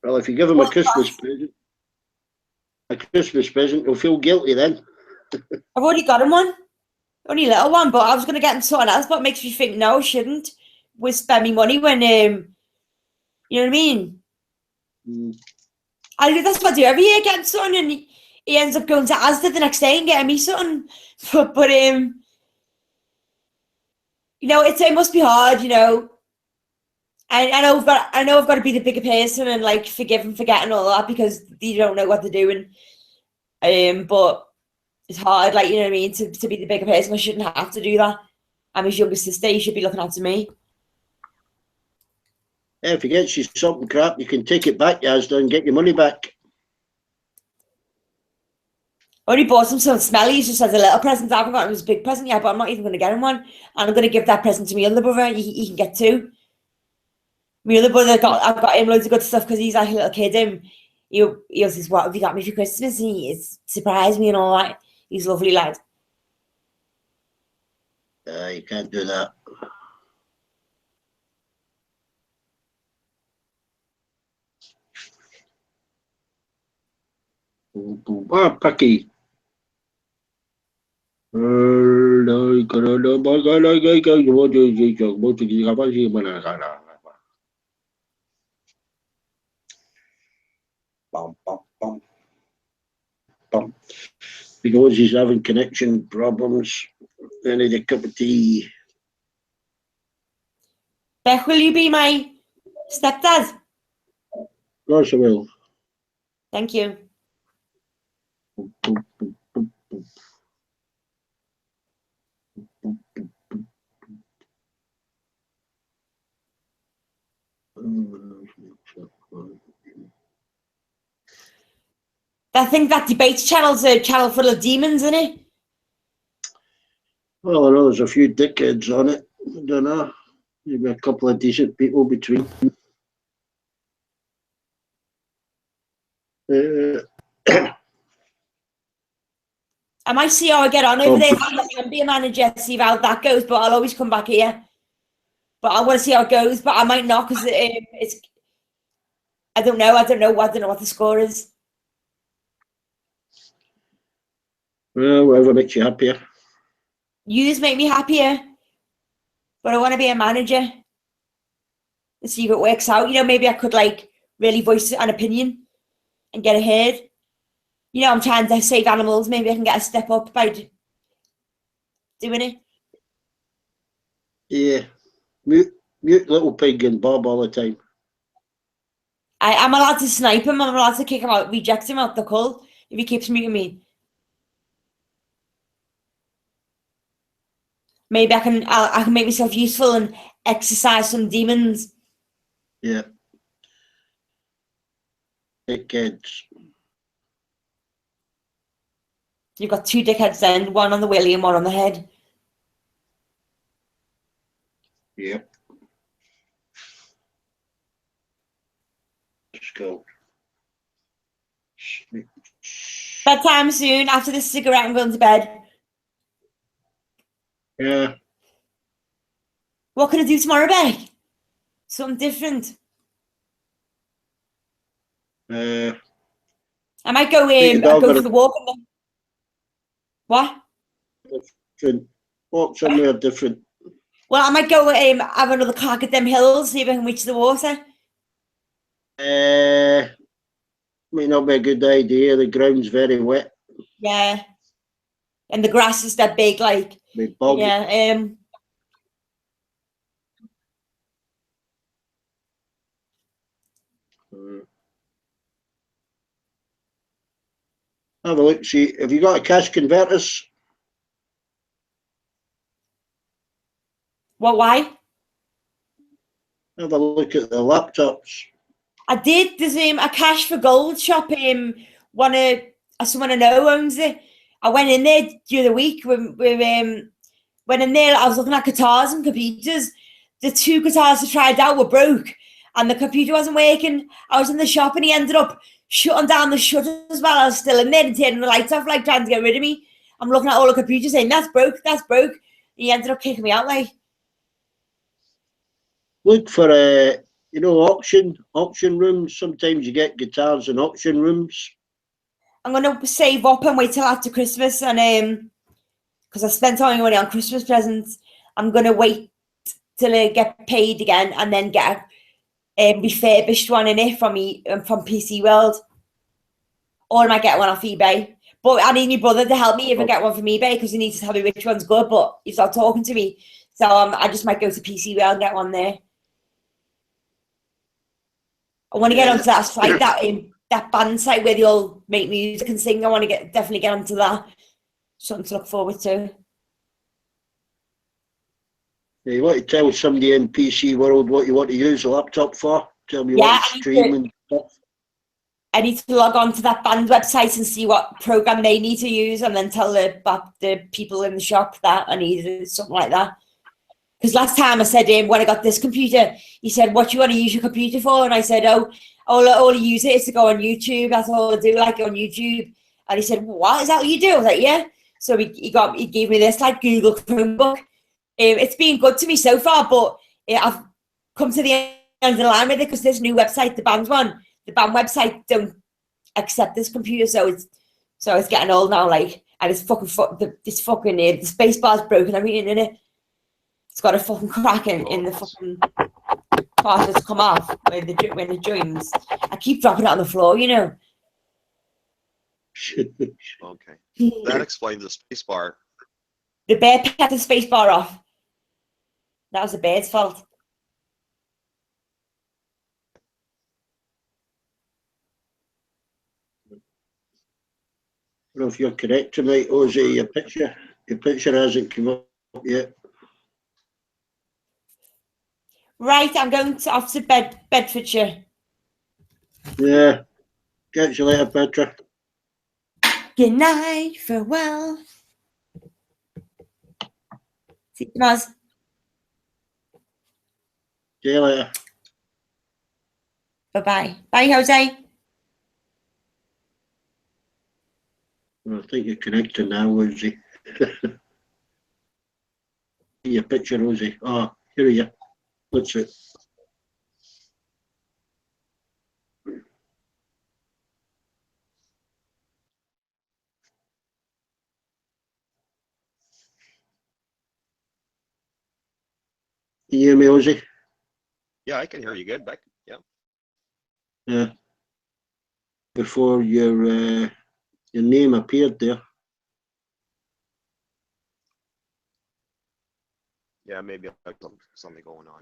Well, if you give him a Christmas present, he'll feel guilty then. I've already got him one. Only a little one, but I was going to get him something else, but it makes me think, no, I shouldn't. We spend me money when, you know what I mean? That's what I do every year, get him something, and he ends up going to Asda the next day and getting me something. But you know, it must be hard, you know. I know I've got to be the bigger person and, like, forgive and forget and all that because you don't know what they're doing. But it's hard, like, you know what I mean, to be the bigger person. I shouldn't have to do that. I'm his younger sister. He should be looking after me. Yeah, if he gets you something crap, you can take it back, Asda, and get your money back. I only bought him something smelly. He just has a little present. I haven't got him his big present yet, but I'm not even going to get him one. And I'm going to give that present to my other brother. He can get two. My other brother, I've got him loads of good stuff because he's like a little kid. He says, what have you got me for Christmas? And he surprised me and all that. He's a lovely lad. You can't do that. Ah, Pucky. Because he's having connection problems. I need a cup of tea. Beth, will you be my stepdad? Of course I will. Thank you. I think that debate channel's a channel full of demons, isn't it? Well, I know there's a few dickheads on it. I don't know. Maybe a couple of decent people between. I might see how I get on over there. I can be a manager, see how that goes, but I'll always come back here. But I want to see how it goes, but I might not because it's. I don't know. I don't know what the score is. Well, whatever makes you happier. You just make me happier. But I want to be a manager. And see if it works out. You know, maybe I could, like, really voice an opinion and get ahead. You know, I'm trying to save animals. Maybe I can get a step up by doing it. Yeah. Mute little pig and Bob all the time. I'm allowed to snipe him. I'm allowed to kick him out, reject him out the cult if he keeps muting me. Maybe I can make myself useful and exercise some demons. Yeah. Dickheads. You've got two dickheads then, one on the willy and one on the head. Yep. Let's go. Bedtime soon. After this cigarette, I'm going to bed. Yeah. What can I do tomorrow, Beck? Something different. I might go Take your dog go on for the walk. And then... What? different, walk somewhere different. Well, I might go have another crack at them hills, see if I can reach the water. Might not be a good idea. The ground's very wet. Yeah. And the grass is that big, like, Big boggy. yeah. Have a look. See, have you got a cash converters? What? Why? Have a look at the laptops. I did. There's a cash for gold shop. Someone I know owns it. I went in there the other week. Went in there. I was looking at guitars and computers. The 2 guitars I tried out were broke, and the computer wasn't working. I was in the shop, and he ended up shutting down the shutters while I was still in there and turning the lights off, like trying to get rid of me. I'm looking at all the computers, saying that's broke, that's broke. He ended up kicking me out, like. Look for auction rooms. Sometimes you get guitars in auction rooms. I'm gonna save up and wait till after Christmas, and because I spent all my money on Christmas presents, I'm gonna wait till I get paid again and then get a refurbished one in it from PC World, or I might get one off eBay. But I need my brother to help me if I get one from eBay because he needs to tell me which one's good. But he's not talking to me, so I just might go to PC World and get one there. I want to get onto that site, that band site where they all make music and sing. I want to definitely get onto that. Something to look forward to. Yeah, you want to tell somebody in PC World what you want to use a laptop for? Tell me what streaming stuff. I need to log on to that band website and see what program they need to use, and then tell the people in the shop that I need something like that. Because last time I said to him, when I got this computer, he said, what do you want to use your computer for? And I said, all I use it is to go on YouTube. That's all I do, like on YouTube. And he said, what? Is that what you do? I was like, yeah. So he gave me this like Google Chromebook. It's been good to me so far, but I've come to the end of the line with it because this new website, the band website don't accept this computer. So it's getting old now, like, and it's the space bar's broken, everything in it. It's got a fucking crack in the fucking part that's come off when the joins. I keep dropping it on the floor, you know. Okay. That explains the space bar. The bear kept the space bar off. That was the bear's fault. I don't know if you're correct tonight, Ozzy. Your picture hasn't come up yet. Right, I'm going off to Bedfordshire. Yeah. Catch you later, Petra. Good night, farewell. See you tomorrow. See you later. Bye-bye. Bye, Jose. I think you're connected now, Ozzy. See your picture, Ozzy. Oh, here you are. What's it? Can you hear me, Ozzy? Yeah, I can hear you good, Beck. Yeah. Yeah. Before your name appeared there. Yeah, maybe I've got something going on.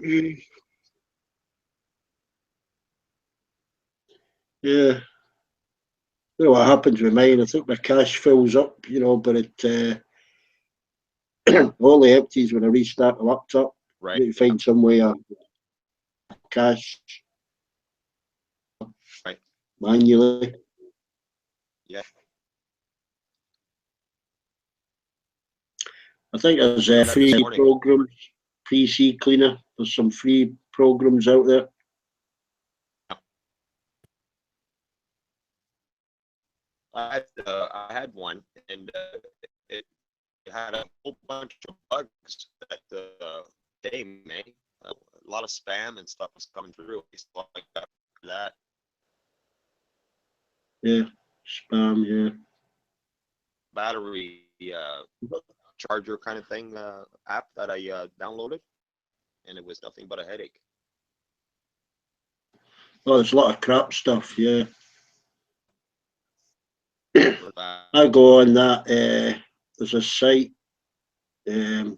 Yeah. You know what happens with mine? I think my cache fills up, but it only empties when I restart the laptop. Right. I need to find some way of cache manually. Yeah. I think there's free programs, PC Cleaner. There's some free programs out there. I had one, and it had a whole bunch of bugs that came, man. A lot of spam and stuff was coming through. So I got that. Yeah. Spam, yeah. battery charger kind of thing app that I downloaded, and it was nothing but a headache. Oh, there's a lot of crap stuff, yeah. Uh, I go on that, there's a site, oh,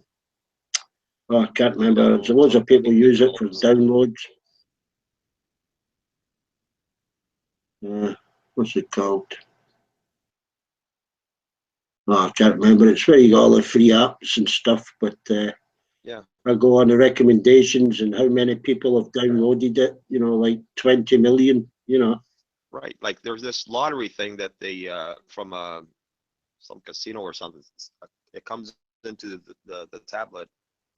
I can't remember, there's loads of people use it for downloads. What's it called? Oh, I can't remember. It's where you got all the free apps and stuff, but yeah, I go on the recommendations and how many people have downloaded it, you know, like 20 million, you know. right. Like there's this lottery thing that they from some casino or something. It comes into the tablet,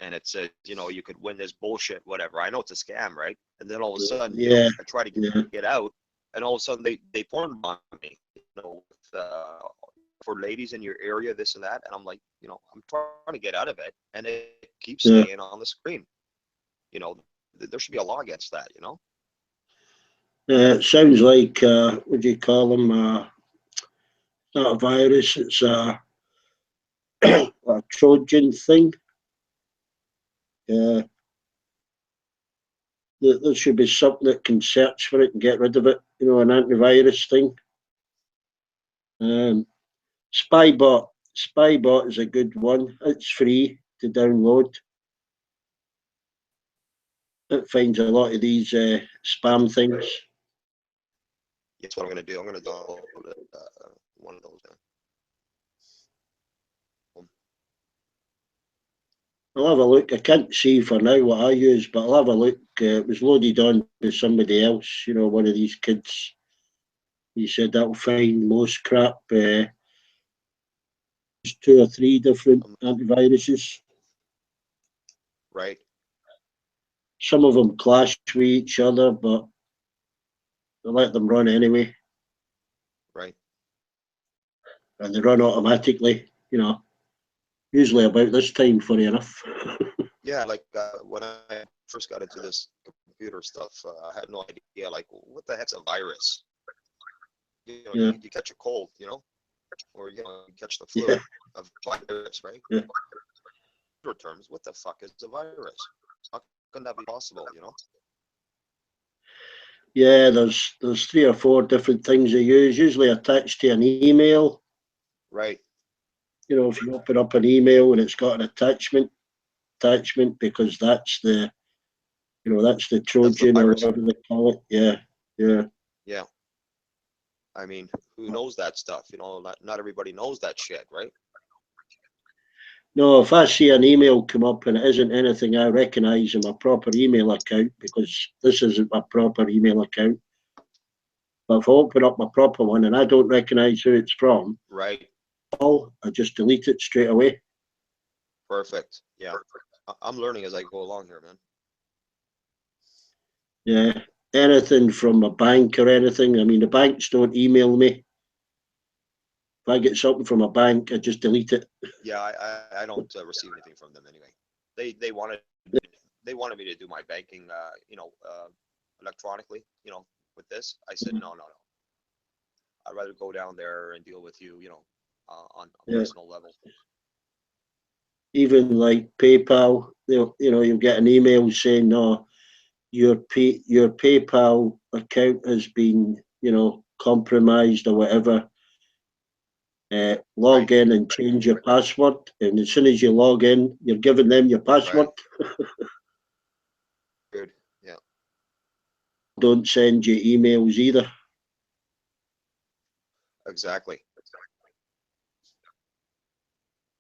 and it says, you know, you could win this bullshit, whatever. I know it's a scam, right? And then all of a sudden, you know, Yeah, I try to yeah. get out, and all of a sudden they porn on me, you know, with, for ladies in your area, this and that, and I'm like, you know, I'm trying to get out of it, and it keeps Yeah. staying on the screen. You know, there should be a law against that, you know. It sounds like, what do you call them? Not a virus, it's a Trojan thing. There should be something that can search for it and get rid of it, you know, an antivirus thing. Spybot is a good one. It's free to download. It finds a lot of these spam things. That's what I'm gonna do. I'm gonna download one of those. I'll have a look. I can't see for now what I use, but I'll have a look. It was loaded on by somebody else, you know, one of these kids. He said that'll find most crap. There's 2 or 3 different antiviruses. Right. Some of them clash with each other, but I let them run anyway. Right. And they run automatically, you know, usually about this time, funny enough. Yeah, like when I first got into this computer stuff, I had no idea, like, what the heck's a virus? You know, Yeah. you catch a cold, you know, or you know, you catch the flu Yeah. of virus, right? Yeah. Computer terms, what the fuck is a virus? How can that be possible, you know? Yeah, there's 3 or 4 different things they use, usually attached to an email. Right. You know, if you open up an email and it's got an attachment because that's the, you know, that's the Trojan or virus. whatever they call it. Yeah, yeah. Yeah. I mean, who knows that stuff? You know, not everybody knows that shit, right? No, if I see an email come up and it isn't anything I recognise in my proper email account, because this isn't my proper email account, but if I open up my proper one and I don't recognise who it's from, Right. I just delete it straight away. Perfect. Yeah. I'm learning as I go along here, man. Yeah, anything from a bank or anything. I mean, the banks don't email me. If I get something from a bank, I just delete it. Yeah, I don't receive anything from them anyway. They wanted me to do my banking, you know, electronically, you know, with this. I said no. I'd rather go down there and deal with you, you know, on a Yeah. personal level. Even like PayPal, you know, you'll get an email saying, "No, your PayPal account has been, you know, compromised or whatever. Log in and change your password." And as soon as you log in, you're giving them your password. Good. Yeah. Don't send you emails either. Exactly.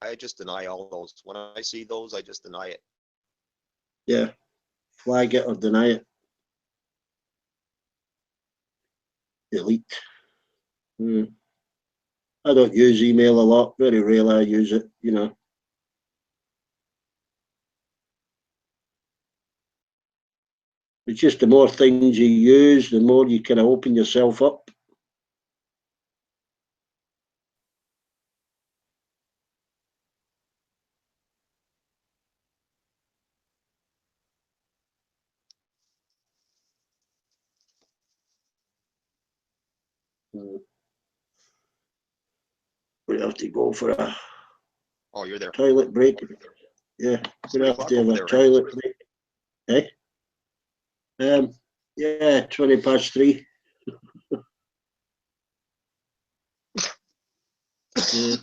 I just deny all those. When I see those, I just deny it. Yeah, flag it or deny it. Delete. I don't use email a lot. Very rarely I use it, you know. It's just the more things you use, the more you kind of open yourself up. We have to go for a Oh, you're there. toilet break. Yeah, we 3 have o'clock to have over a there, right? toilet break. Yeah, 3:20. Yeah,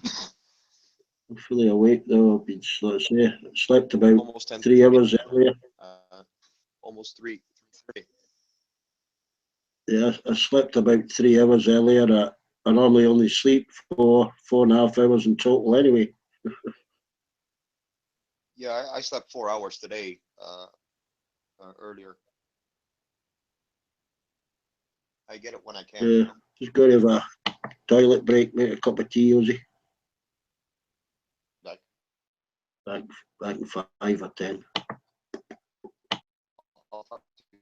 I'm fully awake though. I've been, let's say, slept about Almost 10. 3 hours earlier. Almost 3:30. Yeah, I slept about 3 hours earlier. I normally only sleep for 4.5 hours in total anyway. Yeah, I slept 4 hours today, earlier. I get it when I can, you Yeah, know. just go to have a toilet break, make a cup of tea, Ozzy. Like, Back in 5 or 10. I'll talk to you.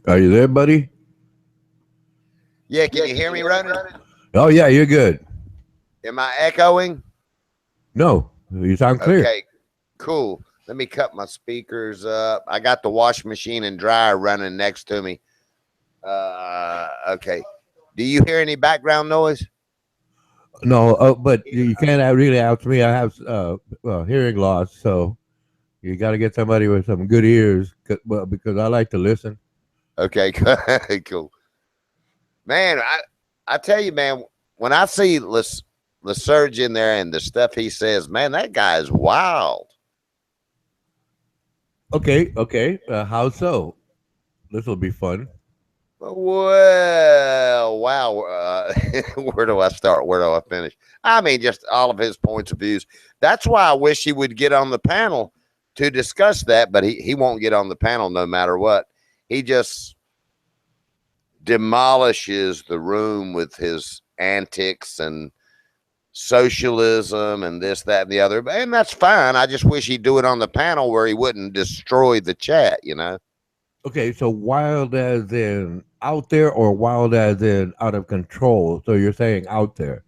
Are you there, buddy? Yeah, can you hear me, Ronan? Oh yeah, you're good. Am I echoing? No, you sound clear. Okay, cool. Let me cut my speakers up. I got the washing machine and dryer running next to me. Okay. Do you hear any background noise? No, but you can't really out me. I have hearing loss, so you got to get somebody with some good ears, because I like to listen. Okay, cool. Man, I tell you, man, when I see LeSurge in there and the stuff he says, man, that guy is wild. Okay. How so? This will be fun. Well, wow. Where do I start? Where do I finish? I mean, just all of his points of views. That's why I wish he would get on the panel to discuss that, but he won't get on the panel no matter what. He just demolishes the room with his antics and socialism and this, that, and the other. And that's fine. I just wish he'd do it on the panel where he wouldn't destroy the chat, you know? Okay, so wild as in out there or wild as in out of control? So you're saying out there?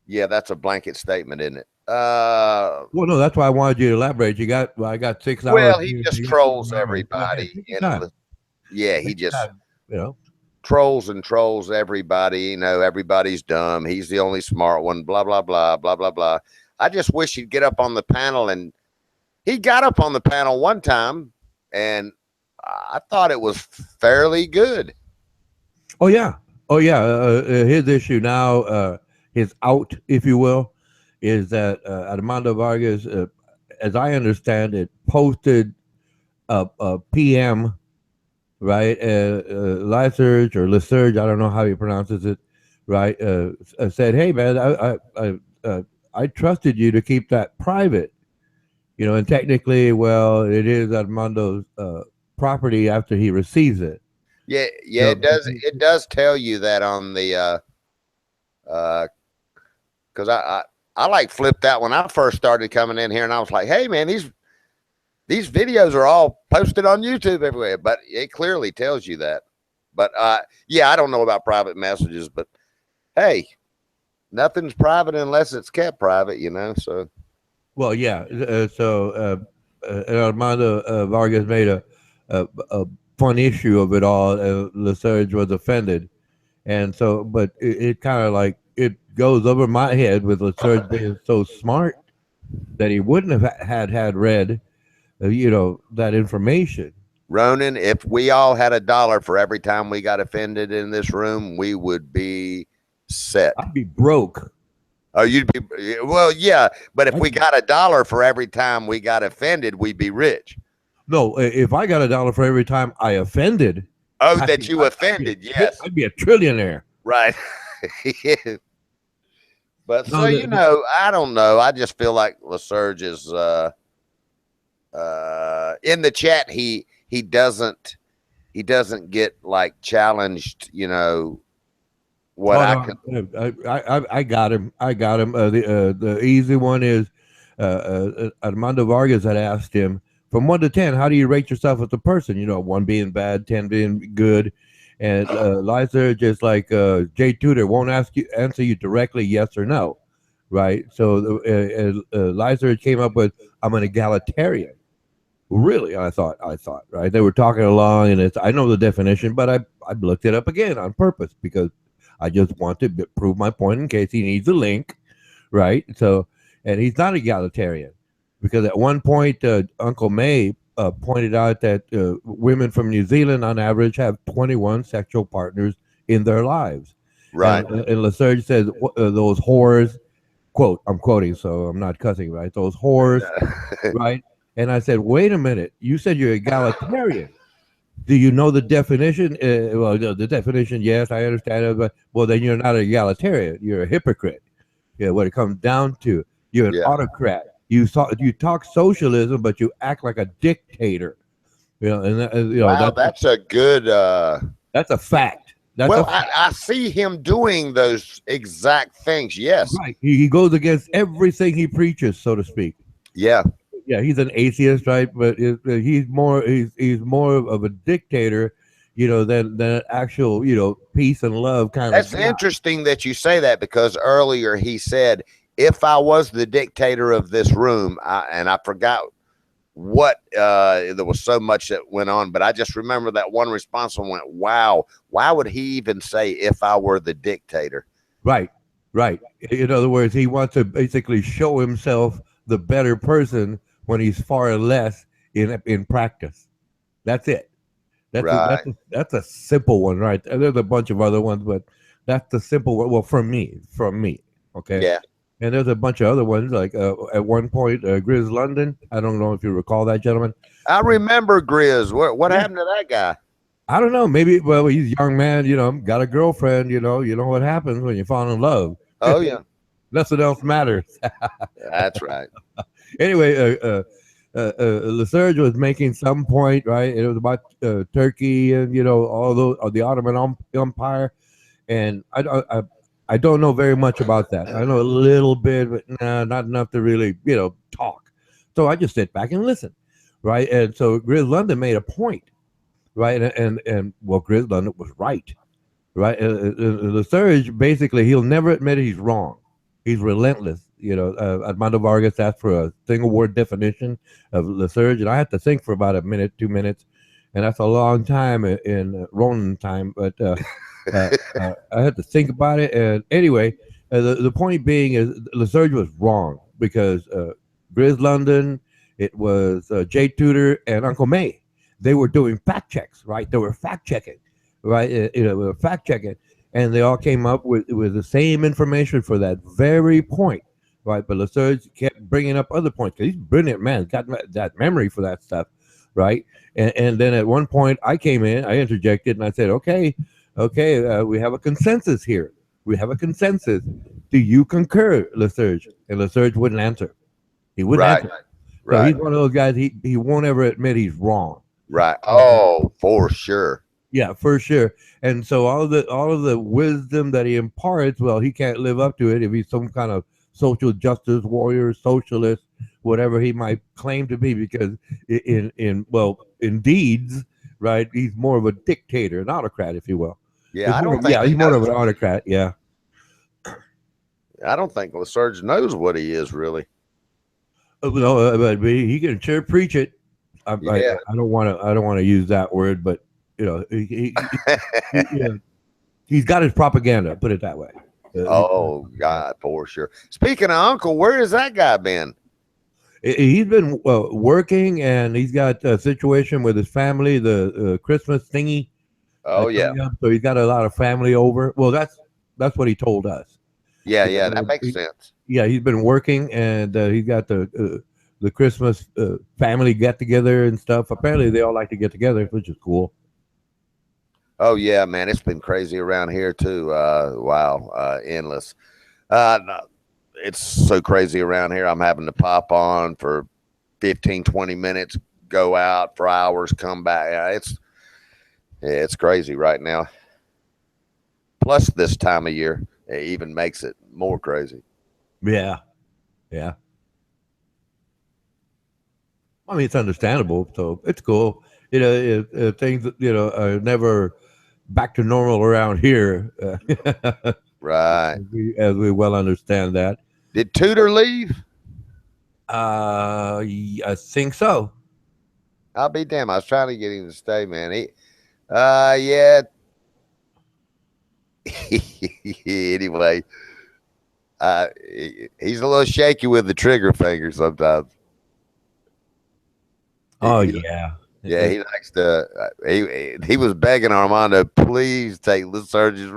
Yeah, that's a blanket statement, isn't it? Well, no, that's why I wanted you to elaborate. I got 6 hours. Well, he just trolls everybody. Yeah, he just, trolls and trolls everybody. You know, everybody's dumb. He's the only smart one, blah, blah, blah, blah, blah, blah. I just wish he'd get up on the panel, and he got up on the panel one time, and I thought it was fairly good. Oh, yeah. His issue now, his out, if you will, is that Armando Vargas, as I understand it, posted a PM, right? Lysurge or LeSurge, I don't know how he pronounces it, right? Said, hey, man, I trusted you to keep that private. You know, and technically, well, it is Armando's property after he receives it. Yeah, so, it does tell you that on the because I like flipped out when I first started coming in here, and I was like, hey man, these videos are all posted on YouTube everywhere, but it clearly tells you that. But yeah, I don't know about private messages, but hey, nothing's private unless it's kept private, you know. So well, yeah. Armando Vargas made a fun issue of it all. LeSurge was offended, and so, but it kind of like it goes over my head with LeSurge being so smart that he wouldn't have had read, that information. Ronan, if we all had $1 for every time we got offended in this room, we would be set. I'd be broke. Oh, you'd be, well, yeah, but if we got $1 for every time we got offended, we'd be rich. No, if I got $1 for every time I offended. Oh, that you offended, yes. I'd be a trillionaire. Right. But so, I don't know. I just feel like LeSurge is in the chat. He doesn't get like challenged, what I got him. The easy one is Armando Vargas had asked him, from 1 to 10, how do you rate yourself as a person? 1 being bad, 10 being good. And Liza, just like Jay Tudor, won't answer you directly yes or no, right? So Liza came up with, I'm an egalitarian. Really, I thought, right? They were talking along, and I know the definition, but I looked it up again on purpose because I just want to prove my point in case he needs a link, right? So, and he's not egalitarian because at one point, Uncle May pointed out that women from New Zealand, on average, have 21 sexual partners in their lives. Right. And LeSurge says those whores, quote, I'm quoting, so I'm not cussing, right? Those whores, right? And I said, wait a minute, you said you're egalitarian. Do you know the definition? Well, the definition, yes, I understand it, but well, then you're not an egalitarian. You're a hypocrite. Yeah, what it comes down to, you're an autocrat. You talk socialism, but you act like a dictator. Wow, that's a good. That's a fact. I see him doing those exact things. Yes, right. He goes against everything he preaches, so to speak. Yeah. Yeah, he's an atheist, right? But he's more of a dictator, than an actual, peace and love kind That's of guy. interesting that you say that, because earlier he said, if I was the dictator of this room, and I forgot what, there was so much that went on, but I just remember that one response and went, wow, why would he even say, if I were the dictator? Right, right. In other words, he wants to basically show himself the better person when he's far less in practice. That's it. Right. That's a simple one, right? And there's a bunch of other ones, but that's the simple one. Well, from me, okay. Yeah. And there's a bunch of other ones, like at one point, Grizz London. I don't know if you recall that gentleman. I remember Grizz. What happened to that guy? I don't know. Maybe, well, he's a young man, got a girlfriend. You know what happens when you fall in love. Oh yeah. Nothing else matters. That's right. Anyway, Lyserge was making some point, right? It was about Turkey and all those, the Ottoman Empire, and I don't know very much about that. I know a little bit, but not enough to really talk. So I just sit back and listen, right? And so Grizz London made a point, right? And well, Grizz London was right, right? Lyserge, basically, he'll never admit he's wrong. He's relentless. Armando Vargas asked for a single word definition of Lyserge, and I had to think for about a minute, 2 minutes, and that's a long time in Ronin time. But I had to think about it. And anyway, the point being is Lyserge was wrong, because Grizz London, it was Jay Tudor and Uncle May. They were doing fact checks, right? They were fact checking, right? Were fact checking, and they all came up with the same information for that very point. Right, but Lyserge kept bringing up other points because he's a brilliant man. He's got that memory for that stuff, right? And then at one point I came in, I interjected, and I said, "Okay, we have a consensus here. We have a consensus. Do you concur, Lyserge?" And Lyserge wouldn't answer. He wouldn't answer. So he's one of those guys. He won't ever admit he's wrong. Right. Oh, for sure. Yeah, for sure. And so all of the wisdom that he imparts, well, he can't live up to it if he's some kind of social justice warrior, socialist, whatever he might claim to be, because in deeds, right, he's more of a dictator, an autocrat, if you will. Yeah, he's more of an autocrat. Yeah, I don't think Lyserge knows what he is really. No, but he can sure preach it. I don't want to use that word, but he's got his propaganda. Put it that way. Oh God, for sure. Speaking of Uncle, where has that guy been? He's been working, and he's got a situation with his family, the Christmas thingy. Oh yeah. So he's got a lot of family over. Well, that's what he told us. Yeah, that makes sense. Yeah, he's been working, and he's got the Christmas family get together and stuff. Apparently, they all like to get together, which is cool. Oh yeah, man, it's been crazy around here too. Wow, endless. It's so crazy around here. I'm having to pop on for 15, 20 minutes, go out for hours, come back. It's crazy right now. Plus, this time of year, it even makes it more crazy. Yeah. I mean, it's understandable, so it's cool. Things are never back to normal around here. Right. As we well understand that. Did Tudor leave? I think so. I'll be damned. I was trying to get him to stay, man. Yeah. Anyway, he's a little shaky with the trigger finger sometimes. Oh yeah. Yeah, he likes to. He was begging Armando, please take Lyserge's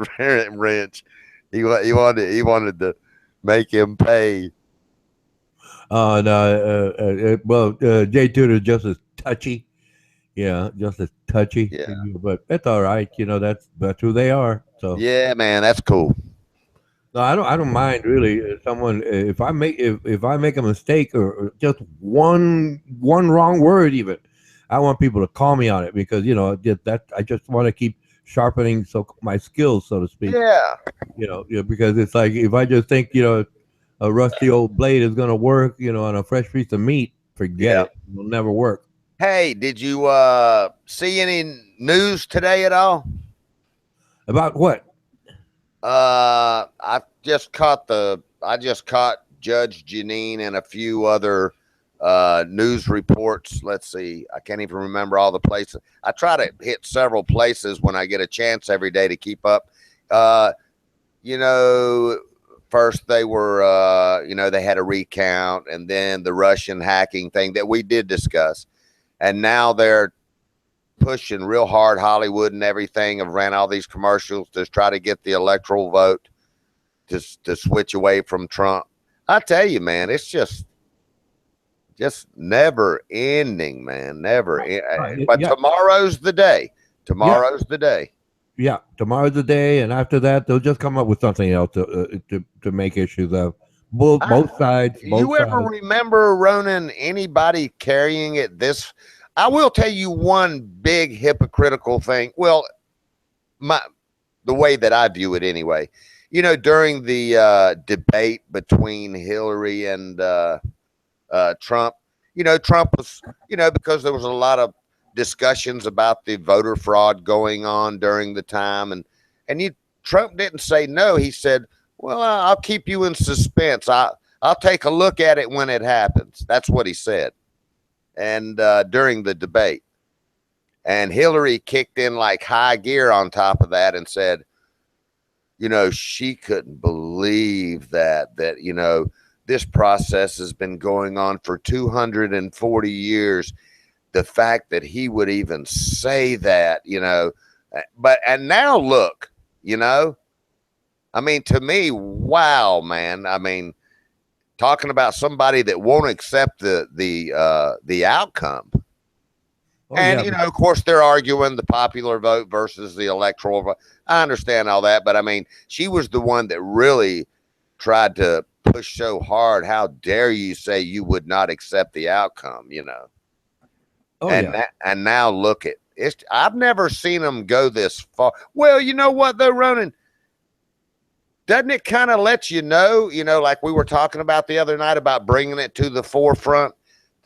wrench. He wanted to make him pay. Oh no. Well, Jay Tudor just as touchy. Yeah, just as touchy. Yeah, but that's all right. That's who they are. So yeah, man, that's cool. No, I don't mind really. Someone if I make a mistake or just one wrong word, even I want people to call me on it, because I just want to keep sharpening my skills, so to speak. Yeah. Because it's like if I just think a rusty old blade is going to work, on a fresh piece of meat, Forget it. It'll never work. Hey, did you see any news today at all? About what? I just caught Judge Janine and a few other news reports. Let's see. I can't even remember all the places. I try to hit several places when I get a chance every day to keep up. You know, first they were, you know, they had a recount, and then the Russian hacking thing that we did discuss. And now they're pushing real hard. Hollywood and everything have ran all these commercials to try to get the electoral vote to switch away from Trump. I tell you, man, it's just never ending, man. Never. But tomorrow's the day. Tomorrow's the day. Yeah, tomorrow's the day, and after that, they'll just come up with something else to make issues of both sides. You ever remember, Ronan, anybody carrying it this? I will tell you one big hypocritical thing. Well, the way that I view it anyway. You know, during the debate between Hillary and Trump, you know, Trump was, you know, because there was a lot of discussions about the voter fraud going on during the time, and Trump didn't say no. He said, well, I'll keep you in suspense. I'll take a look at it when it happens. That's what he said. And during the debate, and Hillary kicked in like high gear on top of that and said, you know, she couldn't believe that, you know, this process has been going on for 240 years. The fact that he would even say that, you know, and now look, you know, I mean, to me, wow, man. I mean, talking about somebody that won't accept the outcome. You know, of course, they're arguing the popular vote versus the electoral vote. I understand all that, but I mean, she was the one that really tried to push so hard. How dare you say you would not accept the outcome, you know? And now look at it. I've never seen them go this far. Well, you know what though, Ronan? Doesn't it kind of let you know, like we were talking about the other night about bringing it to the forefront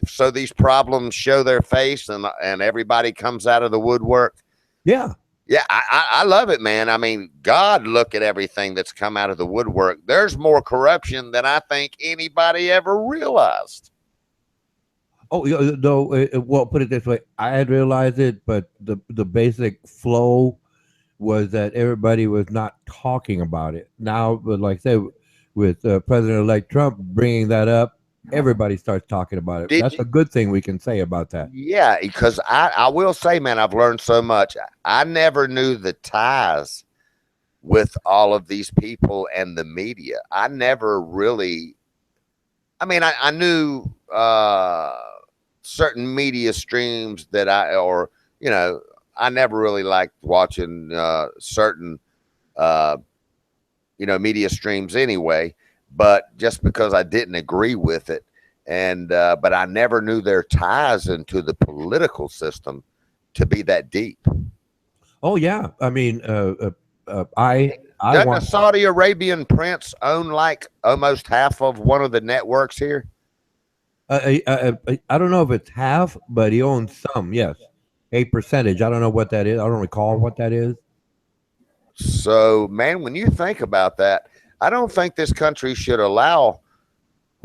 so these problems show their face and everybody comes out of the woodwork? Yeah. Yeah, I love it, man. I mean, God, look at everything that's come out of the woodwork. There's more corruption than I think anybody ever realized. Oh, no, well, put it this way. I had realized it, but the basic flow was that everybody was not talking about it. Now, but like I said, with President-elect Trump bringing that up, everybody starts talking about it. That's a good thing we can say about that. Yeah, because I will say, man, I've learned so much. I never knew the ties with all of these people and the media. I never really, I mean, I knew certain media streams that I never really liked watching certain, media streams anyway, but just because I didn't agree with it. And, but I never knew their ties into the political system to be that deep. Oh yeah. I mean, doesn't a Saudi Arabian prince own like almost half of one of the networks here? I don't know if it's half, but he owns some. Yes, a percentage. I don't know what that is. I don't recall what that is. So, man, when you think about that, I don't think this country should allow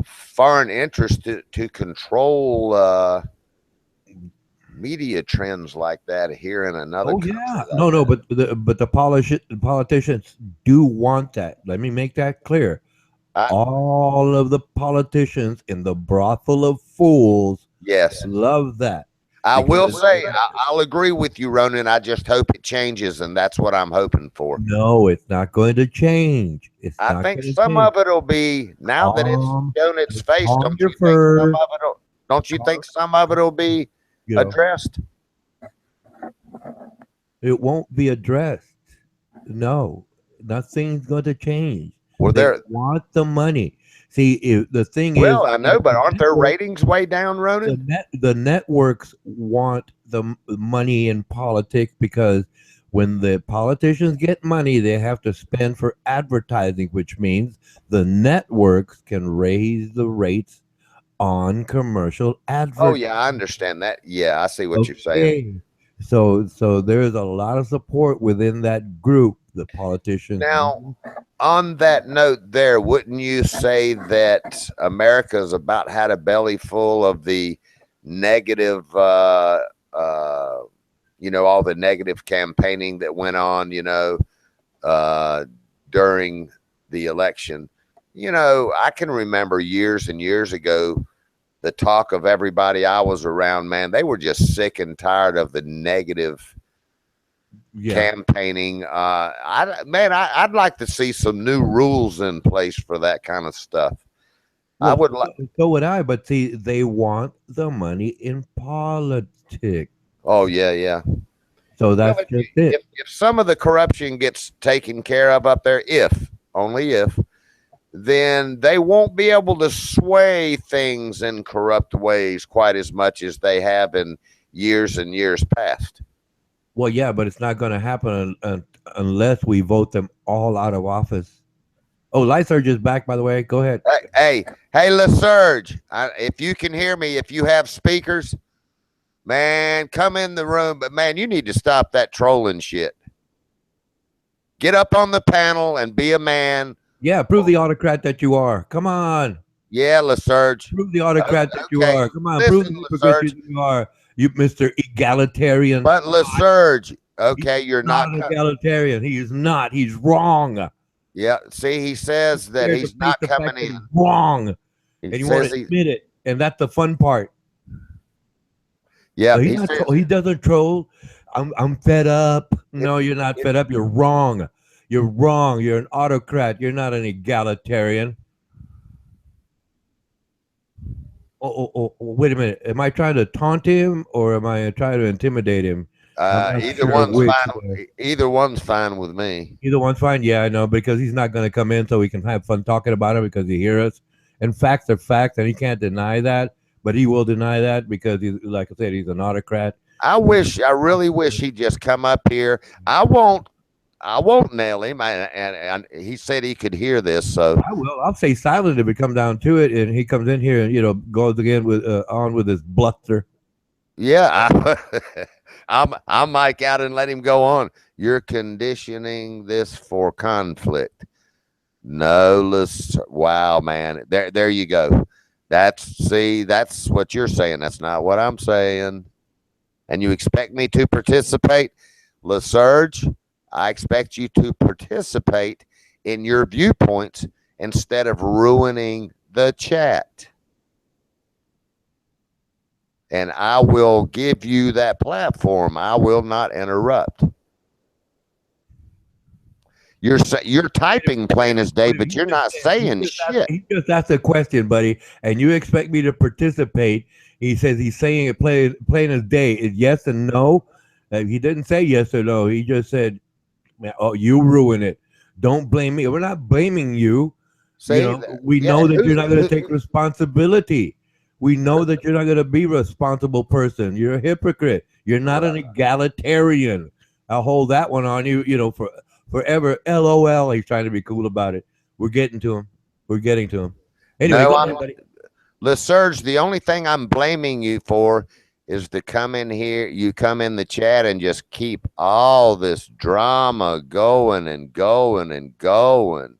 foreign interest to control media trends like that here in another country. Yeah, no, but the politicians do want that. Let me make that clear. All of the politicians in the brothel of fools, yes, love that. I will say, I'll agree with you, Ronan. I just hope it changes, and that's what I'm hoping for. No, it's not going to change. I think some of it will be, now that it's shown its face, don't you think some of it will be addressed? It won't be addressed. No, nothing's going to change. Well, they want the money. See, the thing is... Well, I know, but aren't their ratings way down, Ronan? The networks want the money in politics because when the politicians get money, they have to spend for advertising, which means the networks can raise the rates on commercial advertising. Oh yeah, I understand that. Yeah, I see what you're saying. So there's a lot of support within that group, the politicians. Now, on that note there, wouldn't you say that America's about had a belly full of the negative, you know, all the negative campaigning that went on, you know, during the election? You know, I can remember years and years ago, the talk of everybody I was around, man, they were just sick and tired of the negative campaigning. I'd like to see some new rules in place for that kind of stuff. Well, I would like. So would I, but see, they want the money in politics. Oh yeah, yeah. So that's just it. If some of the corruption gets taken care of up there, if only if, then they won't be able to sway things in corrupt ways quite as much as they have in years and years past. Well, yeah, but it's not going to happen unless we vote them all out of office. Oh, Lysurge is back, by the way. Go ahead. Hey, LaSurge, if you can hear me, if you have speakers, man, come in the room. But, man, you need to stop that trolling shit. Get up on the panel and be a man. Yeah, prove the autocrat that you are. Come on. Yeah, LaSurge. Prove the autocrat that you are. Come on, prove the hypocrite you are. You, Mr. Egalitarian. But LaSurge, okay, you're not an egalitarian. He is not. He's wrong. Yeah, see, he says that he's not coming in. Wrong. And you want to admit it. And that's the fun part. Yeah, so he doesn't troll. I'm fed up. No, you're not fed up. You're wrong. You're wrong. You're an autocrat. You're not an egalitarian. Oh, wait a minute. Am I trying to taunt him or am I trying to intimidate him? Either one's fine. Either one's fine with me. Either one's fine. Yeah, I know, because he's not going to come in so we can have fun talking about it because he hears us. And facts are facts, and he can't deny that. But he will deny that because he's, like I said, he's an autocrat. I really wish he'd just come up here. I won't nail him. And he said he could hear this, so I will. I'll say silent if it comes down to it, and he comes in here and goes again with on with his bluster. Yeah, I'll mic out and let him go on. You're conditioning this for conflict. No, wow, man. There you go. That's what you're saying. That's not what I'm saying. And you expect me to participate? LaSurge, I expect you to participate in your viewpoints instead of ruining the chat. And I will give you that platform. I will not interrupt. You're typing plain as day, but you're not saying shit. He just asked a question, buddy, and you expect me to participate. He says he's saying it plain as day. Is yes and no. He didn't say yes or no. He just said, "Oh, you ruin it. Don't blame me." We're not blaming you. We know that you're not going to take responsibility. We know that you're not going to be a responsible person. You're a hypocrite. You're not an egalitarian. I'll hold that one on you, for forever. LOL. He's trying to be cool about it. We're getting to him. Anyway, LaSurge, the only thing I'm blaming you for is to come in here. You come in the chat and just keep all this drama going and going and going.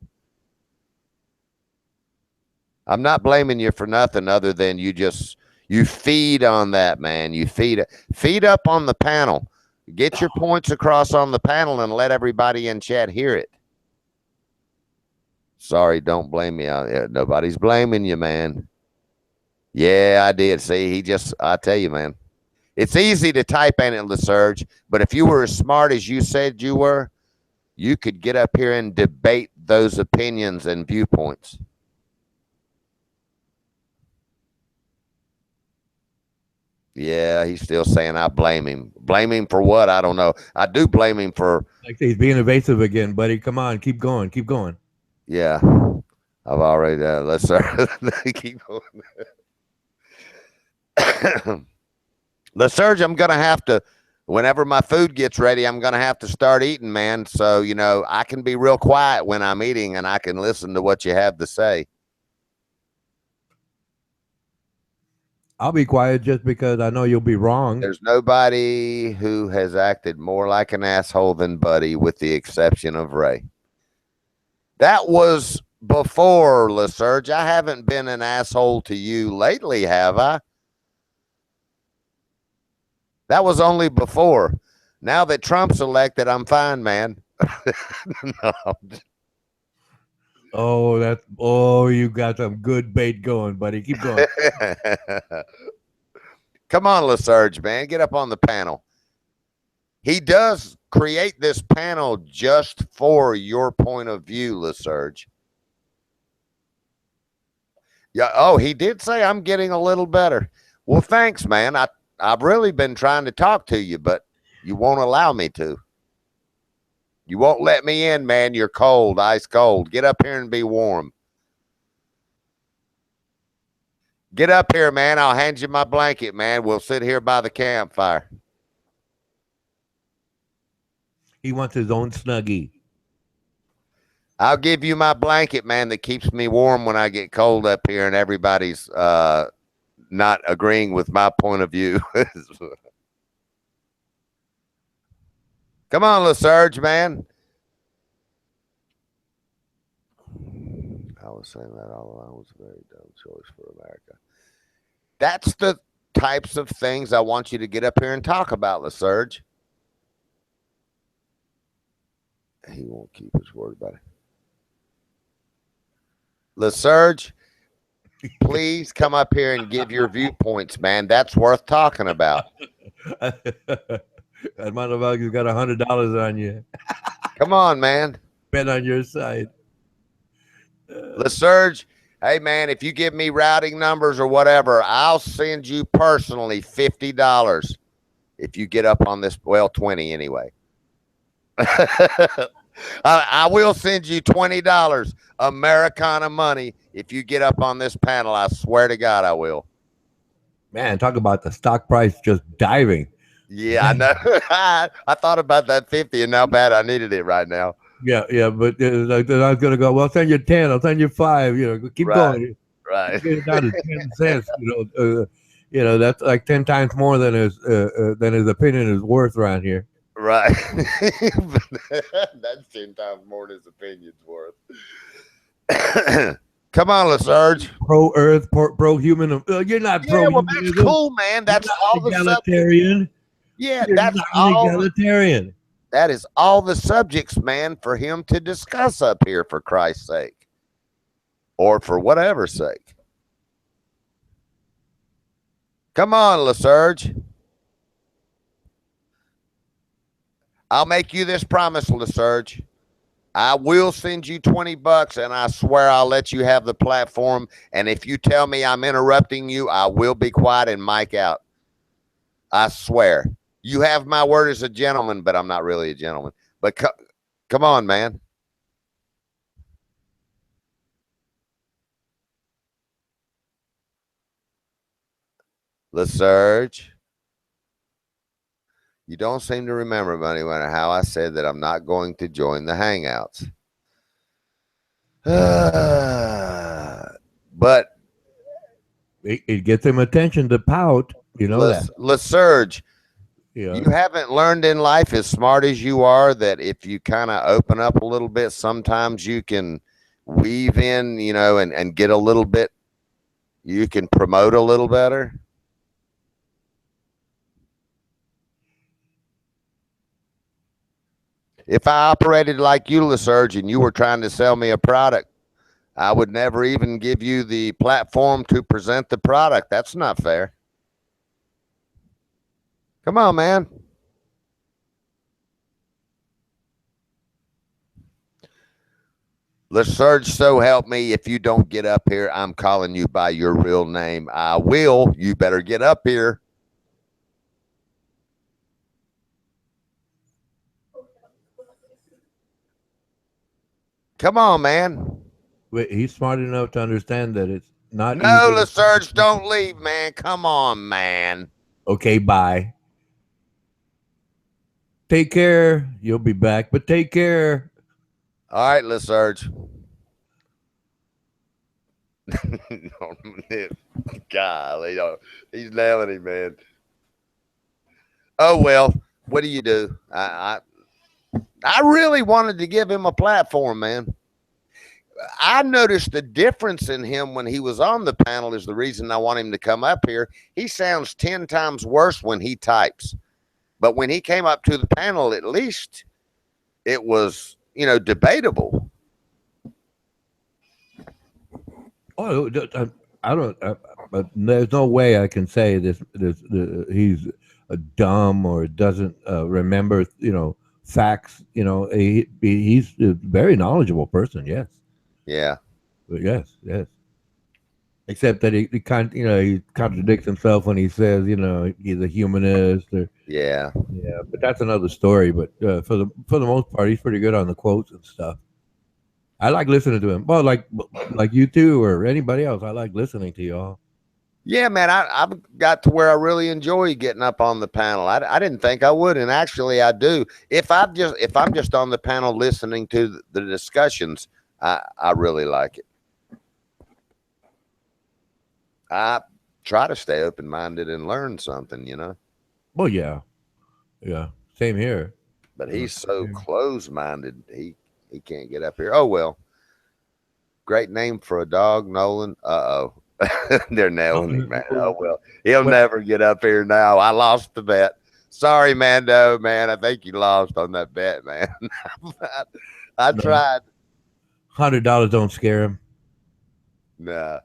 I'm not blaming you for nothing other than you feed on that, man. You feed up on the panel. Get your points across on the panel and let everybody in chat hear it. Sorry, don't blame me. Nobody's blaming you, man. Yeah, I did. See, I tell you, man. It's easy to type in it, LaSurge, but if you were as smart as you said you were, you could get up here and debate those opinions and viewpoints. Yeah, he's still saying I blame him. Blame him for what? I don't know. I do blame him for... Like he's being evasive again, buddy. Come on, keep going. Yeah, I've already... let's keep going. LaSurge, I'm going to have to... Whenever my food gets ready, I'm going to have to start eating, man. So, I can be real quiet when I'm eating and I can listen to what you have to say. I'll be quiet just because I know you'll be wrong. There's nobody who has acted more like an asshole than Buddy, with the exception of Ray. That was before, LaSurge. I haven't been an asshole to you lately, have I? That was only before. Now that Trump's elected, I'm fine, man. No. Oh, you got some good bait going, buddy. Keep going. Come on, LaSurge, man. Get up on the panel. He does create this panel just for your point of view, LaSurge. Yeah. Oh, he did say I'm getting a little better. Well, thanks, man. I've really been trying to talk to you, but you won't allow me to. You won't let me in, man. You're cold, ice cold. Get up here and be warm. Get up here, man. I'll hand you my blanket, man. We'll sit here by the campfire. He wants his own snuggie. I'll give you my blanket, man, that keeps me warm when I get cold up here and everybody's not agreeing with my point of view. Come on, LaSurge, man. I was saying that all along was a very dumb choice for America. That's the types of things I want you to get up here and talk about, LaSurge. He won't keep his word about it. LaSurge, please come up here and give your viewpoints, man. That's worth talking about. That motherfucker's got $100 on you. Come on, man. Bet on your side. LaSurge, hey, man, if you give me routing numbers or whatever, I'll send you personally $50 if you get up on this. Well, 20 anyway. I will send you $20 Americana money if you get up on this panel. I swear to God, I will. Man, talk about the stock price just diving. Yeah, I know. I thought about that 50 and how bad I needed it right now. Yeah, but like, I was gonna go. Well, I'll send you 10. I'll send you 5. Keep going. Right. Get it down to 10 cents. That's like 10 times more than his opinion is worth around here. Right. That's 10 times more than his opinion's worth. Come on, LaSurge. Pro-Earth, pro-human. You're not pro. Yeah, well, that's cool, man. That's all the egalitarian. Yeah, You're that's not all. Egalitarian. That is all the subjects, man, for him to discuss up here, for Christ's sake, or for whatever sake. Come on, LaSurge. I'll make you this promise, LaSurge. I will send you $20, and I swear I'll let you have the platform. And if you tell me I'm interrupting you, I will be quiet and mic out. I swear. You have my word as a gentleman, but I'm not really a gentleman. But come on, man. LaSurge. You don't seem to remember, Money Winner, how I said that I'm not going to join the Hangouts. But it gets him attention to pout. You know that. LaSurge, yeah. You haven't learned in life, as smart as you are, that if you kind of open up a little bit, sometimes you can weave in, and get a little bit, you can promote a little better. If I operated like you, LaSurge, and you were trying to sell me a product, I would never even give you the platform to present the product. That's not fair. Come on, man. LaSurge, so help me, if you don't get up here, I'm calling you by your real name. I will. You better get up here. Come on, man. Wait, he's smart enough to understand that it's not. No, LaSurge, don't leave, man. Come on, man. Okay, bye. Take care. You'll be back, but take care. All right, LaSurge. Golly, he's nailing him, man. Oh well, what do you do? I really wanted to give him a platform, man. I noticed the difference in him when he was on the panel is the reason I want him to come up here. He sounds 10 times worse when he types. But when he came up to the panel, at least it was, debatable. Oh, I don't. But there's no way I can say he's dumb or doesn't remember, facts. He's a very knowledgeable person. Yes. Yeah. But yes. Except that he contradicts himself when he says, he's a humanist. Yeah. But that's another story. But for the most part, he's pretty good on the quotes and stuff. I like listening to him. Well, like you two or anybody else, I like listening to y'all. Yeah, man, I've got to where I really enjoy getting up on the panel. I didn't think I would, and actually I do. If I'm just on the panel listening to the discussions, I really like it. I try to stay open-minded and learn something, Well, yeah, same here. But he's so close-minded, he can't get up here. Oh well, great name for a dog, Nolan. Uh-oh. They're nailing him, man. Oh well, he'll never get up here now. I lost the bet. Sorry, Mando, man. I think you lost on that bet, man. I tried. $100 don't scare him. Nah.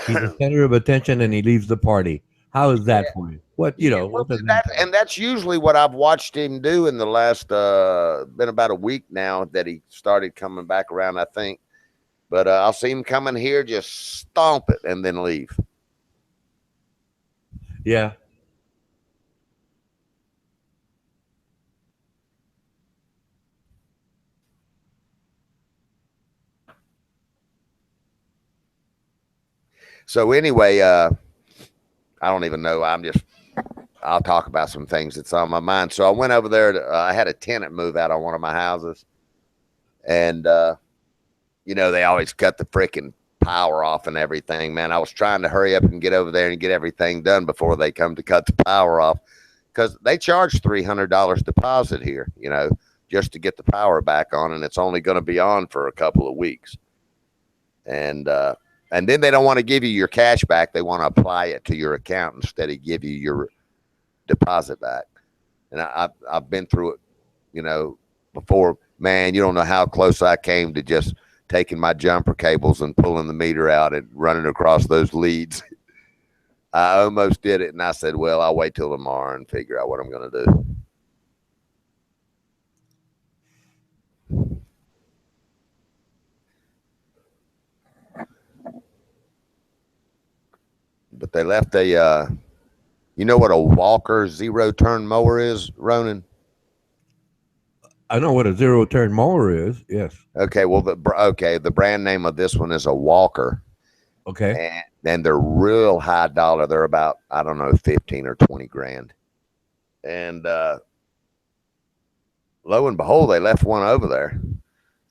He's the center of attention and he leaves the party. How is that for you? What and that's usually what I've watched him do in the last been about a week now that he started coming back around, I think. But I'll see him coming here, just stomp it and then leave. Yeah. So anyway, I don't even know. I'll talk about some things that's on my mind. So I went over there. I had a tenant move out on one of my houses. And, they always cut the freaking power off and everything, man. I was trying to hurry up and get over there and get everything done before they come to cut the power off. Because they charge $300 deposit here, just to get the power back on. And it's only going to be on for a couple of weeks. And then they don't want to give you your cash back. They want to apply it to your account instead of give you your deposit back. And I've been through it, before. Man, you don't know how close I came to just taking my jumper cables and pulling the meter out and running across those leads. I almost did it, and I said, well, I'll wait till tomorrow and figure out what I'm going to do. But they left you know what a Walker zero-turn mower is, Ronan? I know what a zero-turn mower is, yes. Okay, well, the brand name of this one is a Walker. Okay. And they're real high dollar. They're about, I don't know, 15 or 20 grand. And lo and behold, they left one over there.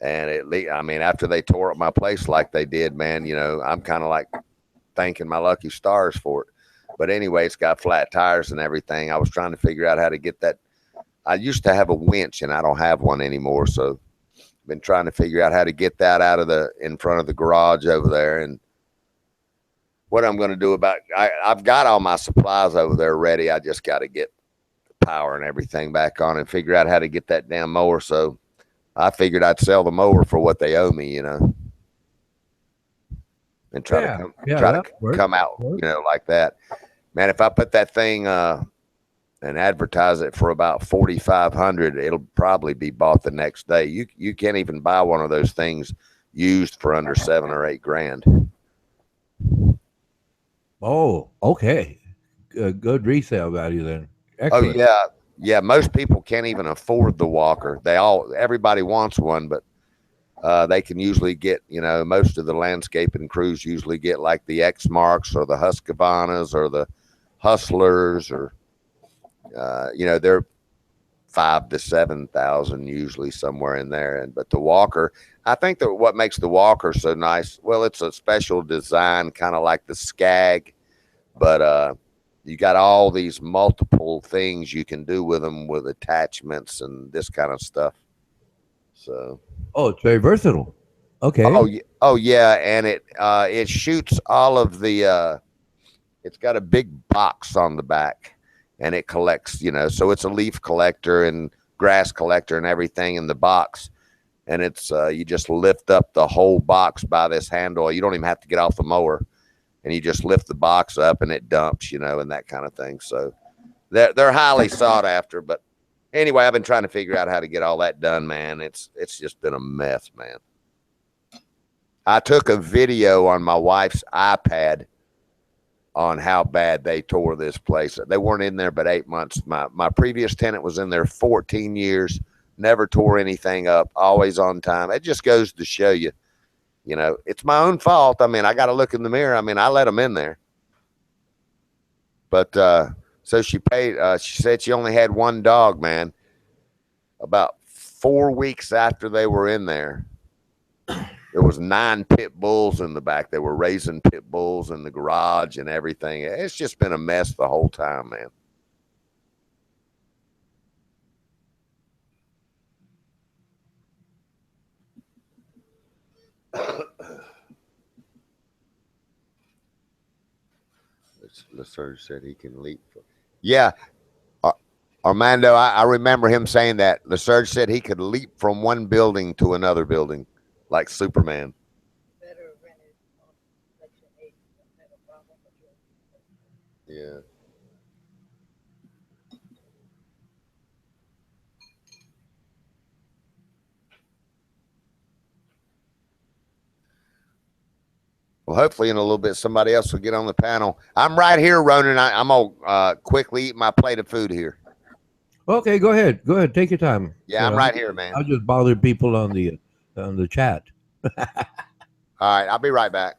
And after they tore up my place like they did, man, I'm kind of like thanking my lucky stars for it. But anyway, it's got flat tires and everything. I was trying to figure out how to get that. I used to have a winch and I don't have one anymore. So I've been trying to figure out how to get that out of in front of the garage over there. And what I'm going to do I've got all my supplies over there ready. I just got to get the power and everything back on and figure out how to get that damn mower. So I figured I'd sell the mower for what they owe me, and try to come out, like that. Man, if I put that thing and advertise it for about $4,500, it'll probably be bought the next day. You can't even buy one of those things used for under $7 or $8 grand. Oh, okay. Good resale value then. Excellent. Oh yeah. Most people can't even afford the Walker. Everybody wants one, but They can usually get, you know, most of the landscaping crews usually get like the X Marks or the Husqvarnas or the Hustlers, or you know, they're 5,000 to 7,000 usually, somewhere in there. And but the Walker, I think that what makes the Walker so nice, well, it's a special design, kind of like the Skag, but you got all these multiple things you can do with them, with attachments and this kind of stuff. So Oh, it's very versatile. Okay. oh yeah, and it shoots all of the it's got a big box on the back, and it collects, you know, so it's a leaf collector and grass collector and everything in the box. And it's you just lift up the whole box by this handle. You don't even have to get off the mower, and you just lift the box up and it dumps, you know, and that kind of thing. So they're highly sought after. But anyway, I've been trying to figure out how to get all that done, man. It's just been a mess, man. I took a video on my wife's iPad on how bad they tore this place. They weren't in there but 8 months. My previous tenant was in there 14 years, never tore anything up, always on time. It just goes to show you, you know, it's my own fault. I mean, I got to look in the mirror. I mean, I let them in there. But so she paid, she said she only had one dog, man. About 4 weeks after they were in there, there was 9 pit bulls in the back. They were raising pit bulls in the garage and everything. It's just been a mess the whole time, man. Laserge said he can leap. Yeah, Armando, I remember him saying that. Laserge said he could leap from one building to another building, like Superman. Yeah. Well, hopefully in a little bit somebody else will get on the panel. I'm right here, Ronan. I'm gonna quickly eat my plate of food here. Okay, go ahead. Go ahead. Take your time. Yeah, I'm right here, man. I'll just bother people on the chat. All right, I'll be right back.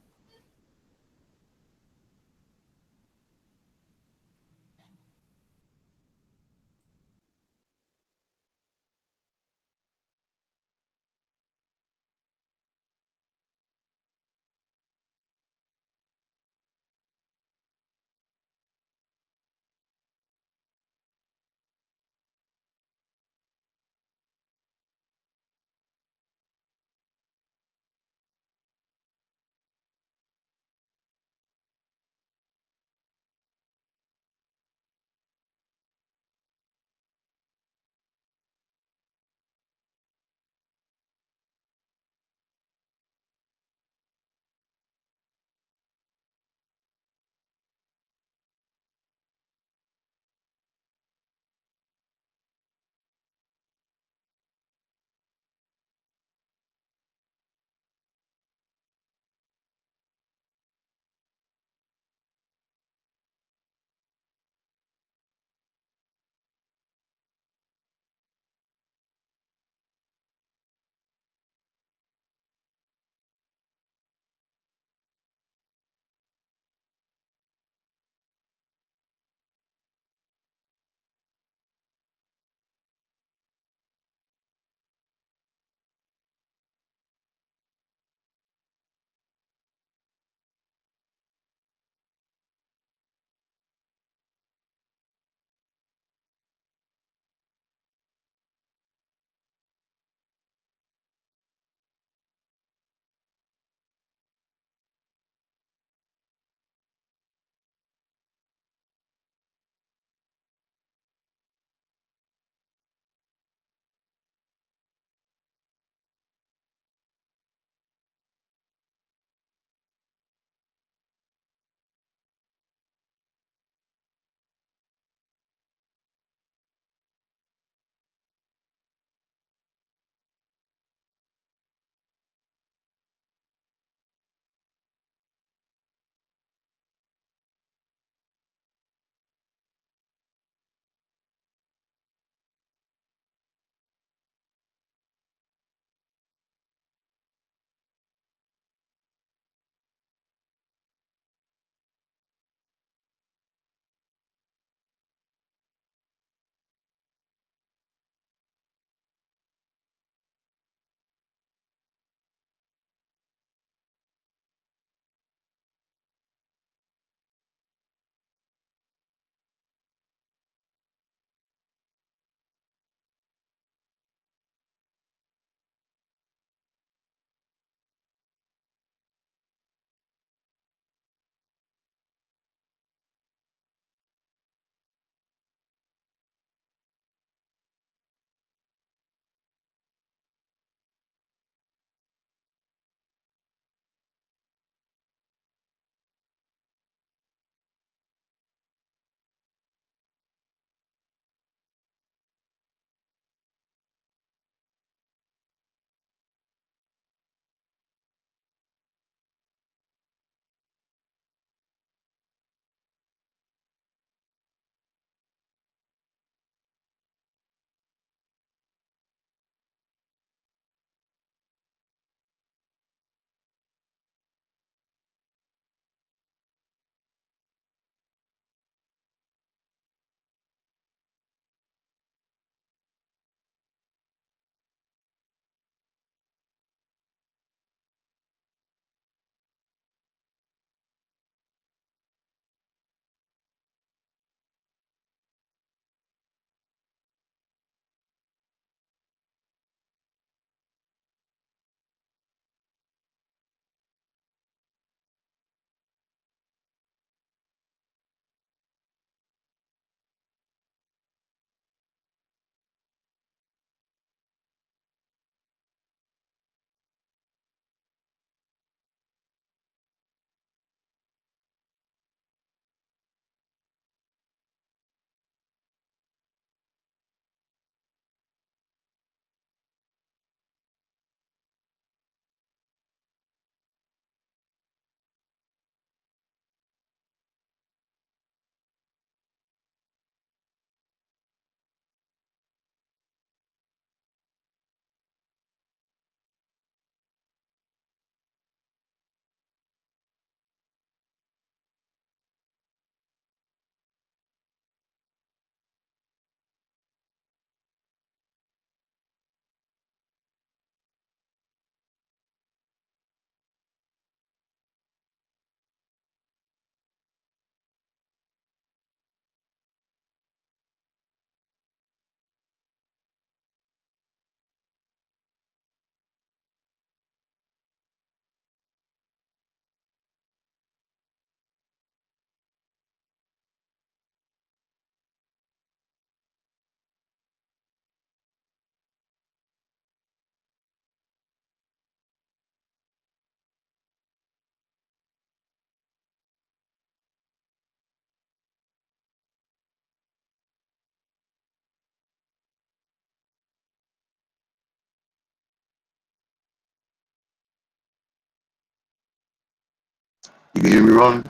You can hear me, Ron?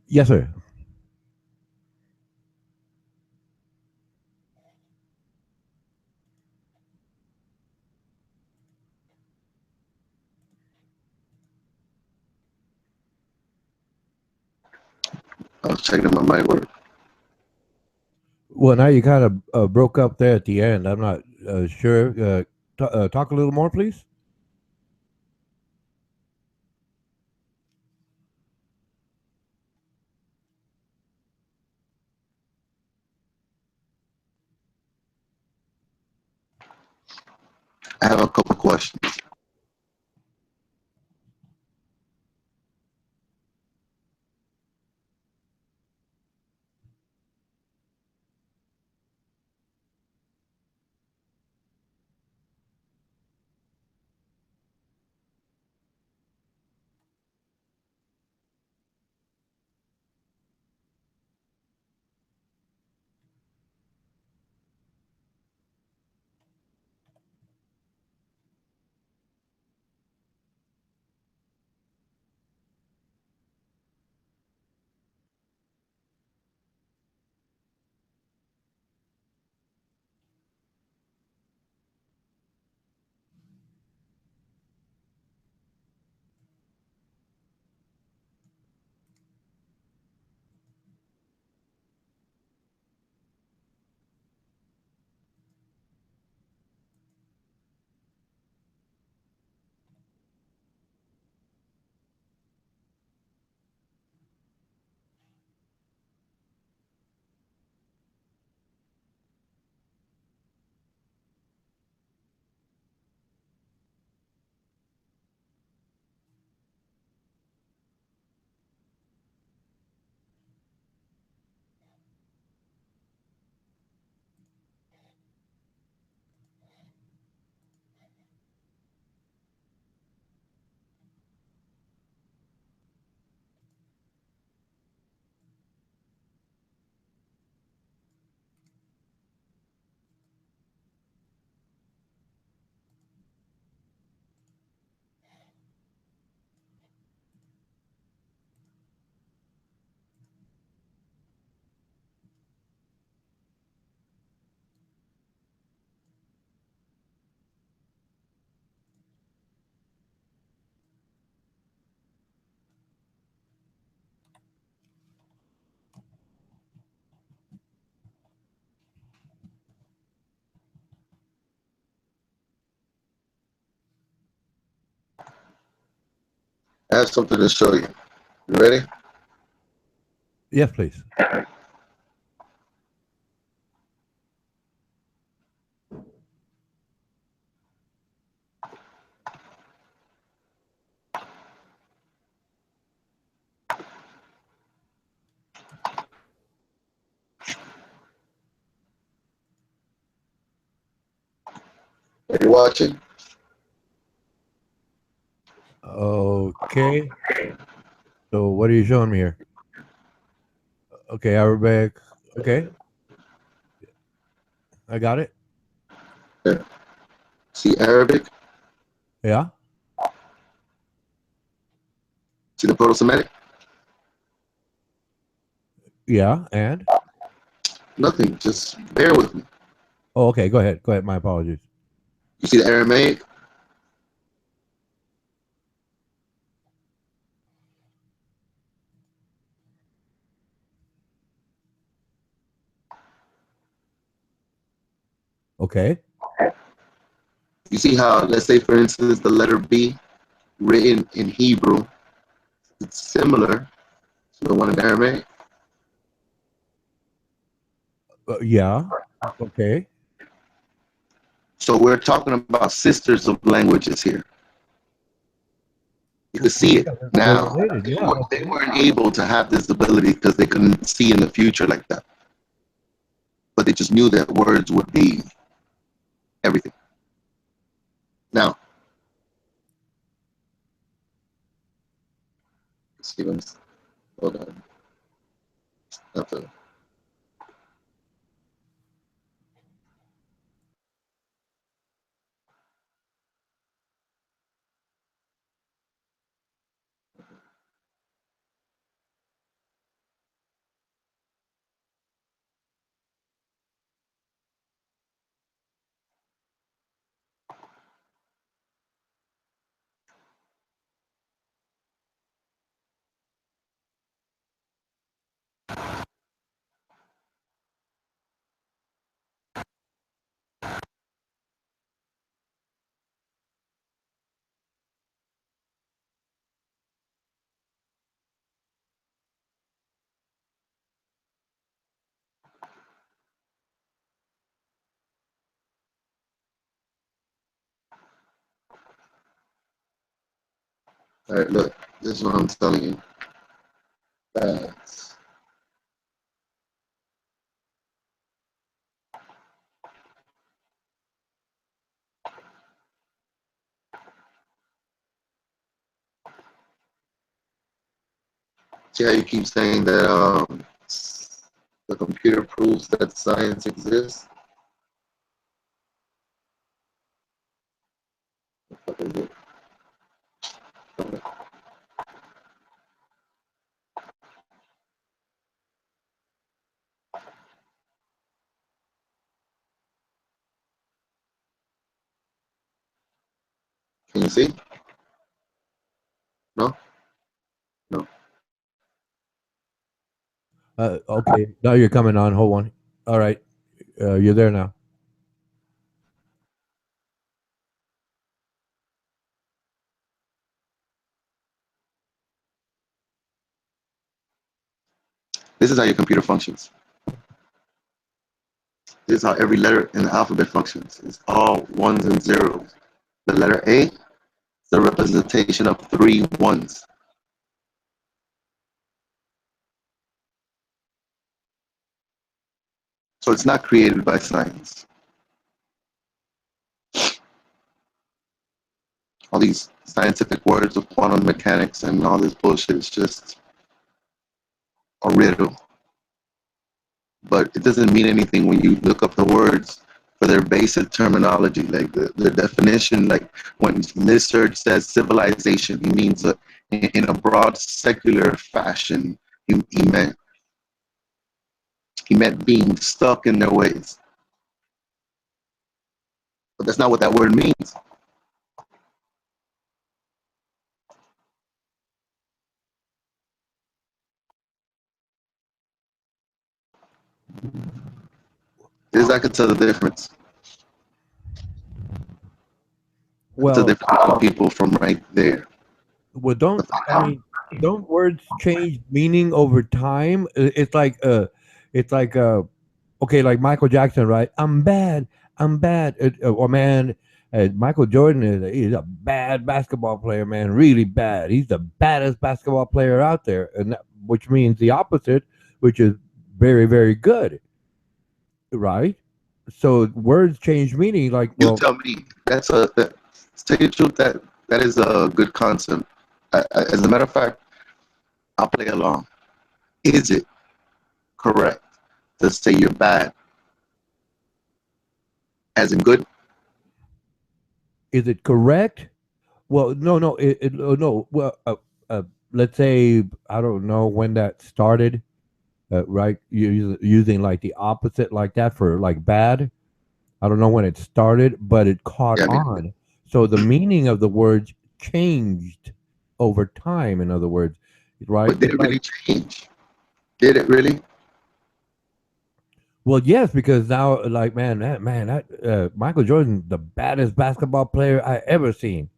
Yes, sir. I was checking if my mic work. Well, now you kind of broke up there at the end. I'm not sure. Talk a little more, please. I have a couple questions. I have something to show you. You ready? Yes, please. Are you watching? Okay. So what are you showing me here? Okay, Arabic. Okay. I got it. Yeah. See Arabic? Yeah. See the proto-Semitic? Yeah. And? Nothing. Just bear with me. Oh, okay. Go ahead. Go ahead. My apologies. You see the Aramaic? Okay. You see how, let's say, for instance, the letter B written in Hebrew, it's similar to the one in Aramaic? Yeah. Okay. So we're talking about sisters of languages here. You can see it They're now. related. They, Yeah. were, they weren't able to have this ability because they couldn't see in the future like that. But they just knew that words would be everything. Now, Stevens, hold on. Nothing. All right, look, this is what I'm telling you. That's see how you keep saying that the computer proves that science exists? Can you see? No? No. Okay, now you're coming on. Hold on. All right, you're there now. This is how your computer functions. This is how every letter in the alphabet functions. It's all ones and zeros. The letter A is the representation of 3 ones. So it's not created by science. All these scientific words of quantum mechanics and all this bullshit is just a riddle. But it doesn't mean anything when you look up the words for their basic terminology, like the definition. Like when Lizard says civilization, he means in a broad secular fashion. He meant being stuck in their ways. But that's not what that word means. This I could tell the difference. Well, it's a different people from right there. Well, don't words change meaning over time? It's like okay, like Michael Jackson, right? I'm bad, I'm bad. Or man, Michael Jordan he's a bad basketball player, man, really bad. He's the baddest basketball player out there, and which means the opposite, which is very, very good, right? So words change meaning. Like, You well, tell me. To tell you the truth, that is a good concept. As a matter of fact, I'll play along. Is it correct to say you're bad, as in good? is it correct? Well, no. No. Well, let's say I don't know when that started, right? Using like the opposite like that for like bad. I don't know when it started, but it caught Yeah, I mean, on. So the meaning of the words changed over time. In other words, right? but did It's it like, really change? Did it really? well, yes, because now, like, that Michael Jordan, the baddest basketball player I ever seen.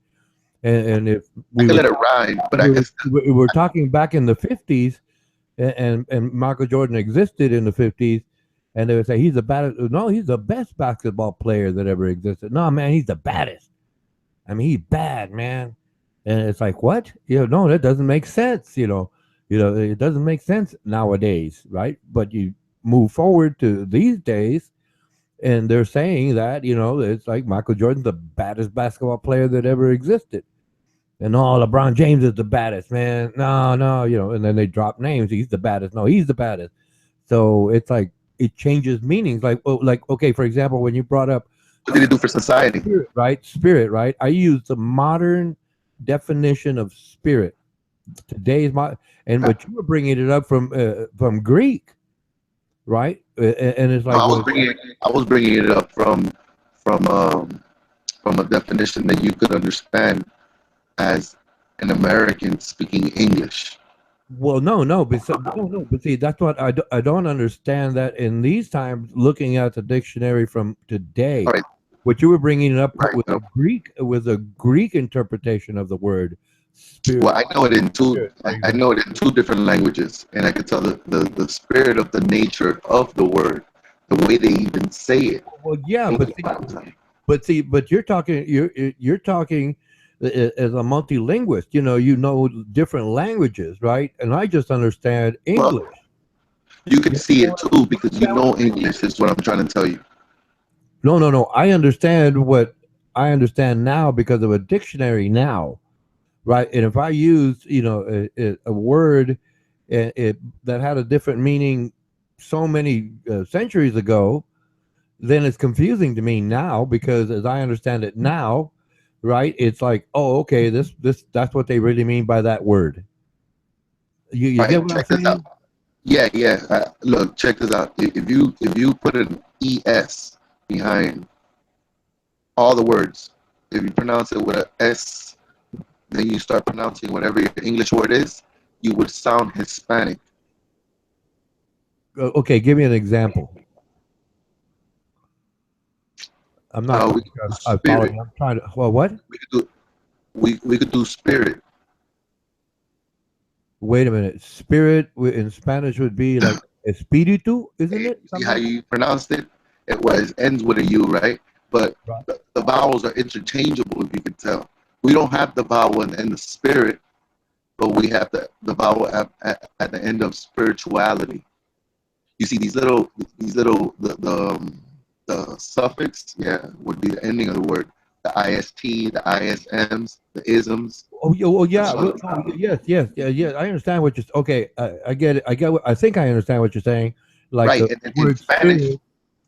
And if I we can were let it ride, but I guess we were talking back in the 50s, and Michael Jordan existed in the 50s, and they would say he's the baddest. No, he's the best basketball player that ever existed. No, man, he's the baddest. I mean, he's bad, man. And it's like, what? No, that doesn't make sense. It doesn't make sense nowadays, right? But you move forward to these days, and they're saying that it's like Michael Jordan's the baddest basketball player that ever existed. And LeBron James is the baddest, man. No, and then they drop names. He's the baddest. No, he's the baddest. So it's like it changes meanings. Like okay, for example, when you brought up what did it do for society? Spirit, right? I use the modern definition of spirit. Today's but you were bringing it up from Greek, right? And it's like, I was bringing it up from a definition that you could understand as an American speaking English. well, no, but see, that's what I don't understand that in these times, looking at the dictionary from today, All right, what you were bringing up right. with a Greek interpretation of the word spirit. Well, I know it in two. I know it in two different languages, and I could tell the spirit of the nature of the word, the way they even say it. Well, yeah, but you're talking as a multilinguist, you know different languages, right? And I just understand Well, English. you can see it too because you know English. Is what I'm trying to tell you. No. I understand what I understand now because of a dictionary now, right? And if I use, a word that had a different meaning so many centuries ago, then it's confusing to me now because as I understand it now, right? It's like, oh, okay, this that's what they really mean by that word. You All get right, what I'm check this out. saying? Yeah, yeah. Look, check this out. If you put an es behind all the words, if you pronounce it with a s, then you start pronouncing whatever your English word is, you would sound Hispanic. Okay, give me an example. I'm not. We could do I follow spirit. you. I'm trying to. Well, what? We could do we could do spirit. Wait a minute. Spirit in Spanish would be like espíritu, isn't it? You see Something how like you pronounced it? It was ends with a U, right? But that? the vowels are interchangeable, if you can tell. We don't have the vowel in the spirit, but we have the vowel at the end of spirituality. You see the suffix, yeah, would be the ending of the word. The ist, the isms, the isms. Oh yeah. That's Well, what, no, yes. Yeah. I understand what you're. Okay, I get it. I get. I think I understand what you're saying. Like right. the And in word Spanish, spirit,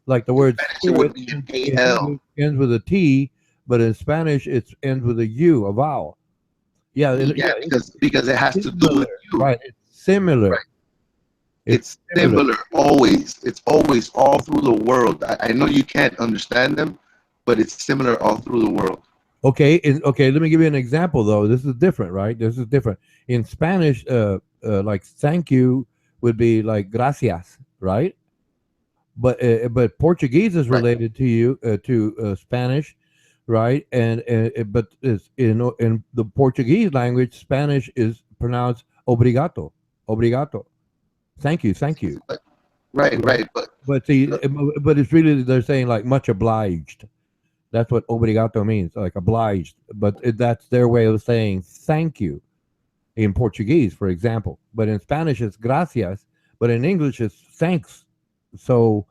like the word it would spirit be in al. English ends with a T, but in Spanish it ends with a U, a vowel. Yeah, Yeah, because it has to do similar, with you. right? It's similar. Right. It's Similar. similar always. It's always all through the world. I know you can't understand them, but it's similar all through the world. Okay, okay. Let me give you an example, though. This is different, right? This is different. In Spanish, like "thank you" would be like "gracias," right? But Portuguese is Right. related to Spanish, right? And but it's in the Portuguese language, Spanish is pronounced "obrigado," "obrigado." Thank you. Right, Right? right. But But see, but it's really they're saying like "much obliged." That's what obrigado means, like obliged. But that's their way of saying thank you in Portuguese, for example. But in Spanish, it's gracias. But in English, it's thanks. So,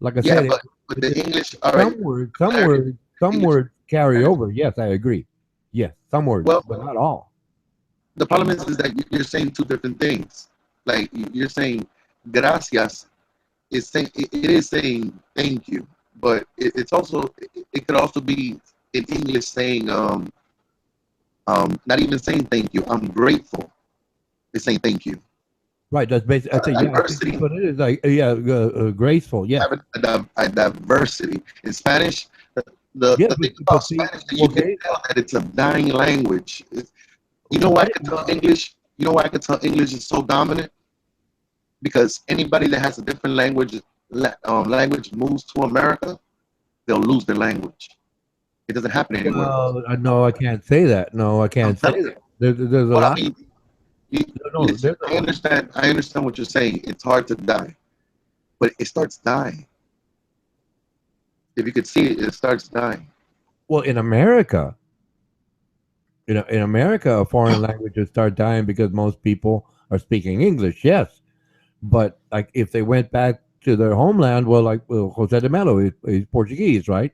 like I yeah, said, but the English. All right. some words, Clarity. some English. words carry over. Yes, I agree. Yes, some words, Well, but not all. the problem is that you're saying two different things. Like you're saying gracias is saying it is saying thank you, but it's also it could also be in English saying not even saying thank you. I'm grateful. It's saying thank you. Right. That's basically. I think. Yeah, I think Diversity. that's what it is. Like, yeah, graceful. Yes. Having a diversity in Spanish. The Yeah, thing about but see, Spanish that you can okay. tell that it's a dying language. You know why I can tell English? You know why I can tell English is so dominant? Because anybody that has a different language moves to America, they'll lose their language. It doesn't happen anywhere else. Well, no, I can't say that. No, I I'm can't say telling you. that. There's a Well, I lot. mean, you, No, listen. there's I understand. I understand what you're saying. It's hard to die, but it starts dying. If you could see it, it starts dying. well in America. In America, a foreign language would start dying because most people are speaking English. Yes, but like if they went back to their homeland, well, like Jose de Mello, he's Portuguese, right?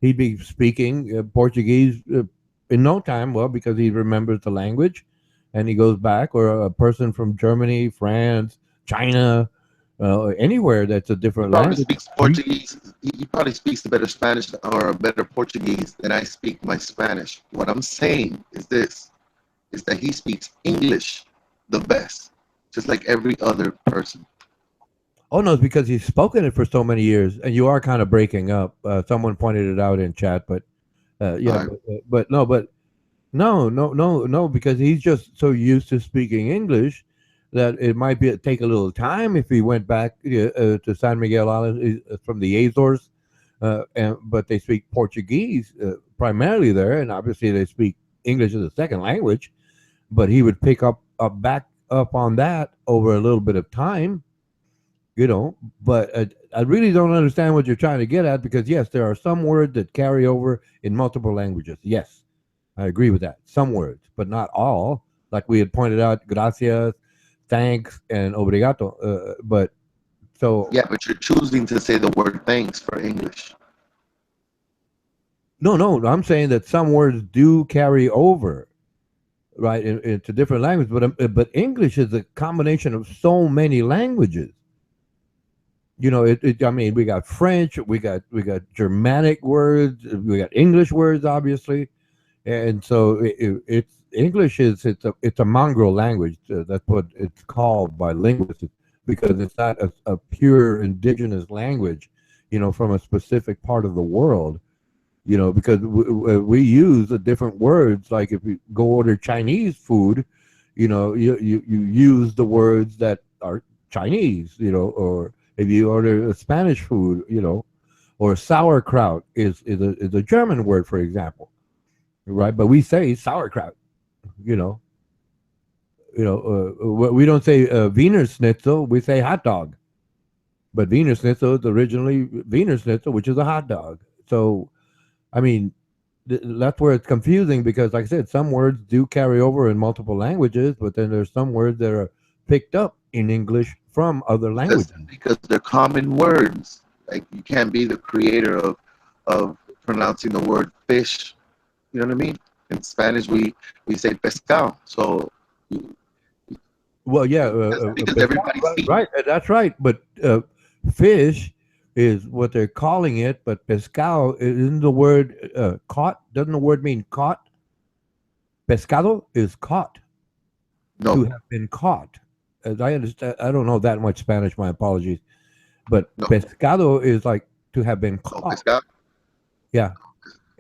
He'd be speaking Portuguese in no time. Well, because he remembers the language, and he goes back. Or a person from Germany, France, China, anywhere that's a He different probably language. speaks Portuguese. He probably speaks a better Spanish or a better Portuguese than I speak my Spanish. What I'm saying is this: is that he speaks English the best, just like every other person. Oh no, it's because he's spoken it for so many years, and you are kind of breaking up. Someone pointed it out in chat, but yeah, Uh, no, because he's just so used to speaking English that it might be take a little time if he went back to San Miguel Island from the Azores, but they speak Portuguese primarily there, and obviously they speak English as a second language. But he would pick back up on that over a little bit of time, But I really don't understand what you're trying to get at because yes, there are some words that carry over in multiple languages. Yes, I agree with that. Some words, but not all. Like we had pointed out, gracias, thanks, and obrigado. But so Yeah, but you're choosing to say the word thanks for English. no, I'm saying that some words do carry over, right, into different languages. But English is a combination of so many languages. You know, I mean, we got French, we got Germanic words, we got English words, obviously, and so it's English is it's a mongrel language. That's what it's called by linguists because it's not a pure indigenous language, you know, from a specific part of the world. You know, because we use the different words. Like if you go order Chinese food, you know, you use the words that are Chinese, you know, or if you order a Spanish food, you know, or sauerkraut is a German word, for example, right? But we say sauerkraut, you know, we don't say Wiener Schnitzel, we say hot dog. But Wiener Schnitzel is originally Wiener Schnitzel, which is a hot dog. So, I mean, that's where it's confusing because, like I said, some words do carry over in multiple languages, but then there's some words that are picked up in English from other languages. Because they're common words. Like you can't be the creator of pronouncing the word fish. You know what I mean? In Spanish, we say pescado. So. Well, yeah, because everybody's right. That's right. But fish is what they're calling it, but pescado isn't the word caught. Doesn't the word mean caught? Pescado is caught. No. To have been caught. As I understand, I don't know that much Spanish. My apologies, but pescado is like to have been caught. Pescado? Yeah.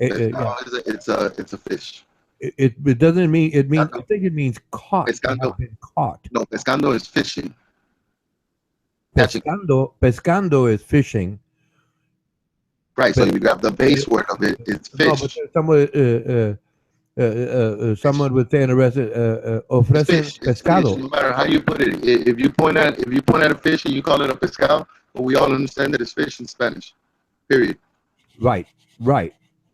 Pescado it's a fish. It doesn't mean it means. I think it means caught. Pescando. Been caught. No, pescando is fishing. Pescando is fishing. Right. So if you grab the base word of it, it's fish. No, but someone would say in a restaurant, ofrecen pescado. No matter how you put it, if you point at a fish and you call it a pescado, well, we all understand that it's fish in Spanish. Period. Right.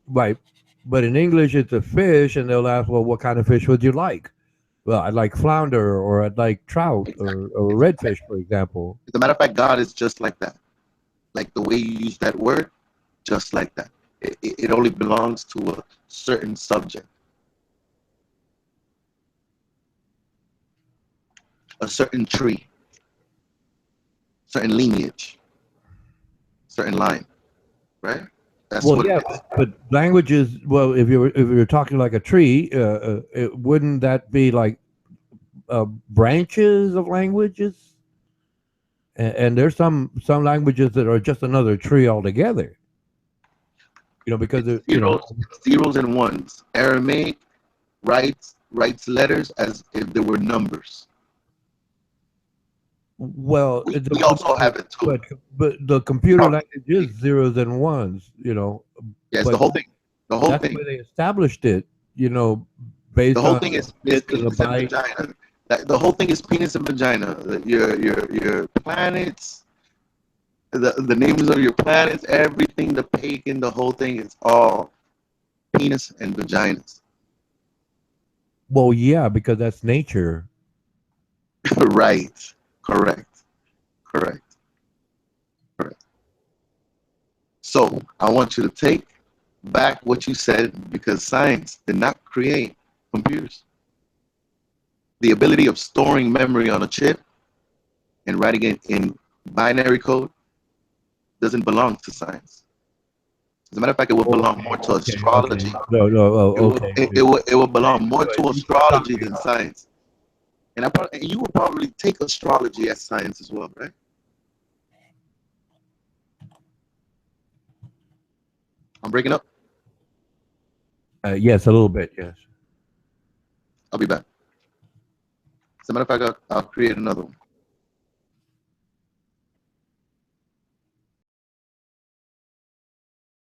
But in English, it's a fish, and they'll ask, well, what kind of fish would you like? Well, I'd like flounder, or I'd like trout, or redfish, for example. As a matter of fact, God is just like that. Like the way you use that word, just like that. It only belongs to a certain subject, a certain tree, certain lineage, certain line, right? That's well, yeah, but languages. Well, if you're talking like a tree, wouldn't that be like branches of languages? And there's some languages that are just another tree altogether. You know, because zeros and ones. Aramaic writes letters as if there were numbers. Well, we also have it too. But the computer language is zeros and ones, you know. Yes, the whole thing. The whole thing. That's why they established it, you know, based on. The whole thing is penis and vagina. The whole thing is penis and vagina. Your planets, the names of your planets, everything, the pagan, the whole thing is all penis and vaginas. Well, yeah, because that's nature. Right. Correct. So I want you to take back what you said because science did not create computers. The ability of storing memory on a chip and writing it in binary code doesn't belong to science. As a matter of fact, it would belong more to astrology. Okay. It would belong more to astrology than science. And you would probably take astrology as science as well, right? I'm breaking up? Yes, a little bit, yes. I'll be back. As a matter of fact, I'll create another one.